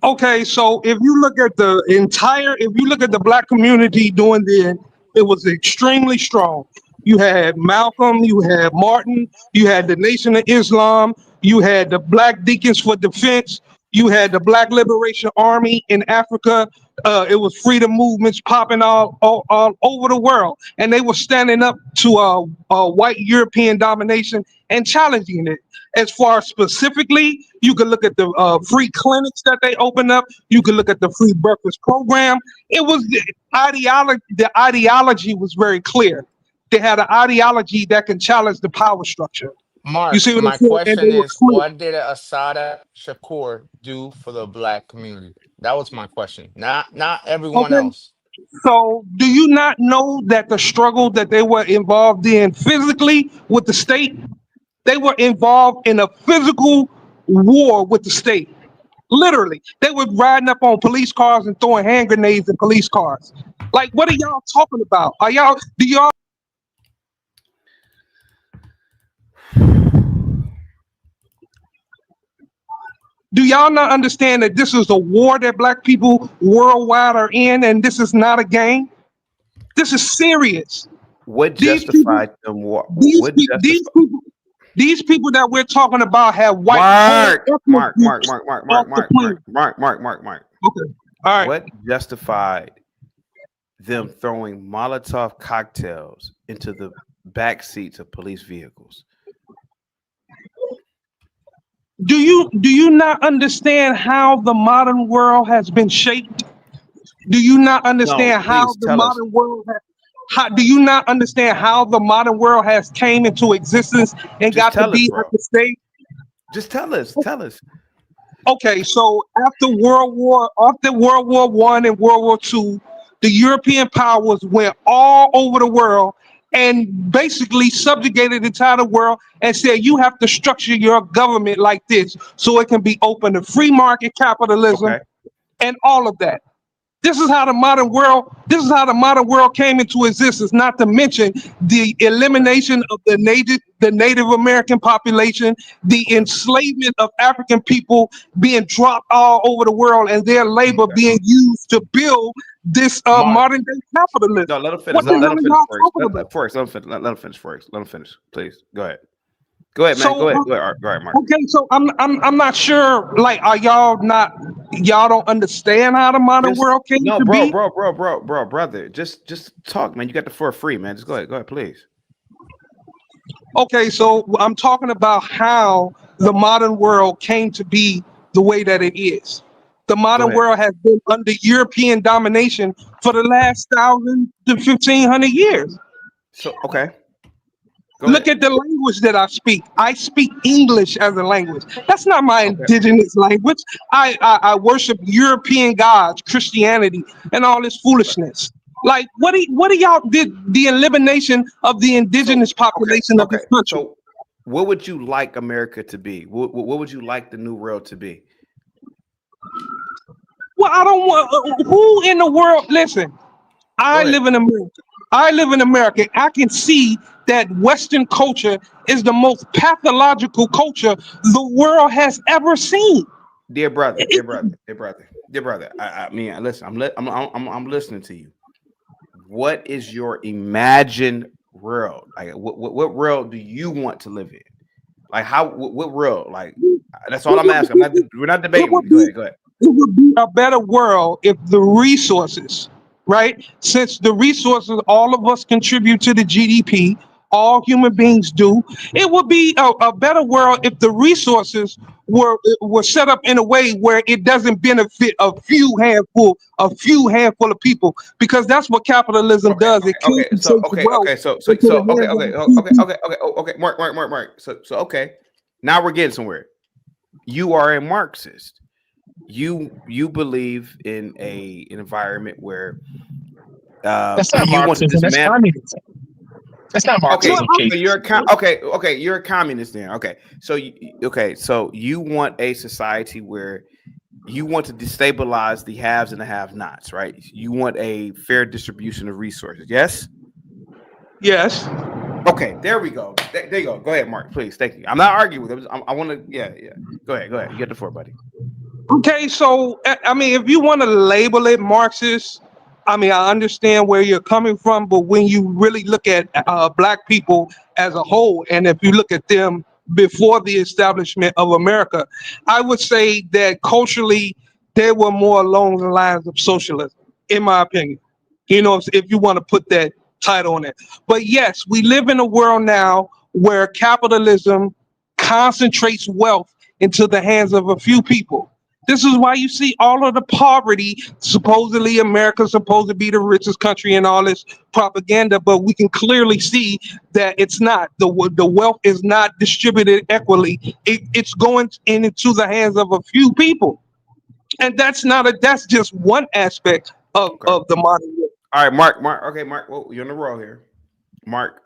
Speaker 10: okay, so if you look at the Black community during then, it was extremely strong. You had Malcolm, you had Martin, you had the Nation of Islam, you had the Black Deacons for Defense, you had the Black Liberation Army in Africa. It was freedom movements popping all over the world, and they were standing up to white European domination and challenging it. As far as specifically, you can look at the free clinics that they opened up. You can look at the free breakfast program. It was the ideology. The ideology was very clear. They had an ideology that can challenge the power structure. You
Speaker 18: Mark,
Speaker 10: see what I'm
Speaker 18: my
Speaker 10: saying? And
Speaker 18: question
Speaker 10: they were
Speaker 18: is,
Speaker 10: clear.
Speaker 18: what did Assata Shakur do for the Black community? That was my question. Not everyone
Speaker 10: Okay.
Speaker 18: else.
Speaker 10: So, do you not know that the struggle that they were involved in physically with the state, they were involved in a physical war with the state? Literally, they were riding up on police cars and throwing hand grenades in police cars. Like, what are y'all talking about? Do y'all not understand that this is a war that Black people worldwide are in, and this is not a game? This is serious.
Speaker 19: What
Speaker 10: These people,
Speaker 19: justified them?
Speaker 10: these,
Speaker 19: What
Speaker 10: pe-
Speaker 19: justified?
Speaker 10: these people that we're talking about have white
Speaker 19: Mark,
Speaker 10: ethnic
Speaker 19: Mark, Mark,
Speaker 10: groups
Speaker 19: Mark, Mark,
Speaker 10: off
Speaker 19: Mark,
Speaker 10: the
Speaker 19: Mark,
Speaker 10: planet.
Speaker 19: Mark.
Speaker 10: Okay, all right.
Speaker 19: What justified them throwing Molotov cocktails into the back seats of police vehicles?
Speaker 10: Do you not understand how the modern world has been shaped? Do you not
Speaker 19: No,
Speaker 10: understand how
Speaker 19: please
Speaker 10: the
Speaker 19: tell us.
Speaker 10: modern world do you not understand how the modern world has came into existence and
Speaker 19: Just
Speaker 10: got to
Speaker 19: tell us,
Speaker 10: be at
Speaker 19: bro.
Speaker 10: the stage?
Speaker 19: Just tell us. Tell us.
Speaker 10: Okay, so after World War One and World War II, the European powers went all over the world and basically subjugated the entire world and said you have to structure your government like this so it can be open to free market capitalism
Speaker 19: Okay.
Speaker 10: and all of that. This is how the modern world came into existence, not to mention the elimination of the Native American population, the enslavement of African people being dropped all over the world and their labor being used to build this
Speaker 18: Mark.
Speaker 10: modern day capitalism.
Speaker 19: No, let him finish.
Speaker 10: What the
Speaker 19: Let
Speaker 10: hell
Speaker 19: him
Speaker 10: are
Speaker 19: finish
Speaker 10: y'all
Speaker 19: first.
Speaker 10: talking about?
Speaker 19: Let him finish first. Let him finish, please. Go ahead. Go ahead, man.
Speaker 10: So
Speaker 19: Go ahead. Go ahead. Go ahead, Mark.
Speaker 10: okay, so I'm not sure. Like, are y'all don't understand how the modern
Speaker 19: Just
Speaker 10: world came
Speaker 19: no,
Speaker 10: to be?
Speaker 19: brother. Just talk, man. You got the floor free, man. Just go ahead, please.
Speaker 10: Okay, so I'm talking about how the modern world came to be the way that it is. The
Speaker 19: Go
Speaker 10: modern
Speaker 19: ahead.
Speaker 10: world has been under European domination for the last 1,000 to 1,500 years.
Speaker 19: So okay.
Speaker 10: Look at the language that I speak. I speak English as a language. That's not my indigenous language. I worship European gods, Christianity, and all this foolishness. Like, what do y'all did the elimination of the indigenous population of this country?
Speaker 19: So, what would you like America to be? What would you like the new world to be?
Speaker 10: Well, I don't want who in the world. Listen, I live in America. I live in America. I can see that Western culture is the most pathological culture the world has ever seen.
Speaker 19: Dear brother. I mean, listen. I'm listening to you. What is your imagined world? Like, what world do you want to live in? Like, what world? Like, that's all I'm asking. We're not debating. Go ahead.
Speaker 10: It would be a better world if the resources, right? Since the resources, all of us contribute to the GDP, all human beings do. It would be a better world if the resources were set up in a way where it doesn't benefit a few handful of people, because that's what capitalism does. It
Speaker 19: Mark. So okay, now we're getting somewhere. You are a Marxist. You believe in an environment where
Speaker 2: that's not Marxism. That's communism. That's not Marxism.
Speaker 19: Okay, you're a communist then. Okay, so you want a society where you want to destabilize the haves and the have-nots, right? You want a fair distribution of resources. Yes.
Speaker 10: Yes.
Speaker 19: Okay, there we go. There you go. Go ahead, Mark. Please, thank you. I'm not arguing with him. I want to. Yeah. Go ahead. You get the floor, buddy.
Speaker 10: Okay, so I mean, if you want to label it Marxist, I mean, I understand where you're coming from, but when you really look at Black people as a whole, and if you look at them before the establishment of America, I would say that culturally they were more along the lines of socialism, in my opinion. You know, if you want to put that title on it. But yes, we live in a world now where capitalism concentrates wealth into the hands of a few people. This is why you see all of the poverty. Supposedly America's supposed to be the richest country and all this propaganda, but we can clearly see that it's not. The wealth is not distributed equally. It's going into the hands of a few people. And that's just one aspect of the modern world.
Speaker 19: All right, Mark. Okay, Mark, well, you're in the row here. Mark,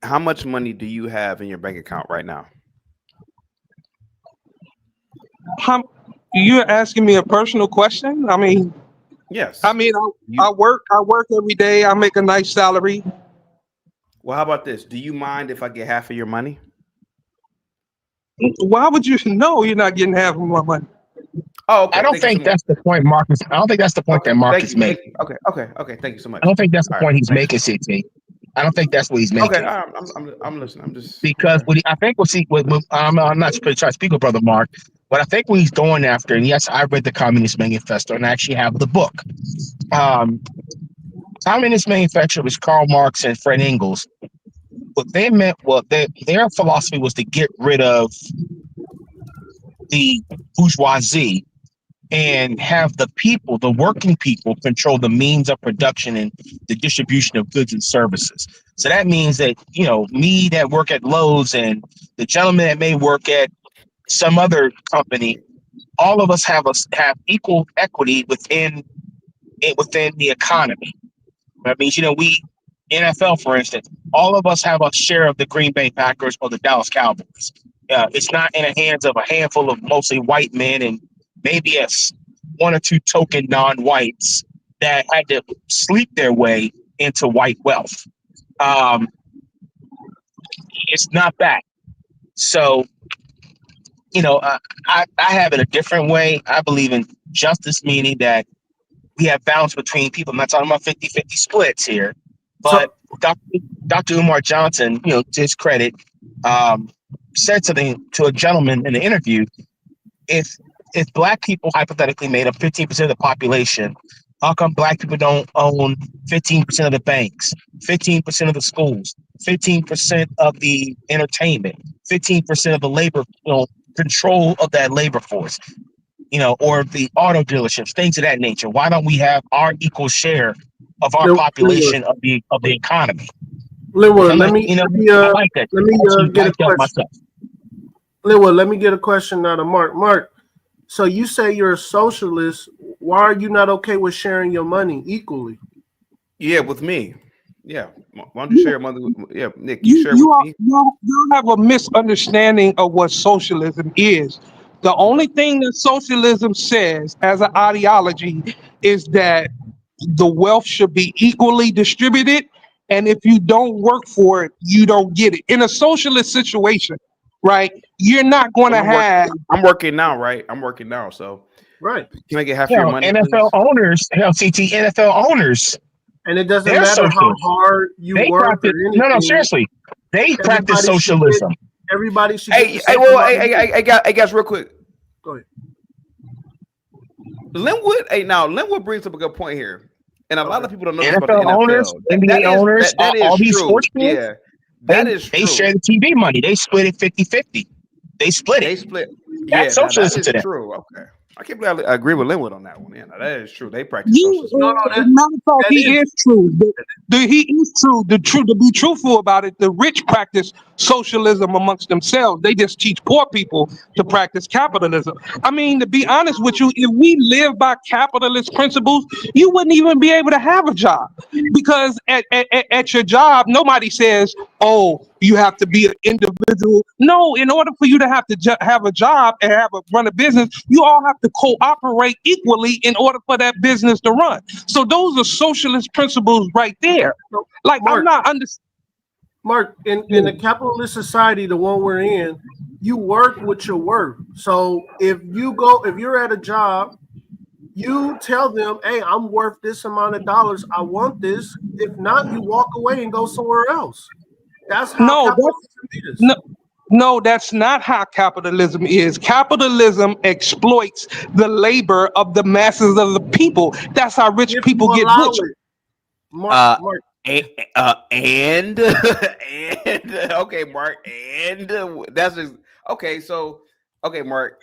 Speaker 19: how much money do you have in your bank account right now?
Speaker 10: You're asking me a personal question? I mean,
Speaker 19: yes.
Speaker 10: I mean, I work every day. I make a nice salary.
Speaker 19: Well, how about this? Do you mind if I get half of your money?
Speaker 10: Why would you know you're not getting half of my money?
Speaker 19: Oh, okay.
Speaker 2: I don't think that's the point Marcus. I don't think that's the point that Marcus is making.
Speaker 19: Okay. Thank you so much.
Speaker 2: I don't think that's the point he's making, CT. I don't think that's what he's making.
Speaker 19: Okay, I'm listening. I'm just
Speaker 2: because I'm not trying to speak with Brother Mark, but I think what he's going after, and yes, I read the Communist Manifesto, and I actually have the book. Communist Manifesto was Karl Marx and Fred Engels. What they meant, their philosophy was to get rid of the bourgeoisie and have the people, the working people, control the means of production and the distribution of goods and services. So that means that, me that work at Lowe's and the gentleman that may work at some other company, all of us have equal equity within the economy. That means, we NFL, for instance, all of us have a share of the Green Bay Packers or the Dallas Cowboys. It's not in the hands of a handful of mostly white men and maybe one or two token non-whites that had to sleep their way into white wealth. It's not that. So, I have it a different way. I believe in justice, meaning that we have balance between people. I'm not talking about 50-50 splits here, but Dr. Umar Johnson, to his credit, said something to a gentleman in the interview. If Black people hypothetically made up 15% of the population, how come Black people don't own 15% of the banks, 15% of the schools, 15% of the entertainment, 15% of the labor, control of that labor force, or the auto dealerships, things of that nature? Why don't we have our equal share of our population of the economy?
Speaker 15: Linwood, let me
Speaker 2: I like that.
Speaker 15: get a question. Linwood, let me get a question out of Mark. Mark, so you say you're a socialist. Why are you not okay with sharing your money equally?
Speaker 19: Yeah, with me. Yeah. Why don't you share money? Yeah, Nick, you share with me.
Speaker 10: You have a misunderstanding of what socialism is. The only thing that socialism says as an ideology is that the wealth should be equally distributed, and if you don't work for it, you don't get it. In a socialist situation, right? You're not going to have.
Speaker 19: I'm working now, right? I'm working now, so
Speaker 15: right.
Speaker 19: Can I get half your money,
Speaker 2: NFL owners, CT, NFL owners,
Speaker 15: and it doesn't matter how hard you work or anything.
Speaker 2: No, seriously, they practice socialism.
Speaker 15: Everybody should.
Speaker 19: Hey, guys, real quick.
Speaker 15: Go ahead.
Speaker 19: Linwood brings up a good point here, and a lot of people don't know this about the
Speaker 2: NFL owners, NBA owners, all these sports teams.
Speaker 19: Yeah, that is true.
Speaker 2: They share the TV money. They split it 50-50. They split it. That's socialism to them.
Speaker 19: True. Okay. I can't believe I agree with Linwood on that one. Yeah, that is true. They practice socialism.
Speaker 10: He is true. He is true. To be truthful about it, the rich practice socialism amongst themselves. They just teach poor people to practice capitalism. I mean, to be honest with you, if we live by capitalist principles, you wouldn't even be able to have a job, because at your job, nobody says, "Oh, you have to be an individual." No, in order for you to have a job and run a business, you all have to cooperate equally in order for that business to run. So those are socialist principles right there. Like, Mark, I'm not understanding.
Speaker 15: Mark, in the capitalist society, the one we're in, you work with your work. So if you're at a job, you tell them, "Hey, I'm worth this amount of dollars. I want this." If not, you walk away and go somewhere else. That's how capitalism is.
Speaker 10: No, that's not how capitalism is. Capitalism exploits the labor of the masses of the people. That's how rich people get rich.
Speaker 15: Mark.
Speaker 19: And okay, Mark, and that's just, okay. So, okay, Mark,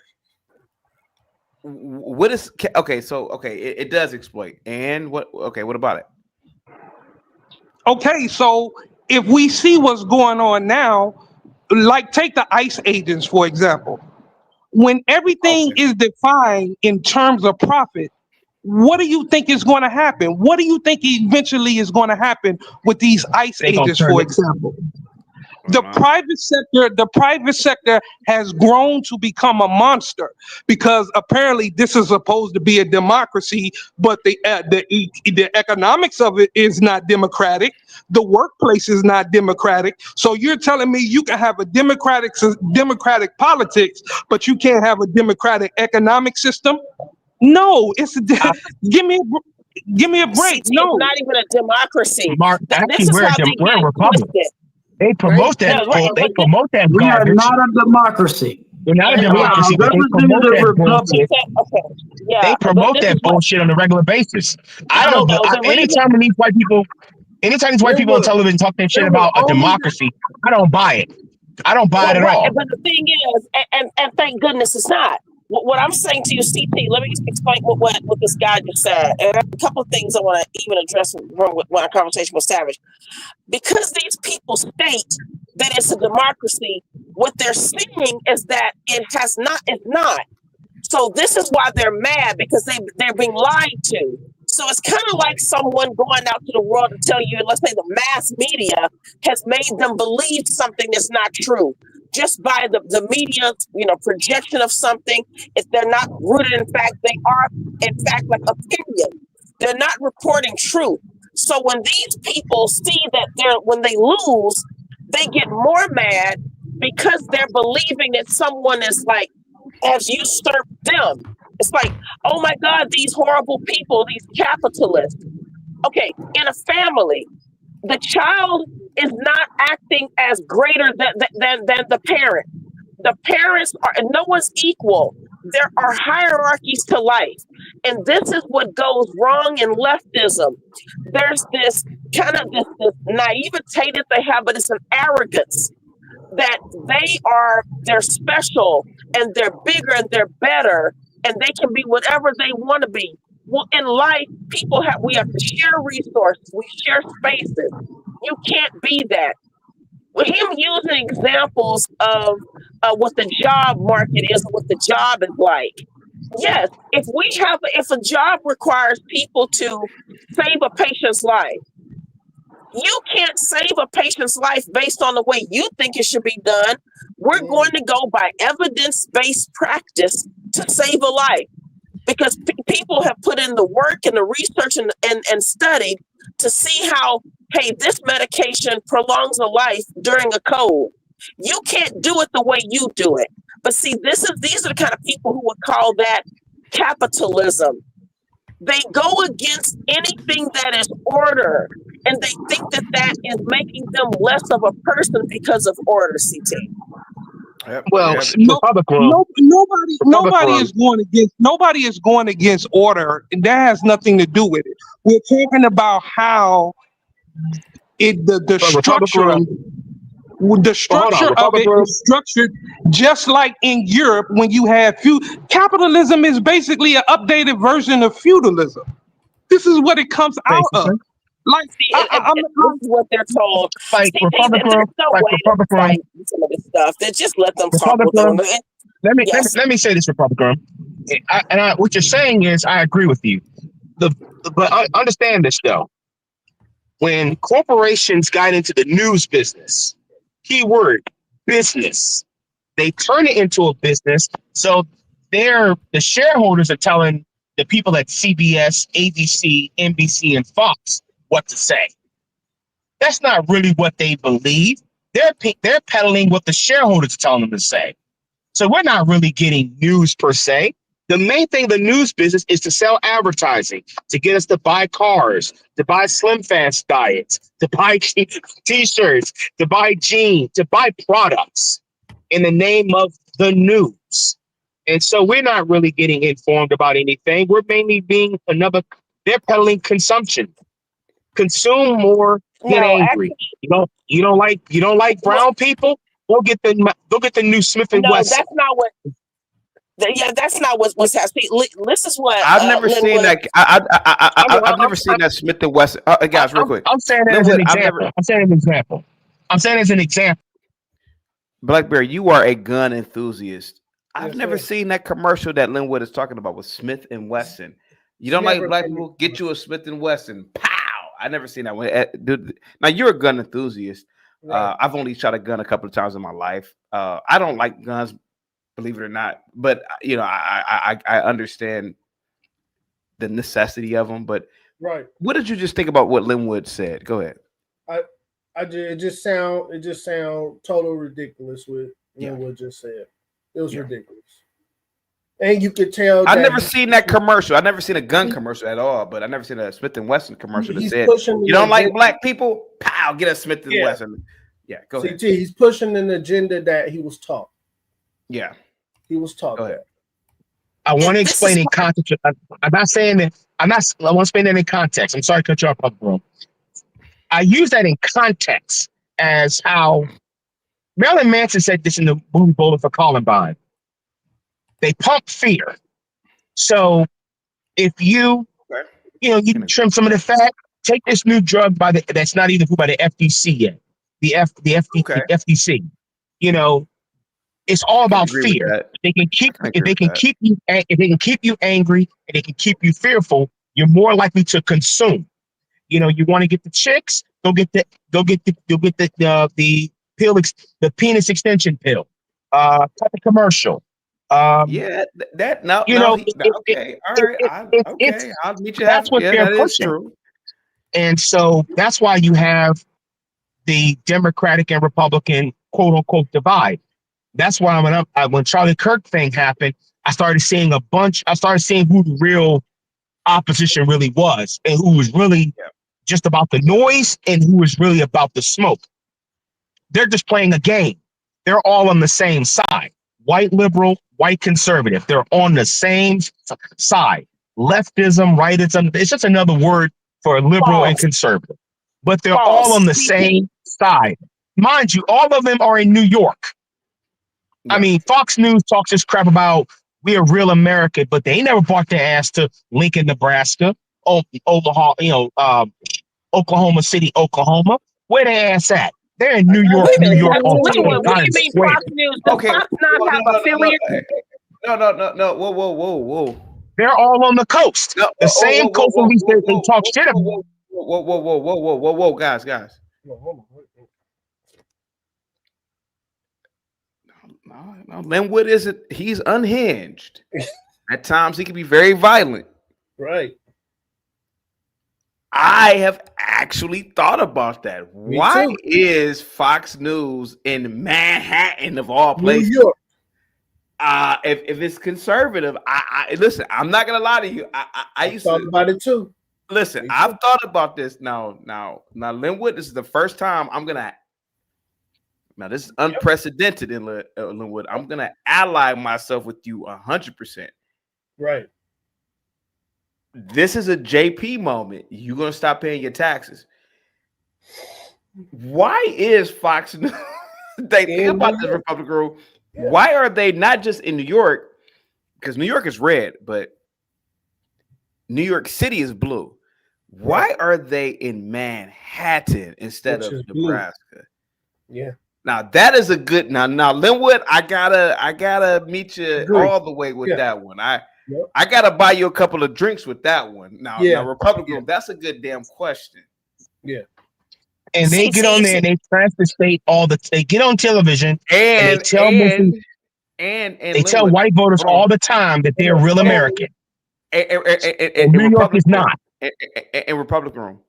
Speaker 19: what is okay? So, okay, it does exploit, and what? Okay, what about it?
Speaker 10: Okay, so if we see what's going on now, like take the ICE agents for example. When everything is defined in terms of profit, what do you think is going to happen? What do you think eventually is going to happen with these ICE agents, for example? The private sector has grown to become a monster, because apparently this is supposed to be a democracy, but the economics of it is not democratic. The workplace is not democratic. So you're telling me you can have a democratic politics, but you can't have a democratic economic system? No, give me a break.
Speaker 20: It's not even a democracy.
Speaker 2: Mark, actually, we're a republic. They promote that. They promote that
Speaker 21: we
Speaker 2: garbage.
Speaker 21: are not a democracy.
Speaker 2: We're not a democracy, but they promote that bullshit. They promote that bullshit on a regular basis. Anytime these white people on television talk that shit about a democracy, I don't buy it. I don't buy it at all.
Speaker 20: But the thing is, and thank goodness it's not. What I'm saying to you, CP, let me explain what this guy just said. And a couple of things I want to even address with my conversation with Savage. Because these people state that it's a democracy, what they're saying is that it's not. So this is why they're mad, because they're being lied to. So it's kind of like someone going out to the world to tell you, let's say the mass media has made them believe something that's not true. Just by the media, projection of something, if they're not rooted in fact, they are in fact like opinion. They're not reporting truth. So when these people see that when they lose, they get more mad because they're believing that someone has usurped them. It's like, oh my God, these horrible people, these capitalists. Okay, in a family, the child is not acting as greater than the parent. The parents no one's equal. There are hierarchies to life. And this is what goes wrong in leftism. There's this kind of this naivete that they have, but it's an arrogance that they're special and they're bigger and they're better and they can be whatever they want to be. Well, in life, we have to share resources, we share spaces. You can't be that. With him using examples of what the job market is, what the job is like. Yes, if a job requires people to save a patient's life, you can't save a patient's life based on the way you think it should be done. We're going to go by evidence-based practice to save a life because people have put in the work and the research and studied to see how, hey, this medication prolongs a life during a cold. You can't do it the way you do it. But see, these are the kind of people who would call that capitalism. They go against anything that is order, and they think that that is making them less of a person because of order, CT.
Speaker 19: Yep.
Speaker 2: Well,
Speaker 10: Nobody is going against order, and that has nothing to do with it. We're talking about how the structure of it is structured just like in Europe when you have capitalism is basically an updated version of feudalism. This is what it comes out of. Like
Speaker 20: this is what they're told.
Speaker 2: Like Republican,
Speaker 20: some of this stuff. They just let them talk with them.
Speaker 2: Let me say this, Republican. What you're saying is, I agree with you. But understand this though. When corporations got into the news business, keyword business, they turn it into a business. So the shareholders are telling the people at CBS, ABC, NBC, and Fox what to say. That's not really what they believe. They're peddling what the shareholders are telling them to say. So we're not really getting news per se. The main thing, the news business, is to sell advertising, to get us to buy cars, to buy Slim Fast diets, to buy t-shirts, to buy jeans, to buy products in the name of the news. And so we're not really getting informed about anything. We're mainly being they're peddling consumption. Consume more, get angry. Actually, you don't like brown people? Go get the new Smith and Wesson.
Speaker 20: That's not what. Yeah, that's not what's happening. This is what
Speaker 19: I've never seen that. I've never seen that Smith and Wesson. Guys, real quick.
Speaker 2: I'm saying that as an example. I'm saying as an example.
Speaker 19: Blackberry, you are a gun enthusiast. I've never seen that commercial that Linwood is talking about with Smith and Wesson. You don't like black people? Get you a Smith and Wesson. Pow! I never seen that one. Dude, now you're a gun enthusiast. Right. I've only shot a gun a couple of times in my life. I don't like guns, believe it or not, but you know, I understand the necessity of them. But what did you just think about what Linwood said? Go ahead.
Speaker 15: It just sound total ridiculous what Linwood just said. It was ridiculous. And you could tell.
Speaker 19: I've never seen that commercial. I've never seen a gun commercial at all, but I've never seen a Smith and Wesson commercial that said, "You don't like black people? Pow! Get a Smith and Wesson." Yeah, go ahead.
Speaker 15: He's pushing an agenda that he was taught.
Speaker 19: Yeah,
Speaker 15: he was taught.
Speaker 19: Go ahead.
Speaker 2: I want to explain in context. I'm not saying that. I want to explain that in context. I'm sorry to cut you off, bro. I use that in context as how Marilyn Manson said this in the movie Bowling for Columbine. They pump fear. So if you trim some of the fat, take this new drug that's not even approved by the FTC yet. The FTC. You know, it's all about fear. They can keep you angry and they can keep you fearful. You're more likely to consume. You know, you want to get the chicks, go get the pill, the penis extension pill. Type of commercial.
Speaker 19: I'll meet you.
Speaker 2: That's what they're pushing. True. And so that's why you have the Democratic and Republican quote unquote divide. That's why when Charlie Kirk thing happened, I started seeing who the real opposition really was and who was really just about the noise and who was really about the smoke. They're just playing a game. They're all on the same side. White liberal, white conservative. They're on the same side. Leftism, rightism. It's just another word for liberal and conservative. But they're all on the same side. Mind you, all of them are in New York. I mean, Fox News talks this crap about we are real America, but they never brought their ass to Lincoln, Nebraska, Oklahoma City, Oklahoma. Where they ass at? They're in New York,
Speaker 20: Wait a
Speaker 2: New
Speaker 20: minute.
Speaker 2: York on fucking
Speaker 20: What do you
Speaker 2: Times
Speaker 20: mean
Speaker 2: Square.
Speaker 20: Fox News? Does
Speaker 19: Okay.
Speaker 20: Fox not
Speaker 19: Well,
Speaker 20: have affiliates?
Speaker 19: No. Whoa.
Speaker 2: They're all on the coast.
Speaker 19: No,
Speaker 2: The same coast at least they talk shit about.
Speaker 19: Whoa, guys. No, Linwood isn't. He's unhinged. At times, he can be very violent.
Speaker 15: Right.
Speaker 19: I have actually thought about that.
Speaker 15: Me
Speaker 19: Why
Speaker 15: too.
Speaker 19: is Fox News in Manhattan of all
Speaker 15: New
Speaker 19: places?
Speaker 15: York.
Speaker 19: If it's conservative, I listen. I'm not gonna lie to you. I used
Speaker 15: thought
Speaker 19: to
Speaker 15: about it too.
Speaker 19: listen. I've thought about this now. Linwood. This is the first time I'm gonna. Now this is unprecedented in Linwood. I'm gonna ally myself with you 100%.
Speaker 15: Right.
Speaker 19: This is a JP moment. You're gonna stop paying your taxes. Why is Fox News? Think about this, Republican rule. Yeah. Why are they not just in New York? Because New York is red, but New York City is blue. Why are they in Manhattan instead of Nebraska?
Speaker 15: Blue. Yeah.
Speaker 19: Now that is a good now Linwood. I gotta meet you all the way with that one. I gotta buy you a couple of drinks with that one. Now Republican, that's a good damn question.
Speaker 15: Yeah.
Speaker 2: And they get on there and they translate they get on television and they tell they tell white voters all the time that they're real American. And New York is not.
Speaker 19: And Republican room.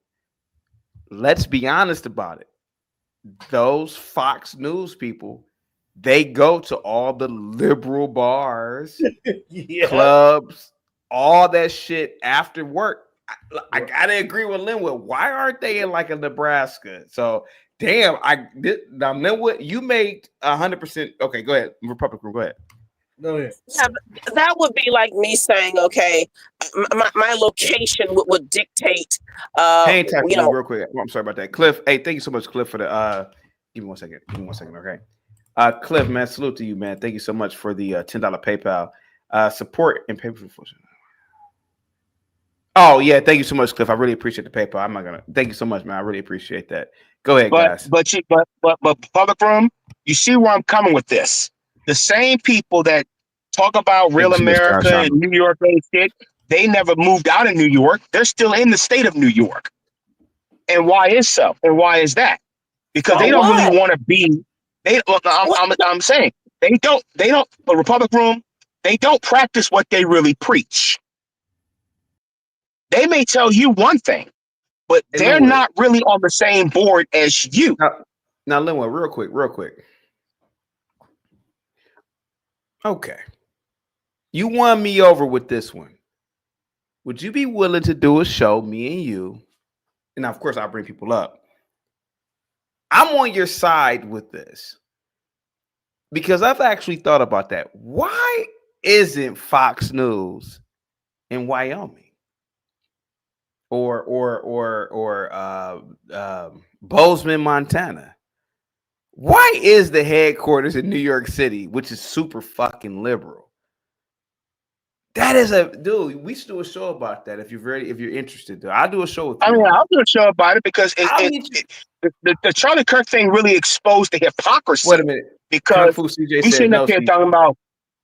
Speaker 19: Let's be honest about it. Those Fox News people, they go to all the liberal bars, clubs, all that shit after work. I gotta agree with Linwood. Why aren't they in like a Nebraska? So damn, now Linwood, you made 100%. Okay, go ahead, Republican. Go ahead.
Speaker 15: Go ahead.
Speaker 20: Yeah, that would be like me saying, okay, my location would dictate.
Speaker 19: Hey, real quick. I'm sorry about that, Cliff. Hey, thank you so much, Cliff, for the. Give me one second. Okay. Cliff, man, salute to you, man. Thank you so much for the $10 PayPal support and paper. Oh yeah, thank you so much, Cliff. I really appreciate the PayPal. I'm not gonna. Thank you so much, man. I really appreciate that. Go ahead, guys.
Speaker 2: But public room, you see where I'm coming with this. The same people that talk about real America and New York shit, they never moved out of New York. They're still in the state of New York. And why is so? And why is that? Because they don't really want to be. I'm saying they don't. The Republic room, they don't practice what they really preach. They may tell you one thing, but they're not really on the same board as you.
Speaker 19: Now, Linwood, real quick. Okay. You won me over with this one. Would you be willing to do a show, me and you? And of course, I'll bring people up. I'm on your side with this because I've actually thought about that. Why isn't Fox News in Wyoming or Bozeman, Montana? Why is the headquarters in New York City, which is super fucking liberal? That is dude. We should do a show about that if you're interested. Though I'll do a show with you.
Speaker 2: I mean, I'll do a show about it because the Charlie Kirk thing really exposed the hypocrisy.
Speaker 19: Wait a minute,
Speaker 2: because we sitting up here talking about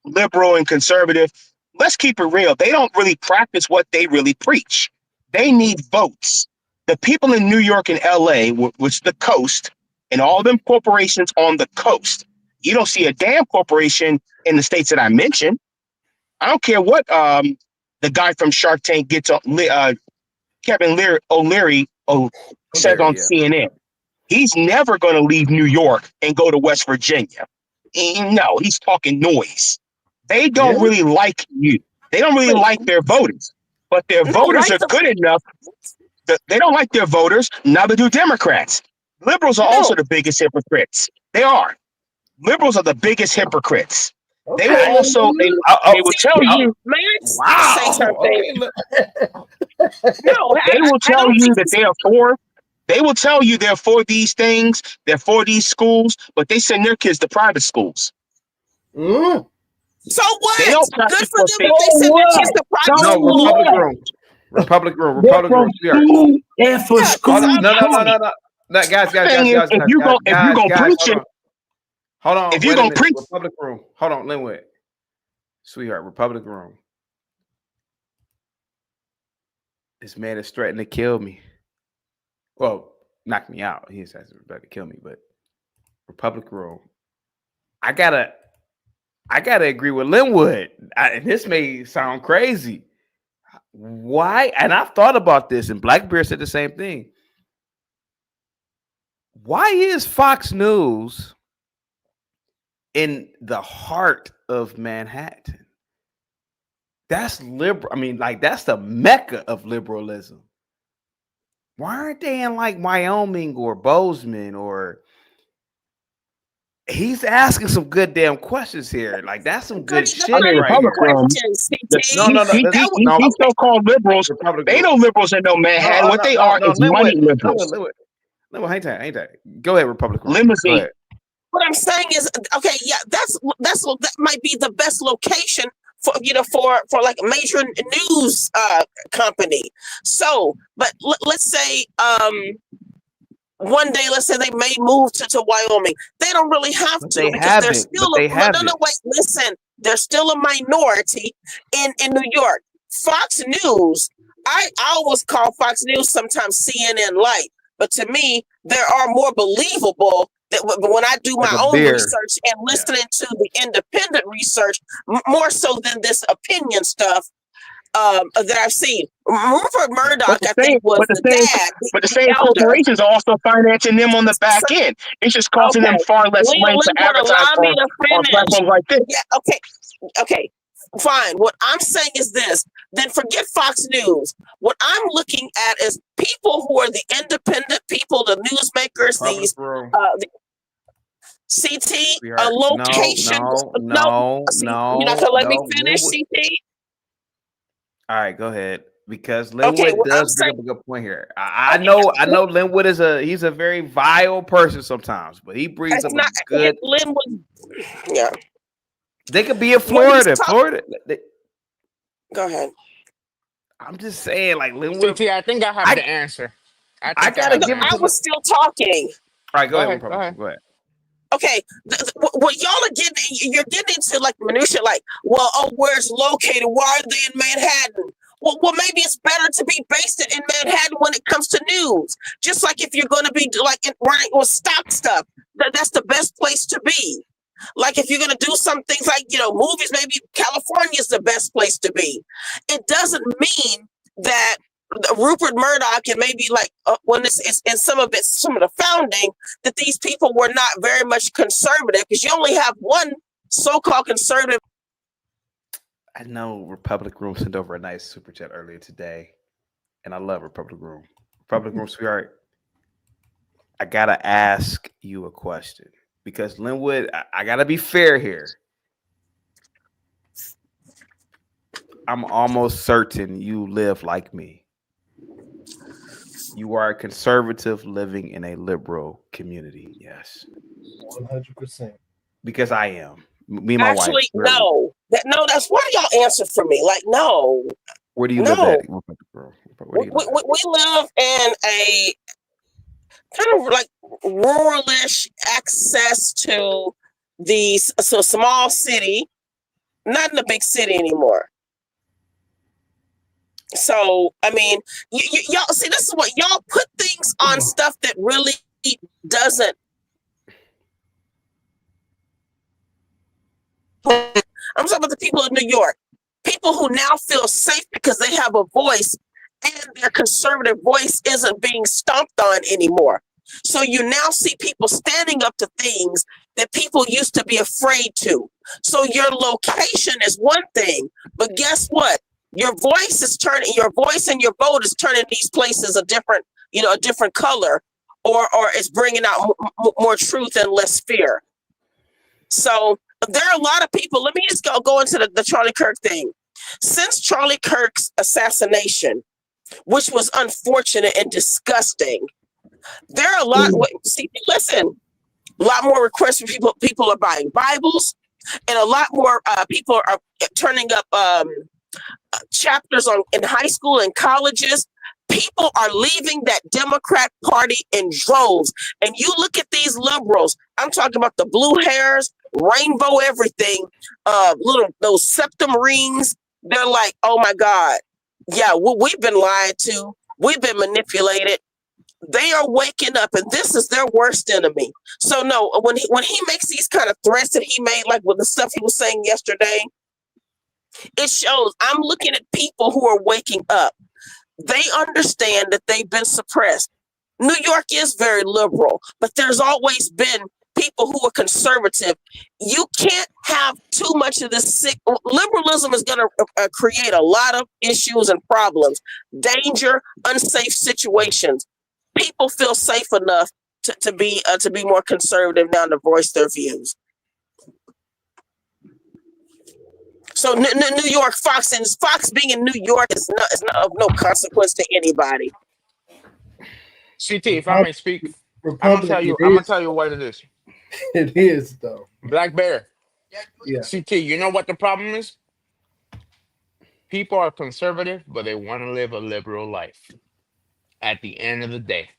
Speaker 2: liberal and conservative. Let's keep it real. They don't really practice what they really preach. They need votes. The people in New York and LA, which is the coast, and all them corporations on the coast. You don't see a damn corporation in the states that I mentioned. I don't care what the guy from Shark Tank gets on Kevin O'Leary says on CNN. He's never going to leave New York and go to West Virginia. No, he's talking noise. They don't really like you. They don't really like their voters, but their voters are good enough. They don't like their voters. Neither do Democrats. Liberals are also the biggest hypocrites. They are. Liberals are the biggest hypocrites. They will also they will tell you.
Speaker 20: Say something.
Speaker 2: They will tell you that they are for. They will tell you they're for these things. They're for these schools, but they send their kids to private schools.
Speaker 20: So what?
Speaker 2: They don't
Speaker 20: Good
Speaker 2: practice
Speaker 20: for
Speaker 2: what
Speaker 20: them
Speaker 2: they.
Speaker 20: if they send their kids to private school.
Speaker 19: Republic room.
Speaker 21: They're for school.
Speaker 19: No. No, guys,
Speaker 2: if you go preach it,
Speaker 19: hold on.
Speaker 2: If you gonna preach,
Speaker 19: Republic Room. Hold on, Linwood, sweetheart, Republic Room. This man is threatening to kill me. Well, knock me out. He's about to kill me, but Republic Room. I gotta agree with Linwood. And this may sound crazy. Why? And I've thought about this, and Blackbeard said the same thing. Why is Fox News in the heart of Manhattan? That's liberal. I mean, like, that's the mecca of liberalism. Why aren't they in like Wyoming or Bozeman? Or he's asking some good damn questions here. Like, that's some good shit right here.
Speaker 2: These so-called liberals, they know liberals in no Manhattan. What they are is money liberals.
Speaker 19: No, hang tight. Go ahead, Republican.
Speaker 2: Limousine.
Speaker 20: What I'm saying is, okay, yeah, that might be the best location for like a major news company. So, but let's say one day, let's say they may move to Wyoming. They don't really have to because they're still listen, they're still a minority in New York. Fox News, I always call Fox News sometimes CNN Light, but to me, they are more believable that when I do my own research and listening to the independent research, more so than this opinion stuff that I've seen. Rupert Murdoch, I think, was the dad.
Speaker 2: But the same corporations are also financing them on the back end. It's just costing them far less money to advertise on platforms like this.
Speaker 20: Yeah, okay. Fine. What I'm saying is this. Then forget Fox News. What I'm looking at is people who are the independent people, the newsmakers, the CT, a location.
Speaker 19: No.
Speaker 20: You're not gonna let me finish, CT?
Speaker 19: All right, go ahead. Because Linwood does bring up a good point here. I know Linwood is he's a very vile person sometimes, but he brings up a good.
Speaker 20: Linwood, yeah.
Speaker 19: They could be in Florida.
Speaker 20: Go ahead.
Speaker 19: I'm just saying, like, Linwood.
Speaker 18: CT, I think I have the answer.
Speaker 20: I was still talking.
Speaker 19: All right, go ahead. Go ahead.
Speaker 20: Okay, what y'all are you're getting into like minutia, like, where it's located? Why are they in Manhattan? Well, maybe it's better to be based in Manhattan when it comes to news. Just like if you're going to be like running with stock stuff, that's the best place to be. Like if you're going to do some things like, movies, maybe California is the best place to be. It doesn't mean that Rupert Murdoch and maybe like when it's in some of the founding, that these people were not very much conservative, because you only have one so-called conservative.
Speaker 19: I know Republic Room sent over a nice super chat earlier today, and I love Republic Room. Republic Room, sweetheart, I gotta ask you a question, because Linwood, I gotta be fair here. I'm almost certain you live like me. You are a conservative living in a liberal community. Yes.
Speaker 15: 100%.
Speaker 19: Because I am. Me and my wife.
Speaker 20: Actually, no. That's why y'all answer for me. Like, no.
Speaker 19: Where do you live at?
Speaker 20: We live in a kind of like ruralish access to so small city, not in a big city anymore. So, I mean, y'all see, this is what y'all put things on stuff that really doesn't. I'm talking about the people in New York, people who now feel safe because they have a voice and their conservative voice isn't being stomped on anymore. So you now see people standing up to things that people used to be afraid to. So your location is one thing, but guess what? Your voice and your vote is turning these places a different color, or it's bringing out more truth and less fear. So there are a lot of people. Let me just go into the Charlie Kirk thing. Since Charlie Kirk's assassination, which was unfortunate and disgusting, there are a lot. Listen, a lot more requests from people are buying Bibles, and a lot more people are turning up chapters in high school and colleges, People are leaving that Democrat Party in droves. And you look at these liberals, I'm talking about the blue hairs, rainbow everything, those septum rings. They're like, oh my God, yeah, we've been lied to. We've been manipulated. They are waking up, and this is their worst enemy. So no, when he makes these kind of threats that he made, like with the stuff he was saying yesterday, it shows I'm looking at people who are waking up. They understand that they've been suppressed. New York is very liberal, but there's always been people who are conservative. You can't have too much of this sick. Liberalism is going to create a lot of issues and problems, danger, unsafe situations. People feel safe enough to be more conservative now to voice their views. So New York Fox, and Fox being in New York is not of no consequence to anybody.
Speaker 18: CT, if I may speak, I'm gonna tell you what it is.
Speaker 15: It is though.
Speaker 18: Black Bear.
Speaker 15: Yeah.
Speaker 18: CT, you know what the problem is? People are conservative, but they want to live a liberal life. At the end of the day,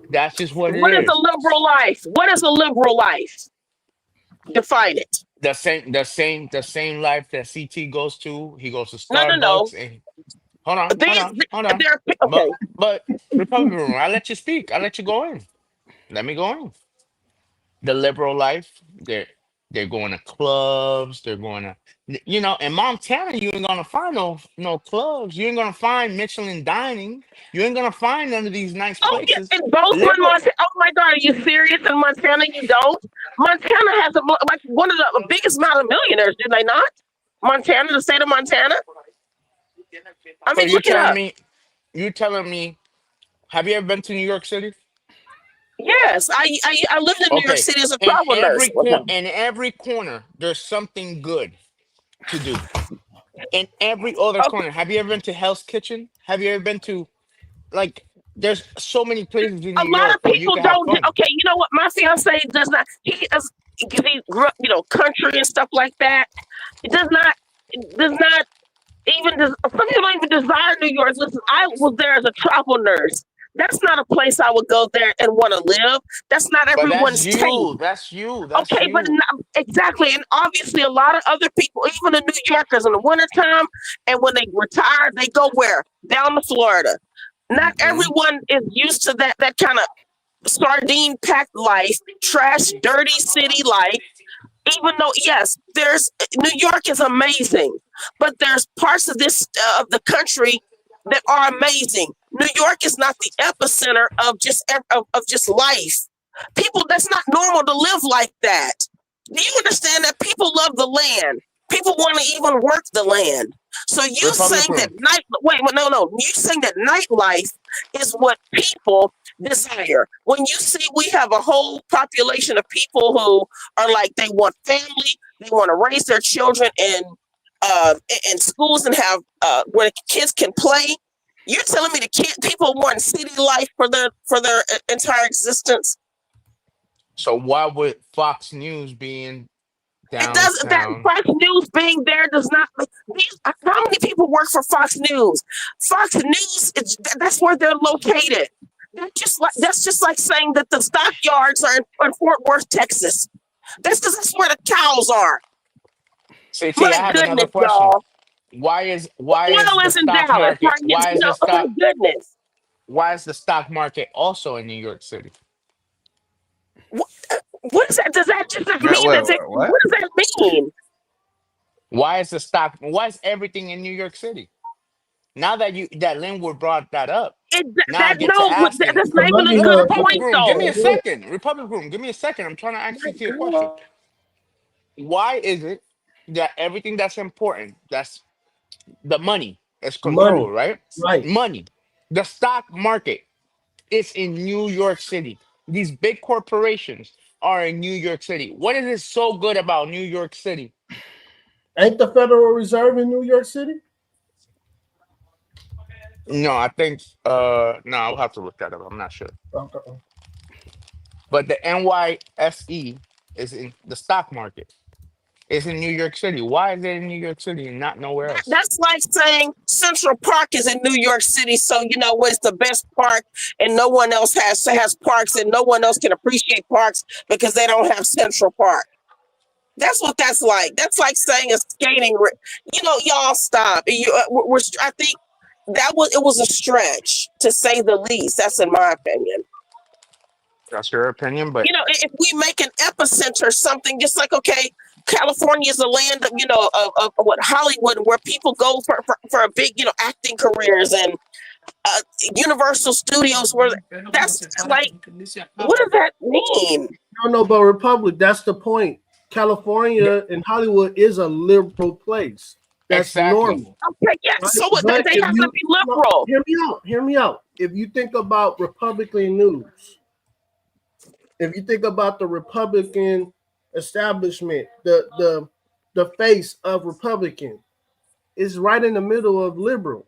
Speaker 18: that's just what it is.
Speaker 20: What is a liberal life? What is a liberal life? Define it.
Speaker 18: The same life that CT goes to. He goes to Starbucks. And hold on.
Speaker 20: Okay.
Speaker 18: But Republican room, I let you speak. I let you go in. Let me go in. The liberal life, they're going to clubs. They're going to, in Montana, you ain't gonna find no clubs. You ain't gonna find Michelin dining. You ain't gonna find none of these nice places.
Speaker 20: In Bozeman, Montana. Oh my God, are you serious? In Montana, you don't. Montana has one of the biggest amount of millionaires, do they not? Montana, the state of Montana. I mean,
Speaker 18: so you're telling me, have you ever been to New York City?
Speaker 20: Yes, I lived in New York City as a travel nurse.
Speaker 18: In every corner, there's something good to do. In every other corner. Have you ever been to Hell's Kitchen? Have you ever been to, there's so many places in New York where you can have fun.
Speaker 20: Okay, you know what? My fiance does not. He grew up, country and stuff like that. It does not even. Some people don't even desire New York. Listen, I was there as a travel nurse. That's not a place I would go there and want to live. That's not everyone's taste.
Speaker 18: That's you.
Speaker 20: Okay, but exactly. And obviously a lot of other people, even the New Yorkers in the wintertime, and when they retire, they go where? Down to Florida. Not everyone is used to that kind of sardine packed life, trash, dirty city life. Even though, yes, New York is amazing, but there's parts of the country that are amazing. New York is not the epicenter of just life. People, that's not normal to live like that. Do you understand that people love the land? People want to even work the land. So you saying that you saying that nightlife is what people desire. When you see we have a whole population of people who are like, they want family, they want to raise their children in schools and have where kids can play. You're telling me people want city life for their entire existence?
Speaker 18: So why would Fox News being downtown?
Speaker 20: It doesn't. That Fox News being there does not. How many people work for Fox News? Fox News, that's where they're located. That's just like saying that the stockyards are in Fort Worth, Texas. That's where the cows are.
Speaker 18: See, I have another question. Y'all. Why is the stock market? Why is the stock market also in New York City?
Speaker 20: What is that? Does that just mean what does that mean?
Speaker 18: Why is everything in New York City? Now that Linwood brought that up,
Speaker 20: that's not even a good point, though.
Speaker 18: Give me a second. Republic Room, give me a second. I'm trying to ask you a question. Why is it that everything that's important, that's the money, is controlled, right?
Speaker 15: Right.
Speaker 18: Money. The stock market is in New York City. These big corporations are in New York City. What is it so good about New York City?
Speaker 15: Ain't the Federal Reserve in New York City?
Speaker 18: No, I think no, I'll have to look that up. I'm not sure.
Speaker 15: Okay.
Speaker 18: But the NYSE is in the stock market. It's in New York City. Why is it in New York City and not nowhere else?
Speaker 20: That's like saying Central Park is in New York City, so you know what's the best park, and no one else has parks, and no one else can appreciate parks because they don't have Central Park. That's what that's like. That's like saying a skating. You know, y'all stop. I think it was a stretch to say the least. That's in my opinion.
Speaker 18: That's your opinion, but
Speaker 20: You know, if we make an epicenter something, just like okay, California is the land of of what Hollywood, where people go for a big acting careers and Universal Studios. Where that's like, what does that mean?
Speaker 15: No, but Republic. That's the point. California and Hollywood is a liberal place. That's normal.
Speaker 20: Okay, yes.
Speaker 15: Right?
Speaker 20: So what? They have to be liberal.
Speaker 15: Hear me out. If you think about Republican news, if you think about the Republican establishment, the face of Republican is right in the middle of liberal.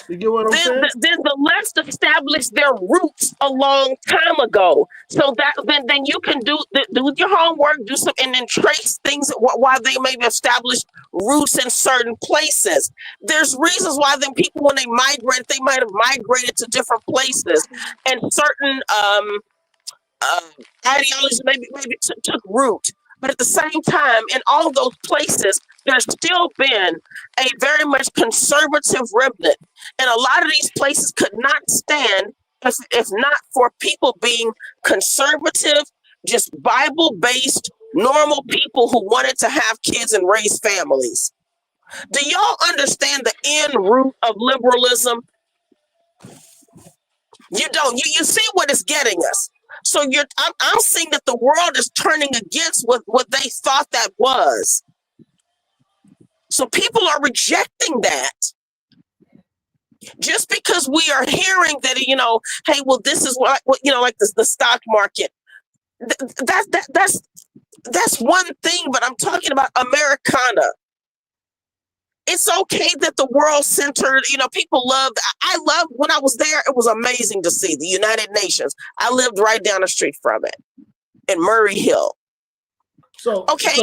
Speaker 15: You get what I'm saying?
Speaker 20: Then the left established their roots a long time ago. So that then you can do your homework, do some, and then trace things why they may have established roots in certain places. There's reasons why then people, when they migrate, they might have migrated to different places, and certain ideologies maybe took root. But at the same time, in all those places, there's still been a very much conservative remnant. And a lot of these places could not stand if not for people being conservative, just Bible-based, normal people who wanted to have kids and raise families. Do y'all understand the end root of liberalism? You don't. You see what it's getting us. So I'm seeing that the world is turning against what they thought that was. So people are rejecting that. Just because we are hearing that, hey, well, this is what like the stock market. That's one thing, but I'm talking about Americana. It's okay that the world centered, people loved. I loved when I was there. It was amazing to see the United Nations. I lived right down the street from it in Murray Hill.
Speaker 15: So
Speaker 20: okay.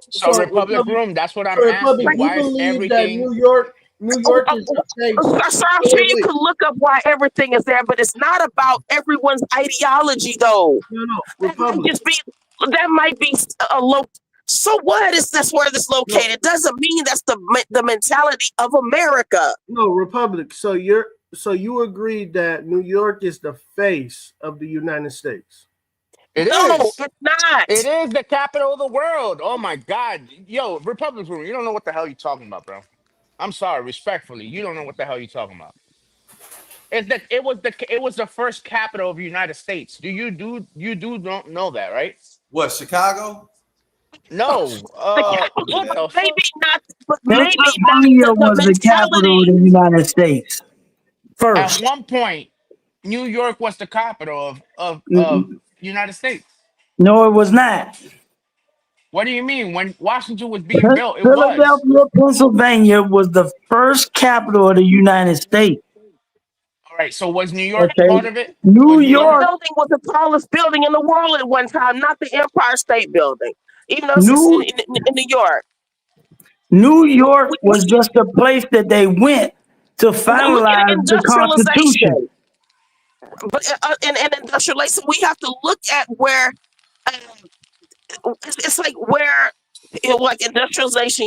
Speaker 18: So Republic Room. That's what I'm asking. Why is everything?
Speaker 15: New York is the place.
Speaker 20: So I'm sure you can look up why everything is there, but it's not about everyone's ideology, though.
Speaker 15: No,
Speaker 20: that might be a low. So what is that's where this located? It doesn't mean that's the mentality of America.
Speaker 15: No, Republic. So you agreed that New York is the face of the United States.
Speaker 18: It
Speaker 20: no,
Speaker 18: is.
Speaker 20: It's not.
Speaker 18: It is the capital of the world. Oh my God. Yo, Republic Room, you don't know what the hell you're talking about, bro. I'm sorry, respectfully. You don't know what the hell you're talking about. It was the first capital of the United States. You don't know that, right?
Speaker 4: What, Chicago?
Speaker 18: No. What the fuck?
Speaker 20: Maybe not, but
Speaker 21: Pennsylvania was the capital of the United States. First.
Speaker 18: At one point, New York was the capital of United States.
Speaker 21: No, it was not.
Speaker 18: What do you mean? When Washington was being built, it
Speaker 21: Philadelphia,
Speaker 18: was.
Speaker 21: Pennsylvania was the first capital of the United States.
Speaker 18: All right, so was New York part of it?
Speaker 21: New York
Speaker 20: building was the tallest building in the world at one time, not the Empire State Building, even though it's in New York.
Speaker 21: New York was just a place that they went to finalize the Constitution.
Speaker 20: But in industrialization, we have to look at where it's like where like industrialization,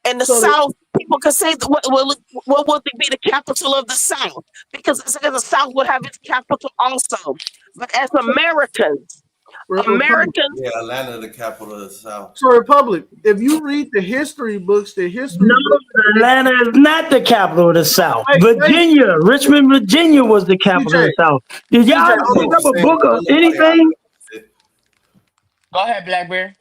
Speaker 20: in the South, people could say what would be the capital of the South, because the South would have its capital also. But as Americans,
Speaker 4: yeah, Atlanta, the capital of the South.
Speaker 15: So Republic, if you read the history books,
Speaker 21: Atlanta is not the capital of the South. Virginia, Richmond, Virginia was the capital of the South. Did y'all pick up a book of anything?
Speaker 18: Go ahead, Blackbeard.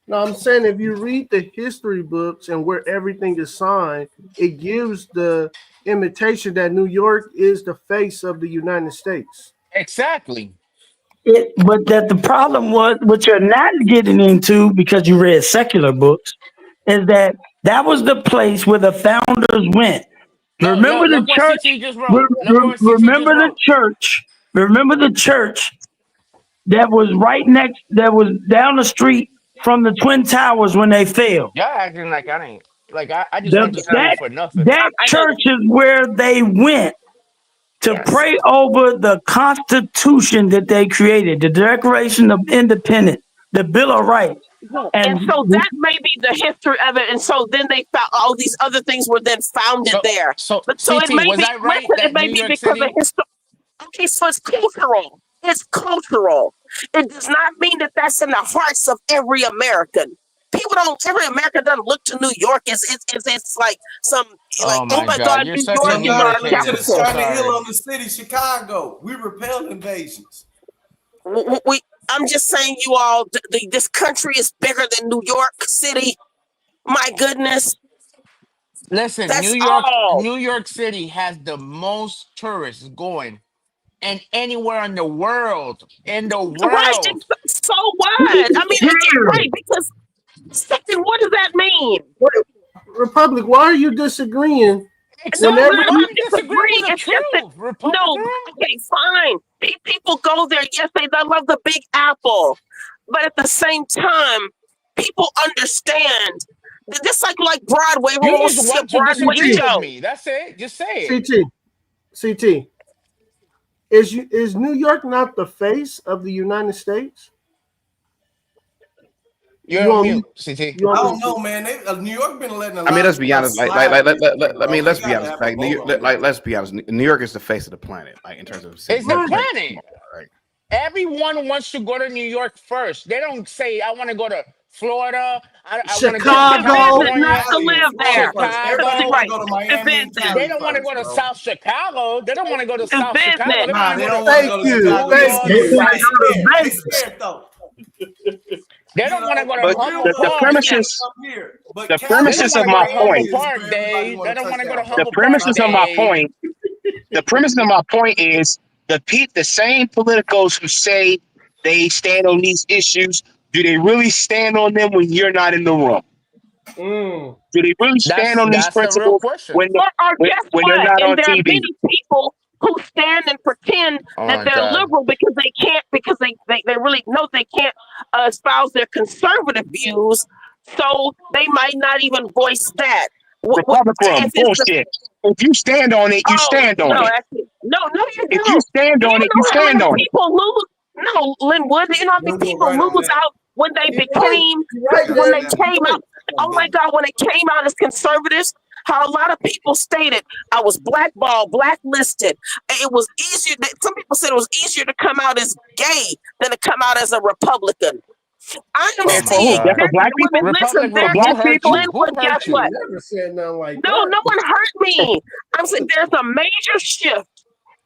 Speaker 15: No, I'm saying if you read the history books and where everything is signed, it gives the imitation that New York is the face of the United States.
Speaker 18: Exactly.
Speaker 21: But that the problem was, what you're not getting into because you read secular books, is that was the place where the founders went. Remember the church. Remember the church. Remember the church that was that was down the street from the Twin Towers when they fell.
Speaker 18: Y'all acting like I ain't like I just went to school for nothing.
Speaker 21: That church is where they went to pray over the Constitution that they created, the Declaration of Independence, the Bill of Rights.
Speaker 20: And so that may be the history of it. And so then they found all these other things were then founded there. But so
Speaker 18: CT,
Speaker 20: it may
Speaker 18: was
Speaker 20: be,
Speaker 18: I right
Speaker 20: listen,
Speaker 18: that
Speaker 20: it may
Speaker 18: New
Speaker 20: be
Speaker 18: York
Speaker 20: because
Speaker 18: City?
Speaker 20: of history. Okay, so it's cultural. It's cultural. It does not mean that that's in the hearts of every American. Every American doesn't look to New York as it's like some, like, oh my God,
Speaker 18: You're
Speaker 20: New
Speaker 18: such
Speaker 20: York
Speaker 18: a
Speaker 20: is
Speaker 18: New
Speaker 20: our
Speaker 18: York hater.
Speaker 4: Just
Speaker 20: capital.
Speaker 4: trying to heal on the city, Chicago. We repel invasions.
Speaker 20: I'm just saying, you all, this country is bigger than New York City. My goodness.
Speaker 18: Listen,
Speaker 20: That's
Speaker 18: New York City has the most tourists going and anywhere in the world.
Speaker 20: Right. So what? I mean, right, because second, what does that mean?
Speaker 15: Republic, why are you disagreeing?
Speaker 20: No,
Speaker 15: Whenever
Speaker 20: I'm
Speaker 15: you
Speaker 20: disagreeing. It's just that, no, okay, fine. People go there. Yes, they love the Big Apple. But at the same time, people understand. This like Broadway. We're
Speaker 18: You
Speaker 20: going to
Speaker 18: just
Speaker 20: see a
Speaker 18: want to
Speaker 20: Broadway
Speaker 18: disagree with
Speaker 20: show.
Speaker 18: me. That's it. Just say it.
Speaker 15: CT, is New York not the face of the United States?
Speaker 18: You're on mute, CT.
Speaker 4: I don't know, man. New York been letting a lot.
Speaker 19: I mean, let's be honest. Let's be honest.
Speaker 4: Like,
Speaker 19: Like, let's be honest. New York is the face of the planet. Like, in terms of
Speaker 18: It's the
Speaker 19: cities.
Speaker 18: planet. Everyone wants to go to New York first. They don't say, I want to go to Florida. I want to go to California.
Speaker 20: Not to live there.
Speaker 18: Chicago.
Speaker 20: Right.
Speaker 18: They don't want to go to South Chicago. They don't want to go to South Chicago. They
Speaker 4: Nah,
Speaker 18: want
Speaker 4: they
Speaker 18: to
Speaker 4: don't
Speaker 18: go
Speaker 4: want to go to Chicago. They scared though.
Speaker 18: They don't want to go to
Speaker 2: But
Speaker 18: Humboldt
Speaker 2: the
Speaker 18: Park.
Speaker 2: premises of my point.
Speaker 18: They don't want to go to
Speaker 2: The
Speaker 18: Humboldt Park.
Speaker 2: premises of my point. The premise of my point is the same politicos who say they stand on these issues. Do they really stand on them when you're not in the room? Do they really stand on these
Speaker 18: That's the real
Speaker 2: principles
Speaker 18: question.
Speaker 2: when
Speaker 20: Guess
Speaker 2: they're
Speaker 20: what?
Speaker 2: not
Speaker 20: And
Speaker 2: on
Speaker 20: there are
Speaker 2: TV?
Speaker 20: many people who stand and pretend that they're liberal because they can't, because they really know they can't espouse their conservative views. So they might not even voice that.
Speaker 2: Republican bullshit. If you stand on it, you stand on it.
Speaker 20: No, you don't.
Speaker 2: If you stand on it, you stand on it.
Speaker 20: People lose. No, Linwood, you know how many people lose out when they became, when they came out. Oh my God, when they came out as conservatives, how a lot of people stated, I was blackballed, blacklisted. It was easier. Some people said it was easier to come out as gay than to come out as a Republican. I am seeing
Speaker 2: for black people.
Speaker 20: Listen,
Speaker 2: For black people.
Speaker 20: Linwood, guess what?
Speaker 15: never said nothing like
Speaker 20: No,
Speaker 15: that.
Speaker 20: no one hurt me. I'm saying there's a major shift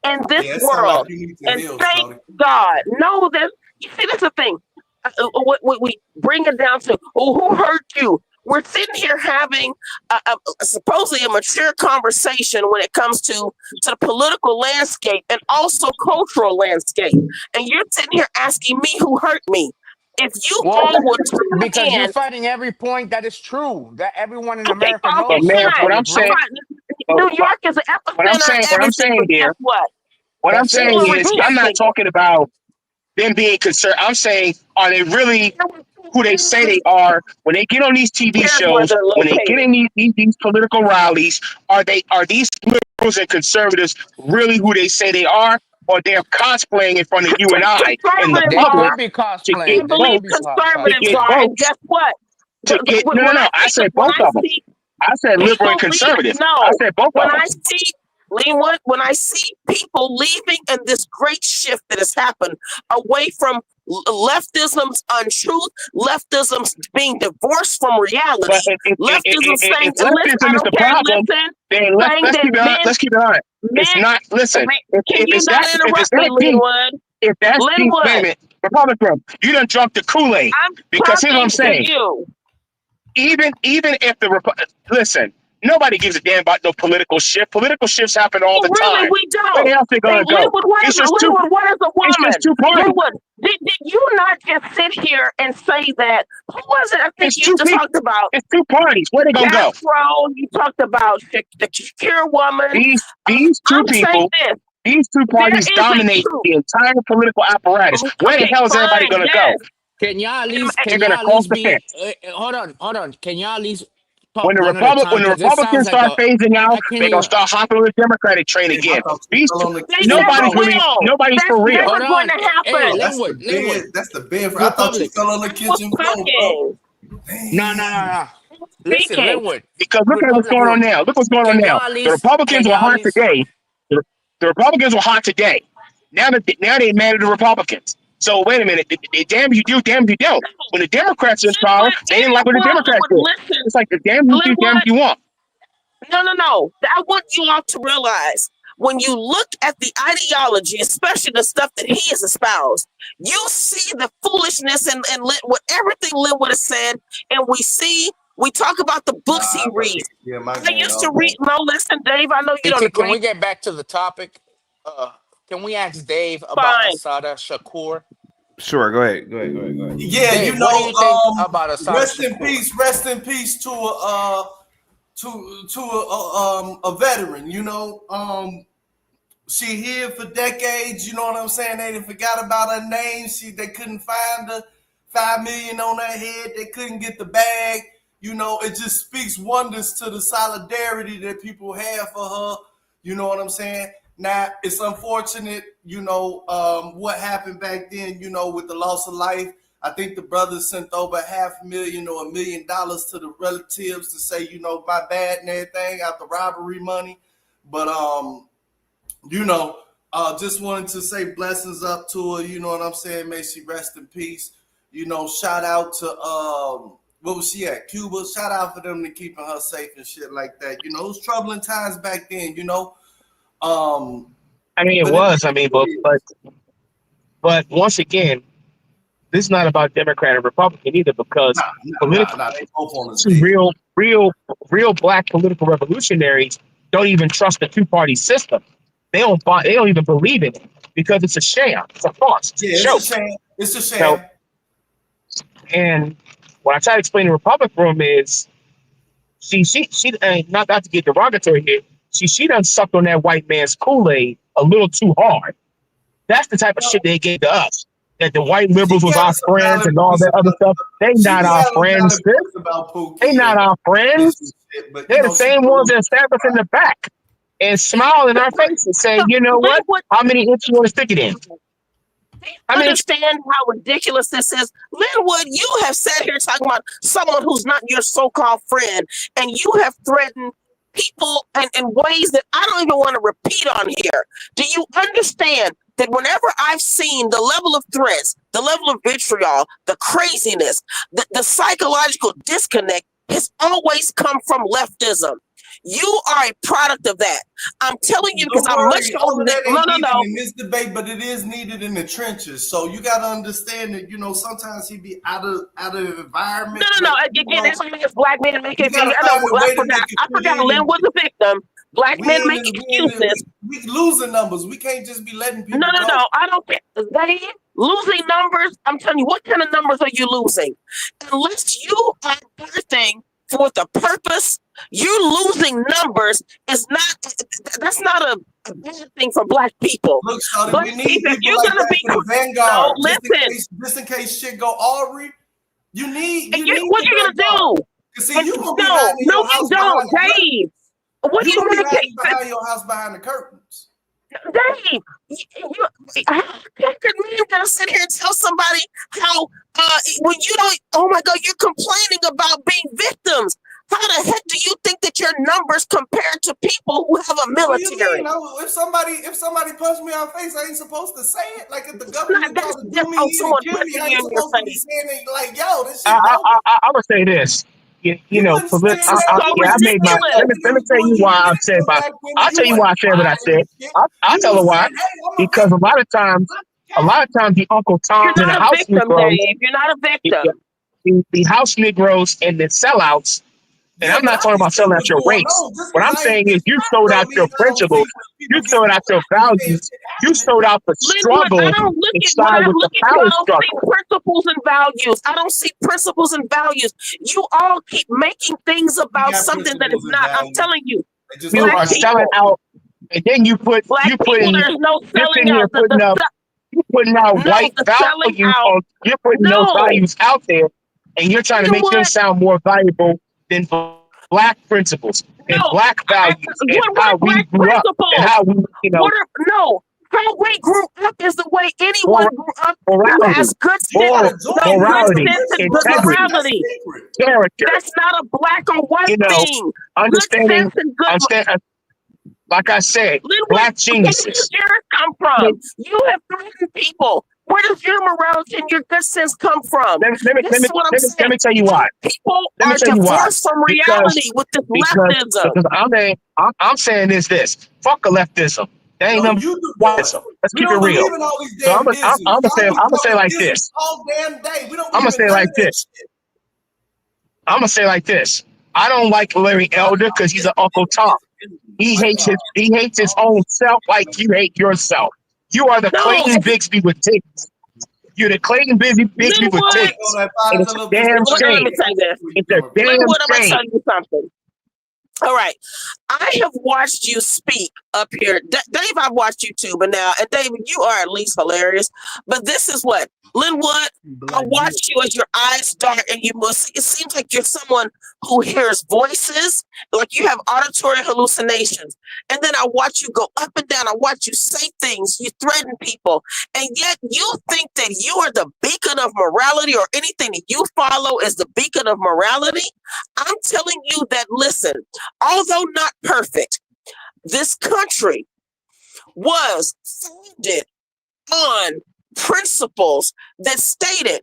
Speaker 20: in this world, and thank God. No, you see, that's the thing. We bring it down to, who hurt you? We're sitting here having supposedly a mature conversation when it comes to the political landscape and also cultural landscape, and you're sitting here asking me who hurt me. If you all would turn
Speaker 18: because
Speaker 20: in,
Speaker 18: you're fighting every point that is true, that everyone in America knows.
Speaker 2: But man, what I'm saying,
Speaker 20: New York is an epicenter.
Speaker 2: what I'm saying, dear,
Speaker 20: what?
Speaker 2: What I'm saying is, I'm not talking about them being concerned. I'm saying, are they really who they say they are when they get on these TV shows, when they get in these political rallies? Are these liberals and conservatives really who they say they are, or they're cosplaying in front of you and I in the public to get votes?
Speaker 20: Conservatives are, and guess what?
Speaker 2: To get no. I said both of them. I said liberal and conservative. I said both of them.
Speaker 20: When I see people leaving and this great shift that has happened away from leftism's untruth, leftism's being divorced from reality, leftism saying,
Speaker 2: leftism is the problem, then let's keep it on. It's not, listen, if that's being payment, Republican, you done drunk the Kool-Aid. Because here's what I'm saying. Even if listen, nobody gives a damn about no political shift. Political shifts happen all the time.
Speaker 20: Really, we don't.
Speaker 2: Where else they gonna go?
Speaker 20: It's just two. What is a woman?
Speaker 2: It's just two parties.
Speaker 20: Did you not just sit here and say that? Who was it? I think you just talked about.
Speaker 2: It's two parties. Where they gonna go?
Speaker 20: You talked about the Shakir woman.
Speaker 2: These two people. These two parties dominate the entire political apparatus. Where the hell is everybody gonna go?
Speaker 18: Can y'all at least?
Speaker 2: They're
Speaker 18: Can
Speaker 2: going
Speaker 18: y'all
Speaker 2: to
Speaker 18: at
Speaker 2: cross
Speaker 18: least
Speaker 2: the
Speaker 18: be?
Speaker 2: fence.
Speaker 18: Hold on. Can y'all at least
Speaker 2: When
Speaker 18: talk
Speaker 2: the
Speaker 18: one at a time?
Speaker 2: When the
Speaker 18: Because it sounds
Speaker 2: Republicans
Speaker 18: like
Speaker 2: start
Speaker 18: a.
Speaker 2: phasing out,
Speaker 18: I can't
Speaker 2: they're gonna
Speaker 18: even.
Speaker 2: start hopping on the Democratic train
Speaker 4: Dave, I
Speaker 2: again.
Speaker 4: thought you
Speaker 2: These
Speaker 4: fell on the
Speaker 8: They
Speaker 4: kitchen
Speaker 8: never
Speaker 2: nobody's
Speaker 4: floor.
Speaker 2: really
Speaker 8: will.
Speaker 2: nobody's
Speaker 8: That's
Speaker 2: for real.
Speaker 8: never
Speaker 18: Hold
Speaker 8: going
Speaker 18: on.
Speaker 8: to
Speaker 18: Hey,
Speaker 8: happen.
Speaker 4: That's the
Speaker 18: Linwood.
Speaker 4: bed. That's the bed. I thought you
Speaker 18: Republic.
Speaker 4: fell on the
Speaker 8: I was
Speaker 4: kitchen floor, bro.
Speaker 8: talking.
Speaker 18: No. Listen,
Speaker 8: Speaking.
Speaker 18: Linwood.
Speaker 2: Because look at what's
Speaker 18: Republic
Speaker 2: going on
Speaker 18: rule.
Speaker 2: now. Look what's going on
Speaker 18: Can
Speaker 2: now.
Speaker 18: y'all at
Speaker 2: The
Speaker 18: least?
Speaker 2: Republicans
Speaker 18: Can
Speaker 2: were
Speaker 18: y'all at
Speaker 2: hot
Speaker 18: least?
Speaker 2: today. The Republicans were hot today. Now they mad at the Republicans. So wait a minute. Damn you do, damn you don't. When the Democrats are in power, they didn't like what the Democrats did.
Speaker 20: Listen,
Speaker 2: It's like the damn you do, damn
Speaker 20: Linwood.
Speaker 2: you want.
Speaker 20: No. I want you all to realize when you look at the ideology, especially the stuff that he has espoused, you see the foolishness and what everything Linwood has said, and we talk about the books he reads.
Speaker 4: Yeah, my
Speaker 20: I
Speaker 4: game
Speaker 20: used to
Speaker 4: all
Speaker 20: read.
Speaker 4: day.
Speaker 20: No, listen, Dave. I know you
Speaker 18: Hey,
Speaker 20: don't
Speaker 18: can
Speaker 20: agree.
Speaker 18: we get back to the topic? Can we ask Dave about
Speaker 20: Fine.
Speaker 18: Assata Shakur?
Speaker 19: Sure, go ahead.
Speaker 4: Yeah,
Speaker 18: Dave,
Speaker 4: you
Speaker 18: what do you think
Speaker 4: know,
Speaker 18: about Assata Shakur?
Speaker 4: rest in peace to a veteran. You know, she here for decades. You know what I'm saying? They forgot about her name. They couldn't find her. $5 million on her head. They couldn't get the bag. You know, it just speaks wonders to the solidarity that people have for her. You know what I'm saying? Now, it's unfortunate, you know, what happened back then, you know, with the loss of life. I think the brothers sent over $500,000 or $1 million to the relatives to say, you know, my bad and everything out the robbery money. But, you know, just wanted to say blessings up to her. You know what I'm saying? May she rest in peace. You know, shout out to, what was she at? Cuba. Shout out for them to keeping her safe and shit like that. You know, it was troubling times back then, you know.
Speaker 2: I mean, it was. I mean, but once again, this is not about Democrat and Republican either, because political,
Speaker 4: they both on the
Speaker 2: real black political revolutionaries don't even trust the two-party system. They don't even believe in it because it's a sham. It's a farce.
Speaker 4: Yeah, it's a shame. It's a shame.
Speaker 2: So, and what I try to explain in the Republican room is, she not to get derogatory here. She done sucked on that white man's Kool-Aid a little too hard. That's the type of shit they gave to us. That the white liberals was our friends and all that other stuff. They not our friends. They not our friends. They're the same ones that stab us in the back and smile in our faces, saying, "You know what? How many inches you want to stick it in?"
Speaker 20: Understand how ridiculous this is. Linwood, you have sat here talking about someone who's not your so-called friend, and you have threatened people in ways that I don't even want to repeat on here. Do you understand that whenever I've seen the level of threats, the level of vitriol, the craziness, the psychological disconnect has always come from leftism? You are a product of that. I'm telling you because I'm much older than no.
Speaker 4: In this debate, but it is needed in the trenches. So you got to understand that, you know, sometimes he be out of environment.
Speaker 20: No. Again, that's why it's black men make it. I forgot Lynn was a victim. Black men make excuses.
Speaker 4: We losing numbers. We can't just be letting people
Speaker 20: No. I don't care. They losing numbers. I'm telling you, what kind of numbers are you losing? Unless you are birthing for the purpose, you losing numbers is not. That's not a bad thing for black people.
Speaker 4: Look, Shawty,
Speaker 20: black
Speaker 4: we need
Speaker 20: people,
Speaker 4: people like that for the Vanguard.
Speaker 20: No, listen.
Speaker 4: Just in case shit go Aubrey, you need.
Speaker 20: What you gonna do?
Speaker 4: See, you gonna be hiding in your house behind the
Speaker 20: Dave. What do you
Speaker 4: gonna be
Speaker 20: want
Speaker 4: hiding behind your house behind the curtains?
Speaker 20: Dave, how could me gonna sit here and tell somebody how when you don't? Oh my God, you're complaining about being victims. How the heck do you think that your numbers compare to people who have a military?
Speaker 4: If somebody punched me on the face, I ain't supposed to say it. Like if the government tried to do me
Speaker 20: someone
Speaker 4: kill me, I ain't supposed to be saying it. Like, yo, this shit.
Speaker 2: I would say this. You know, I made my. Let me tell you why I said about. I'll tell you why I said what I said. I'll tell her why. Because a lot of times the Uncle Tom and the house Negroes.
Speaker 20: You're not a victim.
Speaker 2: The house Negroes and the sellouts. And I'm not talking about selling out your race. What I'm saying is you sold out your principles, you sold out your values, you sold out the struggle inside with the power struggle.
Speaker 20: Principles and values. I don't see principles and values. You all keep making things about something that is not. I'm telling you.
Speaker 2: You are selling out, and then you put in
Speaker 20: there's no
Speaker 2: this in
Speaker 20: selling
Speaker 2: here
Speaker 20: out.
Speaker 2: putting up. You're putting out
Speaker 20: No,
Speaker 2: white
Speaker 20: the selling
Speaker 2: values,
Speaker 20: out.
Speaker 2: or you're putting those
Speaker 20: No.
Speaker 2: values out there, and you're trying
Speaker 20: You
Speaker 2: to
Speaker 20: know
Speaker 2: make them
Speaker 20: what?
Speaker 2: sound more valuable than black principles and
Speaker 20: No.
Speaker 2: black values and
Speaker 20: What
Speaker 2: how
Speaker 20: are
Speaker 2: we
Speaker 20: black
Speaker 2: grew up and
Speaker 20: principles?
Speaker 2: how we,
Speaker 20: What are no? How we grew up is the way anyone grew up who
Speaker 2: morality,
Speaker 20: has good sense.
Speaker 2: moral,
Speaker 20: No, good
Speaker 2: morality,
Speaker 20: sense is good
Speaker 2: integrity,
Speaker 20: morality.
Speaker 2: character.
Speaker 20: That's not a black or white
Speaker 2: You know,
Speaker 20: thing. Good
Speaker 2: understanding,
Speaker 20: sense and good.
Speaker 2: like I said,
Speaker 20: Linwood,
Speaker 2: black
Speaker 20: where does
Speaker 2: geniuses.
Speaker 20: yours come from? You have threatened people. Where does your morality and your good sense come from? This is what I'm saying.
Speaker 2: Let me tell you why.
Speaker 20: People
Speaker 2: Let me
Speaker 20: are
Speaker 2: tell you why.
Speaker 20: divorced from reality with this leftism.
Speaker 2: I'm saying this. Fuck a leftism. There ain't
Speaker 4: No,
Speaker 2: no
Speaker 4: you do
Speaker 2: whiteism. Let's
Speaker 4: We
Speaker 2: keep it
Speaker 4: don't
Speaker 2: real.
Speaker 4: believe in all these
Speaker 2: So
Speaker 4: damn isms.
Speaker 2: I'm gonna say like
Speaker 4: Isms
Speaker 2: this.
Speaker 4: all damn day. We don't
Speaker 2: I'm
Speaker 4: believe
Speaker 2: gonna say
Speaker 4: in
Speaker 2: it
Speaker 4: none
Speaker 2: like
Speaker 4: of that
Speaker 2: this.
Speaker 4: shit.
Speaker 2: I'm gonna say it like this. I don't like Larry Elder because he's an Uncle Tom. He hates his own self like you hate yourself. You are the
Speaker 20: No,
Speaker 2: Clayton Bigsby with titties. You're the Clayton Bixby with
Speaker 20: Linwood.
Speaker 2: titties. And it's a damn
Speaker 20: Let
Speaker 2: shame.
Speaker 20: me say this.
Speaker 2: It's a damn
Speaker 20: Linwood, I'm gonna
Speaker 2: shame.
Speaker 20: tell you something. All right. I have watched you speak up here. Dave, I've watched you too, but now, and David, you are at least hilarious. But this is what, Linwood, I watched you as your eyes dart and you must, it seems like you're someone who hears voices, like you have auditory hallucinations. And then I watch you go up and down. I watch you say things, you threaten people. And yet you think that you are the beacon of morality or anything that you follow is the beacon of morality. I'm telling you that, listen, although not perfect, this country was founded on principles that stated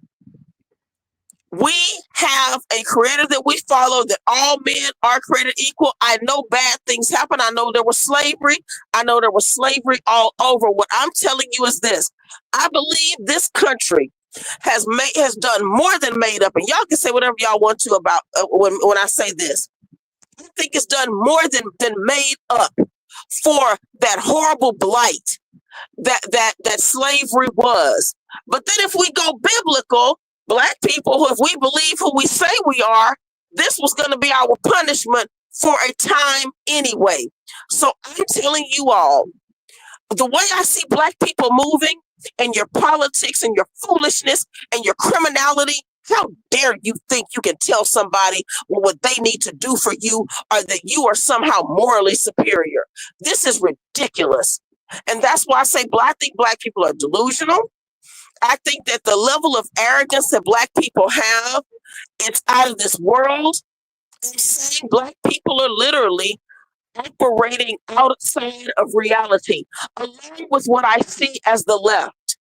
Speaker 20: we have a creator that we follow, that all men are created equal. I know bad things happen. I know there was slavery. I know there was slavery all over. What I'm telling you is this. I believe this country has done more than made up. And y'all can say whatever y'all want to about when I say this. I think it's done more than made up for that horrible blight that slavery was. But then if we go biblical, Black people, if we believe who we say we are, this was going to be our punishment for a time anyway. So I'm telling you all, the way I see Black people moving and your politics and your foolishness and your criminality, how dare you think you can tell somebody what they need to do for you or that you are somehow morally superior? This is ridiculous. And that's why I say I think Black people are delusional. I think that the level of arrogance that Black people have, it's out of this world. I'm saying Black people are literally operating outside of reality, along with what I see as the left.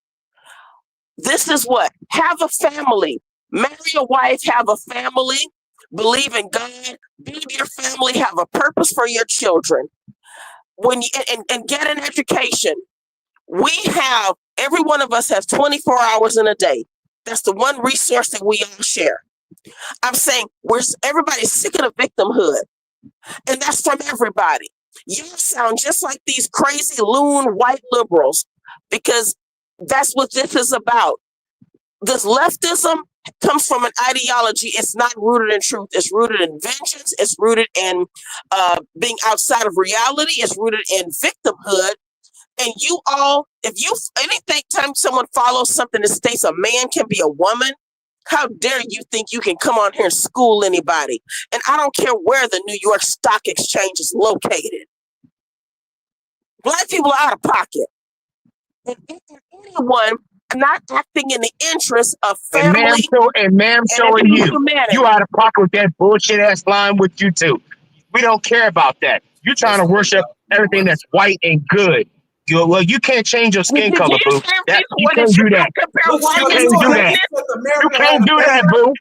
Speaker 20: This is what? Have a family, marry a wife, have a family, believe in God, build your family, have a purpose for your children. And get an education. We have, every one of us has 24 hours in a day. That's the one resource that we all share. I'm saying everybody's sick of the victimhood. And that's from everybody. You sound just like these crazy loon white liberals, because that's what this is about. This leftism comes from an ideology. It's not rooted in truth. It's rooted in vengeance. It's rooted in being outside of reality. It's rooted in victimhood. And you all, anytime someone follows something that states a man can be a woman, how dare you think you can come on here and school anybody? And I don't care where the New York Stock Exchange is located. Black people are out of pocket. And anyone not acting in the interest of family
Speaker 2: and ma'am, so are you. You out of pocket with that bullshit ass line with you too. We don't care about that. You're trying to worship everything that's white and good. You can't change your skin color, boo. You can't do that. You can't do that. You can't do that, boo.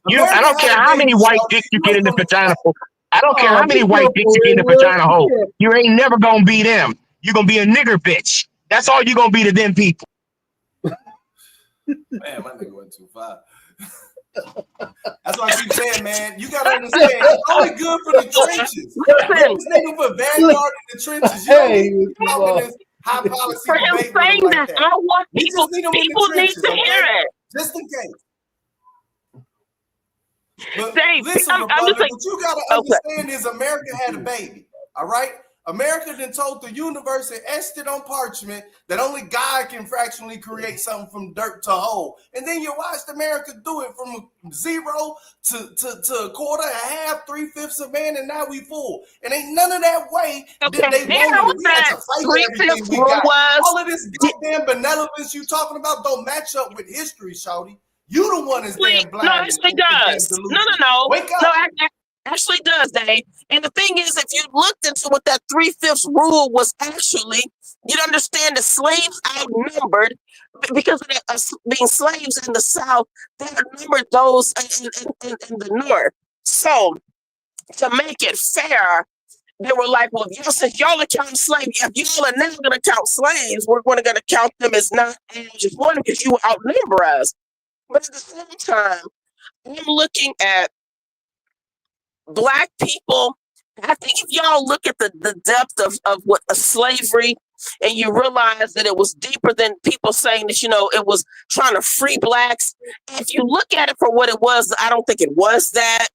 Speaker 2: I don't care how many white dicks you get in the vagina hole. I don't care how many white dicks you get in the vagina hole. You ain't never gonna be them. You're gonna be a nigger bitch. That's all you're gonna be to them people.
Speaker 4: Man, my nigga went too far. That's why I keep saying, man, you gotta understand, it's only good for the trenches. This nigga put Vanguard in the trenches. You don't need to come in this high policy
Speaker 20: for him
Speaker 4: debate
Speaker 20: saying
Speaker 4: like
Speaker 20: that, I want people
Speaker 4: need
Speaker 20: to hear it.
Speaker 4: Just in case. But
Speaker 20: Dave,
Speaker 4: listen,
Speaker 20: I'm
Speaker 4: brother,
Speaker 20: just like,
Speaker 4: what you gotta understand is America had a baby. All right? America then told the universe and etched it on parchment that only God can fractionally create something from dirt to whole. And then you watched America do it from 0 to a quarter, a half, 3/5 of man, and now we full. And ain't none of that way that they wanted. We had to fight for everything we got. All of this goddamn benevolence you talking about don't match up with history, shawty. You the one is damn blind.
Speaker 20: No, actually does. No.
Speaker 4: Wake up.
Speaker 20: No, actually does, Dave. And the thing is, if you looked into what that 3/5 rule was actually, you'd understand that slaves outnumbered, because of being slaves in the South, they outnumbered those in the North. So, to make it fair, they were like, well, since y'all are counting slaves, if y'all are now going to count slaves, we're going to count them as not just one because you outnumber us. But at the same time, I'm looking at Black people. I think if y'all look at the depth of what a slavery, and you realize that it was deeper than people saying that, it was trying to free Blacks. If you look at it for what it was, I don't think it was that.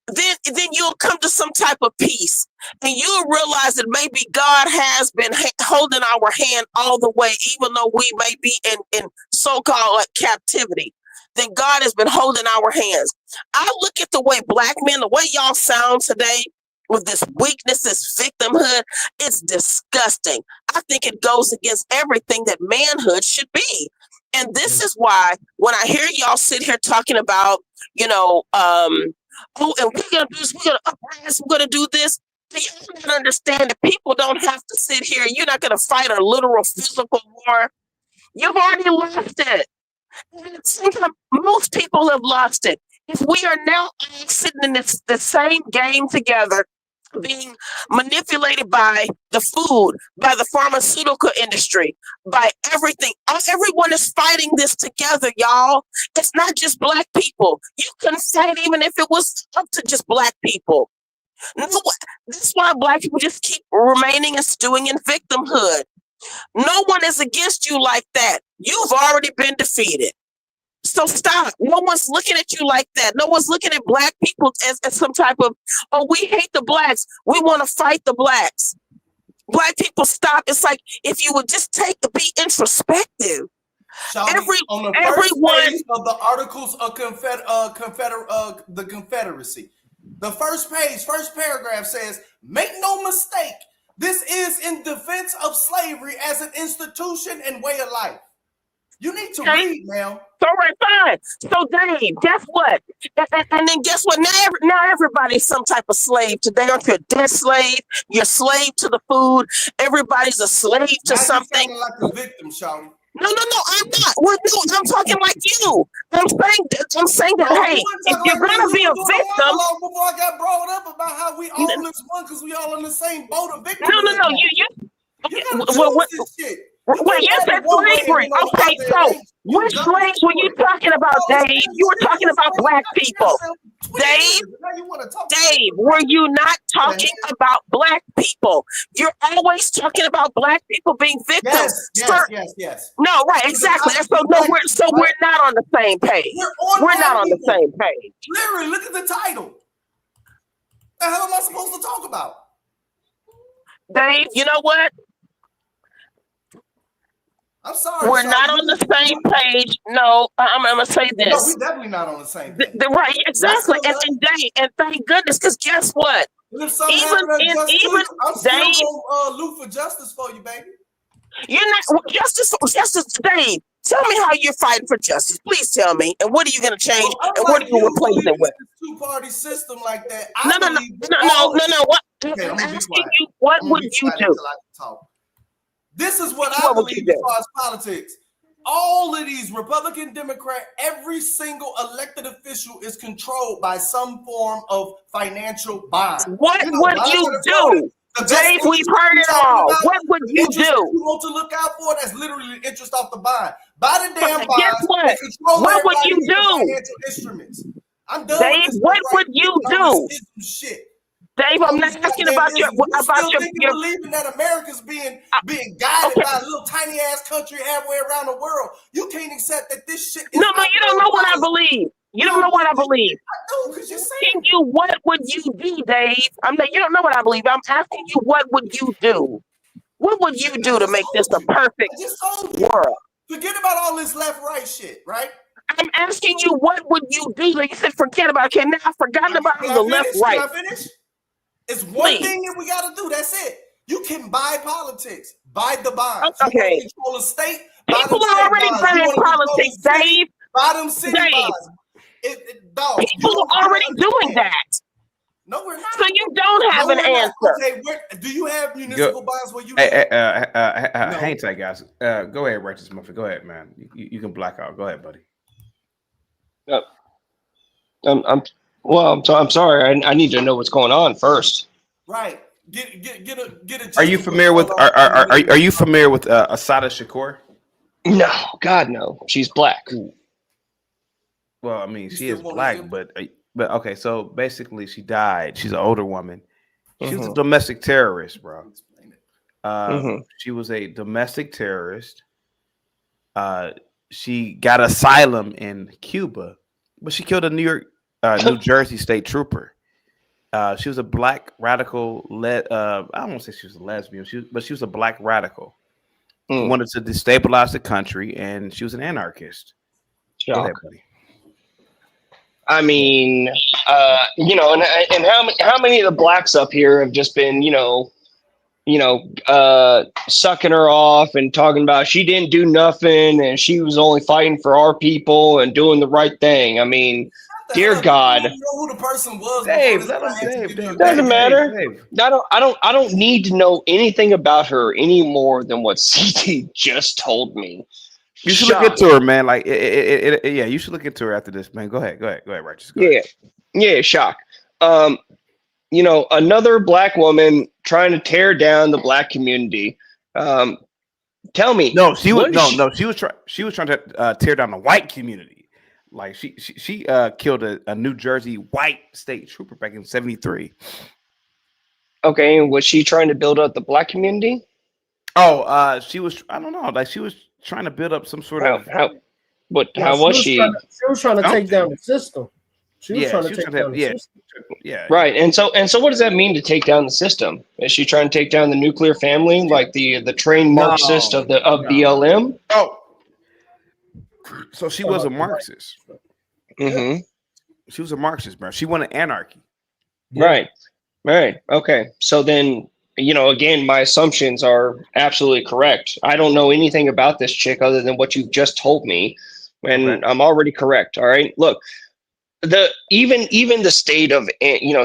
Speaker 20: Then you'll come to some type of peace, and you'll realize that maybe God has been holding our hand all the way, even though we may be in so-called captivity. Then God has been holding our hands. I look at the way Black men, the way y'all sound today, with this weakness, this victimhood, it's disgusting. I think it goes against everything that manhood should be. And this is why when I hear y'all sit here talking about, and we're gonna do this, we're gonna uprise, we're gonna do this. Do you not understand that people don't have to sit here? You're not gonna fight a literal physical war. You've already lost it. And at the same time, most people have lost it. If we are now all sitting in the same game together, being manipulated by the food, by the pharmaceutical industry, by everything. Everyone is fighting this together, y'all. It's not just Black people. You couldn't fight even if it was up to just Black people. No, that's why Black people just keep remaining and stewing in victimhood. No one is against you like that. You've already been defeated. So stop. No one's looking at you like that. No one's looking at Black people as some type of, we hate the Blacks. We want to fight the Blacks. Black people, stop. It's like, if you would just be introspective.
Speaker 4: On the first page of the Articles of the Confederacy, the first page, first paragraph says, make no mistake, this is in defense of slavery as an institution and way of life. You need to read now.
Speaker 20: All right, fine. So, Dave, guess what? And then guess what? Now everybody's some type of slave today. Aren't you a dead slave? You're a slave to the food. Everybody's a slave to something.
Speaker 4: You're like a victim, Shawty.
Speaker 20: No, I'm not. I'm talking like you. I'm saying that, hey, if you're going to be a victim.
Speaker 4: Before I got brought up about how we all is one because we all in the same boat of victim.
Speaker 20: No. You shit. Well, you said slavery. Okay, so which slaves were you talking about, Dave? You were talking about Black people. Dave, were you not talking about Black people? You're always talking about Black people being victims.
Speaker 4: Yes.
Speaker 20: No, right, exactly. We're not on the same page. We're not on the same page.
Speaker 4: Literally, look at the title. What the hell am I supposed to talk about?
Speaker 20: Dave, you know what?
Speaker 4: I'm sorry.
Speaker 20: We're not on the same page. No, I'm going to say this.
Speaker 4: No, we're definitely not on the same page.
Speaker 20: Right, exactly. And thank goodness, because guess what?
Speaker 4: I'm still going to look for justice for you, baby.
Speaker 20: You're not justice, Dave. Tell me how you're fighting for justice. Please tell me. And what are you going to change? And what are you replacing it with?
Speaker 4: Two-party system like that.
Speaker 20: No. What? I'm asking you, what would you do?
Speaker 4: This is what I believe as far as politics. All of these Republican, Democrat, every single elected official is controlled by some form of financial bond.
Speaker 20: What would you do? Dave, we've heard it all. What would you do?
Speaker 4: You want to look out for? That's literally the interest off the bond. Buy the damn bonds.
Speaker 20: Guess what? What would you do?
Speaker 4: Financial instruments. I'm done.
Speaker 20: Dave, what would you do?
Speaker 4: Shit.
Speaker 20: Dave, I'm not asking about your
Speaker 4: believing that America's being guided by a little tiny ass country halfway around the world. You can't accept that this shit is
Speaker 20: No, you don't know what I believe. You don't know what I believe.
Speaker 4: I do, because you're saying
Speaker 20: you, what would you do, Dave? I'm like, you don't know what I believe. I'm asking you, what would you do? What would you do to make this a perfect world?
Speaker 4: Forget about all this left-right shit, right?
Speaker 20: I'm asking you, what would you do? Like you said, forget about it. Okay, now I've forgotten about the left-right.
Speaker 4: Can I finish? It's one thing that we got to do. That's it. You can buy politics, buy the bonds.
Speaker 20: Okay.
Speaker 4: You want to control the state?
Speaker 20: People are already buying politics, Dave.
Speaker 4: Buy them city bonds.
Speaker 20: People are already doing that.
Speaker 4: No, we're not.
Speaker 20: So you don't have an answer.
Speaker 4: Okay, do you have municipal bonds where you
Speaker 19: hang tight, guys. Go ahead, Righteous Muffin. Go ahead, man. You can black out. Go ahead, buddy.
Speaker 13: I'm sorry. I need to know what's going on first.
Speaker 4: Right. Get a.
Speaker 19: Are you familiar with? Are you familiar with Assata Shakur?
Speaker 13: No, God, no. She's black.
Speaker 19: Well, I mean, she is black, but okay. So basically, she died. She's an older woman. She was a domestic terrorist, bro. She was a domestic terrorist. She got asylum in Cuba, but she killed a New Jersey state trooper. She was a black radical. I don't want to say she was a lesbian, but she was a black radical. Wanted to destabilize the country, and she was an anarchist. Go ahead, buddy.
Speaker 13: I mean, and how many of the blacks up here have just been, sucking her off and talking about she didn't do nothing and she was only fighting for our people and doing the right thing. I mean, dear God.
Speaker 4: You know who the person was.
Speaker 19: Dave, Dave.
Speaker 13: Doesn't matter. I don't need to know anything about her any more than what CT just told me.
Speaker 19: You should look into her, man. Like, yeah, you should look into her after this, man. Go ahead, Righteous.
Speaker 13: Yeah, shock. Another black woman trying to tear down the black community. Tell me,
Speaker 19: she was trying to tear down the white community. Like she killed a New Jersey white state trooper back in '73.
Speaker 13: Okay, and was she trying to build up the black community?
Speaker 19: Oh, she was. I don't know. Like she was trying to build up some sort of.
Speaker 13: How was she?
Speaker 15: She was trying to take down the system. She was trying to take down the system.
Speaker 13: Yeah. Right. And so what does that mean to take down the system? Is she trying to take down the nuclear family, like the trained Marxist of BLM?
Speaker 19: Oh. So she was a Marxist. She was a Marxist, bro. She wanted anarchy.
Speaker 13: Right. Okay. So then, again, my assumptions are absolutely correct. I don't know anything about this chick other than what you've just told me, and I'm already correct. All right. Look, even the state of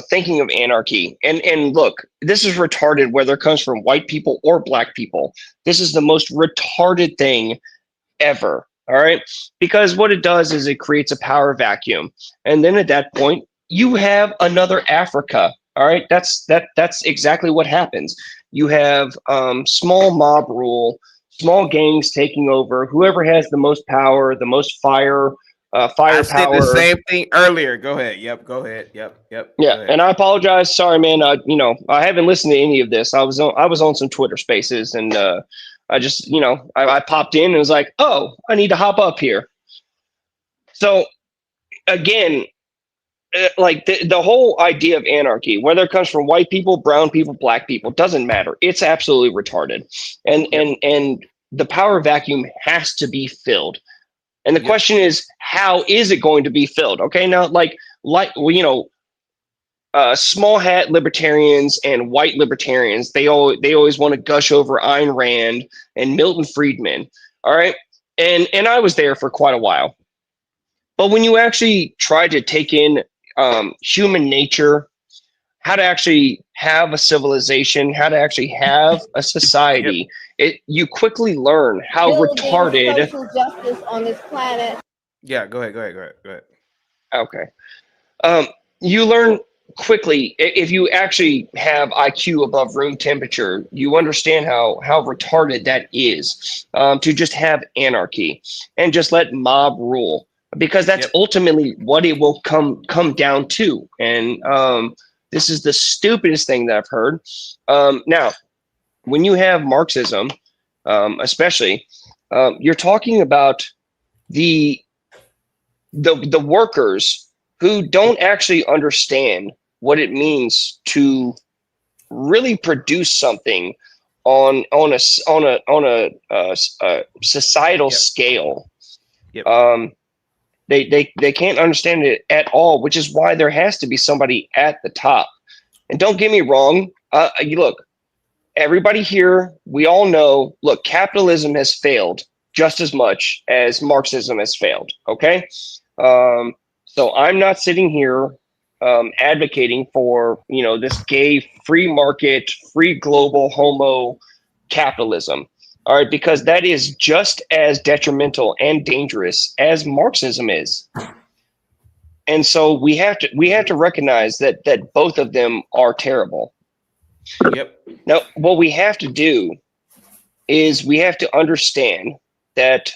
Speaker 13: thinking of anarchy, and look, this is retarded whether it comes from white people or black people. This is the most retarded thing ever. All right, because what it does is it creates a power vacuum, and then at that point you have another Africa. All right, that's exactly what happens. You have small mob rule, small gangs taking over. Whoever has the most power, the most fire
Speaker 19: I said the same thing earlier. Go ahead. Yep. Go ahead. Yep.
Speaker 13: Yeah, and I apologize. Sorry, man. I haven't listened to any of this. I was on some Twitter Spaces, and I just I popped in and was like, oh, I need to hop up here. So again, like the whole idea of anarchy, whether it comes from white people, brown people, black people, doesn't matter. It's absolutely retarded, and the power vacuum has to be filled. And the question is, how is it going to be filled? Okay, now small hat libertarians and white libertarians, they always want to gush over Ayn Rand and Milton Friedman. All right, and I was there for quite a while, but when you actually try to take in human nature, how to actually have a civilization, how to actually have a society. You quickly learn how retarded
Speaker 22: social justice on this planet.
Speaker 19: Yeah, go ahead.
Speaker 13: Okay. You learn quickly if you actually have IQ above room temperature. You understand how retarded that is, to just have anarchy and just let mob rule, because that's ultimately what it will come down to. And this is the stupidest thing that I've heard. Now, when you have Marxism, especially, you're talking about the workers who don't actually understand what it means to really produce something on a societal scale. They can't understand it at all, which is why there has to be somebody at the top. And don't get me wrong, look, everybody here, we all know, look, capitalism has failed just as much as Marxism has failed. Okay, so I'm not sitting here advocating for this gay free market, free global homo capitalism. All right, because that is just as detrimental and dangerous as Marxism is. And so we have to recognize that both of them are terrible.
Speaker 19: Yep.
Speaker 13: Now, what we have to do is we have to understand that,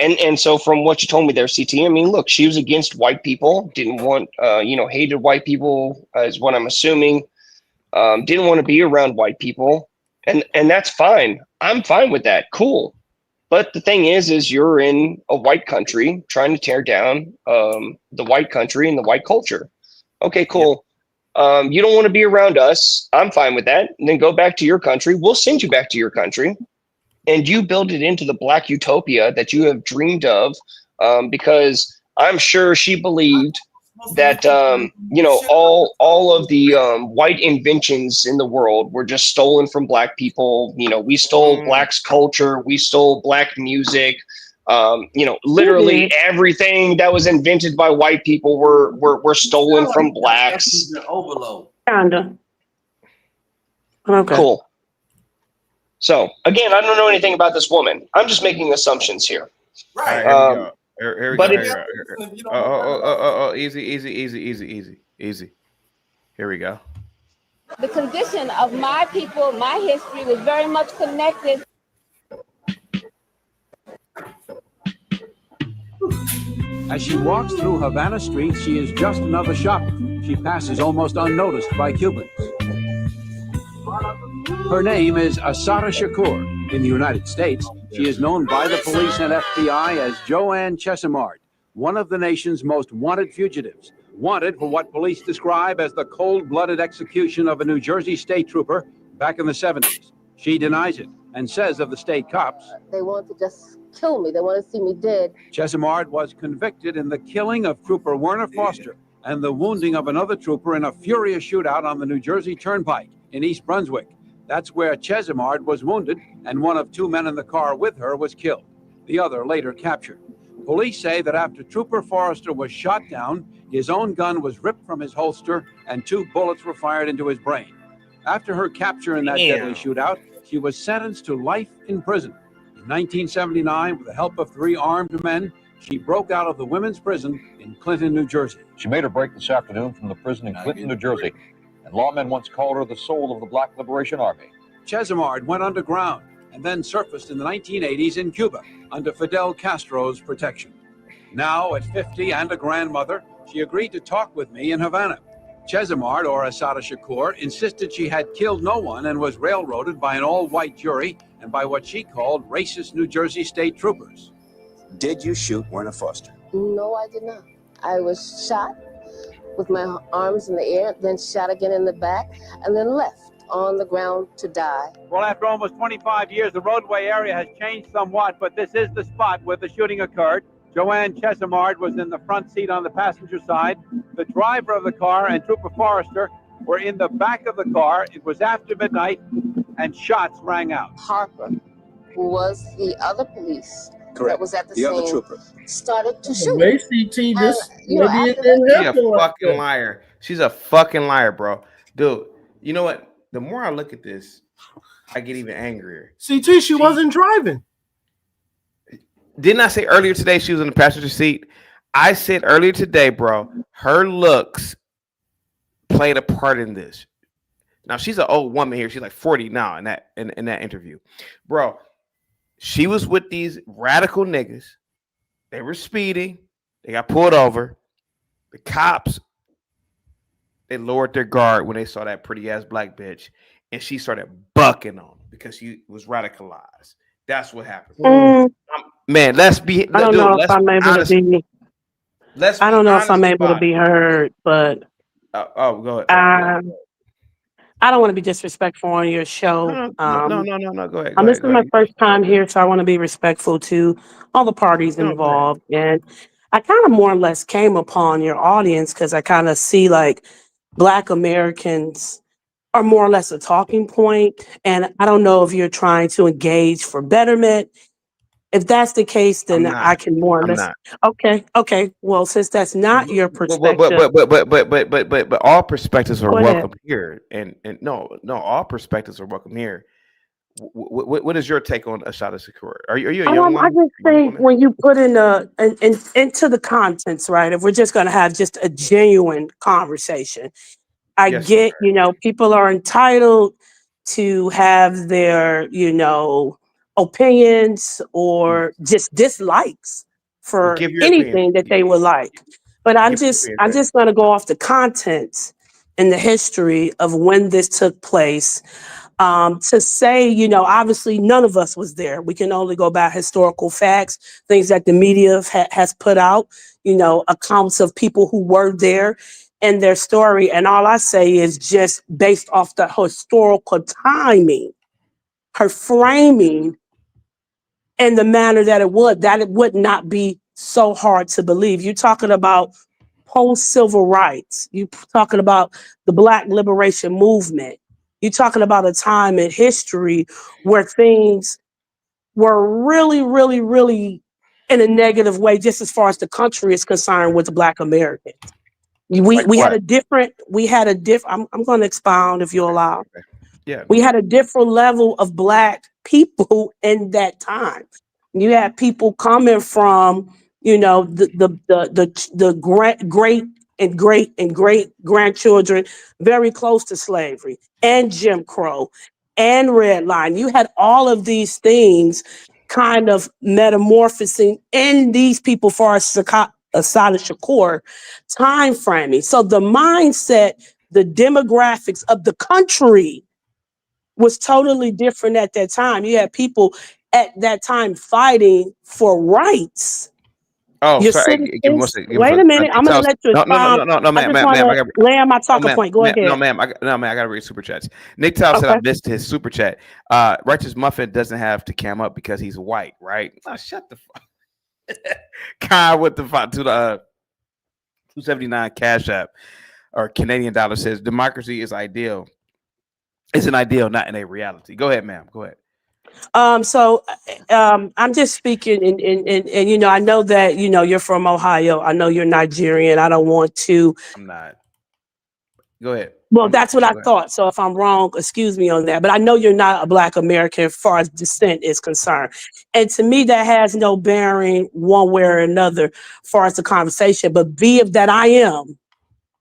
Speaker 13: and so from what you told me there, CT, I mean, look, she was against white people, didn't want, hated white people, is what I'm assuming, didn't want to be around white people, and that's fine. I'm fine with that. Cool. But the thing is you're in a white country trying to tear down the white country and the white culture. Okay, cool. Yep. You don't want to be around us. I'm fine with that. And then go back to your country. We'll send you back to your country. And you build it into the black utopia that you have dreamed of, because I'm sure she believed that all of the white inventions in the world were just stolen from black people. We stole black's culture, we stole black music. Literally everything that was invented by white people were stolen from blacks.
Speaker 20: Kinda. Okay.
Speaker 13: Cool. So again, I don't know anything about this woman. I'm just making assumptions here.
Speaker 19: Right. Here we go. Oh, easy. Here we go.
Speaker 22: The condition of my people, my history was very much connected.
Speaker 3: As she walks through Havana Street, she is just another shopper. She passes almost unnoticed by Cubans. Her name is Assata Shakur. In the United States, she is known by the police and FBI as Joanne Chesimard, one of the nation's most wanted fugitives. Wanted for what police describe as the cold-blooded execution of a New Jersey state trooper back in the 70s. She denies it and says of the state cops,
Speaker 22: They want to just kill me. They want to see me dead.
Speaker 3: Chesimard was convicted in the killing of Trooper Werner Foster and the wounding of another trooper in a furious shootout on the New Jersey Turnpike in East Brunswick. That's where Chesimard was wounded, and one of two men in the car with her was killed. The other later captured. Police say that after Trooper Forrester was shot down, his own gun was ripped from his holster and 2 bullets were fired into his brain. After her capture in that deadly shootout, she was sentenced to life in prison. In 1979, with the help of 3 armed men, she broke out of the women's prison in Clinton, New Jersey.
Speaker 12: She made her break this afternoon from the prison in Clinton, New Jersey. And lawmen once called her the soul of the Black Liberation Army.
Speaker 3: Chesimard went underground and then surfaced in the 1980s in Cuba under Fidel Castro's protection. Now, at 50 and a grandmother, she agreed to talk with me in Havana. Chesimard, or Assata Shakur, insisted she had killed no one and was railroaded by an all-white jury and by what she called racist New Jersey state troopers.
Speaker 23: Did you shoot Werner Foster?
Speaker 22: No, I did not. I was shot with my arms in the air, then shot again in the back, and then left on the ground to die.
Speaker 3: Well, after almost 25 years, the roadway area has changed somewhat, but this is the spot where the shooting occurred. Joanne Chesimard was in the front seat on the passenger side. The driver of the car and Trooper Forrester were in the back of the car. It was after midnight, and shots rang out.
Speaker 22: Harper, who was the other police that was at the
Speaker 23: other
Speaker 22: scene,
Speaker 23: trooper,
Speaker 22: started to shoot.
Speaker 15: ACT, this
Speaker 22: you know,
Speaker 15: maybe
Speaker 22: after
Speaker 15: it didn't
Speaker 19: She's
Speaker 15: happen
Speaker 19: a
Speaker 15: like
Speaker 19: fucking
Speaker 15: that.
Speaker 19: liar. She's a fucking liar, bro. Dude, you know what? The more I look at this, I get even angrier.
Speaker 15: CT, she wasn't driving.
Speaker 19: Didn't I say earlier today she was in the passenger seat? I said earlier today, bro, her looks played a part in this. Now she's an old woman here. She's like 40 now in that interview. Bro, she was with these radical niggas. They were speeding. They got pulled over. The cops, they lowered their guard when they saw that pretty ass black bitch, and she started bucking on them because she was radicalized. That's what happened. Man, let's be.
Speaker 20: I don't know if I'm able to be.
Speaker 19: Let's
Speaker 5: I
Speaker 19: be
Speaker 5: don't know if
Speaker 19: honest
Speaker 5: I'm able to
Speaker 19: about it.
Speaker 5: be heard, but
Speaker 19: Go ahead.
Speaker 5: I don't want to be disrespectful on your show.
Speaker 19: No. Go ahead.
Speaker 5: This is my first time here, so I want to be respectful to all the parties
Speaker 19: No, go ahead.
Speaker 5: involved. And I kind of more or less came upon your audience because I kind of see like Black Americans are more or less a talking point. And I don't know if you're trying to engage for betterment. If that's the case,
Speaker 19: I'm
Speaker 5: then I
Speaker 19: not.
Speaker 5: can more or
Speaker 19: I'm
Speaker 5: less.
Speaker 19: not.
Speaker 5: Okay. Well, since that's not your
Speaker 19: But
Speaker 5: perspective,
Speaker 19: all perspectives are
Speaker 5: go ahead.
Speaker 19: welcome here, and no, all perspectives are welcome here. What is your take on Assata Shakur? Are you a young
Speaker 5: I
Speaker 19: woman?
Speaker 5: just think when you put into the contents, right? If we're just going to have just a genuine conversation, I
Speaker 19: Yes, ma'am.
Speaker 5: get, people are entitled to have their, opinions or just dislikes
Speaker 19: Well,
Speaker 5: for
Speaker 19: give your opinion.
Speaker 5: anything that they would like. But
Speaker 19: Give your opinion.
Speaker 5: I'm just going to go off the contents and the history of when this took place. To say, obviously none of us was there. We can only go by historical facts, things that the media has put out, accounts of people who were there and their story. And all I say is just based off the historical timing, her framing, and the manner that it would not be so hard to believe. You're talking about post-civil rights. You're talking about the Black liberation movement. You're talking about a time in history where things were really, really, really in a negative way, just as far as the country is concerned with Black Americans. We had a different, I'm going to expound if you allow.
Speaker 19: Yeah.
Speaker 5: We had a different level of Black people in that time. You had people coming from, the great grandchildren very close to slavery and Jim Crow and redline. You had all of these things kind of metamorphosing in these people for Assata Shakur time framing. So the mindset, the demographics of the country was totally different at that time. You had people at that time fighting for rights.
Speaker 19: Oh,
Speaker 5: Your
Speaker 19: sorry.
Speaker 5: citizens. Wait a minute. I'm going to let you expound.
Speaker 19: No,
Speaker 5: I
Speaker 19: ma'am,
Speaker 5: just want to land my talking point. Go ahead.
Speaker 19: No, ma'am. I got to read super chats. Nick Tao said I missed his super chat. Righteous Muffin doesn't have to cam up because he's white, right? Oh, shut the fuck. Kyle with the 279 Cash App or Canadian dollar says democracy is ideal. It's an ideal, not in a reality. Go ahead, ma'am. Go ahead.
Speaker 5: So I'm just speaking and I know that you're from Ohio. I know you're Nigerian. I don't want to.
Speaker 19: I'm not. Go ahead.
Speaker 5: Well, that's what I thought. So if I'm wrong, excuse me on that. But I know you're not a Black American as far as descent is concerned. And to me, that has no bearing one way or another as far as the conversation. But be of that I am.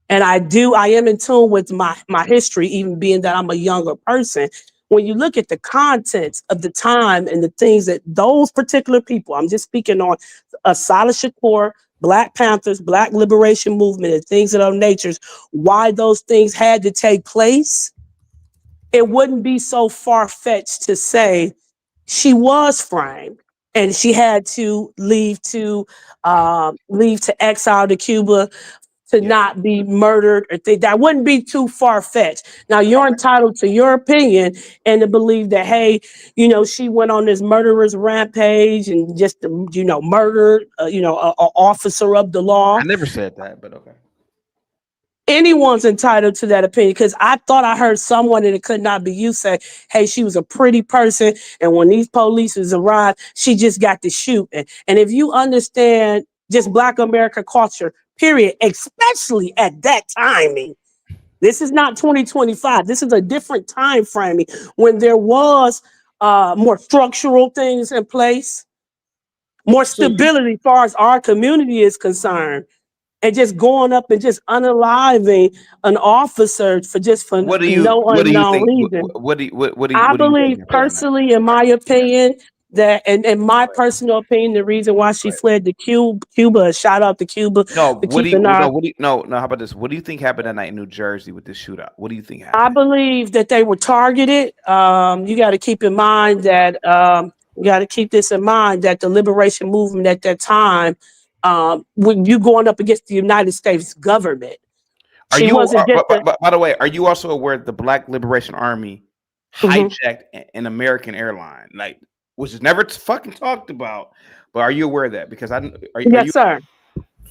Speaker 5: And I am in tune with my history, even being that I'm a younger person. When you look at the contents of the time and the things that those particular people, I'm just speaking on Assata Shakur, Black Panthers, Black liberation movement, and things of those natures, why those things had to take place, it wouldn't be so far-fetched to say she was framed and she had to leave to exile to Cuba to not be murdered or that wouldn't be too far-fetched. Now you're entitled to your opinion and to believe that, hey, she went on this murderous rampage and just, murdered, an officer of the law.
Speaker 19: I never said that, but okay.
Speaker 5: Anyone's entitled to that opinion because I thought I heard someone, and it could not be you, say, hey, she was a pretty person. And when these police arrived, she just got to shooting. And if you understand just Black American culture, period, especially at that timing, this is not 2025. This is a different time framing when there was more structural things in place, more stability as far as our community is concerned. And just going up and just unaliving an officer for no unknown reason. I believe personally, in my opinion, that and in my personal opinion, the reason why she fled to Cuba, shout out to Cuba.
Speaker 19: How about this? What do you think happened that night in New Jersey with this shootout? What do you think happened?
Speaker 5: I believe that they were targeted. You got to keep in mind that the liberation movement at that time when you going up against the United States government.
Speaker 19: Are
Speaker 5: She
Speaker 19: you?
Speaker 5: wasn't just
Speaker 19: But by the way, are you also aware that the Black Liberation Army hijacked an American airline, like, which is never fucking talked about? But are you aware of that? Because
Speaker 5: yes, sir.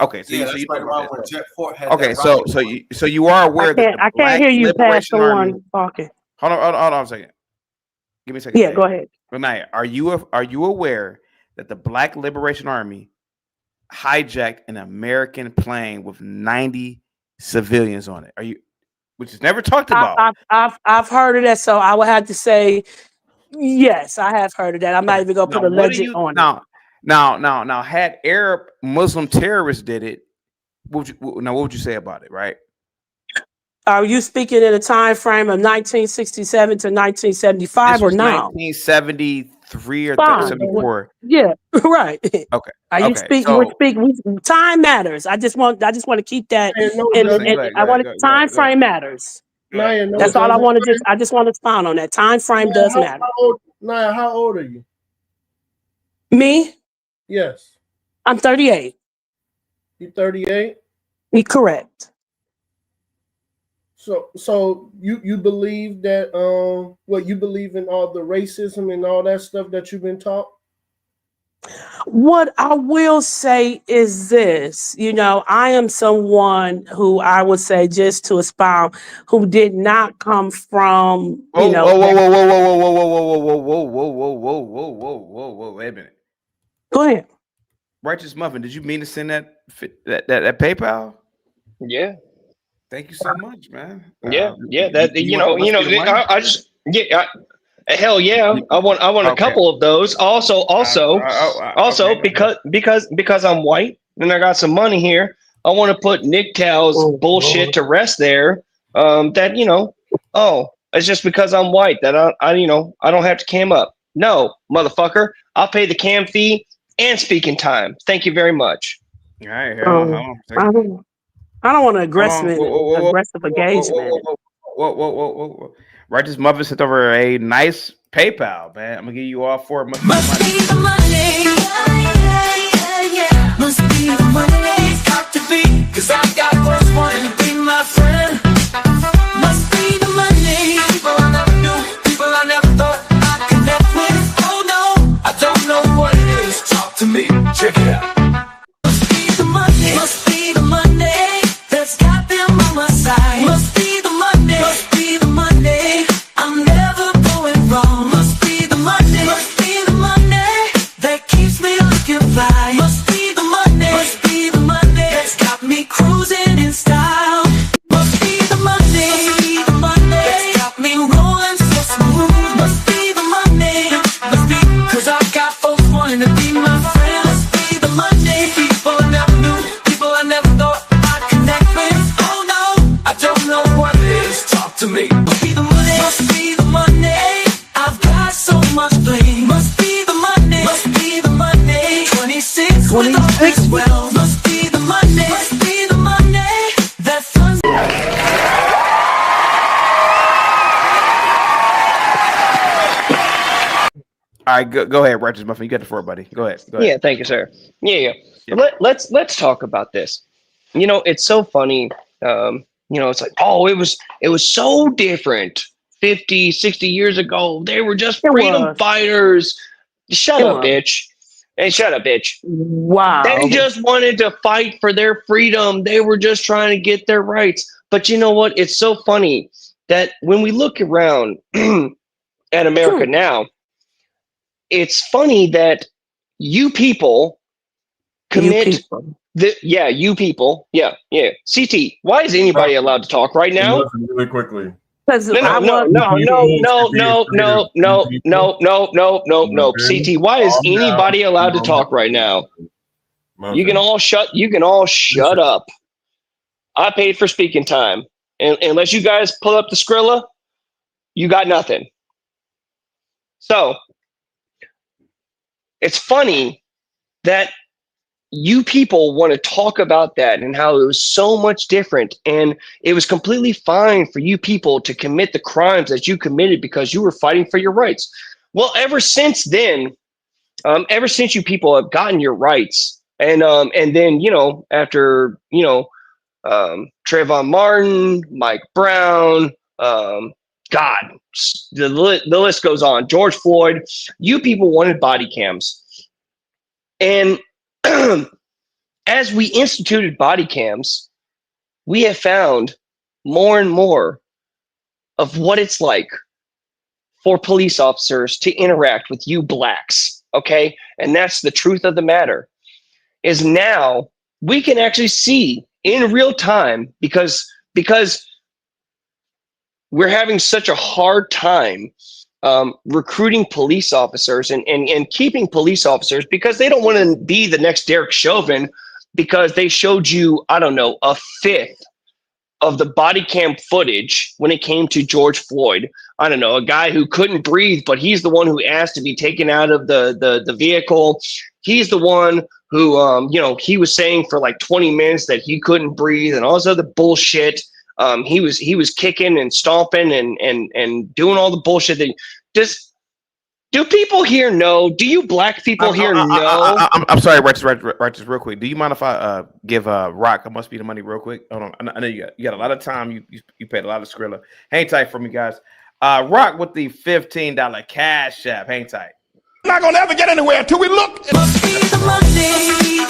Speaker 19: Okay, so
Speaker 4: Yeah,
Speaker 19: you,
Speaker 4: that's
Speaker 19: you
Speaker 4: right
Speaker 19: know
Speaker 4: around
Speaker 19: about
Speaker 4: where
Speaker 19: this.
Speaker 4: Jet Fort had
Speaker 19: Okay,
Speaker 4: that
Speaker 19: so
Speaker 4: rocket.
Speaker 19: so you are aware that the
Speaker 5: I can't
Speaker 19: Black
Speaker 5: hear you past
Speaker 19: Liberation
Speaker 5: the
Speaker 19: Army.
Speaker 5: one talking.
Speaker 19: Hold on a second. Give me a second.
Speaker 5: Yeah, go ahead.
Speaker 19: Renaya, are you aware that the Black Liberation Army hijacked an American plane with 90 civilians on it? Are you? Which is never talked about.
Speaker 5: I've heard of that, so I would have to say yes. I have heard of that. I'm not even gonna put a legend on it.
Speaker 19: Now, had Arab Muslim terrorists did it, what would you say about it? Right?
Speaker 5: Are you speaking in a time frame of 1967 to 1975
Speaker 19: This
Speaker 5: or
Speaker 19: was
Speaker 5: now?
Speaker 19: 1973 or
Speaker 5: Fine.
Speaker 19: 74.
Speaker 5: Yeah, right.
Speaker 19: Okay.
Speaker 5: Are you speaking? Time matters. I just want to keep that. I want time frame matters.
Speaker 15: Naya,
Speaker 5: That's all I want to I just want to expound on that. Time frame does matter.
Speaker 15: How old are you?
Speaker 5: Me?
Speaker 15: Yes.
Speaker 5: I'm 38.
Speaker 15: You 38?
Speaker 5: You're correct.
Speaker 15: So you believe that you believe in all the racism and all that stuff that you've been taught?
Speaker 5: What I will say is this, I am someone who I would say, just to expound, who did not come from,
Speaker 19: Whoa, wait a minute.
Speaker 5: Go ahead.
Speaker 19: Righteous Muffin, did you mean to send that PayPal?
Speaker 13: Yeah.
Speaker 19: Thank you so much, man.
Speaker 13: Yeah. I just hell yeah. I want a couple of those. Also, because I'm white and I got some money here, I want to put Nick Cal's bullshit to rest there. It's just because I'm white that I don't have to cam up. No, motherfucker, I'll pay the cam fee and speaking time. Thank you very much.
Speaker 19: All right,
Speaker 5: I don't want to aggressive engagement.
Speaker 19: Whoa. Righteous Muffin sent over a nice PayPal, man. I'm gonna give you all 4 months.
Speaker 1: Must be the money. Must be the money. Got to be, 'cause I got what's wanting to be my friend. Must be the money. People I never knew, people I never thought I'd connect with. Oh no, I don't know what it is. Talk to me, check it out. Must be the money. Must be the money. That's got them on my side. Must be the money. Must be the money. I'm never going wrong. Must be the money. Must be the money that keeps me looking fly. Must be the money. Must be the money that's got me cruising in style. Must be the money. Must be the money that's got me rolling so smooth. Must be the money. Must be, 'cause I got folks wanting to be my friend. Must be the money. People I never knew, people I never thought I'd connect with. Oh no, I don't know what it is. Talk to me. Must be the money. Must be the money. I've got so much bling. Must be the money. Must be the money. 26 with all this wealth. Must be the money. Must be the money that funds.
Speaker 19: All right, go ahead, Righteous Muffin. You got the floor, buddy. Go ahead.
Speaker 13: Yeah, thank you, sir. Yeah. Let's talk about this. It's so funny. It's like, it was so different 50, 60 years ago. They were just freedom fighters. Shut up, bitch. Hey, shut up, bitch.
Speaker 5: Wow.
Speaker 13: They just wanted to fight for their freedom. They were just trying to get their rights. But you know what? It's so funny that when we look around at America now, it's funny that you people commit you people. Yeah. CT, why is anybody allowed to talk right now?
Speaker 6: Listen really quickly.
Speaker 13: No. CT, why is anybody allowed to talk right now? You can all shut up. I paid for speaking time. And unless you guys pull up the Skrilla, you got nothing. So it's funny that you people want to talk about that and how it was so much different, and it was completely fine for you people to commit the crimes that you committed because you were fighting for your rights. Well, ever since then, ever since you people have gotten your rights, And then, after, Trayvon Martin, Mike Brown, God, the list goes on. George Floyd, you people wanted body cams. And as we instituted body cams, we have found more and more of what it's like for police officers to interact with you blacks. Okay. And that's the truth of the matter, is now we can actually see in real time, because we're having such a hard time recruiting police officers and keeping police officers, because they don't want to be the next Derek Chauvin, because they showed you, I don't know, a fifth of the body cam footage when it came to George Floyd. I don't know, a guy who couldn't breathe, but he's the one who asked to be taken out of the vehicle. He's the one who, he was saying for like 20 minutes that he couldn't breathe and all this other bullshit. He was kicking and stomping and doing all the bullshit that do people here know? Do you black people here know?
Speaker 19: I'm sorry, Righteous, real quick. Do you mind if I give Rock a Must Be the Money real quick? Hold on. I know you got a lot of time. You paid a lot of Skrilla. Hang tight for me, guys. Rock with the $15 cash app. Hang tight.
Speaker 1: Not gonna ever get anywhere until we look. Must be the money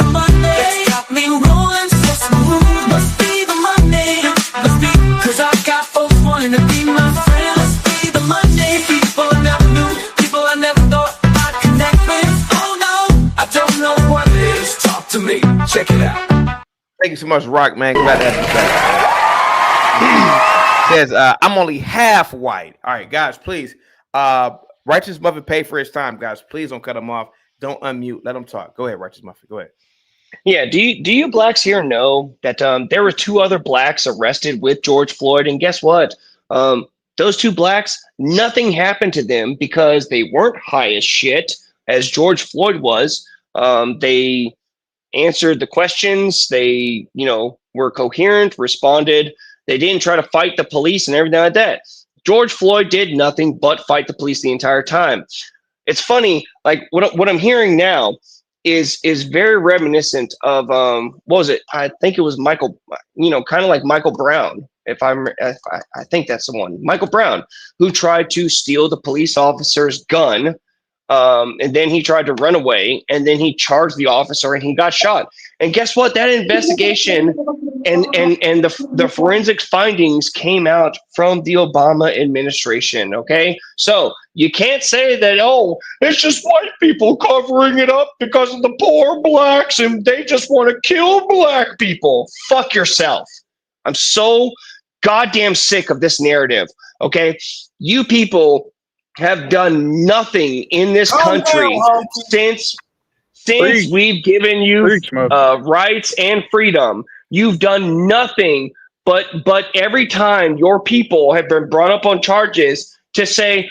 Speaker 1: that's got me rolling so smooth. Must be the money, must be, 'cause I got folks wanting to be my friend. Must be the money, people I never knew, people I never thought I'd connect with. Oh no, I don't know what it is. Talk to me, check it out.
Speaker 19: Thank you so much, Rock, man. Glad to have you back. Says, I'm only half white. All right, guys, please. Righteous Muffin pay for his time, guys. Please don't cut him off. Don't unmute. Let him talk. Go ahead, Righteous Muffin. Go ahead.
Speaker 13: Yeah, do you blacks here know that there were 2 other blacks arrested with George Floyd, and guess what? Those 2 blacks, nothing happened to them because they weren't high as shit as George Floyd was. They answered the questions. They, were coherent, responded. They didn't try to fight the police and everything like that. George Floyd did nothing but fight the police the entire time. It's funny, like what I'm hearing now is very reminiscent of what was it? I think it was Michael, kind of like Michael Brown. I think that's the one, Michael Brown, who tried to steal the police officer's gun, and then he tried to run away, and then he charged the officer, and he got shot. And guess what? That investigation and the forensic findings came out from the Obama administration. Okay, so you can't say that, oh, it's just white people covering it up because of the poor blacks and they just want to kill black people. Fuck yourself. I'm so goddamn sick of this narrative. Okay, you people have done nothing in this country since we've given you rights and freedom. You've done nothing but every time your people have been brought up on charges to say,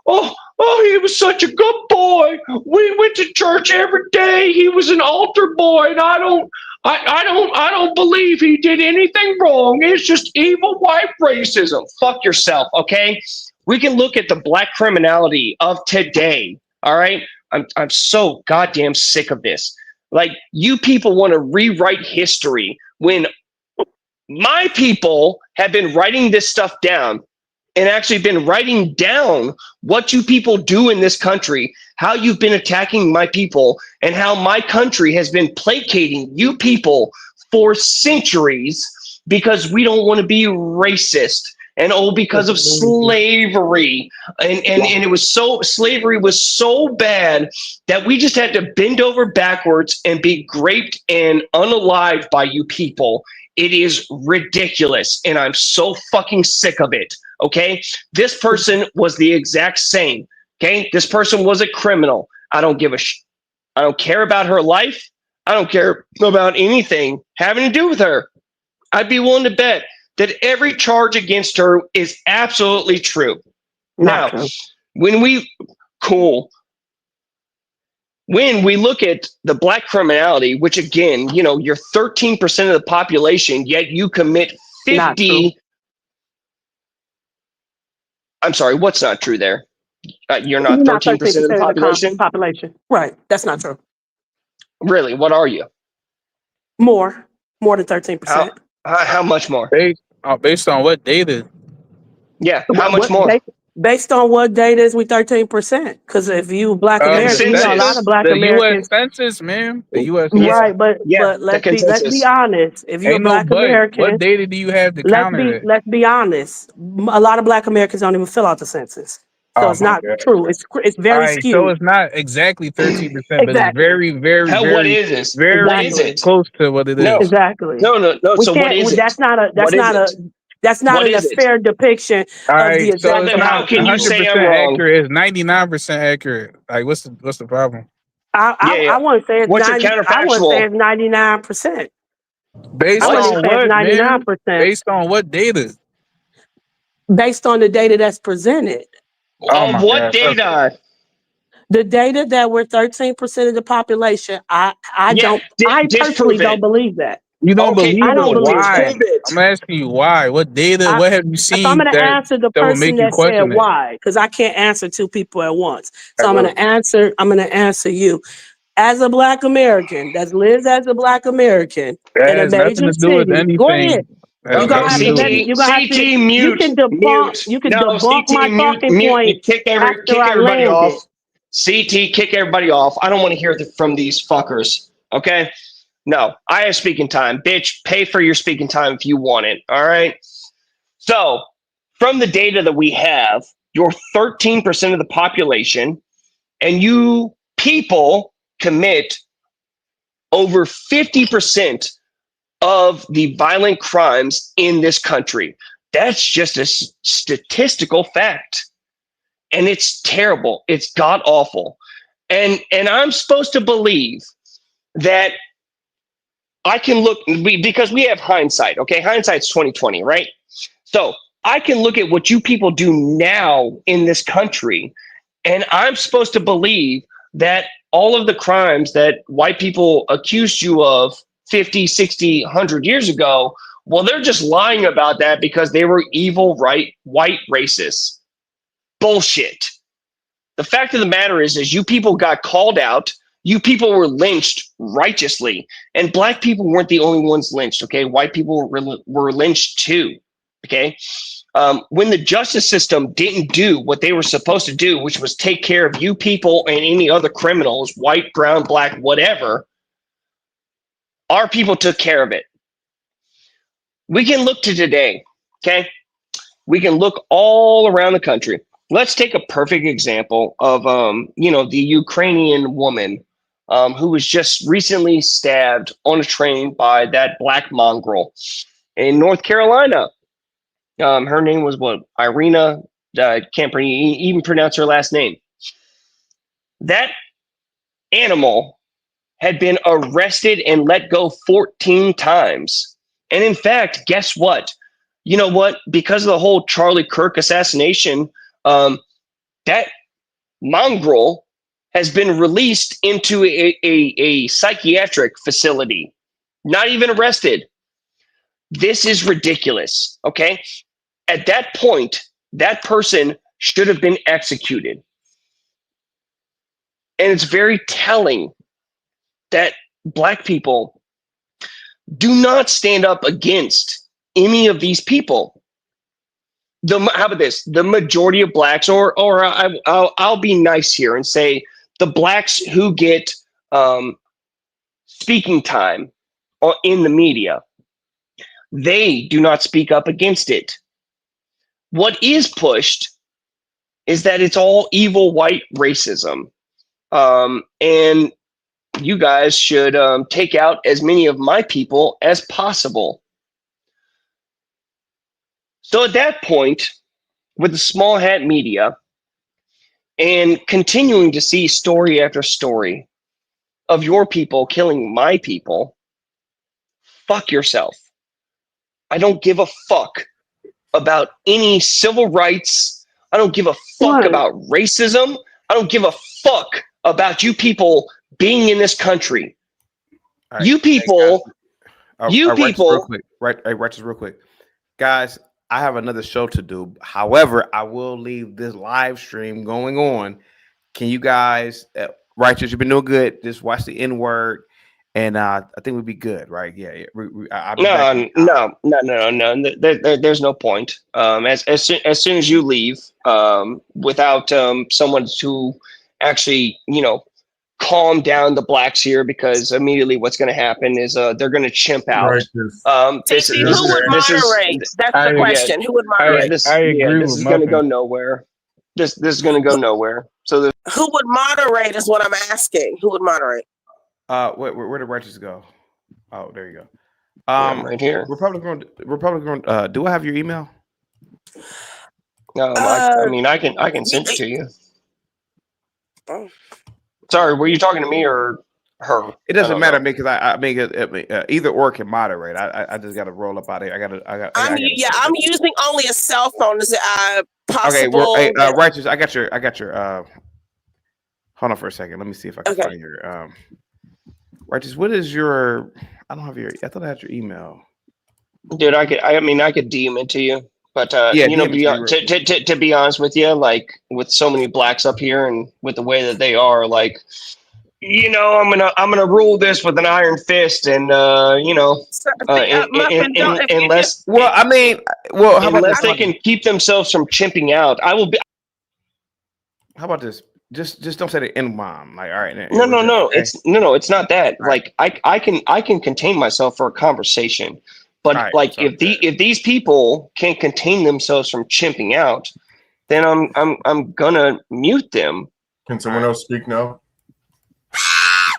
Speaker 13: oh, he was such a good boy. We went to church every day. He was an altar boy, and I don't believe he did anything wrong. It's just evil white racism. Fuck yourself, okay? We can look at the black criminality of today. All right, I'm so goddamn sick of this. Like, you people want to rewrite history when my people have been writing this stuff down and actually been writing down what you people do in this country, how you've been attacking my people, and how my country has been placating you people for centuries because we don't want to be racist. And because of slavery, and it was slavery was so bad that we just had to bend over backwards and be raped and unalived by you people. It is ridiculous, and I'm so fucking sick of it. Okay, this person was the exact same. Okay, this person was a criminal. I don't give a I don't care about her life. I don't care about anything having to do with her. I'd be willing to bet that every charge against her is absolutely true. Now, when we look at the black criminality, which again, you're 13% of the population, yet you commit 50. I'm sorry, what's not true there? You're not 13% of the population?
Speaker 5: Population. Right. That's not true.
Speaker 13: Really? What are you?
Speaker 5: More than 13%.
Speaker 13: How much more?
Speaker 6: Based on what data?
Speaker 13: Yeah, how much more?
Speaker 5: Based on what data is we 13%? Because if you Black American, you know a lot of Black
Speaker 6: the U.S.
Speaker 5: Americans.
Speaker 6: Census, man. The U.S.
Speaker 5: Right, but
Speaker 13: the
Speaker 5: let's be
Speaker 13: consensus.
Speaker 5: honest. If you're a
Speaker 6: Ain't no
Speaker 5: Black
Speaker 6: but.
Speaker 5: American,
Speaker 6: What data do you have to counter it?
Speaker 5: let's be honest. A lot of Black Americans don't even fill out the census, so
Speaker 6: Oh
Speaker 5: it's
Speaker 6: my
Speaker 5: not
Speaker 6: God.
Speaker 5: true. It's
Speaker 6: All
Speaker 5: very
Speaker 6: right, so
Speaker 5: skewed.
Speaker 6: it's not exactly 13%, but it's
Speaker 5: Exactly.
Speaker 6: very, very,
Speaker 13: What
Speaker 6: very,
Speaker 13: is this? What
Speaker 6: very
Speaker 13: is it?
Speaker 6: close to what it
Speaker 13: No.
Speaker 6: is.
Speaker 5: Exactly.
Speaker 13: No.
Speaker 5: We
Speaker 13: So what
Speaker 5: can't.
Speaker 13: is it?
Speaker 5: That's
Speaker 13: What is
Speaker 5: not
Speaker 13: it?
Speaker 5: a
Speaker 13: What is it?
Speaker 5: fair depiction
Speaker 6: All
Speaker 5: of the
Speaker 6: right, so
Speaker 5: exact
Speaker 6: it's
Speaker 13: Then how
Speaker 6: not
Speaker 5: amount.
Speaker 13: can you say I'm
Speaker 6: 100%
Speaker 13: wrong?
Speaker 6: accurate. It's 99% accurate. Like, what's the problem?
Speaker 5: I wouldn't say it's
Speaker 13: What's your
Speaker 5: 90. I wouldn't say
Speaker 13: counterfactual?
Speaker 5: it's 99%.
Speaker 6: Based
Speaker 5: I wouldn't even
Speaker 6: on
Speaker 5: say it's
Speaker 6: what, man?
Speaker 5: 99%.
Speaker 6: Based on what data?
Speaker 5: Based on the data that's presented.
Speaker 6: Oh
Speaker 13: Of
Speaker 6: my
Speaker 13: what
Speaker 6: God. Okay.
Speaker 13: data?
Speaker 5: The data that we're 13% of the population, I personally
Speaker 13: Disprove
Speaker 5: don't
Speaker 13: it.
Speaker 5: believe that.
Speaker 6: You don't
Speaker 13: Okay,
Speaker 5: I
Speaker 6: believe
Speaker 5: don't
Speaker 6: it?
Speaker 5: believe that.
Speaker 6: Why?
Speaker 13: disprove it.
Speaker 6: I'm asking you why. What data?
Speaker 5: I,
Speaker 6: What have you
Speaker 5: so I'm
Speaker 6: seen
Speaker 5: going to answer the
Speaker 6: that will
Speaker 5: person
Speaker 6: make you
Speaker 5: that said
Speaker 6: question it?
Speaker 5: why, because I can't answer two people at once. So I'm
Speaker 6: All
Speaker 5: going
Speaker 6: right,
Speaker 5: to answer. I'm going to answer you. As a Black American that lives as a Black American
Speaker 6: that
Speaker 5: in a
Speaker 6: has nothing
Speaker 5: major
Speaker 6: to do with
Speaker 5: city, go ahead.
Speaker 6: anything. That has
Speaker 5: You're gonna
Speaker 6: nothing
Speaker 5: have
Speaker 6: to
Speaker 5: to
Speaker 6: do
Speaker 5: let
Speaker 6: with
Speaker 5: me.
Speaker 6: it.
Speaker 5: You're gonna have to. You
Speaker 13: Mute.
Speaker 5: can debunk.
Speaker 13: Mute.
Speaker 5: You can
Speaker 13: No,
Speaker 5: debunk
Speaker 13: CT,
Speaker 5: my
Speaker 13: mute.
Speaker 5: talking
Speaker 13: Mute. You
Speaker 5: point
Speaker 13: kick
Speaker 5: after I
Speaker 13: everybody
Speaker 5: land it.
Speaker 13: off. CT, kick everybody off. I don't want to hear from these fuckers. Okay? No, I have speaking time. Bitch, pay for your speaking time if you want it. All right? So, from the data that we have, you're 13% of the population, and you people commit over 50% of the violent crimes in this country. That's just a statistical fact. And it's terrible. It's god awful. And I'm supposed to believe that I can look, because we have hindsight, okay? Hindsight's 2020, right? So I can look at what you people do now in this country, and I'm supposed to believe that all of the crimes that white people accused you of 50, 60, 100 years ago, well, they're just lying about that because they were evil, white racists. Bullshit. The fact of the matter is you people got called out. You people were lynched righteously. And Black people weren't the only ones lynched, okay? White people were lynched too, okay? When the justice system didn't do what they were supposed to do, which was take care of you people and any other criminals, white, brown, Black, whatever, our people took care of it. We can look to today, okay? We can look all around the country. Let's take a perfect example of, the Ukrainian woman who was just recently stabbed on a train by that black mongrel in North Carolina. Her name was what? Irina. Can't even pronounce her last name. That animal had been arrested and let go 14 times. And in fact, guess what? You know what? Because of the whole Charlie Kirk assassination, that mongrel has been released into a psychiatric facility, not even arrested. This is ridiculous, okay? At that point, that person should have been executed. And it's very telling that Black people do not stand up against any of these people. How about this? The majority of Blacks, or I'll be nice here and say the Blacks who get speaking time in the media, they do not speak up against it. What is pushed is that it's all evil white racism. And you guys should take out as many of my people as possible. So at that point, with the small hat media and continuing to see story after story of your people killing my people, fuck yourself. I don't give a fuck about any civil rights. I don't give a fuck about racism. I don't give a fuck about you people being in this country.
Speaker 19: Right,
Speaker 13: you people,
Speaker 19: Righteous, real quick. Guys, I have another show to do. However, I will leave this live stream going on. Can you guys, Righteous, you've been doing good. Just watch the N-word and I think we'd be good, right? Yeah. I'll be back.
Speaker 13: No. There's no point. As soon as you leave, without someone to actually, calm down the blacks here, because immediately what's going to happen is they're going to chimp out. This
Speaker 20: who would moderate? That's the question. Who would moderate?
Speaker 13: This
Speaker 6: agree
Speaker 13: this
Speaker 6: with
Speaker 13: is going to go
Speaker 6: Muffin.
Speaker 13: nowhere. This is going to go nowhere. So
Speaker 20: who would moderate is what I'm asking. Who would moderate?
Speaker 19: Where did Righteous go? Oh, there you go.
Speaker 13: Right here.
Speaker 19: We're probably going. Do I have your email?
Speaker 13: I mean, I can send it to you. Sorry, were you talking to me or her?
Speaker 19: It doesn't matter to me, because I mean, either or can moderate. I just got to roll up out of here.
Speaker 20: I'm using only a cell phone. Is it possible?
Speaker 19: Okay, Righteous. I got your. Hold on for a second. Let me see if I can find your. Righteous, what is your? I don't have your. I thought I had your email.
Speaker 13: Dude, I could DM it to you. But to be honest with you, like with so many blacks up here and with the way that they are, like, I'm gonna rule this with an iron fist, and unless they can keep themselves from chimping out, I will be.
Speaker 19: How about this? Just don't say the N-bomb. Like, all right.
Speaker 13: No. It's not that. Like, I can contain myself for a conversation. But if these people can't contain themselves from chimping out, then I'm gonna mute them.
Speaker 11: Can someone else speak now?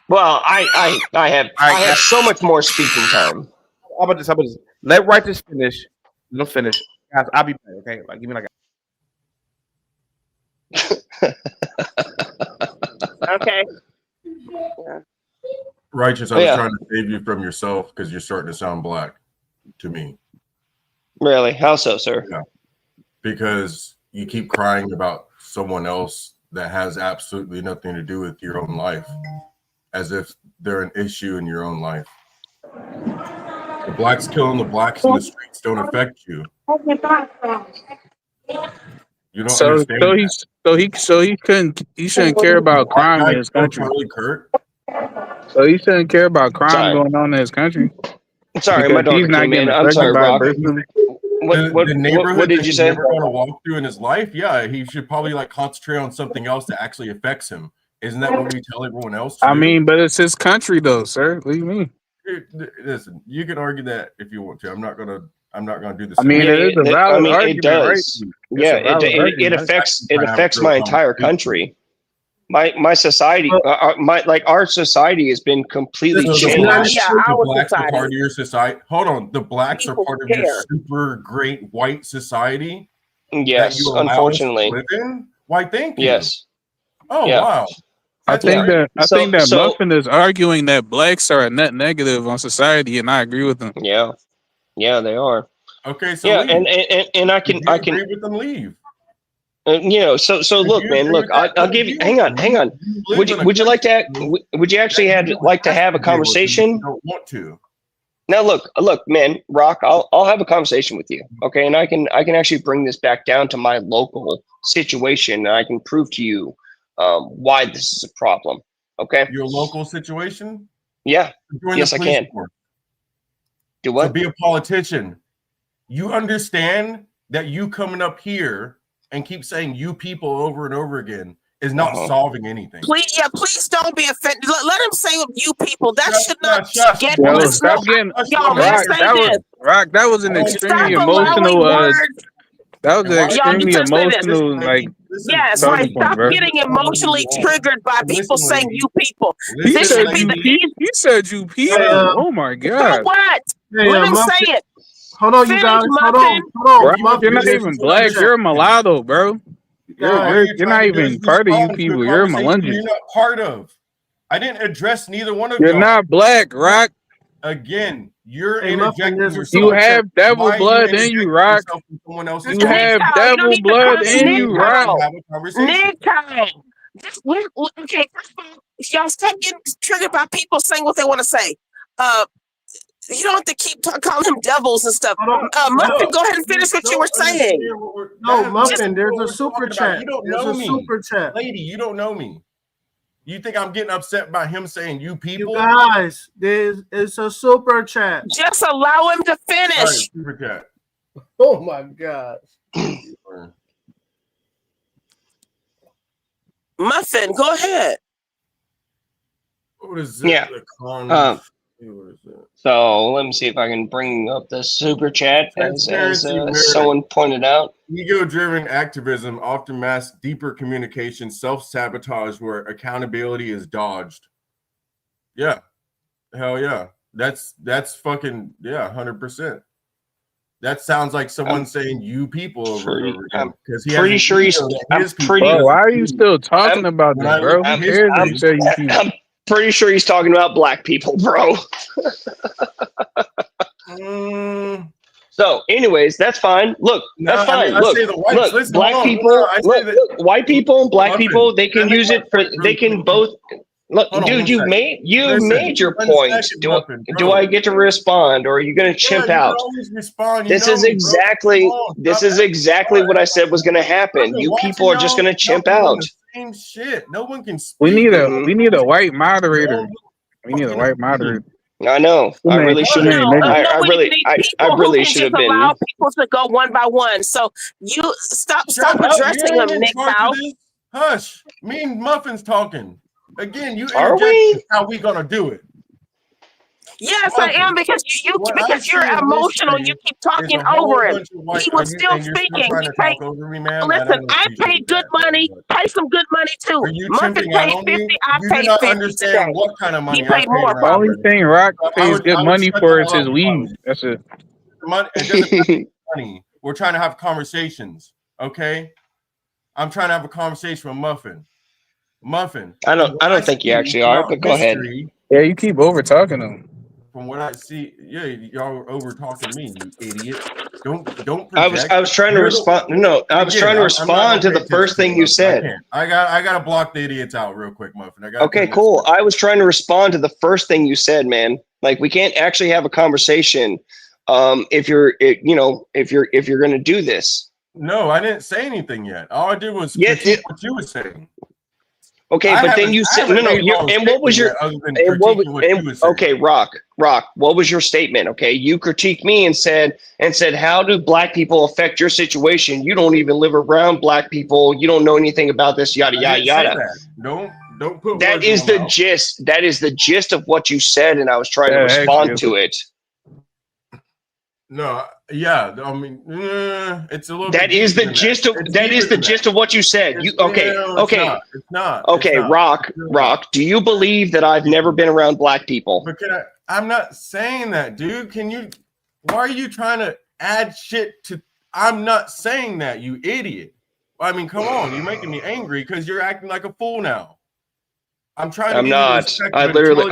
Speaker 13: Well, I have so much more speaking time.
Speaker 19: How about this? Let Righteous finish. Let him finish. Guys, I'll be back. Okay, like give me like.
Speaker 20: Okay.
Speaker 11: Yeah. Righteous, I was trying to save you from yourself because you're starting to sound black to me.
Speaker 13: Really? How so, sir?
Speaker 11: Yeah. Because you keep crying about someone else that has absolutely nothing to do with your own life, as if they're an issue in your own life. The blacks killing the blacks in the streets don't affect you. You don't understand.
Speaker 6: He shouldn't care about crime in his country. So he shouldn't care about crime going on in his country.
Speaker 13: Sorry, my daughter came in. I'm sorry, Rock.
Speaker 11: What neighborhood
Speaker 13: did you say?
Speaker 11: Never going to walk through in his life? Yeah, he should probably concentrate on something else that actually affects him. Isn't that what we tell everyone else to do?
Speaker 6: mean, but it's his country though, sir. What do you mean?
Speaker 11: Listen, you can argue that if you want to. I'm not gonna do this.
Speaker 6: It is a valid argument,
Speaker 13: it does.
Speaker 6: Right?
Speaker 13: Yeah, it affects my entire country. My society, our society has been completely changed.
Speaker 11: The blacks are part of your society. Hold on, the blacks are part of your super great white society.
Speaker 13: Yes, unfortunately.
Speaker 11: Why? Thank you.
Speaker 13: Yes.
Speaker 11: Oh wow.
Speaker 6: I think that Muffin is arguing that blacks are a net negative on society, and I agree with him.
Speaker 13: Yeah, they are.
Speaker 11: Okay, so
Speaker 13: and I can
Speaker 11: agree with them. Leave.
Speaker 13: So look, man. Look, I'll give you. Hang on. Would you like to? Would you actually like to have a conversation?
Speaker 11: Don't want to.
Speaker 13: Now look, man, Rock. I'll have a conversation with you, okay? And I can actually bring this back down to my local situation, and I can prove to you why this is a problem. Okay.
Speaker 11: Your local situation?
Speaker 13: Yeah. Yes, I can. Do what?
Speaker 11: So be a politician. You understand that you coming up here and keep saying "you people" over and over again is not solving anything.
Speaker 20: Please don't be offended. Let him say "you people." That should not get
Speaker 6: Rock, that was an extremely emotional. That was an extremely emotional,
Speaker 20: yes, right. Stop getting emotionally triggered by people saying "you people."
Speaker 6: He said "you people." Oh my God!
Speaker 20: So what? Let him say it.
Speaker 15: Hold on, you guys. Hold on.
Speaker 6: Bro, you're not even black. You're a mulatto, bro. You're not even part of you people. You're a Melungeon.
Speaker 11: You're not part of. I didn't address neither one of
Speaker 6: You're not black, Rock.
Speaker 11: Again, you're interjecting yourself.
Speaker 6: You have devil blood in you, Rock. You have devil blood in you, Rock.
Speaker 20: Nick time. Okay, first of all, y'all stop getting triggered by people saying what they want to say. You don't have to keep calling them devils and stuff. Muffin, go ahead and finish what you were saying.
Speaker 15: No, Muffin, there's a super chat.
Speaker 11: You don't know me. Super chat. Lady, you don't know me. You think I'm getting upset by him saying you people?
Speaker 15: You guys, it's a super chat.
Speaker 20: Just allow him to finish.
Speaker 11: All right, super chat.
Speaker 15: Oh my God.
Speaker 20: Muffin, go ahead.
Speaker 11: What is it?
Speaker 13: Yeah. So let me see if I can bring up the super chat as someone pointed out.
Speaker 11: Ego-driven activism often masks deeper communication, self-sabotage, where accountability is dodged. Yeah, hell yeah, that's fucking 100%. That sounds like someone saying "you people" over and over again. Because he
Speaker 13: pretty sure he's. I'm pretty.
Speaker 6: Bro, why are you still talking about this, bro?
Speaker 13: I'm
Speaker 6: pretty
Speaker 13: sure he's talking about black people, bro. So, anyways, that's fine. Look, that's fine. Look, black people, white people and black people, they can use it for. They can both. Look, dude, you made your point. Do I get to respond, or are you going to chimp out? This is exactly what I said was going to happen. You people are just going to chimp out.
Speaker 11: Same shit. No one can speak.
Speaker 6: We need a white moderator. We need a white moderator.
Speaker 13: I know. I really should. I really should have been.
Speaker 20: Allow people to go one by one. So you stop addressing them, Nick.
Speaker 11: Hush. Me and Muffin's talking. Again, you
Speaker 13: are
Speaker 11: we? How we gonna do it?
Speaker 20: Yes, I am because you're emotional. You keep talking over him. He was still speaking. Listen, I paid good money. Pay some good money too. Muffin paid 50. I paid 50 today.
Speaker 11: What kind of money?
Speaker 20: He paid more.
Speaker 6: The only thing Rock pays good money for is his weed. That's it.
Speaker 11: It doesn't money. We're trying to have conversations. Okay, I'm trying to have a conversation with Muffin.
Speaker 13: I don't think you actually are, but go ahead.
Speaker 6: Yeah, you keep over talking him.
Speaker 11: From what I see, yeah, y'all are over talking me, you idiot. Don't project.
Speaker 13: I was trying to respond. No, I was trying to respond to the first thing you said.
Speaker 11: I gotta block the idiots out real quick, Muffin.
Speaker 13: Okay, cool. I was trying to respond to the first thing you said, man. Like, we can't actually have a conversation if you're gonna do this.
Speaker 11: No, I didn't say anything yet. All I did was critique what you were saying.
Speaker 13: Okay, but then you said and what was your okay, Rock, what was your statement? Okay, you critiqued me and said how do black people affect your situation? You don't even live around black people. You don't know anything about this, yada yada yada.
Speaker 11: Don't put
Speaker 13: that is the gist. That is the gist of what you said, and I was trying to respond to it.
Speaker 11: No, yeah, I mean, it's a little.
Speaker 13: That is the gist of. That is the gist of what you said. Okay.
Speaker 11: It's not.
Speaker 13: Okay, Rock. Do you believe that I've never been around black people?
Speaker 11: But I'm not saying that, dude. Why are you trying to add shit to? I'm not saying that, you idiot. I mean, come on, you're making me angry because you're acting like a fool now. I'm trying.
Speaker 13: I'm not. I literally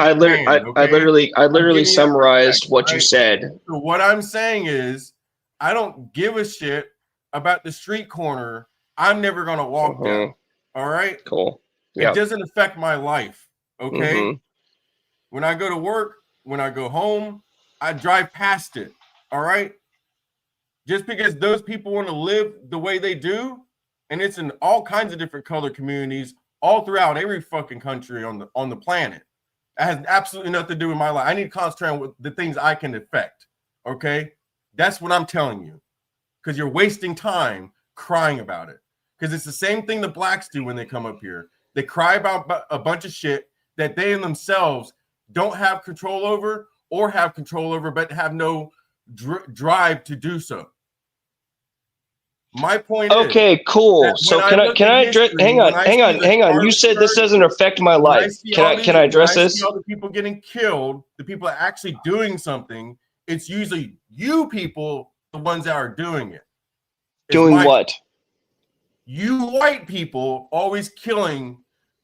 Speaker 13: summarized what you said.
Speaker 11: So what I'm saying is, I don't give a shit about the street corner I'm never gonna walk down. All right.
Speaker 13: Cool.
Speaker 11: It doesn't affect my life. Okay. When I go to work, when I go home, I drive past it. All right. Just because those people want to live the way they do, and it's in all kinds of different color communities all throughout every fucking country on the planet. That has absolutely nothing to do with my life. I need to concentrate on the things I can affect. Okay? That's what I'm telling you. Because you're wasting time crying about it. Because it's the same thing the blacks do when they come up here. They cry about a bunch of shit that they in themselves don't have control over or have control over, but have no drive to do so. My point is,
Speaker 13: okay, cool. So can I address? Hang on. You said this doesn't affect my life. Can I address this?
Speaker 11: All the people getting killed, the people that are actually doing something. It's usually you people, the ones that are doing it.
Speaker 13: Doing what?
Speaker 11: You white people always killing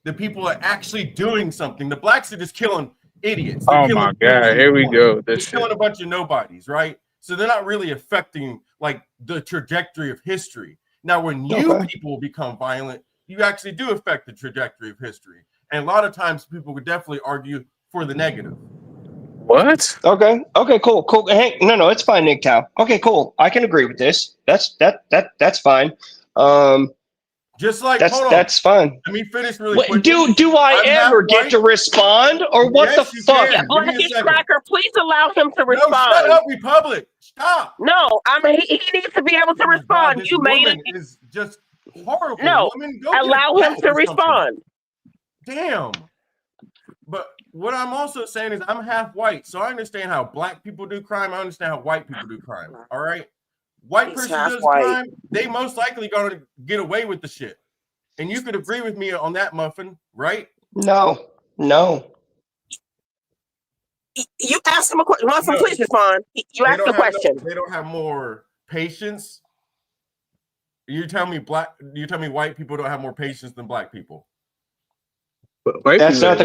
Speaker 11: the people that are actually doing something. The blacks are just killing idiots.
Speaker 6: Oh my God! Here we go.
Speaker 11: They're killing a bunch of nobodies, right? So they're not really affecting like the trajectory of history. Now, when you people become violent, you actually do affect the trajectory of history. And a lot of times people would definitely argue for the negative.
Speaker 6: What?
Speaker 13: Okay, cool. Hey, no, it's fine, Nick Tao. Okay, cool. I can agree with this. That's fine.
Speaker 11: Just like,
Speaker 13: that's fine.
Speaker 11: Let me finish really quick.
Speaker 13: Do I ever get to respond, or what
Speaker 11: Yes,
Speaker 13: the fuck?
Speaker 20: Yeah, Blackish Cracker, please allow him to respond.
Speaker 11: No, shut up, Republic. Stop.
Speaker 20: No, I mean he needs to be able to respond.
Speaker 11: This
Speaker 20: You made
Speaker 11: woman
Speaker 20: it.
Speaker 11: is just horrible.
Speaker 20: No,
Speaker 11: Woman, go
Speaker 20: allow
Speaker 11: get a
Speaker 20: him
Speaker 11: bat
Speaker 20: to
Speaker 11: or something.
Speaker 20: respond.
Speaker 11: Damn. But what I'm also saying is I'm half white, so I understand how black people do crime. I understand how white people do crime. All right. White person does crime, they most likely gonna get away with the shit. And you could agree with me on that, Muffin, right?
Speaker 13: No.
Speaker 20: You ask him a question. Muffin, please respond. You asked the question.
Speaker 11: They don't have more patience. You tell me white people don't have more patience than black people.
Speaker 13: That's not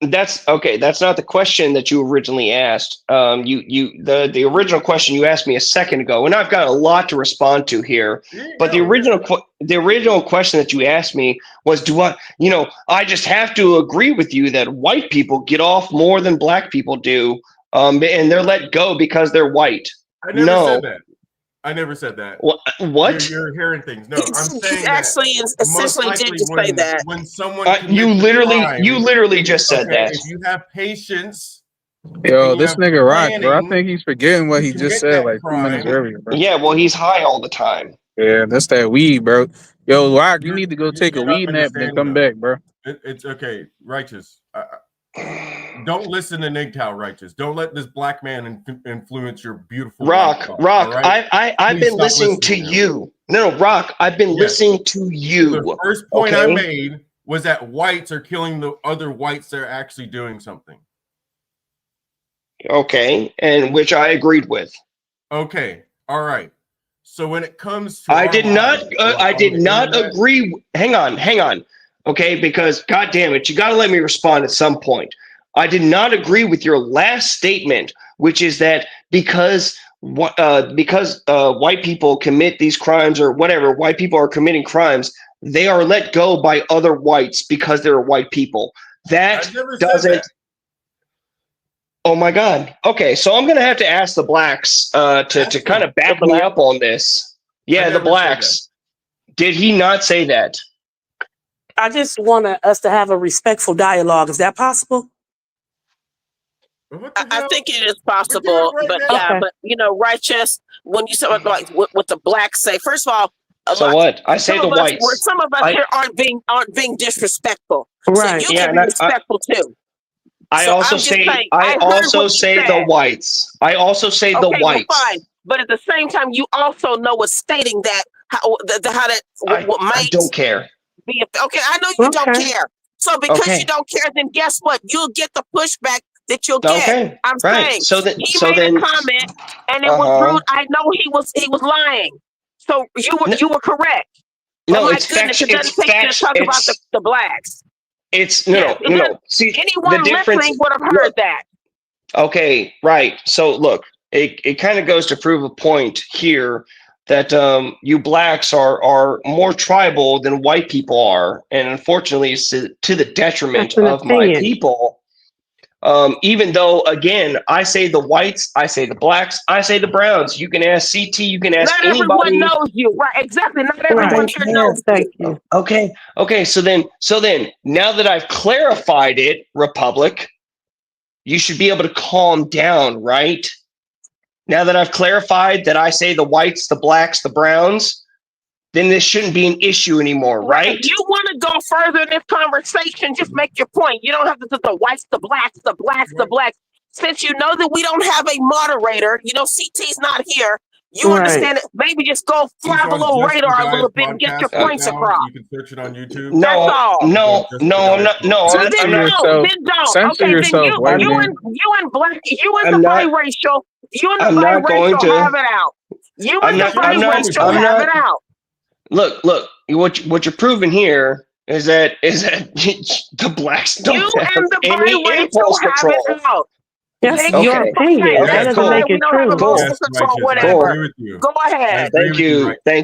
Speaker 13: that's okay. That's not the question that you originally asked. The original question you asked me a second ago, and I've got a lot to respond to here. But the original question that you asked me was, I just have to agree with you that white people get off more than black people do, and they're let go because they're white.
Speaker 11: I never said that. I never said that.
Speaker 13: What?
Speaker 11: You're hearing things. No, I'm saying
Speaker 20: actually essentially did just say that.
Speaker 11: When someone
Speaker 13: you literally just said that.
Speaker 11: If you have patience.
Speaker 6: Yo, this nigga Rock, bro. I think he's forgetting what he just said like 2 minutes earlier, bro.
Speaker 13: Yeah, well, he's high all the time.
Speaker 6: Yeah, that's that weed, bro. Yo, Rock, you need to go take a weed nap and then come back, bro.
Speaker 11: It's okay, Righteous. Don't listen to NGTOW, Righteous. Don't let this black man influence your beautiful
Speaker 13: Rock.
Speaker 11: Right?
Speaker 13: I've been listening to you. No, Rock. I've been listening to you.
Speaker 11: The first point I made was that whites are killing the other whites that are actually doing something.
Speaker 13: Okay, and which I agreed with.
Speaker 11: Okay, all right. So when it comes to
Speaker 13: I did not agree. Hang on. Okay, because God damn it, you got to let me respond at some point. I did not agree with your last statement, which is that because white people commit these crimes or whatever, white people are committing crimes, they are let go by other whites because they're white people. That doesn't. Oh my God. Okay, so I'm gonna have to ask the blacks to kind of back me up on this. Yeah, the blacks. Did he not say that?
Speaker 5: I just want us to have a respectful dialogue. Is that possible?
Speaker 20: I think it is possible, but Righteous. When you say like what the blacks say, first of all,
Speaker 13: I say the whites.
Speaker 20: Some of us here aren't being disrespectful.
Speaker 5: Right?
Speaker 20: So you can be respectful too.
Speaker 13: I also say the whites. I also say the whites.
Speaker 20: Well, fine. But at the same time, you also know what's stating that
Speaker 13: I don't care.
Speaker 20: Okay, I know you don't care. So because you don't care, then guess what? You'll get the pushback that you'll get.
Speaker 13: Okay.
Speaker 20: I'm saying he made a comment and it was rude. I know he was lying. So you were correct.
Speaker 13: No,
Speaker 20: my
Speaker 13: it's
Speaker 20: goodness,
Speaker 13: fact.
Speaker 20: it doesn't take you to talk about the blacks.
Speaker 13: It's no. See,
Speaker 20: anyone listening would have heard that.
Speaker 13: Okay, right. So look, it kind of goes to prove a point here that you blacks are more tribal than white people are, and unfortunately, it's to the detriment of my people. Even though, again, I say the whites, I say the blacks, I say the browns. You can ask CT, you can ask anybody.
Speaker 20: Not everyone knows you, right? Exactly. Not everyone here knows.
Speaker 5: Thank you.
Speaker 13: Okay. So then, now that I've clarified it, Republic, you should be able to calm down, right? Now that I've clarified that I say the whites, the blacks, the browns, then this shouldn't be an issue anymore, right?
Speaker 20: If you want to go further in this conversation, just make your point. You don't have to say the whites, the blacks, the blacks, the blacks. Since you know that we don't have a moderator, CT's not here. You understand it? Maybe just go fly below radar a little bit and get your points across.
Speaker 11: You can search it on YouTube.
Speaker 13: No, I'm not.
Speaker 20: Then don't. Okay, then you and black, you and the biracial, have it out. You and the biracial have it out.
Speaker 13: Look, what you're proving here is that the blacks don't have any impulse control.
Speaker 5: Yes, your opinion. That doesn't make it true.
Speaker 20: Go ahead.
Speaker 13: Thank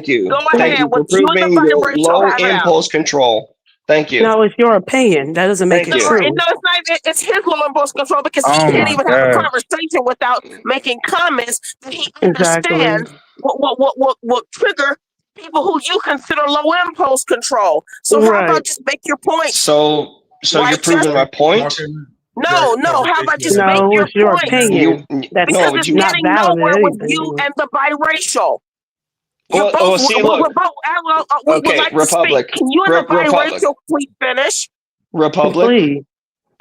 Speaker 13: you.
Speaker 20: Go ahead.
Speaker 13: For proving your low impulse control. Thank you.
Speaker 5: No, it's your opinion. That doesn't make it true.
Speaker 20: No, it's not. It's his low impulse control because he can't even have a conversation without making comments that he understands what trigger people who you consider low impulse control. So how about just make your point?
Speaker 13: So you're proving my point?
Speaker 20: No, how about just make
Speaker 5: No,
Speaker 20: your
Speaker 5: it's your
Speaker 20: point?
Speaker 5: opinion. That's
Speaker 20: Because it's
Speaker 5: not
Speaker 20: getting
Speaker 5: valid
Speaker 20: nowhere
Speaker 5: or
Speaker 20: with you
Speaker 5: anything.
Speaker 20: and the biracial. You're
Speaker 13: Well,
Speaker 20: both.
Speaker 13: see,
Speaker 20: we're
Speaker 13: look.
Speaker 20: both. We would
Speaker 13: Okay,
Speaker 20: like
Speaker 13: Republic.
Speaker 20: to speak. Can you and the
Speaker 13: Republic.
Speaker 20: biracial please finish?
Speaker 13: Republic.
Speaker 5: Please.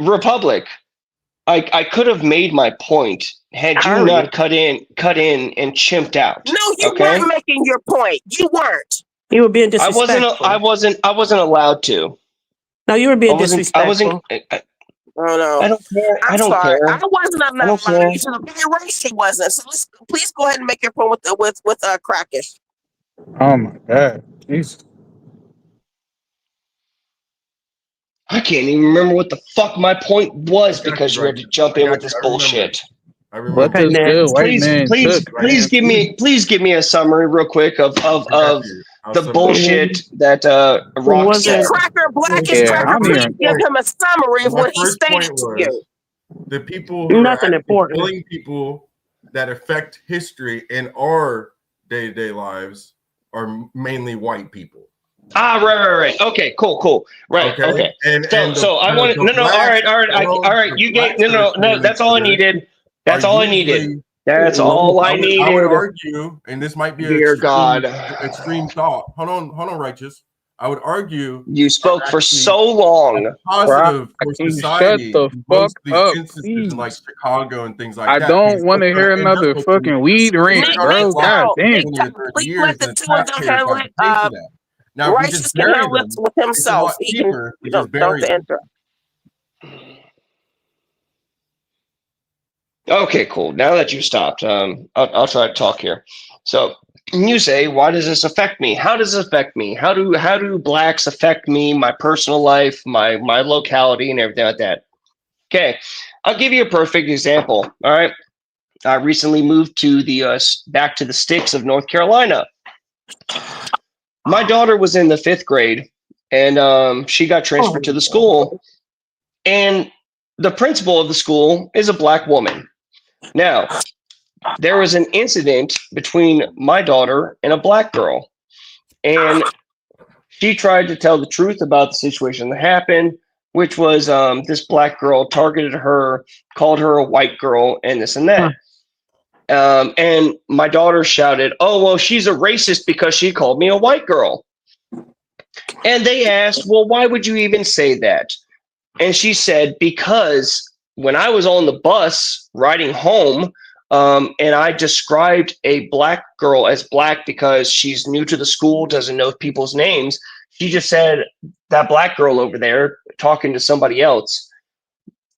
Speaker 13: Republic. I could have made my point had you not cut in and chimped out.
Speaker 20: No, you weren't making your point. You weren't.
Speaker 5: You were being disrespectful.
Speaker 13: I wasn't allowed to.
Speaker 5: No, you were being disrespectful.
Speaker 20: Oh no.
Speaker 13: I don't care.
Speaker 20: I'm
Speaker 13: I don't
Speaker 20: sorry.
Speaker 13: care.
Speaker 20: I wasn't
Speaker 13: I
Speaker 20: allowed
Speaker 13: don't
Speaker 20: to.
Speaker 13: care.
Speaker 20: The biracial wasn't. So please go ahead and make your point with Crackish.
Speaker 6: Oh my God. Jesus.
Speaker 13: I can't even remember what the fuck my point was because you had to jump in with this bullshit.
Speaker 6: What this good white man took,
Speaker 13: Please give me a summary real quick of the bullshit that Rock said.
Speaker 20: Blackish Cracker, please give him a summary of what he stated to you.
Speaker 11: The people who
Speaker 5: Nothing
Speaker 11: are
Speaker 5: important.
Speaker 11: killing people that affect history in our day-to-day lives are mainly white people.
Speaker 13: Right. Okay, cool. Right. Okay. So I want to. No. All right. You gave no. That's all I needed. That's all I needed. That's all I needed.
Speaker 11: I would argue, and this might be extreme thought. Hold on, Righteous. I would argue
Speaker 13: you spoke for so long.
Speaker 11: Positive for society.
Speaker 6: Shut the fuck up,
Speaker 11: instances in like Chicago and things like
Speaker 6: I
Speaker 11: that.
Speaker 6: don't want to hear another fucking weed rant, bro. God damn.
Speaker 20: Please let the two of them handle it.
Speaker 11: Now,
Speaker 20: Righteous can handle it with himself. He can. Don't enter.
Speaker 13: Okay, cool. Now that you stopped, I'll try to talk here. So you say, why does this affect me? How does it affect me? How do blacks affect me, my personal life, my locality, and everything like that? Okay, I'll give you a perfect example. All right, I recently moved to back to the sticks of North Carolina. My daughter was in the 5th grade, and she got transferred to the school, and the principal of the school is a black woman. Now, there was an incident between my daughter and a black girl, and she tried to tell the truth about the situation that happened, which was this black girl targeted her, called her a white girl, and this and that. And my daughter shouted, "Oh, well, she's a racist because she called me a white girl." And they asked, "Well, why would you even say that?" And she said, "Because when I was on the bus riding home, and I described a black girl as black because she's new to the school, doesn't know people's names. She just said, that black girl over there talking to somebody else.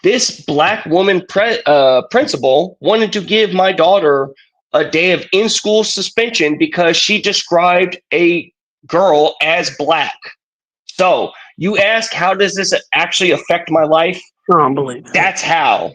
Speaker 13: This black woman principal wanted to give my daughter a day of in-school suspension because she described a girl as black. So you ask, how does this actually affect my life? That's how.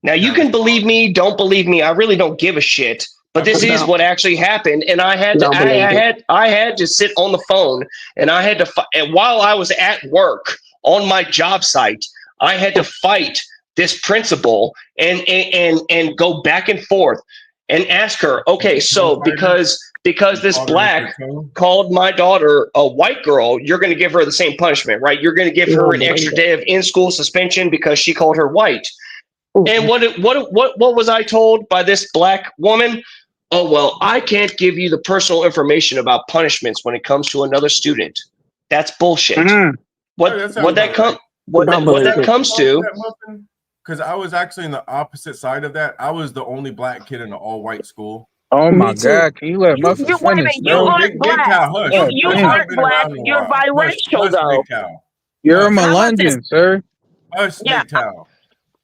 Speaker 13: Now you can believe me, don't believe me. I really don't give a shit. But this is what actually happened, and I had to sit on the phone, and I had to. And while I was at work on my job site, I had to fight this principal and go back and forth and ask her, okay, so because this black called my daughter a white girl, you're going to give her the same punishment, right? You're going to give her an extra day of in-school suspension because she called her white. And what was I told by this black woman? Oh, well, I can't give you the personal information about punishments when it comes to another student. That's bullshit. What that comes to?
Speaker 11: Because I was actually in the opposite side of that. I was the only black kid in an all-white school.
Speaker 6: Oh my God! Can you let Muffin finish?
Speaker 20: You aren't black. You aren't black. You're biracial, though.
Speaker 6: You're a Melungeon, sir.
Speaker 11: Yeah.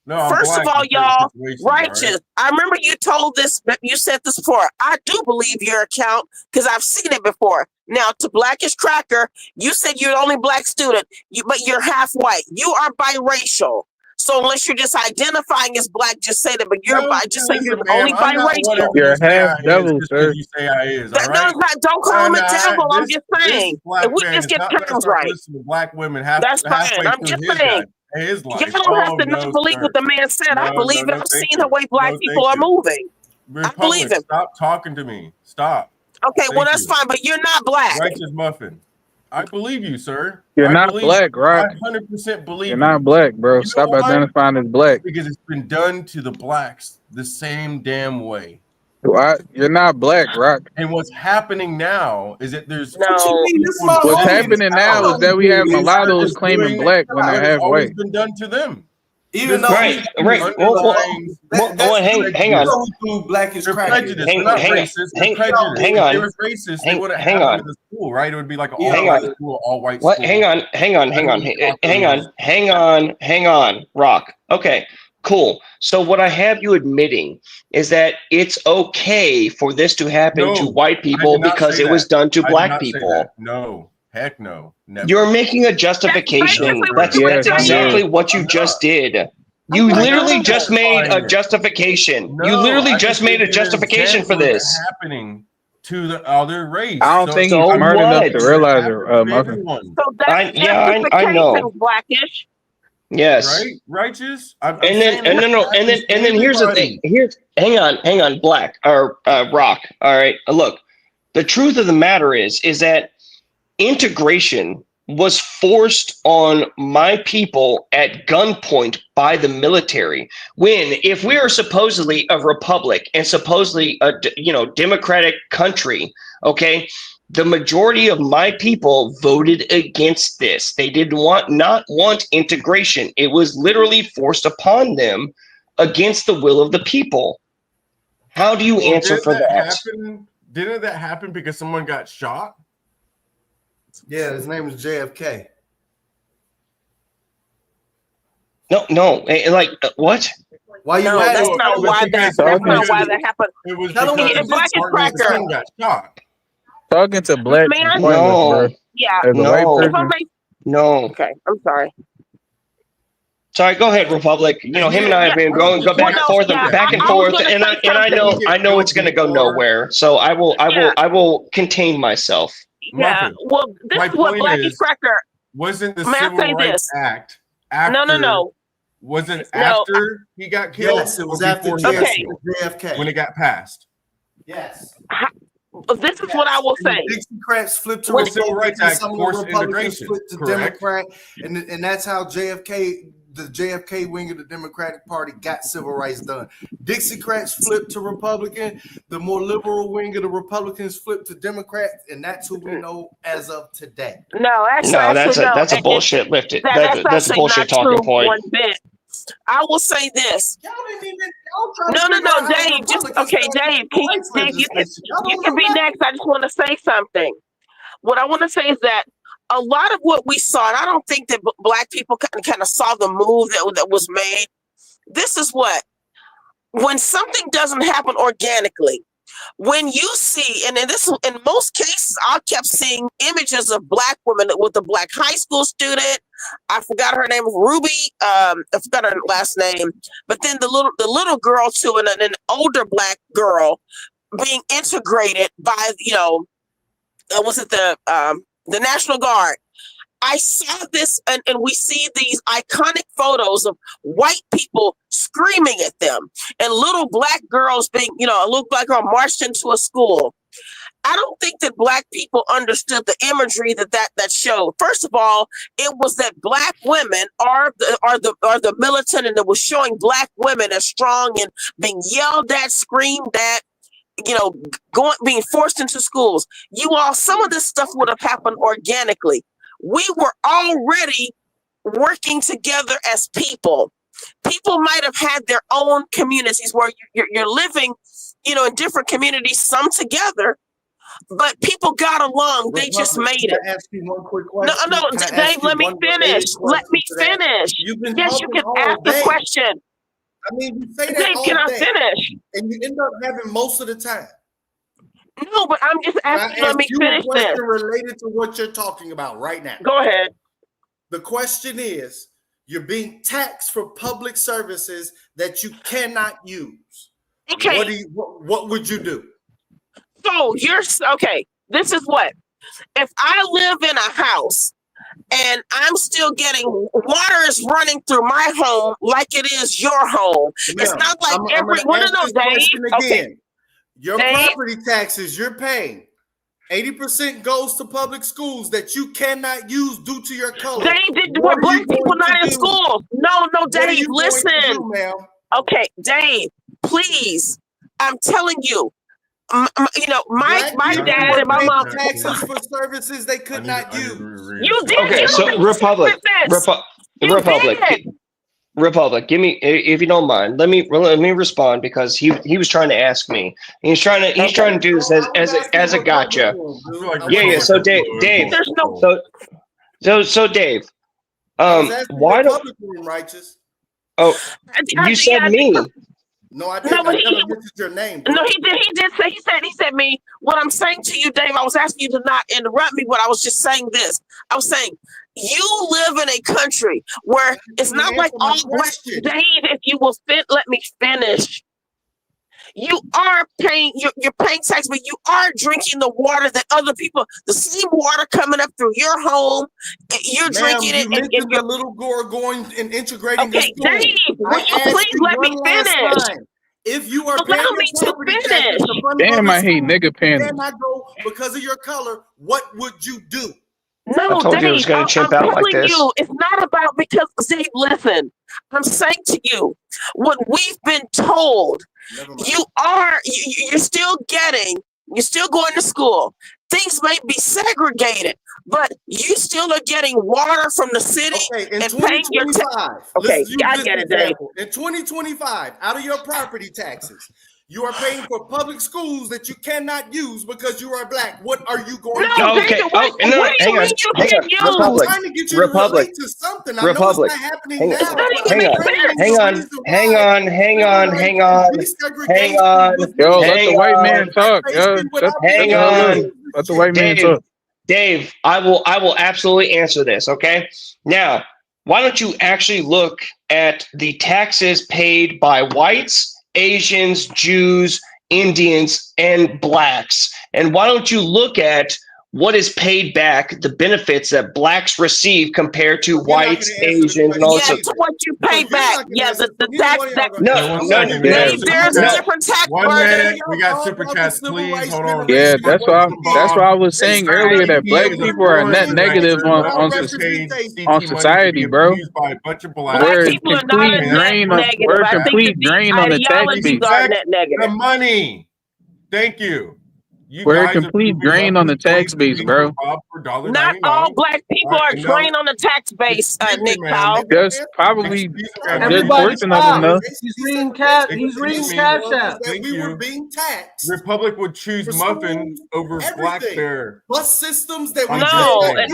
Speaker 11: No,
Speaker 20: first of all, y'all, Righteous. Right? I remember you told this, you said this before. I do believe your account because I've seen it before. Now, to Blackish Cracker, you said you're the only black student, but you're half white. You are biracial. So unless you're just identifying as black, just say that. But you're just say you're the only biracial.
Speaker 6: You're half devil, sir.
Speaker 11: You say I is.
Speaker 20: Don't call him a devil. I'm just saying. If we just get terms right,
Speaker 11: black women
Speaker 20: that's fine. I'm just saying.
Speaker 11: His life.
Speaker 20: You don't have to not believe what the man said. I believe it. I've seen the way black people are moving. I believe him.
Speaker 11: Stop talking to me. Stop.
Speaker 20: Okay, well,
Speaker 11: Thank
Speaker 20: that's
Speaker 11: you.
Speaker 20: fine, but you're not black.
Speaker 11: Righteous muffin. I believe you, sir.
Speaker 6: You're
Speaker 11: I
Speaker 6: not
Speaker 11: believe
Speaker 6: black, right?
Speaker 11: I 100% believe
Speaker 6: You're
Speaker 11: you.
Speaker 6: not black, bro.
Speaker 11: You know
Speaker 6: Stop
Speaker 11: why?
Speaker 6: identifying as black.
Speaker 11: Because it's been done to the blacks the same damn way.
Speaker 6: You're not black, Rock.
Speaker 11: And what's happening now is that there's
Speaker 4: What you mean? This
Speaker 6: What's
Speaker 4: motherfucker
Speaker 6: happening now is that we have mulattoes claiming black when they're
Speaker 11: what has always
Speaker 6: halfway.
Speaker 11: been done to them.
Speaker 4: Even though
Speaker 13: Right. Hang on.
Speaker 4: Black is
Speaker 11: They're
Speaker 4: crackers.
Speaker 11: prejudiced. They're not racist. They're prejudiced.
Speaker 13: Hang
Speaker 11: If
Speaker 13: on.
Speaker 11: they were racist, they would have
Speaker 13: Hang
Speaker 11: happened
Speaker 13: on.
Speaker 11: in the school, right? It would be like an
Speaker 13: Hang
Speaker 11: all-white
Speaker 13: on.
Speaker 11: school, all-white
Speaker 13: What?
Speaker 11: school.
Speaker 13: Hang on, Rock. Okay, cool. So what I have you admitting is that it's okay for this to happen to white people because it was done to black people.
Speaker 11: No, heck no. Never.
Speaker 13: You're making a justification. That's exactly what you just did. You literally just made a justification. You literally just made a justification for this.
Speaker 11: Happening to the other race.
Speaker 6: I don't think he's smart enough to realize it, Muffin.
Speaker 20: So that's justification,
Speaker 13: know.
Speaker 20: Blackish.
Speaker 13: Yes.
Speaker 11: Right? Righteous?
Speaker 13: And then here's the thing. Hang on, Black or Rock. All right. Look, the truth of the matter is that integration was forced on my people at gunpoint by the military. When, if we are supposedly a republic and supposedly a democratic country, okay, the majority of my people voted against this. They did not want integration. It was literally forced upon them against the will of the people. How do you answer for that?
Speaker 11: Didn't that happen because someone got shot?
Speaker 4: Yeah, his name was JFK.
Speaker 13: No, like what?
Speaker 4: Why you?
Speaker 20: No, that's not why that. That's not why that happened.
Speaker 11: It was
Speaker 20: because Black is cracker.
Speaker 11: got shot.
Speaker 6: Talking to black
Speaker 20: Man,
Speaker 6: bro.
Speaker 20: Yeah.
Speaker 6: As a white
Speaker 20: If I
Speaker 6: person.
Speaker 20: may-
Speaker 13: No.
Speaker 20: Okay, I'm sorry.
Speaker 13: Sorry, go ahead, Republic. Him and I have been going go back and forth and back and forth, and I know it's going to go nowhere. So I will contain myself.
Speaker 20: Yeah. Well, this is what Black is cracker.
Speaker 11: Wasn't the
Speaker 20: May I
Speaker 11: Civil
Speaker 20: say
Speaker 11: Rights
Speaker 20: this?
Speaker 11: Act after?
Speaker 20: No.
Speaker 11: Wasn't
Speaker 20: No,
Speaker 11: after he got killed?
Speaker 4: Yes, it was
Speaker 11: or
Speaker 4: after
Speaker 11: before he got
Speaker 20: Okay.
Speaker 11: killed?
Speaker 4: JFK.
Speaker 11: When it got passed.
Speaker 4: Yes.
Speaker 20: This is what I will say.
Speaker 4: Dixiecrats flipped to
Speaker 11: Well, the Civil
Speaker 4: Republicans,
Speaker 11: Rights Act
Speaker 4: some of
Speaker 11: forced
Speaker 4: the Republicans
Speaker 11: integration,
Speaker 4: flipped to
Speaker 11: correct?
Speaker 4: Democrat, and that's how the JFK wing of the Democratic Party got civil rights done. Dixiecrats flipped to Republican, the more liberal wing of the Republicans flipped to Democrat, and that's who we know as of today.
Speaker 20: No, actually,
Speaker 13: No, that's a
Speaker 20: and
Speaker 13: bullshit lifted.
Speaker 20: that's
Speaker 13: That's a
Speaker 20: actually
Speaker 13: bullshit
Speaker 20: not
Speaker 13: talking
Speaker 20: true
Speaker 13: point.
Speaker 20: one bit. I will say this.
Speaker 4: Y'all
Speaker 20: No, Dave. Dave. You can be next. I just want to say something. What I want to say is that a lot of what we saw, and I don't think that Black people kind of saw the move that was made. This is what, when something doesn't happen organically, when you see, and in most cases, I kept seeing images of Black women with a Black high school student. I forgot her name, Ruby. I forgot her last name. But then the little girl too, and an older Black girl being integrated by was it the National Guard. I saw this, and we see these iconic photos of white people screaming at them, and little Black girls being, a little Black girl marched into a school. I don't think that Black people understood the imagery that showed. First of all, it was that Black women are the militant, and it was showing Black women as strong and being yelled at, screamed at, being forced into schools. Some of this stuff would have happened organically. We were already working together as people. People might have had their own communities where you're living, in different communities, some together, but people got along. They just made it.
Speaker 4: Can I ask you one quick question?
Speaker 20: No, Dave, let me finish. Let me finish. Yes, you can ask the question.
Speaker 4: I mean, you say that
Speaker 20: Dave,
Speaker 4: all
Speaker 20: can I
Speaker 4: day,
Speaker 20: finish?
Speaker 4: and you end up having most of the time.
Speaker 20: No, but I'm just asking. Let me finish
Speaker 4: a question
Speaker 20: this.
Speaker 4: related to what you're talking about right now.
Speaker 20: Go ahead.
Speaker 4: The question is, you're being taxed for public services that you cannot use.
Speaker 20: Okay.
Speaker 4: What would you do?
Speaker 20: So okay. This is what. If I live in a house and I'm still getting water is running through my home like it is your home. It's not like
Speaker 4: I'm
Speaker 20: Dave.
Speaker 4: again. Your
Speaker 20: Dave?
Speaker 4: property taxes you're paying 80% goes to public schools that you cannot use due to your color.
Speaker 20: Dave,
Speaker 4: What
Speaker 20: were
Speaker 4: are you
Speaker 20: black people
Speaker 4: going to
Speaker 20: not in
Speaker 4: do?
Speaker 20: school? No,
Speaker 4: What are
Speaker 20: Dave,
Speaker 4: you going to
Speaker 20: listen.
Speaker 4: do, ma'am?
Speaker 20: Okay, Dave, please. I'm telling you, you know, my
Speaker 4: Black people
Speaker 20: dad
Speaker 4: were
Speaker 20: and my
Speaker 4: paying
Speaker 20: mom.
Speaker 4: taxes for services they could not use.
Speaker 20: You did.
Speaker 13: Okay,
Speaker 20: You
Speaker 13: so
Speaker 20: don't make
Speaker 13: Republic,
Speaker 20: this. You
Speaker 13: Republic,
Speaker 20: did.
Speaker 13: Republic. Give me, if you don't mind, let me respond because he was trying to ask me. He's trying to do this as a gotcha. Yeah. So Dave,
Speaker 20: There's no.
Speaker 13: so Dave,
Speaker 4: I was asking
Speaker 13: why don't?
Speaker 4: Republican righteous.
Speaker 13: Oh, you said me.
Speaker 4: No, I
Speaker 20: No,
Speaker 4: didn't.
Speaker 20: but
Speaker 4: I never mentioned your name.
Speaker 20: No, he did. He did say. He said me. What I'm saying to you, Dave. I was asking you to not interrupt me, but I was just saying this. I was saying you live in a country where it's not like all black. Dave, if you will let me finish. You are paying. You're paying tax, but you are drinking the water that other people. The same water coming up through your home. You're drinking it.
Speaker 4: You mentioned the little girl going and integrating.
Speaker 20: Okay,
Speaker 4: the school.
Speaker 20: Dave,
Speaker 4: I asked
Speaker 20: please
Speaker 4: you
Speaker 20: let me
Speaker 4: one last
Speaker 20: finish.
Speaker 4: time. If you are
Speaker 20: Allow
Speaker 4: paying
Speaker 20: me
Speaker 4: your
Speaker 20: to
Speaker 4: property
Speaker 20: finish.
Speaker 4: taxes to fund
Speaker 6: Damn,
Speaker 4: public
Speaker 6: I hate
Speaker 4: schools,
Speaker 6: nigga
Speaker 4: you
Speaker 6: pandas.
Speaker 4: cannot go because of your color. What would you do?
Speaker 20: No,
Speaker 13: I told
Speaker 20: Dave,
Speaker 13: you it was gonna
Speaker 20: I'm
Speaker 13: chimp out like
Speaker 20: telling
Speaker 13: this.
Speaker 20: you, it's not about because Dave, listen, I'm saying to you, what we've been told, you're still going to school. Things may be segregated, but you still are getting water from the city
Speaker 4: in
Speaker 20: and paying your
Speaker 4: 2025.
Speaker 20: Okay,
Speaker 4: Let's use
Speaker 20: I
Speaker 4: this
Speaker 20: get it, Dave.
Speaker 4: example. In 2025, out of your property taxes, you are paying for public schools that you cannot use because you are black. What are you going to do?
Speaker 13: Okay. What do you mean you can't use?
Speaker 4: I'm trying to get you to relate to something. I know it's not happening now.
Speaker 13: Hang on.
Speaker 6: Yo, let the white man talk. Yo,
Speaker 13: Hang on.
Speaker 6: Let the white man talk.
Speaker 13: Dave, I will absolutely answer this. Okay. Now, why don't you actually look at the taxes paid by whites, Asians, Jews, Indians, and blacks? And why don't you look at what is paid back, the benefits that blacks receive compared to whites, Asians, and all
Speaker 20: Yeah, to what you pay back. Yeah, the tax that Dave, there's a different tax burden.
Speaker 11: We got super chats, please. Hold on.
Speaker 6: Yeah, that's why I was saying earlier that black people are net negative on society, bro. We're a complete drain on the tax base.
Speaker 11: The money. Thank you.
Speaker 6: We're a complete drain on the tax base, bro.
Speaker 20: Not all black people are drained on the tax base, Nick Powell.
Speaker 6: Just probably a good portion of them, though.
Speaker 15: He's reading cash. He's reading cash app.
Speaker 11: Thank
Speaker 4: We were
Speaker 11: you.
Speaker 4: being taxed.
Speaker 11: Republic would choose muffin over black bear.
Speaker 4: Bus systems that we
Speaker 20: No, I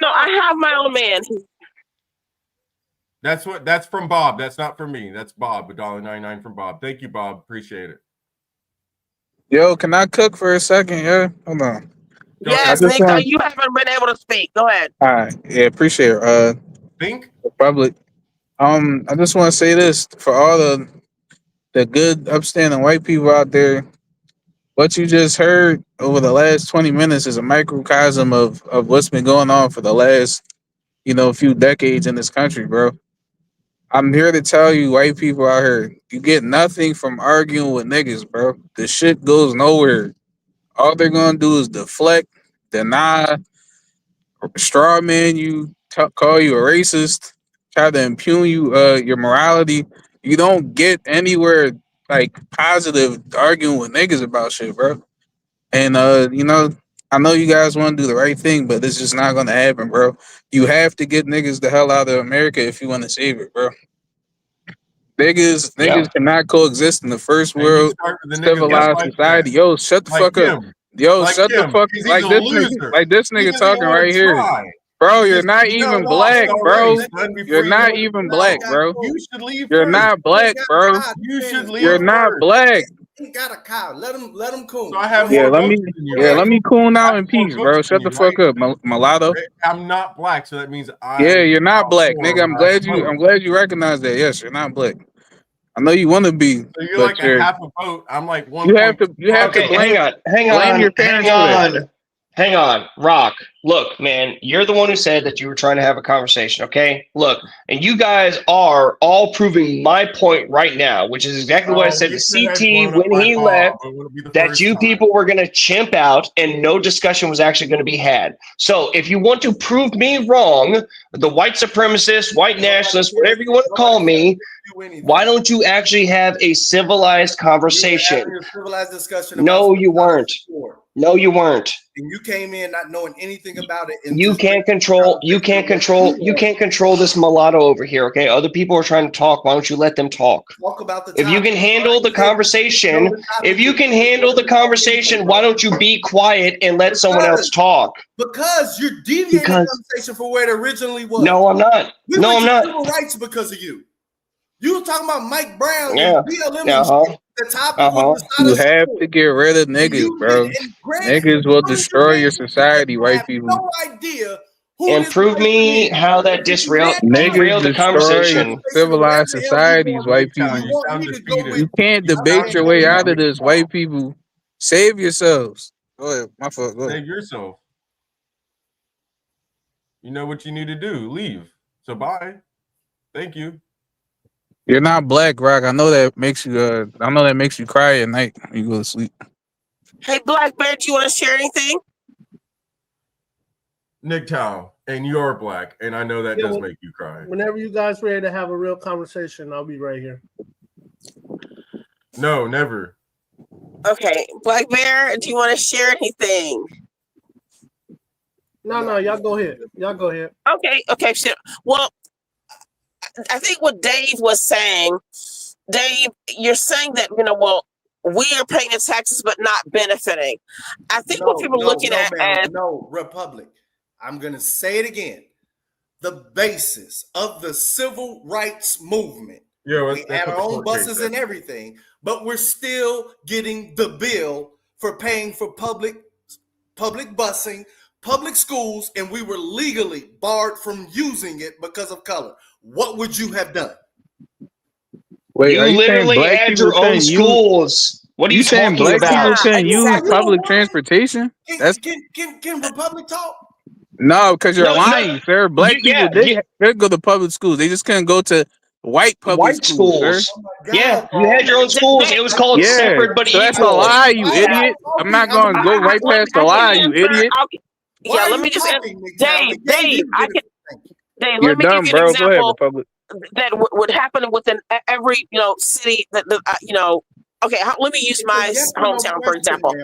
Speaker 20: know. I have my own man.
Speaker 11: That's from Bob. That's not from me. That's Bob. $1.99 from Bob. Thank you, Bob. Appreciate it.
Speaker 6: Yo, can I cook for a second? Yeah, hold on.
Speaker 20: Yes, Nick, you haven't been able to speak. Go ahead.
Speaker 6: All right, yeah, appreciate it.
Speaker 11: Think
Speaker 6: Republic. I just want to say this for all the good, upstanding white people out there. What you just heard over the last 20 minutes is a microcosm of what's been going on for the last, few decades in this country, bro. I'm here to tell you, white people out here, you get nothing from arguing with niggas, bro. The shit goes nowhere. All they're gonna do is deflect, deny, straw man you, call you a racist, try to impugn your morality. You don't get anywhere like positive arguing with niggas about shit, bro. And I know you guys want to do the right thing, but it's just not gonna happen, bro. You have to get niggas the hell out of America if you want to save it, bro. Niggas cannot coexist in the first world civilized society. Yo, shut the fuck up. Yo, shut the fuck like this nigga talking right here. Bro, you're not even black, bro. You're not even black, bro. You're not black, bro. You're not black.
Speaker 4: He got a cow. Let him coon.
Speaker 11: So I have
Speaker 6: let me coon out in peace, bro. Shut the fuck up, mulatto.
Speaker 11: I'm not black, so that means
Speaker 6: you're not black, nigga. I'm glad you recognize that. Yes, you're not black. I know you want to be.
Speaker 11: So you're like a half a vote. I'm like one.
Speaker 6: You have to blame your parents for that.
Speaker 13: Hang on, Rock. Look, man, you're the one who said that you were trying to have a conversation, okay? Look, and you guys are all proving my point right now, which is exactly what I said to
Speaker 11: Victor has
Speaker 13: CT
Speaker 11: blown up
Speaker 13: when
Speaker 11: my
Speaker 13: he
Speaker 11: bomb.
Speaker 13: left,
Speaker 11: It wouldn't be the
Speaker 13: that
Speaker 11: first
Speaker 13: you
Speaker 11: time.
Speaker 13: people were going to chimp out and no discussion was actually going to be had. So if you want to prove me wrong, the white supremacist, white nationalist, whatever you want to call me, why don't you actually have a civilized conversation?
Speaker 4: Having a civilized discussion about
Speaker 13: No,
Speaker 4: something
Speaker 13: you
Speaker 4: I was
Speaker 13: weren't.
Speaker 4: for.
Speaker 13: No, you weren't.
Speaker 4: And you came in not knowing anything about it. And
Speaker 13: You can't control this mulatto over here, okay? Other people are trying to talk. Why don't you let them talk?
Speaker 4: Talk about the
Speaker 13: If you can
Speaker 4: topic.
Speaker 13: handle the conversation, why don't you be quiet and let someone else talk?
Speaker 4: Because you're deviating the conversation from where it originally was.
Speaker 13: No, I'm not.
Speaker 4: We
Speaker 13: No,
Speaker 4: went
Speaker 13: I'm
Speaker 4: to
Speaker 13: not.
Speaker 4: civil rights because of you. You were talking about Mike Brown
Speaker 13: Yeah.
Speaker 4: and BLM and shit. The topic was
Speaker 6: You
Speaker 4: Assata
Speaker 6: have
Speaker 4: Shakur.
Speaker 6: to get rid of niggas, bro. Niggas will destroy your society, white people.
Speaker 4: No idea who
Speaker 13: And
Speaker 4: this
Speaker 13: prove
Speaker 4: person
Speaker 13: me
Speaker 4: is.
Speaker 13: how that derailed
Speaker 6: Niggas
Speaker 13: the
Speaker 6: destroy
Speaker 13: conversation.
Speaker 6: civilized societies, white people.
Speaker 4: You want me to go with
Speaker 6: You can't debate your way out of this, white people. Save yourselves. Go ahead. My fault. Go ahead.
Speaker 11: Save yourself. You know what you need to do. Leave. So bye. Thank you.
Speaker 6: You're not black, Rock. I know that makes you. I know that makes you cry at night when you go to sleep.
Speaker 20: Hey, Black Bear, do you want to share anything?
Speaker 11: Nick Tao, and you're black, and I know that
Speaker 15: Yeah,
Speaker 11: does make you cry.
Speaker 15: Whenever you guys ready to have a real conversation, I'll be right here.
Speaker 11: No, never.
Speaker 20: Okay, Black Bear, do you want to share anything?
Speaker 15: No, y'all go ahead. Y'all go ahead.
Speaker 20: Okay, sure. Well, I think what Dave was saying, Dave, you're saying that, we are paying the taxes but not benefiting. I think what people are looking at as
Speaker 4: Republic. I'm gonna say it again. The basis of the civil rights movement. We had our own buses and everything, but we're still getting the bill for paying for public busing, public schools, and we were legally barred from using it because of color. What would you have done?
Speaker 6: Wait,
Speaker 13: You
Speaker 6: are you saying
Speaker 13: literally
Speaker 6: black
Speaker 13: had
Speaker 6: people
Speaker 13: your own
Speaker 6: couldn't use?
Speaker 13: schools. What are you
Speaker 6: saying
Speaker 13: talking
Speaker 6: black people
Speaker 13: about?
Speaker 6: couldn't use public transportation? That's
Speaker 4: Can Republic talk?
Speaker 6: no, because you're
Speaker 13: No,
Speaker 6: lying, sir. Black people did go to public schools. They just couldn't go to white public schools, sir.
Speaker 13: Yeah, you had your own schools. It was called separate but
Speaker 6: so
Speaker 13: equal.
Speaker 6: that's a lie, you idiot. I'm not going to go right past the lie, you idiot.
Speaker 20: Yeah, let me just Dave,
Speaker 6: You're
Speaker 20: let me give
Speaker 6: dumb,
Speaker 20: you an
Speaker 6: bro. Go ahead,
Speaker 20: example
Speaker 6: Republic.
Speaker 20: that would happen within every city that okay, let me use my hometown for example.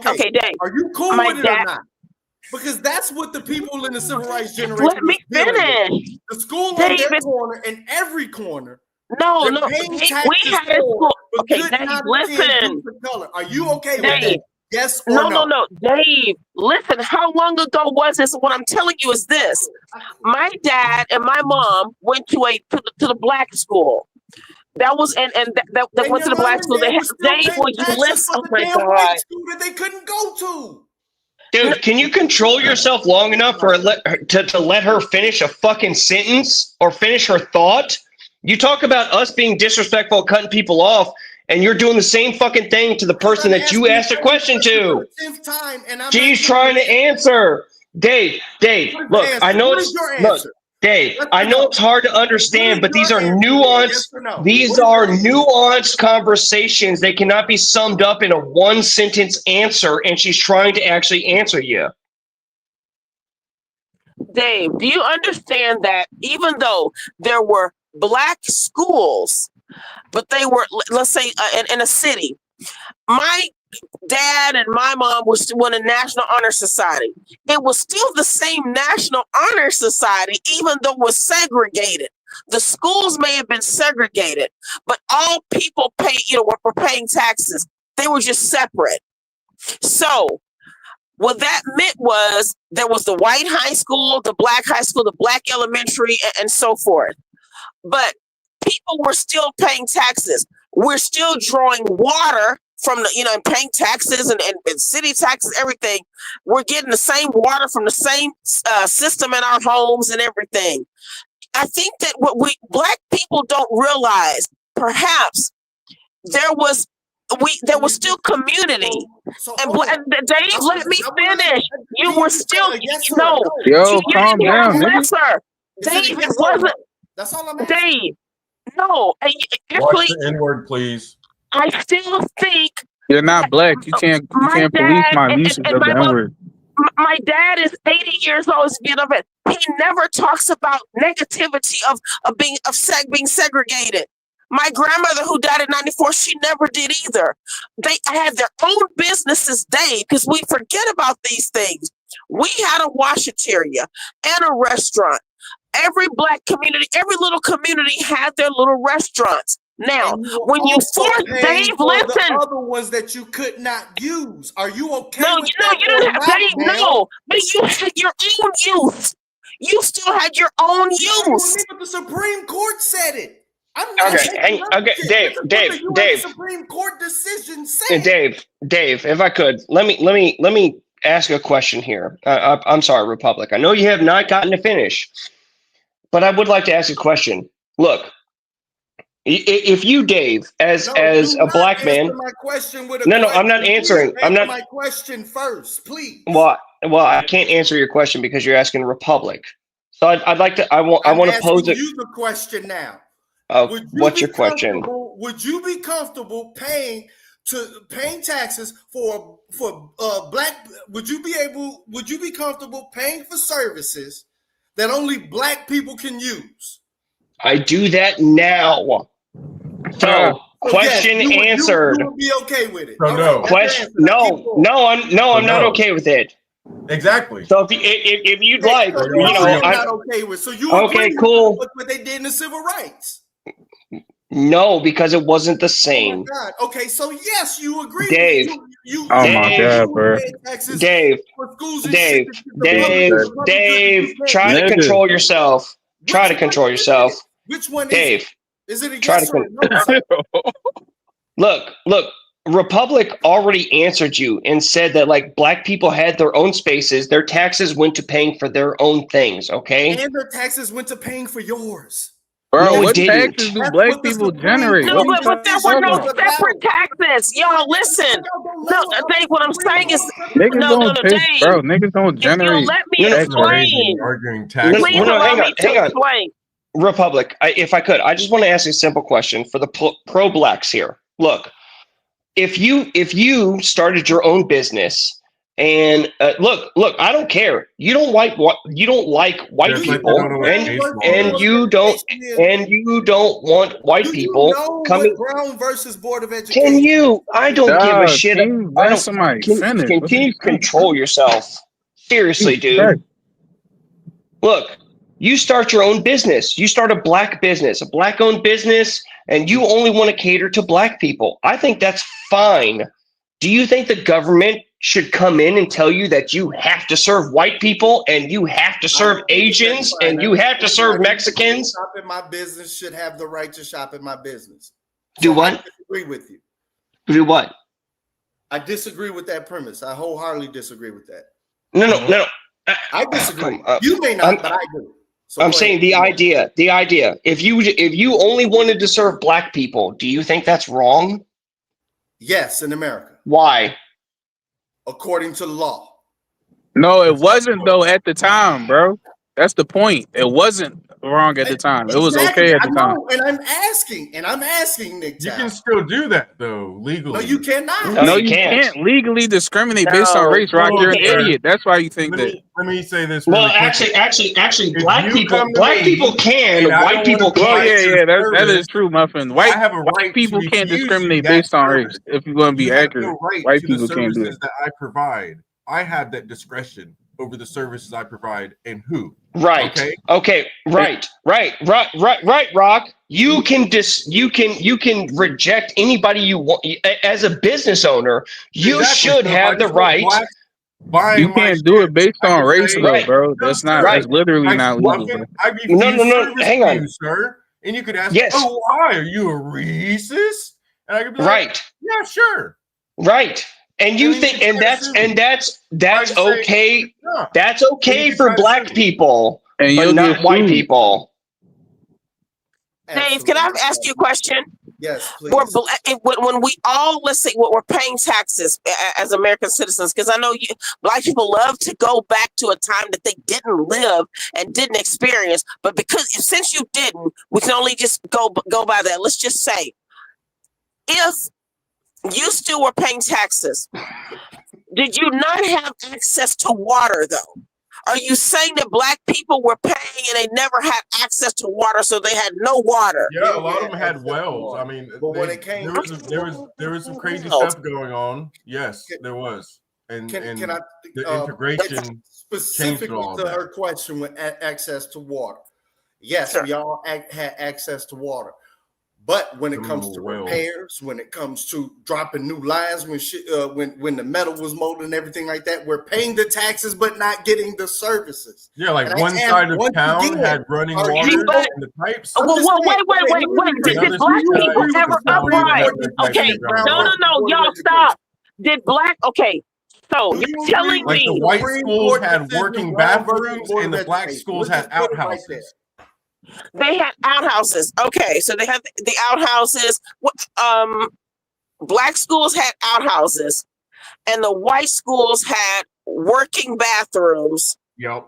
Speaker 20: Okay, Dave.
Speaker 4: Are you cool
Speaker 20: my
Speaker 4: with it
Speaker 20: dad,
Speaker 4: or not? Because that's what the people in the civil rights generation
Speaker 20: let me
Speaker 4: was dealing
Speaker 20: finish.
Speaker 4: with. The school on
Speaker 20: Dave,
Speaker 4: their corner and every corner.
Speaker 20: No,
Speaker 4: they're paying
Speaker 20: Dave,
Speaker 4: taxes
Speaker 20: we had a
Speaker 4: for,
Speaker 20: school.
Speaker 4: but
Speaker 20: Okay,
Speaker 4: could
Speaker 20: Dave,
Speaker 4: not
Speaker 20: listen.
Speaker 4: attend due to color. Are you okay with
Speaker 20: Dave,
Speaker 4: that? Yes or no?
Speaker 20: No, Dave, listen. How long ago was this? What I'm telling you is this: my dad and my mom went to the black school. That was that went to the black school. They had Dave. Will you listen? Oh my God!
Speaker 4: School that they couldn't go to.
Speaker 13: Dude, can you control yourself long enough for to let her finish a fucking sentence or finish her thought? You talk about us being disrespectful, cutting people off, and you're doing the same fucking thing to the person that you asked a question to. She's trying to answer. Dave, look, I know it's Dave, I know it's hard to understand, but these are nuanced. These are nuanced conversations. They cannot be summed up in a one-sentence answer, and she's trying to actually answer you.
Speaker 20: Dave, do you understand that even though there were black schools, but they were, let's say, in a city, my dad and my mom was in a National Honor Society. It was still the same National Honor Society, even though it was segregated. The schools may have been segregated, but all people were paying taxes. They were just separate. So what that meant was there was the white high school, the black high school, the black elementary, and so forth. But people were still paying taxes. We're still drawing water from and paying taxes and city taxes, everything. We're getting the same water from the same system in our homes and everything. I think that what black people don't realize, perhaps there was still community. Dave, let me finish. You were still
Speaker 4: yes or
Speaker 20: no.
Speaker 4: no?
Speaker 6: Yo,
Speaker 20: You
Speaker 6: calm
Speaker 20: didn't have
Speaker 6: down, nigga.
Speaker 20: lesser.
Speaker 4: Is it a
Speaker 20: Dave, it
Speaker 4: yes or a no?
Speaker 20: wasn't
Speaker 4: That's all I'm asking.
Speaker 20: Dave. No,
Speaker 11: Watch
Speaker 20: actually,
Speaker 11: the N-word, please.
Speaker 20: I still think
Speaker 6: You're not black. You
Speaker 20: my
Speaker 6: can't police
Speaker 20: dad
Speaker 6: my
Speaker 20: and,
Speaker 6: usage
Speaker 20: and
Speaker 6: of the
Speaker 20: my mom.
Speaker 6: N-word.
Speaker 20: My dad is 80 years old. Is being of it. He never talks about negativity of being segregated. My grandmother, who died at 94, she never did either. They had their own businesses, Dave, because we forget about these things. We had a washateria and a restaurant. Every black community, every little community had their little restaurants. Now,
Speaker 4: And you were
Speaker 20: when you
Speaker 4: also
Speaker 20: force
Speaker 4: paying
Speaker 20: Dave,
Speaker 4: for the
Speaker 20: listen.
Speaker 4: other ones that you could not use. Are you okay
Speaker 20: No,
Speaker 4: with
Speaker 20: you
Speaker 4: that or
Speaker 20: didn't have
Speaker 4: not,
Speaker 20: Dave.
Speaker 4: ma'am?
Speaker 20: No, but you had your own youth. You still had your own use.
Speaker 4: But the Supreme Court said it. I'm not
Speaker 13: Okay,
Speaker 4: making up
Speaker 13: okay,
Speaker 4: shit.
Speaker 13: Dave,
Speaker 4: This is what the
Speaker 13: Dave,
Speaker 4: U.S. Supreme Court decision said.
Speaker 13: Dave, if I could, let me ask a question here. I'm sorry, Republic. I know you have not gotten to finish, but I would like to ask a question. Look, if you, Dave, as a black man,
Speaker 4: My question with a
Speaker 13: no,
Speaker 4: question.
Speaker 13: I'm not answering. I'm not.
Speaker 4: My question first, please.
Speaker 13: Well, I can't answer your question because you're asking Republic. So I'd like to. I want to pose it.
Speaker 4: You the question now.
Speaker 13: What's your question?
Speaker 4: Would you be comfortable paying taxes for black? Would you be comfortable paying for services that only black people can use?
Speaker 13: I do that now. So, question answered.
Speaker 4: You would be okay with it.
Speaker 11: So no.
Speaker 13: Question. No, I'm not okay with it.
Speaker 11: Exactly.
Speaker 13: So if you'd like,
Speaker 4: so
Speaker 13: you know,
Speaker 4: you're
Speaker 13: I'm
Speaker 4: not okay with. So you
Speaker 13: okay.
Speaker 4: agree
Speaker 13: Cool.
Speaker 4: with what they did in the civil rights?
Speaker 13: No, because it wasn't the same.
Speaker 4: Oh my God. Okay, so yes, you agree.
Speaker 13: Dave.
Speaker 4: You
Speaker 6: Oh my God, bro.
Speaker 13: Dave. Try to control yourself. Try to control yourself.
Speaker 4: Which one
Speaker 13: Dave.
Speaker 4: Is it a yes or a no?
Speaker 13: Look. Republic already answered you and said that like black people had their own spaces, their taxes went to paying for their own things, okay?
Speaker 4: And their taxes went to paying for yours.
Speaker 6: Bro,
Speaker 13: No,
Speaker 6: what
Speaker 13: it didn't.
Speaker 6: taxes do black people generate?
Speaker 20: No, but there were no separate taxes. Y'all, listen. No, Dave, what I'm saying is,
Speaker 6: Niggas don't
Speaker 20: Dave.
Speaker 6: take, bro. Niggas don't
Speaker 20: If you
Speaker 6: generate.
Speaker 20: let me explain,
Speaker 11: Arguing
Speaker 20: please allow me to explain.
Speaker 13: Republic, if I could, I just want to ask a simple question for the pro-blacks here. Look, if you started your own business and look, I don't care. You don't like white people, and you don't want white people coming.
Speaker 4: Brown versus Board of Education.
Speaker 13: Can you? I don't give a shit.
Speaker 6: I don't. Somebody finish.
Speaker 13: Can you control yourself? Seriously, dude. Look, you start your own business. You start a black business, a black-owned business, and you only want to cater to black people. I think that's fine. Do you think the government should come in and tell you that you have to serve white people and you have to serve Asians and you have to serve Mexicans?
Speaker 4: Shop in my business should have the right to shop in my business.
Speaker 13: Do what?
Speaker 4: I disagree with you.
Speaker 13: Do what?
Speaker 4: I disagree with that premise. I wholeheartedly disagree with that.
Speaker 13: No.
Speaker 4: I disagree. You may not, but I do. So
Speaker 13: I'm saying the idea. If you only wanted to serve black people, do you think that's wrong?
Speaker 4: Yes, in America.
Speaker 13: Why?
Speaker 4: According to the law.
Speaker 6: No, it wasn't though at the time, bro. That's the point. It wasn't wrong at the time. It was okay at the time.
Speaker 4: And I'm asking, Nick.
Speaker 11: You can still do that though legally.
Speaker 4: No, you cannot.
Speaker 6: No, you can't legally discriminate based on race, Rock. You're an idiot. That's why you think that.
Speaker 11: Let me say this.
Speaker 13: Well,
Speaker 11: really
Speaker 13: actually, black people can, white people can't.
Speaker 6: Oh yeah, that is true, Muffin. White people can't discriminate based on race. If you're going to be accurate, white people can't do it.
Speaker 11: That I provide, I have that discretion over the services I provide and who.
Speaker 13: Right. Okay. Right. Rock. You can reject anybody you want as a business owner. You should have the right.
Speaker 6: You can't do it based on race, though, bro. That's not. That's literally not legal. Bro.
Speaker 11: No. Hang on,
Speaker 13: you,
Speaker 11: sir. And you could ask,
Speaker 13: yes.
Speaker 11: "Oh, why are you a racist?" And I could be like, "Yeah, sure."
Speaker 13: Right. And you think, and that's okay. That's okay for black people,
Speaker 6: and
Speaker 13: but not white people.
Speaker 20: Dave, can I ask you a question?
Speaker 4: Yes, please.
Speaker 20: When we all, let's say, we're paying taxes as American citizens, because I know Black people love to go back to a time that they didn't live and didn't experience, but since you didn't, we can only just go by that. Let's just say, if you still were paying taxes, did you not have access to water, though? Are you saying that Black people were paying and they never had access to water, so they had no water?
Speaker 11: Yeah, a lot of them had wells. I mean,
Speaker 4: when it came,
Speaker 11: there was some crazy stuff going on. Yes, there was, and
Speaker 4: can I
Speaker 11: the integration
Speaker 4: specifically to her question with access to water? Yes, we all had access to water. But when it comes to repairs, when it comes to dropping new lines, when the metal was molded and everything like that, we're paying the taxes but not getting the services.
Speaker 11: Yeah, like one side of town had running water in the pipes.
Speaker 20: Wait. Did Black people ever uprise? Okay, no, y'all stop. Did Black? Okay, so you're telling me
Speaker 11: the white schools had working bathrooms and the Black schools had outhouses.
Speaker 20: They had outhouses. Okay, so they had the outhouses. Black schools had outhouses, and the white schools had working bathrooms.
Speaker 11: Yep.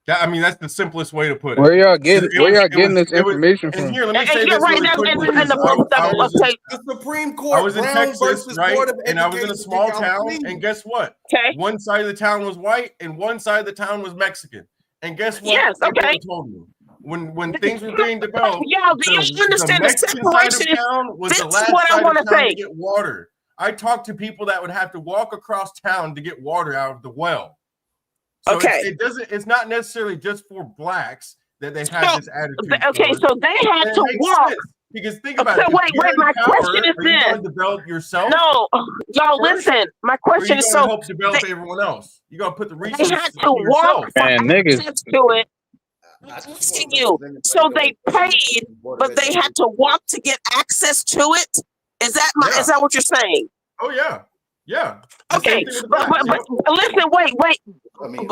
Speaker 11: Yeah, I mean that's the simplest way to put it.
Speaker 6: Where y'all getting this information from?
Speaker 11: Here, let me say this really quickly.
Speaker 4: The Supreme Court.
Speaker 11: I was in Texas, right? And I was in a small town, and guess what?
Speaker 20: Okay.
Speaker 11: One side of the town was white, and one side of the town was Mexican. And guess what?
Speaker 20: Yes. Okay.
Speaker 11: Told me. When things were being developed,
Speaker 20: y'all, do you understand the separation?
Speaker 11: This is what I want to say. Get water. I talked to people that would have to walk across town to get water out of the well. So it's not necessarily just for Blacks that they have this attitude.
Speaker 20: Okay, so they had to walk.
Speaker 11: Because think about it.
Speaker 20: Wait. My question is this:
Speaker 11: you develop yourself?
Speaker 20: No, y'all listen. My question is
Speaker 11: help develop everyone else. You gotta put the resources.
Speaker 20: They had to walk for access to it. I'm asking you. So they paid, but they had to walk to get access to it. Is that what you're saying?
Speaker 11: Oh yeah.
Speaker 20: Okay, but listen, wait.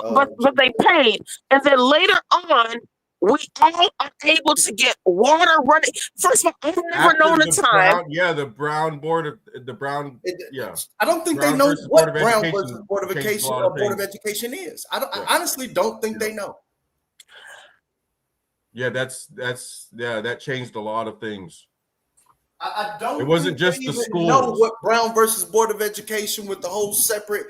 Speaker 20: But they paid, and then later on, we all are able to get water running. First of all, I've never known a time.
Speaker 11: The Brown board.
Speaker 4: I don't think they know what Brown versus Board of Education is. I honestly don't think they know.
Speaker 11: Yeah, that changed a lot of things.
Speaker 4: I don't.
Speaker 11: It wasn't just the schools.
Speaker 4: Know what Brown versus Board of Education with the whole separate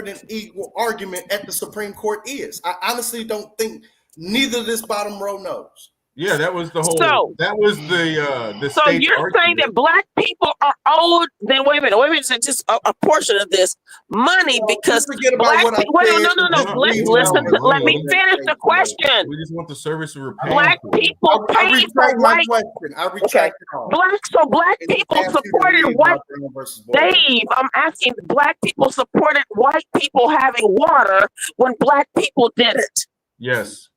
Speaker 4: and equal argument at the Supreme Court is. I honestly don't think neither this bottom row knows.
Speaker 11: Yeah, that was the whole. That was the.
Speaker 20: So you're saying that Black people are owed? Then wait a minute. Just a portion of this money because Black people. No. Listen. Let me finish the question.
Speaker 11: We just want the service we were paying.
Speaker 20: Black people paid for white.
Speaker 4: I retract it all.
Speaker 20: Black people supported white. Dave, I'm asking. Black people supported white people having water when Black people didn't.
Speaker 11: Yes.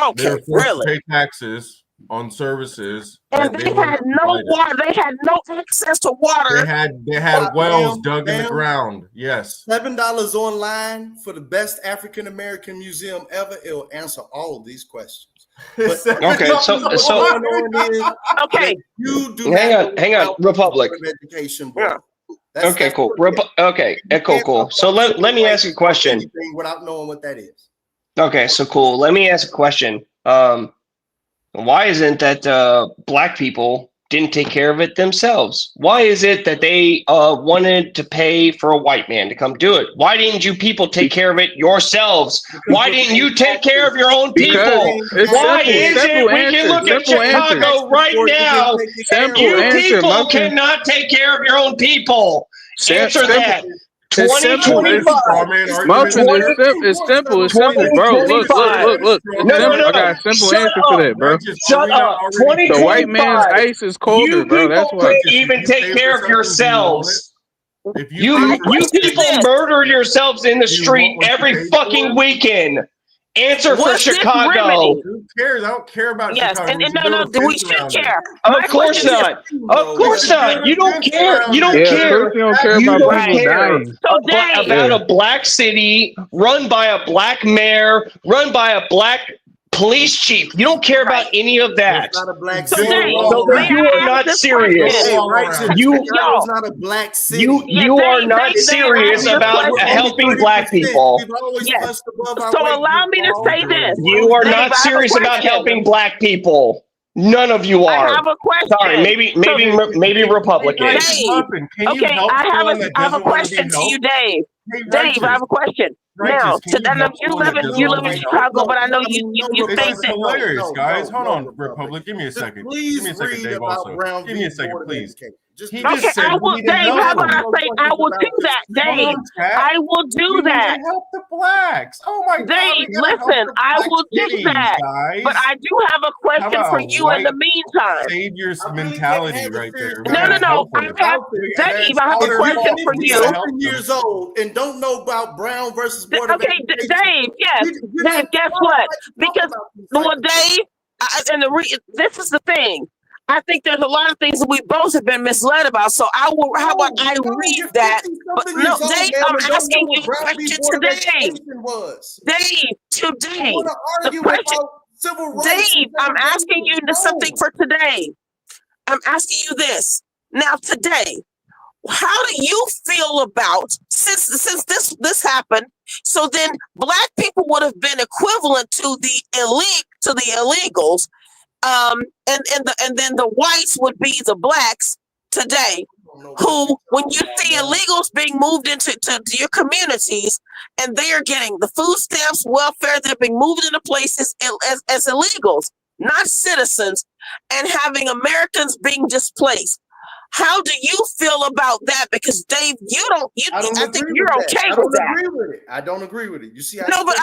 Speaker 20: Okay,
Speaker 11: they were forced to pay taxes on services,
Speaker 20: and they had no water. They had no access to water.
Speaker 11: They had wells dug in the ground. Yes,
Speaker 4: $7 online for the best African American museum ever. It'll answer all of these questions. But
Speaker 20: okay.
Speaker 4: You do
Speaker 13: hang on, Republic.
Speaker 4: Education
Speaker 13: board. Okay, cool. Cool. So let me ask you a question.
Speaker 4: Without knowing what that is.
Speaker 13: Okay, so cool. Let me ask a question. Why isn't that Black people didn't take care of it themselves? Why is it that they wanted to pay for a white man to come do it? Why didn't you people take care of it yourselves? Why didn't you take care of your own people? Why is it we can look at Chicago right now and you people cannot take care of your own people? Answer that. 2025.
Speaker 6: It's simple, bro. Look. I got a simple answer for that, bro.
Speaker 13: Shut up.
Speaker 6: The white man's ice is colder, bro. That's why.
Speaker 13: You even take care of yourselves. You people murder yourselves in the street every fucking weekend. Answer for Chicago.
Speaker 11: Who cares? I don't care about Chicago.
Speaker 20: And we should care.
Speaker 13: Of course not. Of course not. You don't care. You don't care.
Speaker 6: You don't care about people dying.
Speaker 13: About a Black city run by a Black mayor, run by a Black police chief. You don't care about any of that.
Speaker 4: It's not a black
Speaker 20: So
Speaker 4: city.
Speaker 20: Dave,
Speaker 13: So
Speaker 20: may
Speaker 13: you
Speaker 20: I
Speaker 13: are
Speaker 20: ask
Speaker 13: not
Speaker 20: this
Speaker 13: serious.
Speaker 20: question?
Speaker 4: Hey, right, so
Speaker 13: You
Speaker 4: Chicago's not a black city.
Speaker 13: you are
Speaker 20: Dave,
Speaker 13: not
Speaker 20: Dave, may I ask
Speaker 13: serious
Speaker 20: this
Speaker 13: about
Speaker 20: question?
Speaker 13: helping black people.
Speaker 4: We've always
Speaker 20: Yes.
Speaker 4: punched above our
Speaker 20: So
Speaker 4: weight.
Speaker 20: allow me to say this.
Speaker 13: You are
Speaker 20: Dave,
Speaker 13: not
Speaker 20: I have a
Speaker 13: serious about
Speaker 20: question.
Speaker 13: helping black people. None of you
Speaker 20: I
Speaker 13: are.
Speaker 20: have a question.
Speaker 13: Sorry, maybe
Speaker 20: So,
Speaker 13: Republicans.
Speaker 20: Dave, okay, I have a question to you, Dave. Dave, I have a question. Now, I know you live in Chicago, but I know you
Speaker 11: This
Speaker 20: think
Speaker 11: is
Speaker 20: that.
Speaker 11: hilarious, guys. Hold on, Republic. Give me a second.
Speaker 4: Please
Speaker 11: Give me a second,
Speaker 4: read
Speaker 11: Dave.
Speaker 4: about
Speaker 11: Also,
Speaker 4: Brown
Speaker 11: give me a
Speaker 4: v.
Speaker 11: second,
Speaker 4: Board of
Speaker 11: please.
Speaker 4: Education.
Speaker 11: He
Speaker 20: Okay,
Speaker 11: just said
Speaker 20: I
Speaker 11: we
Speaker 20: will,
Speaker 11: need to
Speaker 20: Dave.
Speaker 11: help
Speaker 20: How about I
Speaker 11: them.
Speaker 20: say I will do that,
Speaker 11: Hold
Speaker 20: Dave?
Speaker 11: on, chat.
Speaker 20: I will do
Speaker 11: We need
Speaker 20: that.
Speaker 11: to help the blacks. Oh my God,
Speaker 20: Dave,
Speaker 11: we gotta help
Speaker 20: listen,
Speaker 11: the
Speaker 20: I
Speaker 11: black
Speaker 20: will do
Speaker 11: kitties,
Speaker 20: that.
Speaker 11: guys.
Speaker 20: But I do have a
Speaker 11: How
Speaker 20: question for
Speaker 11: about
Speaker 20: you in the
Speaker 11: white
Speaker 20: meantime.
Speaker 11: savior mentality right there? We
Speaker 20: No,
Speaker 11: gotta help
Speaker 20: I
Speaker 11: them.
Speaker 20: have, Dave, I have a question for
Speaker 11: We
Speaker 20: you.
Speaker 11: gotta help them.
Speaker 4: Years old and don't know about Brown versus Board of
Speaker 20: Okay,
Speaker 4: Education.
Speaker 20: Dave, yes. Dave, guess what? Because, well, Dave, this is the thing. I think there's a lot of things that we both have been misled about. So how about I read that? But no, Dave, I'm asking you a question today. Dave, today. The question, Dave, I'm asking you something for today. I'm asking you this. Now, today, how do you feel about since this happened? So then black people would have been equivalent to the illegals, and then the whites would be the blacks today. Who, when you see illegals being moved into your communities, and they are getting the food stamps, welfare, they're being moved into places as illegals, not citizens, and having Americans being displaced. How do you feel about that? Because Dave, I think you're okay with that.
Speaker 4: I don't agree with it. I don't agree with it. You see,
Speaker 20: no, but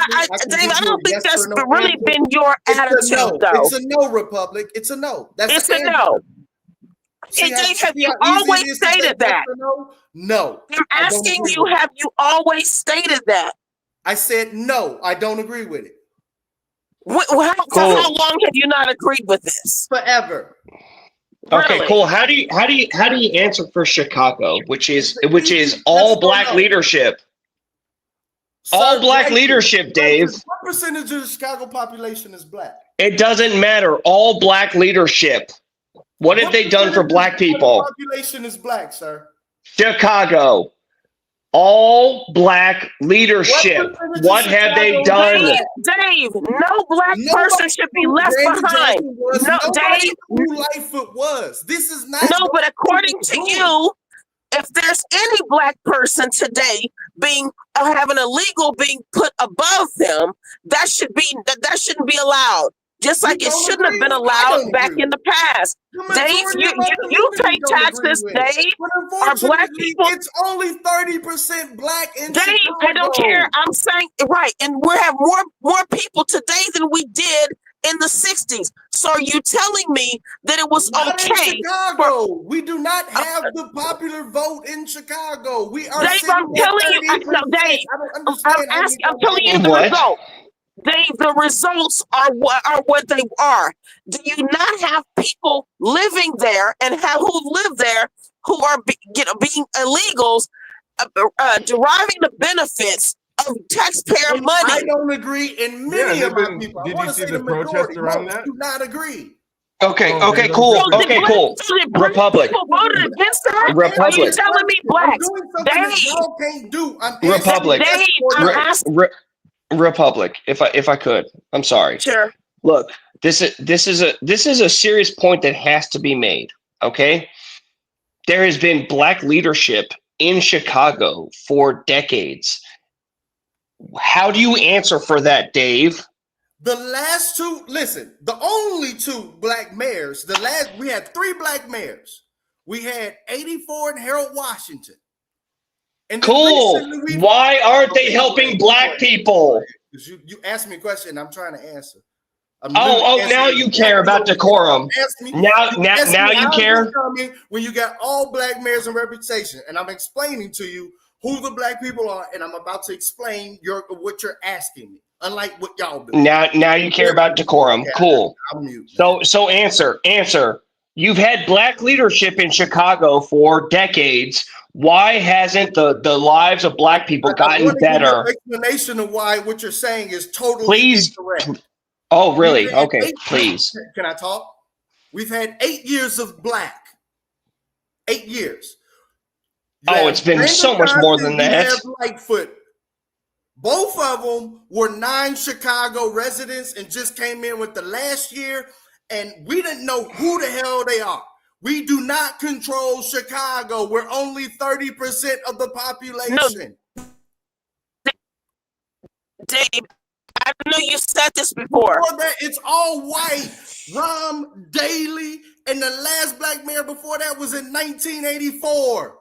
Speaker 20: Dave, I don't think that's really been your attitude, though.
Speaker 4: It's a no, Republic. It's a no. That's
Speaker 20: a no. Okay, Dave, have you always stated that?
Speaker 4: No.
Speaker 20: I'm asking you, have you always stated that?
Speaker 4: I said no. I don't agree with it.
Speaker 20: For how long have you not agreed with this?
Speaker 4: Forever.
Speaker 13: Okay,
Speaker 20: Really?
Speaker 13: cool. How do you answer for Chicago, which is all black leadership? All black leadership, Dave.
Speaker 4: What percentage of the Chicago population is black?
Speaker 13: It doesn't matter. All black leadership. What have they done for black people?
Speaker 4: Population is black, sir.
Speaker 13: Chicago. All black leadership. What have they done?
Speaker 20: Dave, no black person should be left behind. No, Dave.
Speaker 4: Who Lightfoot was. This is not.
Speaker 20: No, but according to you, if there's any black person today having illegal being put above them, that shouldn't be allowed. Just like it shouldn't have been allowed back in the past. Dave, you pay taxes, Dave. Are black people?
Speaker 4: It's only 30% black in
Speaker 20: Dave,
Speaker 4: Chicago.
Speaker 20: I don't care. I'm saying right, and we have more people today than we did in the 60s. So are you telling me that it was
Speaker 4: not
Speaker 20: okay?
Speaker 4: In Chicago, we do not have the popular vote in Chicago. We are.
Speaker 20: Dave, I'm telling you, no, Dave. I'm telling you the result. Dave, the results are what they are. Do you not have people living there and who live there who are being illegals, deriving the benefits of taxpayer money?
Speaker 4: I don't agree, and many of my people.
Speaker 11: Did you see the protest around that?
Speaker 4: Do not agree.
Speaker 13: Okay, cool. Okay, cool. Republic.
Speaker 20: People voted against that?
Speaker 13: Republic.
Speaker 20: Are you telling me blacks?
Speaker 13: Republic.
Speaker 20: Dave,
Speaker 13: Republic. If I could, I'm sorry.
Speaker 20: Sure.
Speaker 13: Look, this is a serious point that has to be made. Okay, there has been black leadership in Chicago for decades. How do you answer for that, Dave?
Speaker 4: The last two, listen, the only two black mayors, we had 3 black mayors. We had 84 and Harold Washington. And
Speaker 13: cool. Why aren't they helping black people?
Speaker 4: You asked me a question, I'm trying to answer.
Speaker 13: Now you care about decorum. Now you care?
Speaker 4: When you got all black mayors and reputation, and I'm explaining to you who the black people are, and I'm about to explain what you're asking me. Unlike what y'all do.
Speaker 13: Now you care about decorum. Cool. So answer. You've had black leadership in Chicago for decades. Why hasn't the lives of black people gotten better?
Speaker 4: Explanation of why what you're saying is totally incorrect.
Speaker 13: Oh,
Speaker 4: We've
Speaker 13: really?
Speaker 4: had
Speaker 13: Okay, please.
Speaker 4: Can I talk? We've had 8 years of black. 8 years. You
Speaker 13: Oh,
Speaker 4: have
Speaker 13: it's been
Speaker 4: Brandon
Speaker 13: so much more
Speaker 4: Johnson,
Speaker 13: than
Speaker 4: you
Speaker 13: that.
Speaker 4: have Lightfoot. Both of them were non-Chicago residents and just came in with the last year, and we didn't know who the hell they are. We do not control Chicago. We're only 30% of the population.
Speaker 20: Dave, I know you said this before.
Speaker 4: Before that, it's all white. Rom Daly, and the last black mayor before that was in 1984.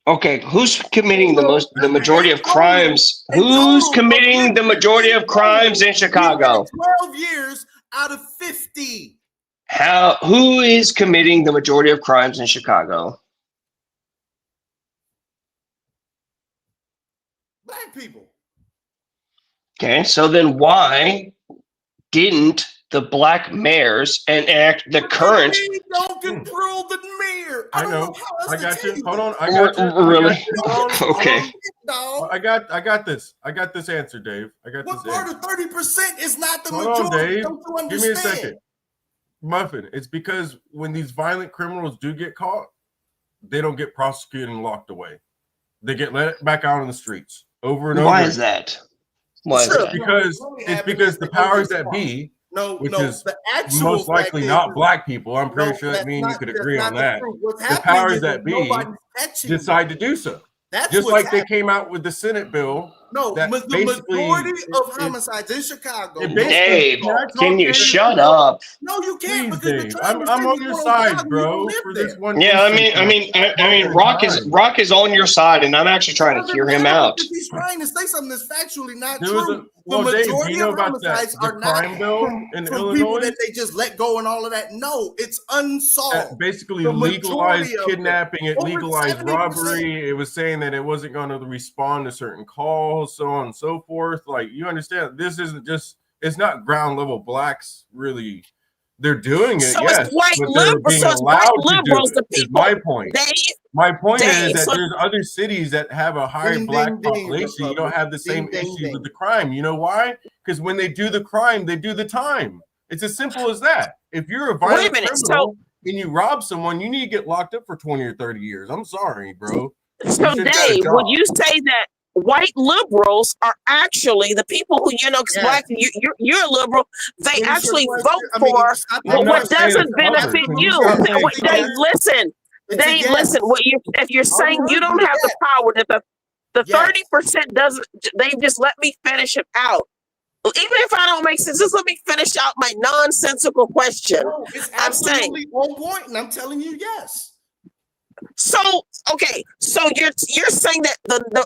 Speaker 13: Okay, who's committing the majority of crimes? Who's committing the majority of crimes in Chicago?
Speaker 4: 12 years out of 50.
Speaker 13: Who is committing the majority of crimes in Chicago?
Speaker 4: Black people.
Speaker 13: Okay, so then why didn't the black mayors enact the current?
Speaker 4: We don't control the mayor. I know.
Speaker 11: I got you. Hold on. I got you.
Speaker 13: Really? Okay.
Speaker 11: I got this. I got this answer, Dave. I got
Speaker 4: What
Speaker 11: this
Speaker 4: part
Speaker 11: answer.
Speaker 4: of 30% is not the
Speaker 11: Hold on,
Speaker 4: majority?
Speaker 11: Dave.
Speaker 4: Don't you understand?
Speaker 11: Give me a second. Muffin, it's because when these violent criminals do get caught, they don't get prosecuted and locked away. They get let back out on the streets over and over.
Speaker 13: Why is that? Why is that?
Speaker 11: It's because the powers that be, which is most likely not black people. I'm pretty sure that me and you could agree on that. The powers that be decide to do so. Just like they came out with the Senate bill.
Speaker 4: No, the majority of homicides in Chicago.
Speaker 13: Dave, can you shut up?
Speaker 4: No, you can't.
Speaker 11: Please, Dave. I'm on your side, bro. For this one.
Speaker 13: Yeah, I mean, Rock is on your side, and I'm actually trying to hear him out.
Speaker 4: He's trying to say something that's factually not
Speaker 11: There was
Speaker 4: true.
Speaker 11: well,
Speaker 4: the
Speaker 11: Dave, do
Speaker 4: majority
Speaker 11: you know
Speaker 4: of
Speaker 11: about that?
Speaker 4: homicides
Speaker 11: The
Speaker 4: are not
Speaker 11: crime bill in
Speaker 4: from
Speaker 11: Illinois
Speaker 4: people that they just let go and all of that. No, it's unsolved.
Speaker 11: That basically
Speaker 4: The
Speaker 11: legalized
Speaker 4: majority of
Speaker 11: kidnapping, it
Speaker 4: over
Speaker 11: legalized
Speaker 4: 70%.
Speaker 11: robbery. It was saying that it wasn't going to respond to certain calls, so on and so forth. Like, you understand, this isn't just, it's not ground level blacks really. They're doing it,
Speaker 20: So
Speaker 11: yes,
Speaker 20: it's white
Speaker 11: but they're
Speaker 20: liberals.
Speaker 11: being
Speaker 20: So it's
Speaker 11: allowed
Speaker 20: white
Speaker 11: to do
Speaker 20: liberals.
Speaker 11: it,
Speaker 20: The
Speaker 11: is
Speaker 20: people.
Speaker 11: my point.
Speaker 20: Dave.
Speaker 11: My point is
Speaker 20: Dave,
Speaker 11: that
Speaker 20: so-
Speaker 11: there's other cities that have a higher
Speaker 4: Ding,
Speaker 11: black
Speaker 4: ding, ding,
Speaker 11: population. You don't
Speaker 4: Republic.
Speaker 11: have the same
Speaker 4: Ding, ding,
Speaker 11: issues
Speaker 4: ding.
Speaker 11: with the crime. You know why? Because when they do the crime, they do the time. It's as simple as that. If you're a violent
Speaker 20: minute,
Speaker 11: criminal and you rob someone, you need to get locked up for 20 or 30 years. I'm sorry, bro.
Speaker 20: So Dave, would you say that white liberals are actually the people who, you know, because black, you're a liberal, they actually vote for what doesn't benefit you. Dave, listen. Dave, listen. If you're saying you don't have the power, that the 30% doesn't, they just let me finish it out. Even if I don't make sense, just let me finish out my nonsensical question.
Speaker 4: No, it's
Speaker 20: I'm saying
Speaker 4: absolutely on point, and I'm telling you, yes.
Speaker 20: So okay, so you're saying that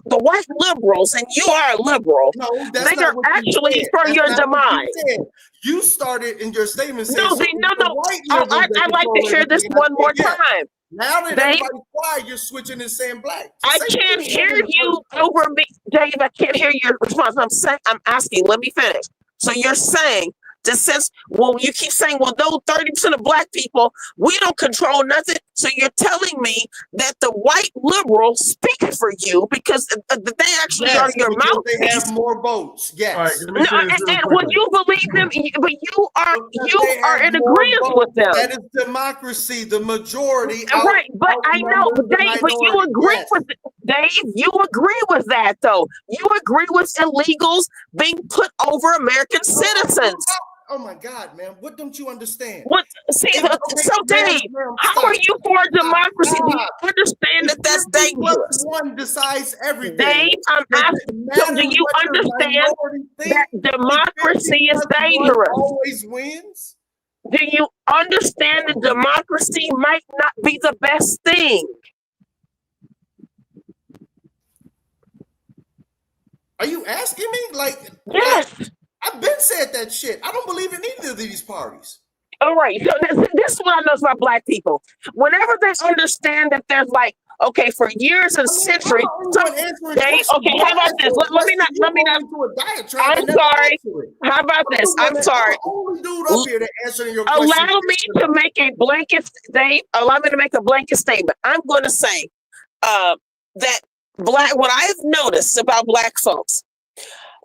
Speaker 20: the white liberals, and you are a liberal,
Speaker 4: No, that's
Speaker 20: they
Speaker 4: not
Speaker 20: are
Speaker 4: what you
Speaker 20: actually
Speaker 4: said.
Speaker 20: for
Speaker 4: That's
Speaker 20: your
Speaker 4: not what
Speaker 20: demise.
Speaker 4: you said. You started in your statement saying
Speaker 20: No, I'd like to hear this one more time.
Speaker 4: Now that
Speaker 20: Dave,
Speaker 4: everybody's quiet, you're switching and saying black.
Speaker 20: I can't hear you over me, Dave. I can't hear your response. I'm asking. Let me finish. So you're saying that since, well, you keep saying, well, those 30% of black people, we don't control nothing. So you're telling me that the white liberals speak for you because they actually are your mouthpiece.
Speaker 4: They have more votes. Yes.
Speaker 20: No, and would you believe them? But you are in agreement with them.
Speaker 4: That is democracy, the majority.
Speaker 20: Right, but I know, Dave, but you agree with it. Dave, you agree with that, though. You agree with illegals being put over American citizens.
Speaker 4: Oh my God, man! What don't you understand?
Speaker 20: What? See, so Dave, how are you for democracy? Do you understand that that's dangerous?
Speaker 4: One decides everything.
Speaker 20: Dave, I'm asking. So, do you understand that democracy is dangerous?
Speaker 4: Always wins.
Speaker 20: Do you understand that democracy might not be the best thing?
Speaker 4: Are you asking me? Like,
Speaker 20: yes.
Speaker 4: I've been said that shit. I don't believe in either of these parties.
Speaker 20: All right. So this is what I know about black people. Whenever they understand that there's like, okay, for years and centuries, okay, how about this? Let me not. I'm sorry. How about this? I'm sorry. Allow me to make a blanket statement. Allow me to make a blanket statement. I'm going to say that what I've noticed about black folks,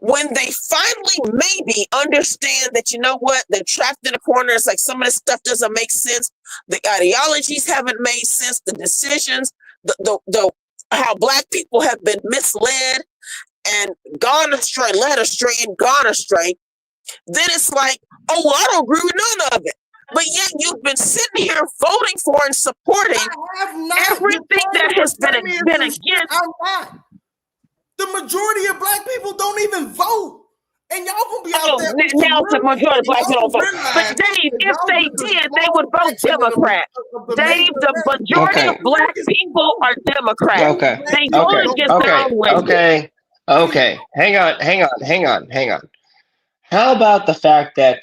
Speaker 20: when they finally maybe understand that, you know what, they're trapped in a corner. It's like some of this stuff doesn't make sense. The ideologies haven't made sense. The decisions, the how Black people have been misled and gone astray, led astray and gone astray. Then it's like, oh, well, I don't agree with none of it. But yet you've been sitting here voting for and supporting everything that has been against.
Speaker 4: I'm not. The majority of Black people don't even vote. And y'all gonna be out there.
Speaker 20: Now the majority of Black people don't vote. But Dave, if they did, they would vote Democrat. Dave, the majority of Black people are Democrats.
Speaker 13: Okay.
Speaker 20: They vote against their own way.
Speaker 13: Okay. Hang on. How about the fact that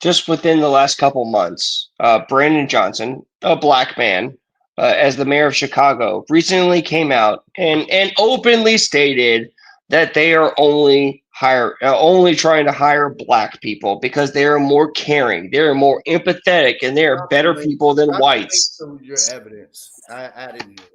Speaker 13: just within the last couple months, Brandon Johnson, a Black man, as the mayor of Chicago, recently came out and openly stated that they are only trying to hire Black people because they are more caring, they are more empathetic, and they are better people than whites.
Speaker 4: Your evidence. I didn't hear.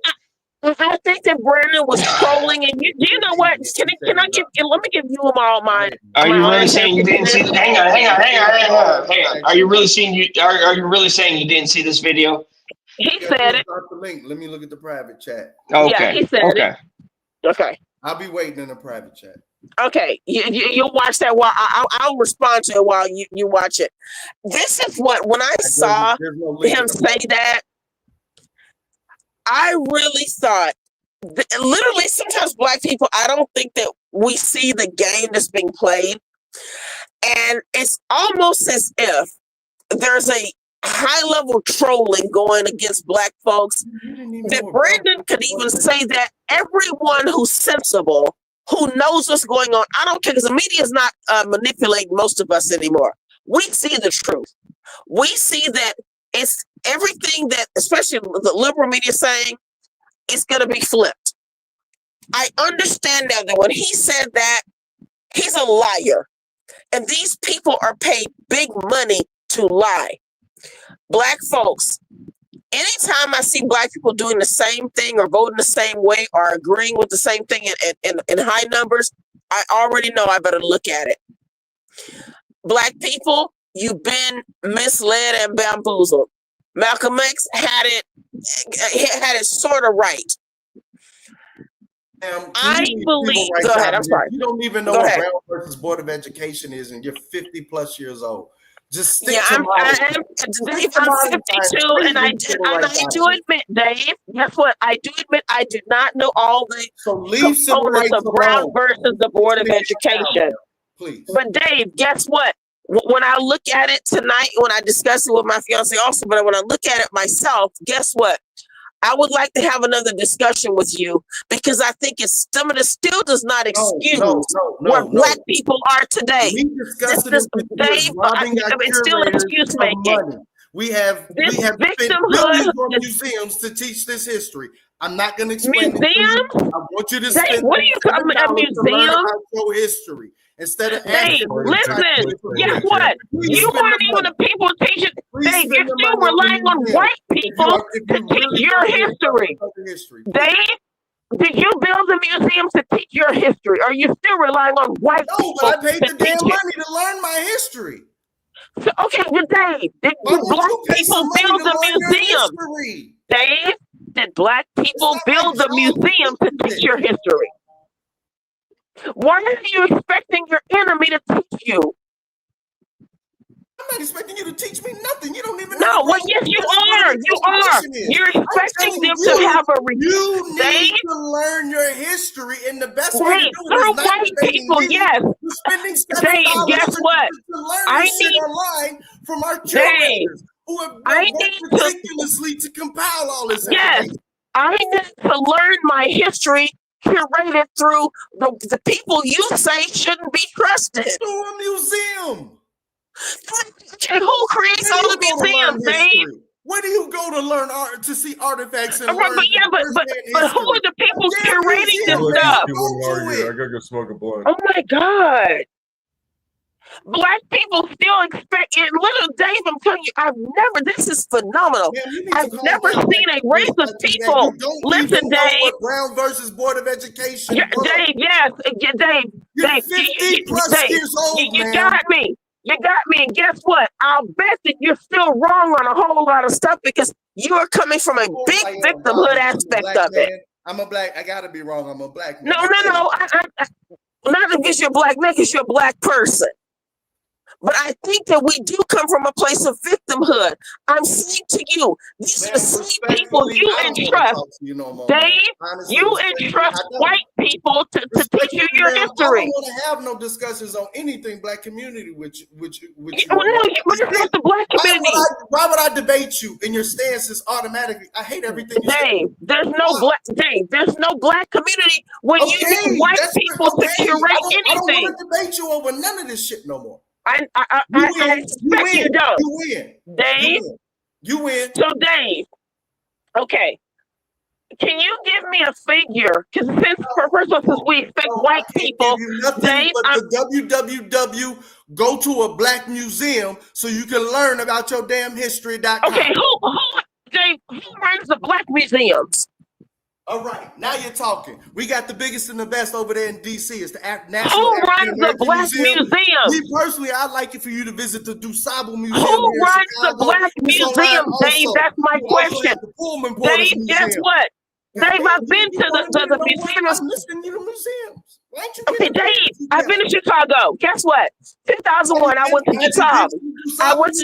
Speaker 20: I think that Brandon was trolling, and you know what? Can I give? Let me give you all mine.
Speaker 13: Are you really saying you didn't see? Hang on. Are you really saying you didn't see this video?
Speaker 20: He said it.
Speaker 4: The link. Let me look at the private chat.
Speaker 13: Okay.
Speaker 20: Yeah, he said it. Okay.
Speaker 4: I'll be waiting in the private chat.
Speaker 20: Okay, you'll watch that while I'll respond to it while you watch it. This is what, when I saw him say that, I really thought, literally, sometimes Black people, I don't think that we see the game that's being played. And it's almost as if there's a high-level trolling going against Black folks, that Brandon could even say that everyone who's sensible, who knows what's going on, I don't care, because the media is not manipulating most of us anymore. We see the truth. We see that it's everything that, especially the liberal media, saying it's going to be flipped. I understand now that when he said that, he's a liar. And these people are paid big money to lie. Black folks, anytime I see Black people doing the same thing or voting the same way or agreeing with the same thing in high numbers, I already know I better look at it. Black people, you've been misled and bamboozled. Malcolm X had it sort of right. I believe.
Speaker 4: Right,
Speaker 20: go ahead. I'm sorry.
Speaker 4: You don't even know what Brown versus Board of Education is, and you're 50+ years old. Just stick to
Speaker 20: I'm 52, and I do admit, Dave. Guess what? I do admit I do not know all the components of Brown versus the Board of Education.
Speaker 4: Please.
Speaker 20: But Dave, guess what? When I look at it tonight, when I discuss it with my fiance also, but when I look at it myself, guess what? I would like to have another discussion with you, because I think it's some of this still does not excuse where Black people are today. Dave, it's still excuse making.
Speaker 4: We have spent billions on museums to teach this history. I'm not going to explain it to you. I want you to spend
Speaker 20: what are you talking about, museum?
Speaker 4: History. Instead of
Speaker 20: Dave, listen, guess what? You weren't even the people teaching. Dave, you're still relying on white people to teach your history. Dave, did you build a museum to teach your history? Or are you still relying on white people?
Speaker 4: No, but I paid the damn money to learn my history.
Speaker 20: So, okay, but Dave, did Black people build a museum? Dave, did Black people build a museum to teach your history? Why are you expecting your enemy to teach you?
Speaker 4: I'm not expecting you to teach me nothing. You don't even
Speaker 20: know.
Speaker 4: No,
Speaker 20: well, yes, you are. You are. You're expecting them to have a
Speaker 4: You need to learn your history, and the best way to do it is not
Speaker 20: white people. Yes.
Speaker 4: Spending
Speaker 20: $7
Speaker 4: guess
Speaker 20: what?
Speaker 4: To learn this shit online from our curators who have worked ridiculously to compile all this information.
Speaker 20: I need to learn my history, curated through the people you say shouldn't be trusted.
Speaker 4: Through a museum.
Speaker 20: Okay, who creates all the museums, Dave?
Speaker 4: Where do you go to learn art, to see artifacts and learn?
Speaker 20: But who are the people curating this stuff?
Speaker 11: I gotta go smoke a blunt.
Speaker 20: Oh my God. Black people still expect it. Little Dave, I'm telling you, this is phenomenal. I've never seen a race of people. Listen, Dave.
Speaker 4: What Brown versus Board of Education.
Speaker 20: Dave, yes, Dave.
Speaker 4: You're
Speaker 20: Dave,
Speaker 4: 50 plus
Speaker 20: Dave,
Speaker 4: years old,
Speaker 20: you
Speaker 4: man.
Speaker 20: got me. You got me. And guess what? I'll bet that you're still wrong on a whole lot of stuff because you are coming from a big victimhood aspect of it.
Speaker 4: I'm a black. I gotta be wrong. I'm a black man.
Speaker 20: No. Not because you're a black man, because you're a black person. But I think that we do come from a place of victimhood. I'm saying to you, these are the same people you entrust. Dave, you entrust white people to teach you your history.
Speaker 4: I don't want to have no discussions on anything black community with you.
Speaker 20: But it's not the black community.
Speaker 4: Why would I debate you? And your stance is automatically, I hate everything you
Speaker 20: Dave, there's no black community when you need white people to curate anything.
Speaker 4: I don't want to debate you over none of this shit no more.
Speaker 20: I expect you don't.
Speaker 4: You win.
Speaker 20: Dave.
Speaker 4: You win.
Speaker 20: So Dave, okay. Can you give me a figure? Because first of all, since we expect white people, Dave,
Speaker 4: the www, go to a black museum so you can learn about your damn history.com.
Speaker 20: Okay, Dave, who runs the black museums?
Speaker 4: All right, now you're talking. We got the biggest and the best over there in DC. It's the National
Speaker 20: Who runs the Black Museum?
Speaker 4: Me personally, I'd like it for you to visit the DuSable Museum.
Speaker 20: Who runs the Black Museum, Dave? That's my question. Dave, guess what? Dave, I've been to the museum.
Speaker 4: I'm listening to the museums.
Speaker 20: Okay, Dave, I've been to Chicago. Guess what? 2001, I went to DuSable. I went to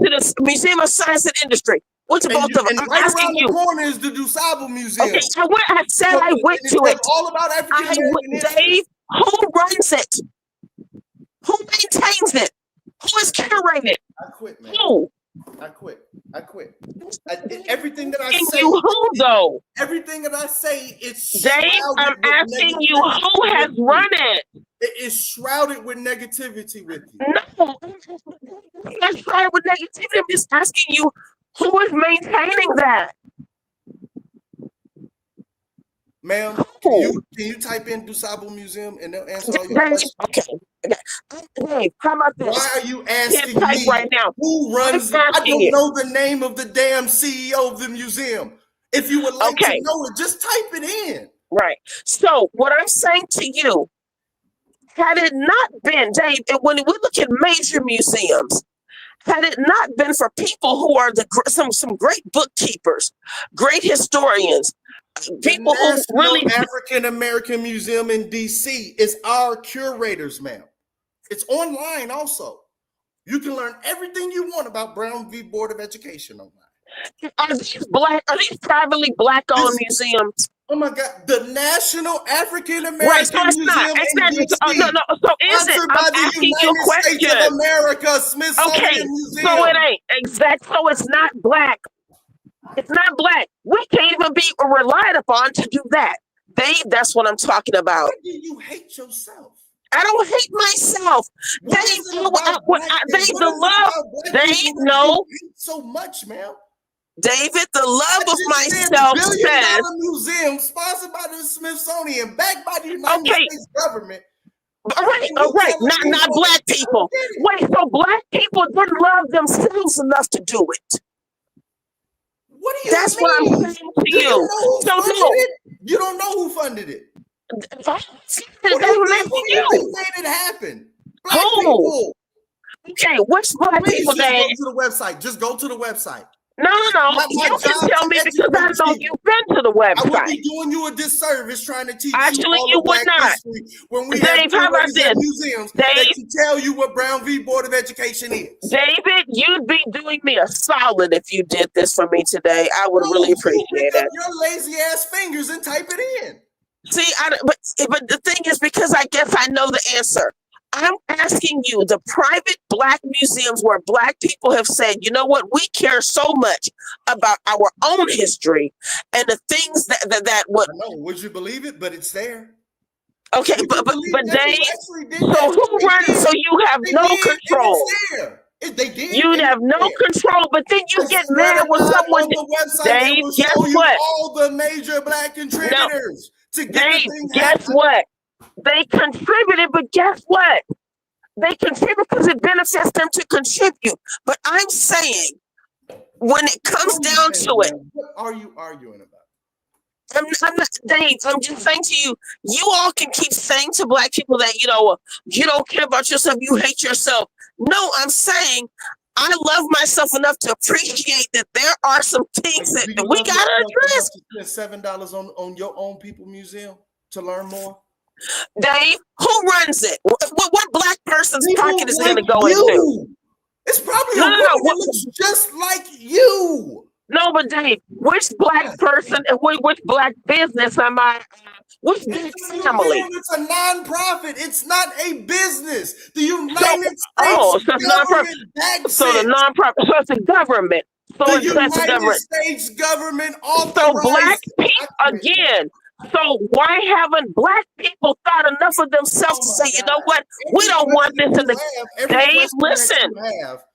Speaker 20: the Museum of Science and Industry. Went to both of them. I'm
Speaker 4: right
Speaker 20: asking
Speaker 4: around
Speaker 20: you.
Speaker 4: The corner is the DuSable Museum.
Speaker 20: Okay, I said I went to it.
Speaker 4: All about African American history.
Speaker 20: Dave, who runs it? Who maintains it? Who is curating it?
Speaker 4: I quit, man.
Speaker 20: Who?
Speaker 4: I quit. Everything that I say.
Speaker 20: You who though?
Speaker 4: Everything that I say, it's
Speaker 20: Dave. I'm asking you who has run it.
Speaker 4: It is shrouded with negativity with you.
Speaker 20: No, it's shrouded with negativity. I'm just asking you. Who is maintaining that?
Speaker 4: Ma'am, can you type in DuSable Museum and they'll answer all your questions?
Speaker 20: Okay. Dave, how about this?
Speaker 4: Why are you asking me
Speaker 20: right now?
Speaker 4: Who runs it? I don't know the name of the damn CEO of the museum. If you would like to know it, just type it in.
Speaker 20: Right. So what I'm saying to you, had it not been, Dave, when we look at major museums, had it not been for people who are some great bookkeepers, great historians, people who really
Speaker 4: African American Museum in DC is our curators, ma'am. It's online also. You can learn everything you want about Brown v. Board of Education online.
Speaker 20: Are these privately black-owned museums?
Speaker 4: Oh my God! The National African American Museum in DC.
Speaker 20: So is it? I'm asking you a question.
Speaker 4: States of America, Smithsonian Museum.
Speaker 20: So it ain't exact. So it's not black. It's not black. We can't even be relied upon to do that. Dave, that's what I'm talking about.
Speaker 4: Why do you hate yourself?
Speaker 20: I don't hate myself. Dave, no.
Speaker 4: So much, man.
Speaker 20: David, the love of myself says.
Speaker 4: Museum sponsored by the Smithsonian, backed by the United States government.
Speaker 20: All right. Not black people. Wait, so black people didn't love themselves enough to do it.
Speaker 4: What do you
Speaker 20: That's
Speaker 4: mean?
Speaker 20: what I'm saying to you.
Speaker 4: You don't know who funded it.
Speaker 20: What do
Speaker 4: you made it happen? Black people.
Speaker 20: Okay, which black people?
Speaker 4: Just go to the website. Just go to the website.
Speaker 20: No. You can tell me because I know you've been to the website.
Speaker 4: I would be doing you a disservice trying to teach
Speaker 20: Actually,
Speaker 4: you all
Speaker 20: you
Speaker 4: the black
Speaker 20: would not.
Speaker 4: history when we
Speaker 20: Dave, how about this?
Speaker 4: Museums
Speaker 20: Dave,
Speaker 4: that can tell you what Brown v. Board of Education is.
Speaker 20: David, you'd be doing me a solid if you did this for me today. I would really appreciate it.
Speaker 4: Your lazy ass fingers and type it in.
Speaker 20: See, but the thing is, because I guess I know the answer. I'm asking you, the private black museums where black people have said, you know what, we care so much about our own history and the things that would.
Speaker 4: I know, would you believe it? But it's there.
Speaker 20: Okay, but Dave, so who runs? So you have no control.
Speaker 4: They did.
Speaker 20: You'd have no control, but then you get mad when someone. Dave, guess what?
Speaker 4: All the major black contributors.
Speaker 20: Dave, guess what? They contributed, but guess what? They contribute because it benefits them to contribute. But I'm saying, when it comes down to it,
Speaker 4: what are you arguing about?
Speaker 20: I'm not, Dave. I'm just saying to you, you all can keep saying to black people that, you know, you don't care about yourself, you hate yourself. No, I'm saying I love myself enough to appreciate that there are some things that we gotta address.
Speaker 4: Spend $7 on your own people museum to learn more.
Speaker 20: Dave, who runs it? What black person's pocket is it going to go
Speaker 4: you.
Speaker 20: into?
Speaker 4: It's probably a woman that looks just like you.
Speaker 20: No, but Dave, which black person and which black business am I? Which black family?
Speaker 4: It's a non-profit. It's not a business. The United States
Speaker 20: so it's
Speaker 4: government backs
Speaker 20: So the non-profit. So it's a government. So
Speaker 4: the
Speaker 20: it's
Speaker 4: United States government authorized.
Speaker 20: So black people again. So why haven't black people thought enough of themselves to say, you know what, we don't want this in the Dave, listen.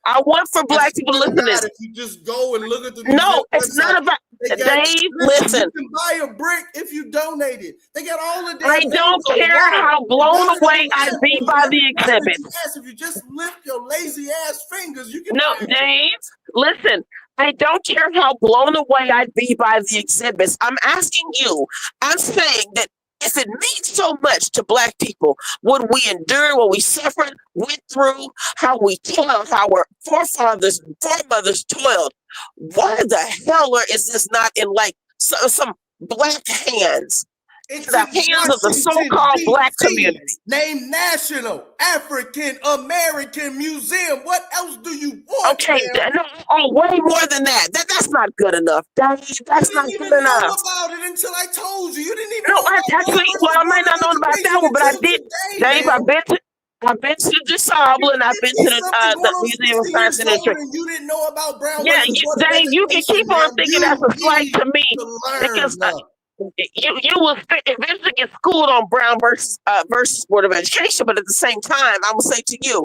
Speaker 20: I want for black people to listen to this.
Speaker 4: If you just go and look at the
Speaker 20: it's not about Dave, listen.
Speaker 4: You can buy a brick if you donate it. They got all the damn
Speaker 20: I don't care how blown away I be by the exhibit.
Speaker 4: If you just lift your lazy ass fingers, you can.
Speaker 20: No, Dave, listen. I don't care how blown away I'd be by the exhibits. I'm asking you, I'm saying that if it means so much to black people, what we endured, what we suffered, went through, how we toiled, how our forefathers and foremothers toiled, why the hell is this not in like some black hands?
Speaker 4: It's
Speaker 20: the hands of the so-called black community.
Speaker 4: Named National African American Museum. What else do you want?
Speaker 20: Okay, way more than that. That's not good enough. That's not good enough.
Speaker 4: Know about it until I told you. You didn't even.
Speaker 20: No, I might not know about that one, but I did. Dave, I've been to DeSable and I've been to the Museum of Science and History.
Speaker 4: You didn't know about Brown.
Speaker 20: Yeah, Dave, you can keep on thinking that's a slight to me because. You will eventually get schooled on Brown versus Board of Education, but at the same time, I will say to you,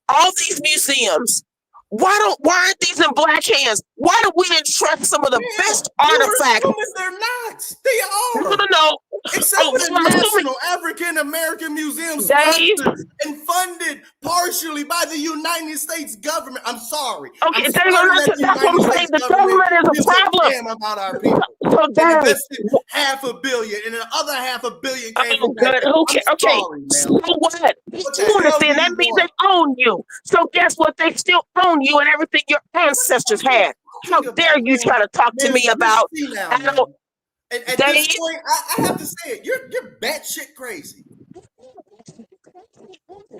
Speaker 20: all these museums, why aren't these in black hands? Why do we entrust some of the best artifacts?
Speaker 4: They're not. They are.
Speaker 20: No.
Speaker 4: Except for the National African American Museum, sponsored and funded partially by the United States government. I'm sorry.
Speaker 20: Okay, Dave, that's what I'm saying. The government is a problem.
Speaker 4: About our people.
Speaker 20: So
Speaker 4: they invested $500 million, and the other $500 million came from that.
Speaker 20: Okay. So what? You understand? That means they own you. So guess what? They still own you and everything your ancestors had. How dare you try to talk to me about?
Speaker 4: At this point, I have to say it. You're batshit crazy.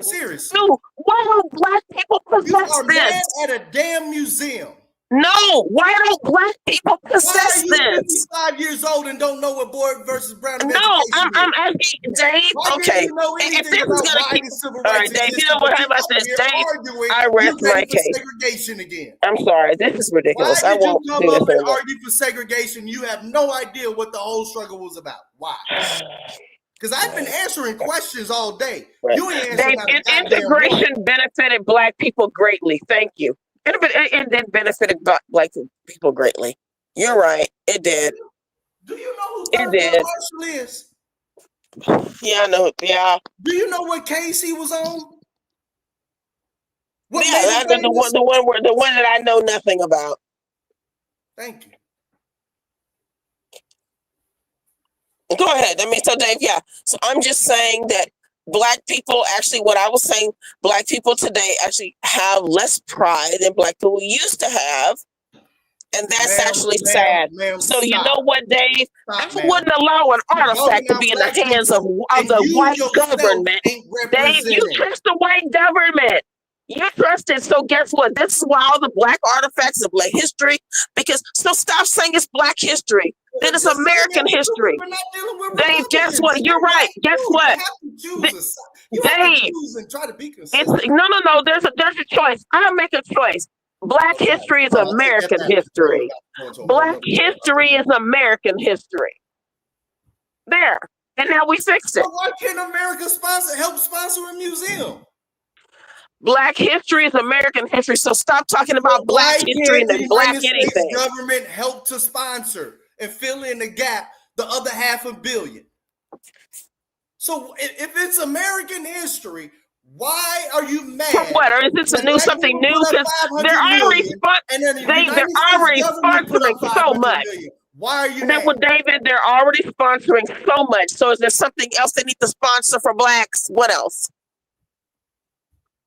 Speaker 4: Seriously.
Speaker 20: Dude, why don't black people possess
Speaker 4: you are
Speaker 20: this?
Speaker 4: Mad at a damn museum.
Speaker 20: No, why don't black people possess
Speaker 4: this? Why are you
Speaker 20: this?
Speaker 4: 55 years old and don't know what Board versus Brown of
Speaker 20: No, I'm asking Dave. Okay, if this is gonna keep, all right, Dave. You know what? How about this, Dave? I rest my case.
Speaker 4: Segregation again.
Speaker 20: I'm sorry. This is ridiculous.
Speaker 4: Why
Speaker 20: I won't
Speaker 4: did you
Speaker 20: do
Speaker 4: come up
Speaker 20: this
Speaker 4: and argue for segregation? You have no idea what the whole struggle was about. Why? Because I've been answering questions all day. You ain't answering.
Speaker 20: Integration benefited black people greatly. Thank you. It did benefited black people greatly. You're right. It did.
Speaker 4: Do you know who
Speaker 20: it did?
Speaker 4: Marshall is?
Speaker 20: Yeah, I know. Yeah.
Speaker 4: Do you know what case he was on?
Speaker 20: That's the one that I know nothing about.
Speaker 4: Thank you.
Speaker 20: Go ahead. So Dave, yeah. So I'm just saying that black people actually, what I was saying, black people today actually have less pride than black people used to have. And that's actually sad. So you know what, Dave? I wouldn't allow an artifact to be in the hands of the white government. Dave, you trust the white government. You trust it. So guess what? This is why all the black artifacts of black history, so stop saying it's black history. It is American history. Dave, guess what? You're right. Guess what? Dave, no. There's a choice. I'll make a choice. Black history is American history. Black history is American history. There. And now we fixed it.
Speaker 4: So why can't America help sponsor a museum?
Speaker 20: Black history is American history. So stop talking about black history and black anything.
Speaker 4: Government help to sponsor and fill in the gap, the other $500 million. So if it's American history, why are you mad?
Speaker 20: For what? Or is this something new? Because they're already sponsoring so much.
Speaker 4: Why are you
Speaker 20: Well, David, they're already sponsoring so much. So is there something else they need to sponsor for blacks? What else?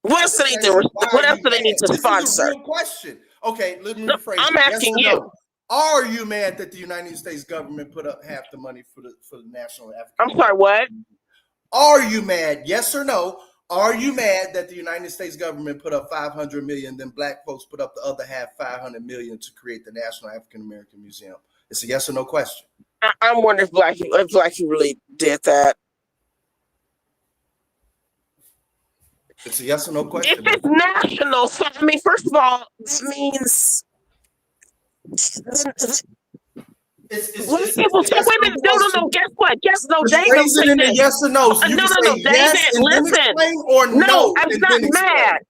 Speaker 20: What else do they need to? What else do they need to
Speaker 4: This
Speaker 20: sponsor?
Speaker 4: is a real question. Okay, let me rephrase
Speaker 20: I'm
Speaker 4: it.
Speaker 20: asking
Speaker 4: Yes or
Speaker 20: you.
Speaker 4: no? Are you mad that the United States government put up half the money for the national African?
Speaker 20: I'm sorry, what?
Speaker 4: Are you mad? Yes or no? Are you mad that the United States government put up $500 million, then black folks put up the other half, $500 million, to create the National African American Museum? It's a yes or no question.
Speaker 20: I'm wondering if Black really did that.
Speaker 4: It's a yes or no question.
Speaker 20: If it's national, so I mean, first of all, that means black people. So wait a minute, no. Guess what? David,
Speaker 4: phrase it in a yes or no. So you can say
Speaker 20: David,
Speaker 4: yes and then
Speaker 20: listen.
Speaker 4: explain, or no.
Speaker 20: I'm
Speaker 4: and
Speaker 20: not
Speaker 4: then explain.
Speaker 20: mad.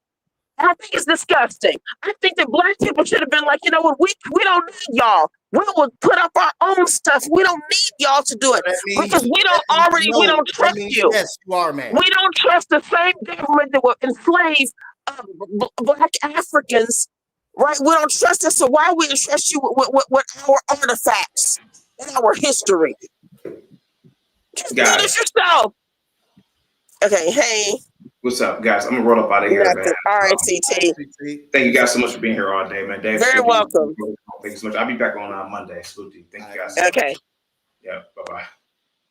Speaker 20: I think it's disgusting. I think that black people should have been like, you know what, we don't need y'all. We will put up our own stuff. We don't need y'all to do it because we don't trust you.
Speaker 4: Yes, you are mad.
Speaker 20: We don't trust the same government that will enslave black Africans, right? We don't trust it. So why would we trust you with our artifacts and our history? Just do this yourself. Okay, hey.
Speaker 19: What's up, guys? I'm gonna roll up out of here, man.
Speaker 20: All right, CT.
Speaker 19: Thank you guys so much for being here all day, man. Dave,
Speaker 20: very welcome.
Speaker 19: Thank you so much. I'll be back on Monday. Salute. Thank you guys.
Speaker 20: Okay.
Speaker 19: Yeah. Bye bye.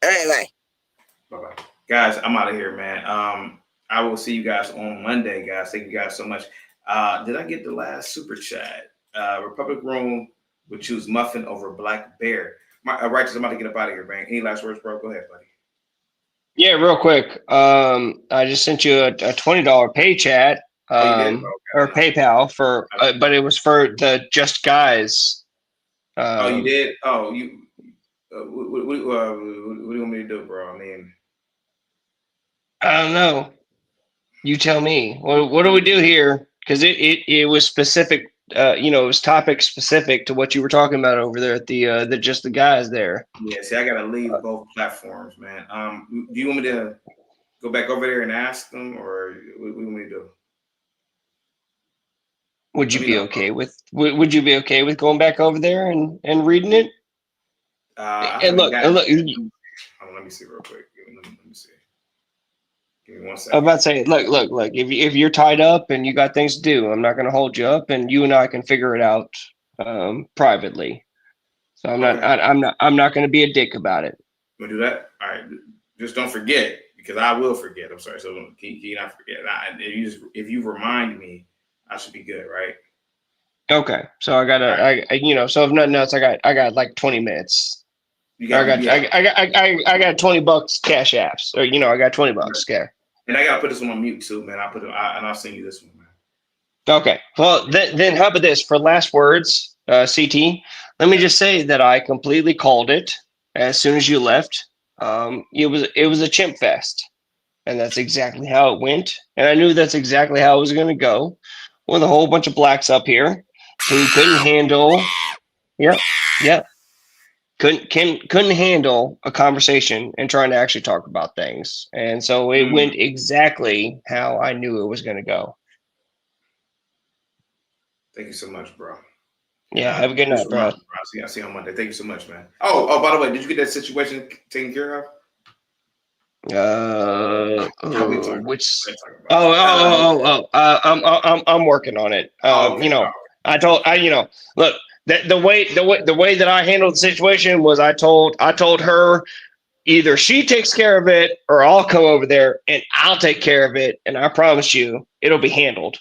Speaker 20: All right.
Speaker 19: Bye bye. Guys, I'm out of here, man. I will see you guys on Monday, guys. Thank you guys so much. Did I get the last super chat? Republic Room would choose Muffin over Black Bear. Righteous, I'm about to get up out of here, man. Any last words, bro? Go ahead, buddy.
Speaker 13: Yeah, real quick. I just sent you a $20 pay chat or PayPal for, but it was for the Just Guys.
Speaker 19: You did? Oh, you. What do you want me to do, bro? I mean,
Speaker 13: I don't know. You tell me. What do we do here? Because it was specific. It was topic specific to what you were talking about over there at the Just the Guys there.
Speaker 19: Yeah, see, I gotta leave both platforms, man. Do you want me to go back over there and ask them, or what do you want me to do?
Speaker 13: Would you be okay with? Would you be okay with going back over there and reading it? And look.
Speaker 19: Let me see real quick. Let me see. Give me 1 second.
Speaker 13: I'm about to say, look. If you're tied up and you got things to do, I'm not going to hold you up, and you and I can figure it out privately. So I'm not going to be a dick about it.
Speaker 19: We'll do that. All right. Just don't forget, because I will forget. I'm sorry. So can you not forget? If you remind me, I should be good, right?
Speaker 13: Okay. So so if nothing else, I got like 20 minutes. I got $20 cash apps, or I got $20 cash.
Speaker 19: And I gotta put this one on mute too, man. I'll send you this one, man.
Speaker 13: Okay. Well, then how about this for last words, CT? Let me just say that I completely called it as soon as you left. It was a chimp fest, and that's exactly how it went. And I knew that's exactly how it was going to go, with a whole bunch of blacks up here who couldn't handle. Yep. Couldn't handle a conversation and trying to actually talk about things. And so it went exactly how I knew it was going to go.
Speaker 19: Thank you so much, bro.
Speaker 13: Yeah, have a good night, bro.
Speaker 19: I'll see you on Monday. Thank you so much, man. Oh, by the way, did you get that situation taken care of?
Speaker 13: I'm working on it. Look, the way that I handled the situation was I told her either she takes care of it or I'll come over there and I'll take care of it, and I promise you it'll be handled.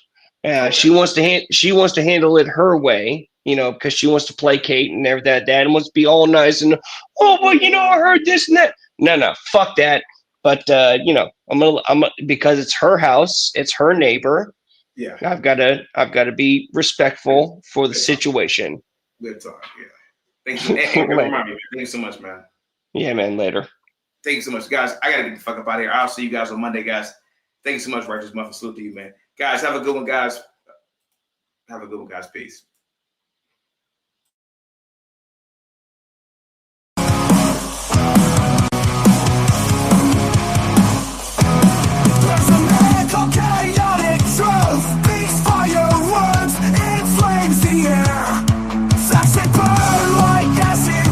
Speaker 13: She wants to handle it her way, because she wants to placate and everything like that, and wants to be all nice and I heard this and that. No, fuck that. But I'm because it's her house, it's her neighbor.
Speaker 19: Yeah,
Speaker 13: I've got to be respectful for the situation.
Speaker 19: Good talk. Yeah. Thank you. Thank you so much, man.
Speaker 13: Yeah, man. Later.
Speaker 19: Thank you so much, guys. I gotta get the fuck up out of here. I'll see you guys on Monday, guys. Thank you so much, Righteous Muffin. Salute to you, man. Guys, have a good one, guys. Peace.
Speaker 1: Chaotic truth beats fire words, inflames the air. Flash it burn like acid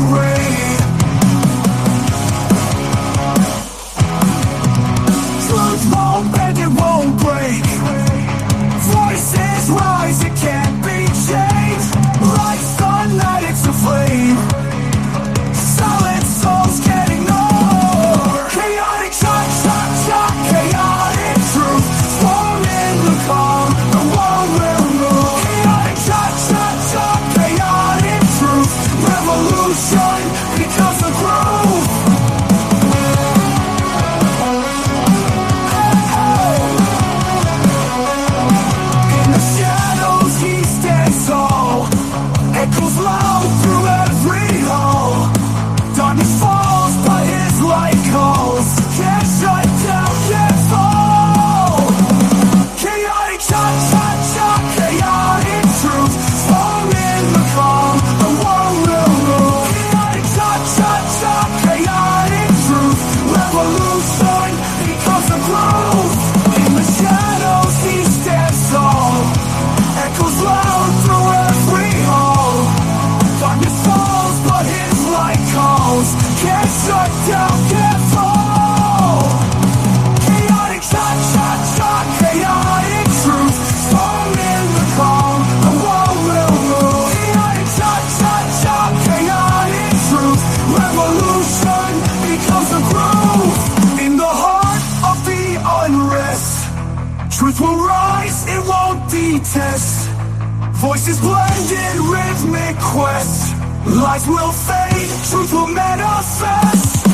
Speaker 1: test. Voices blended, rhythmic quest. Lies will fade, truth will manifest.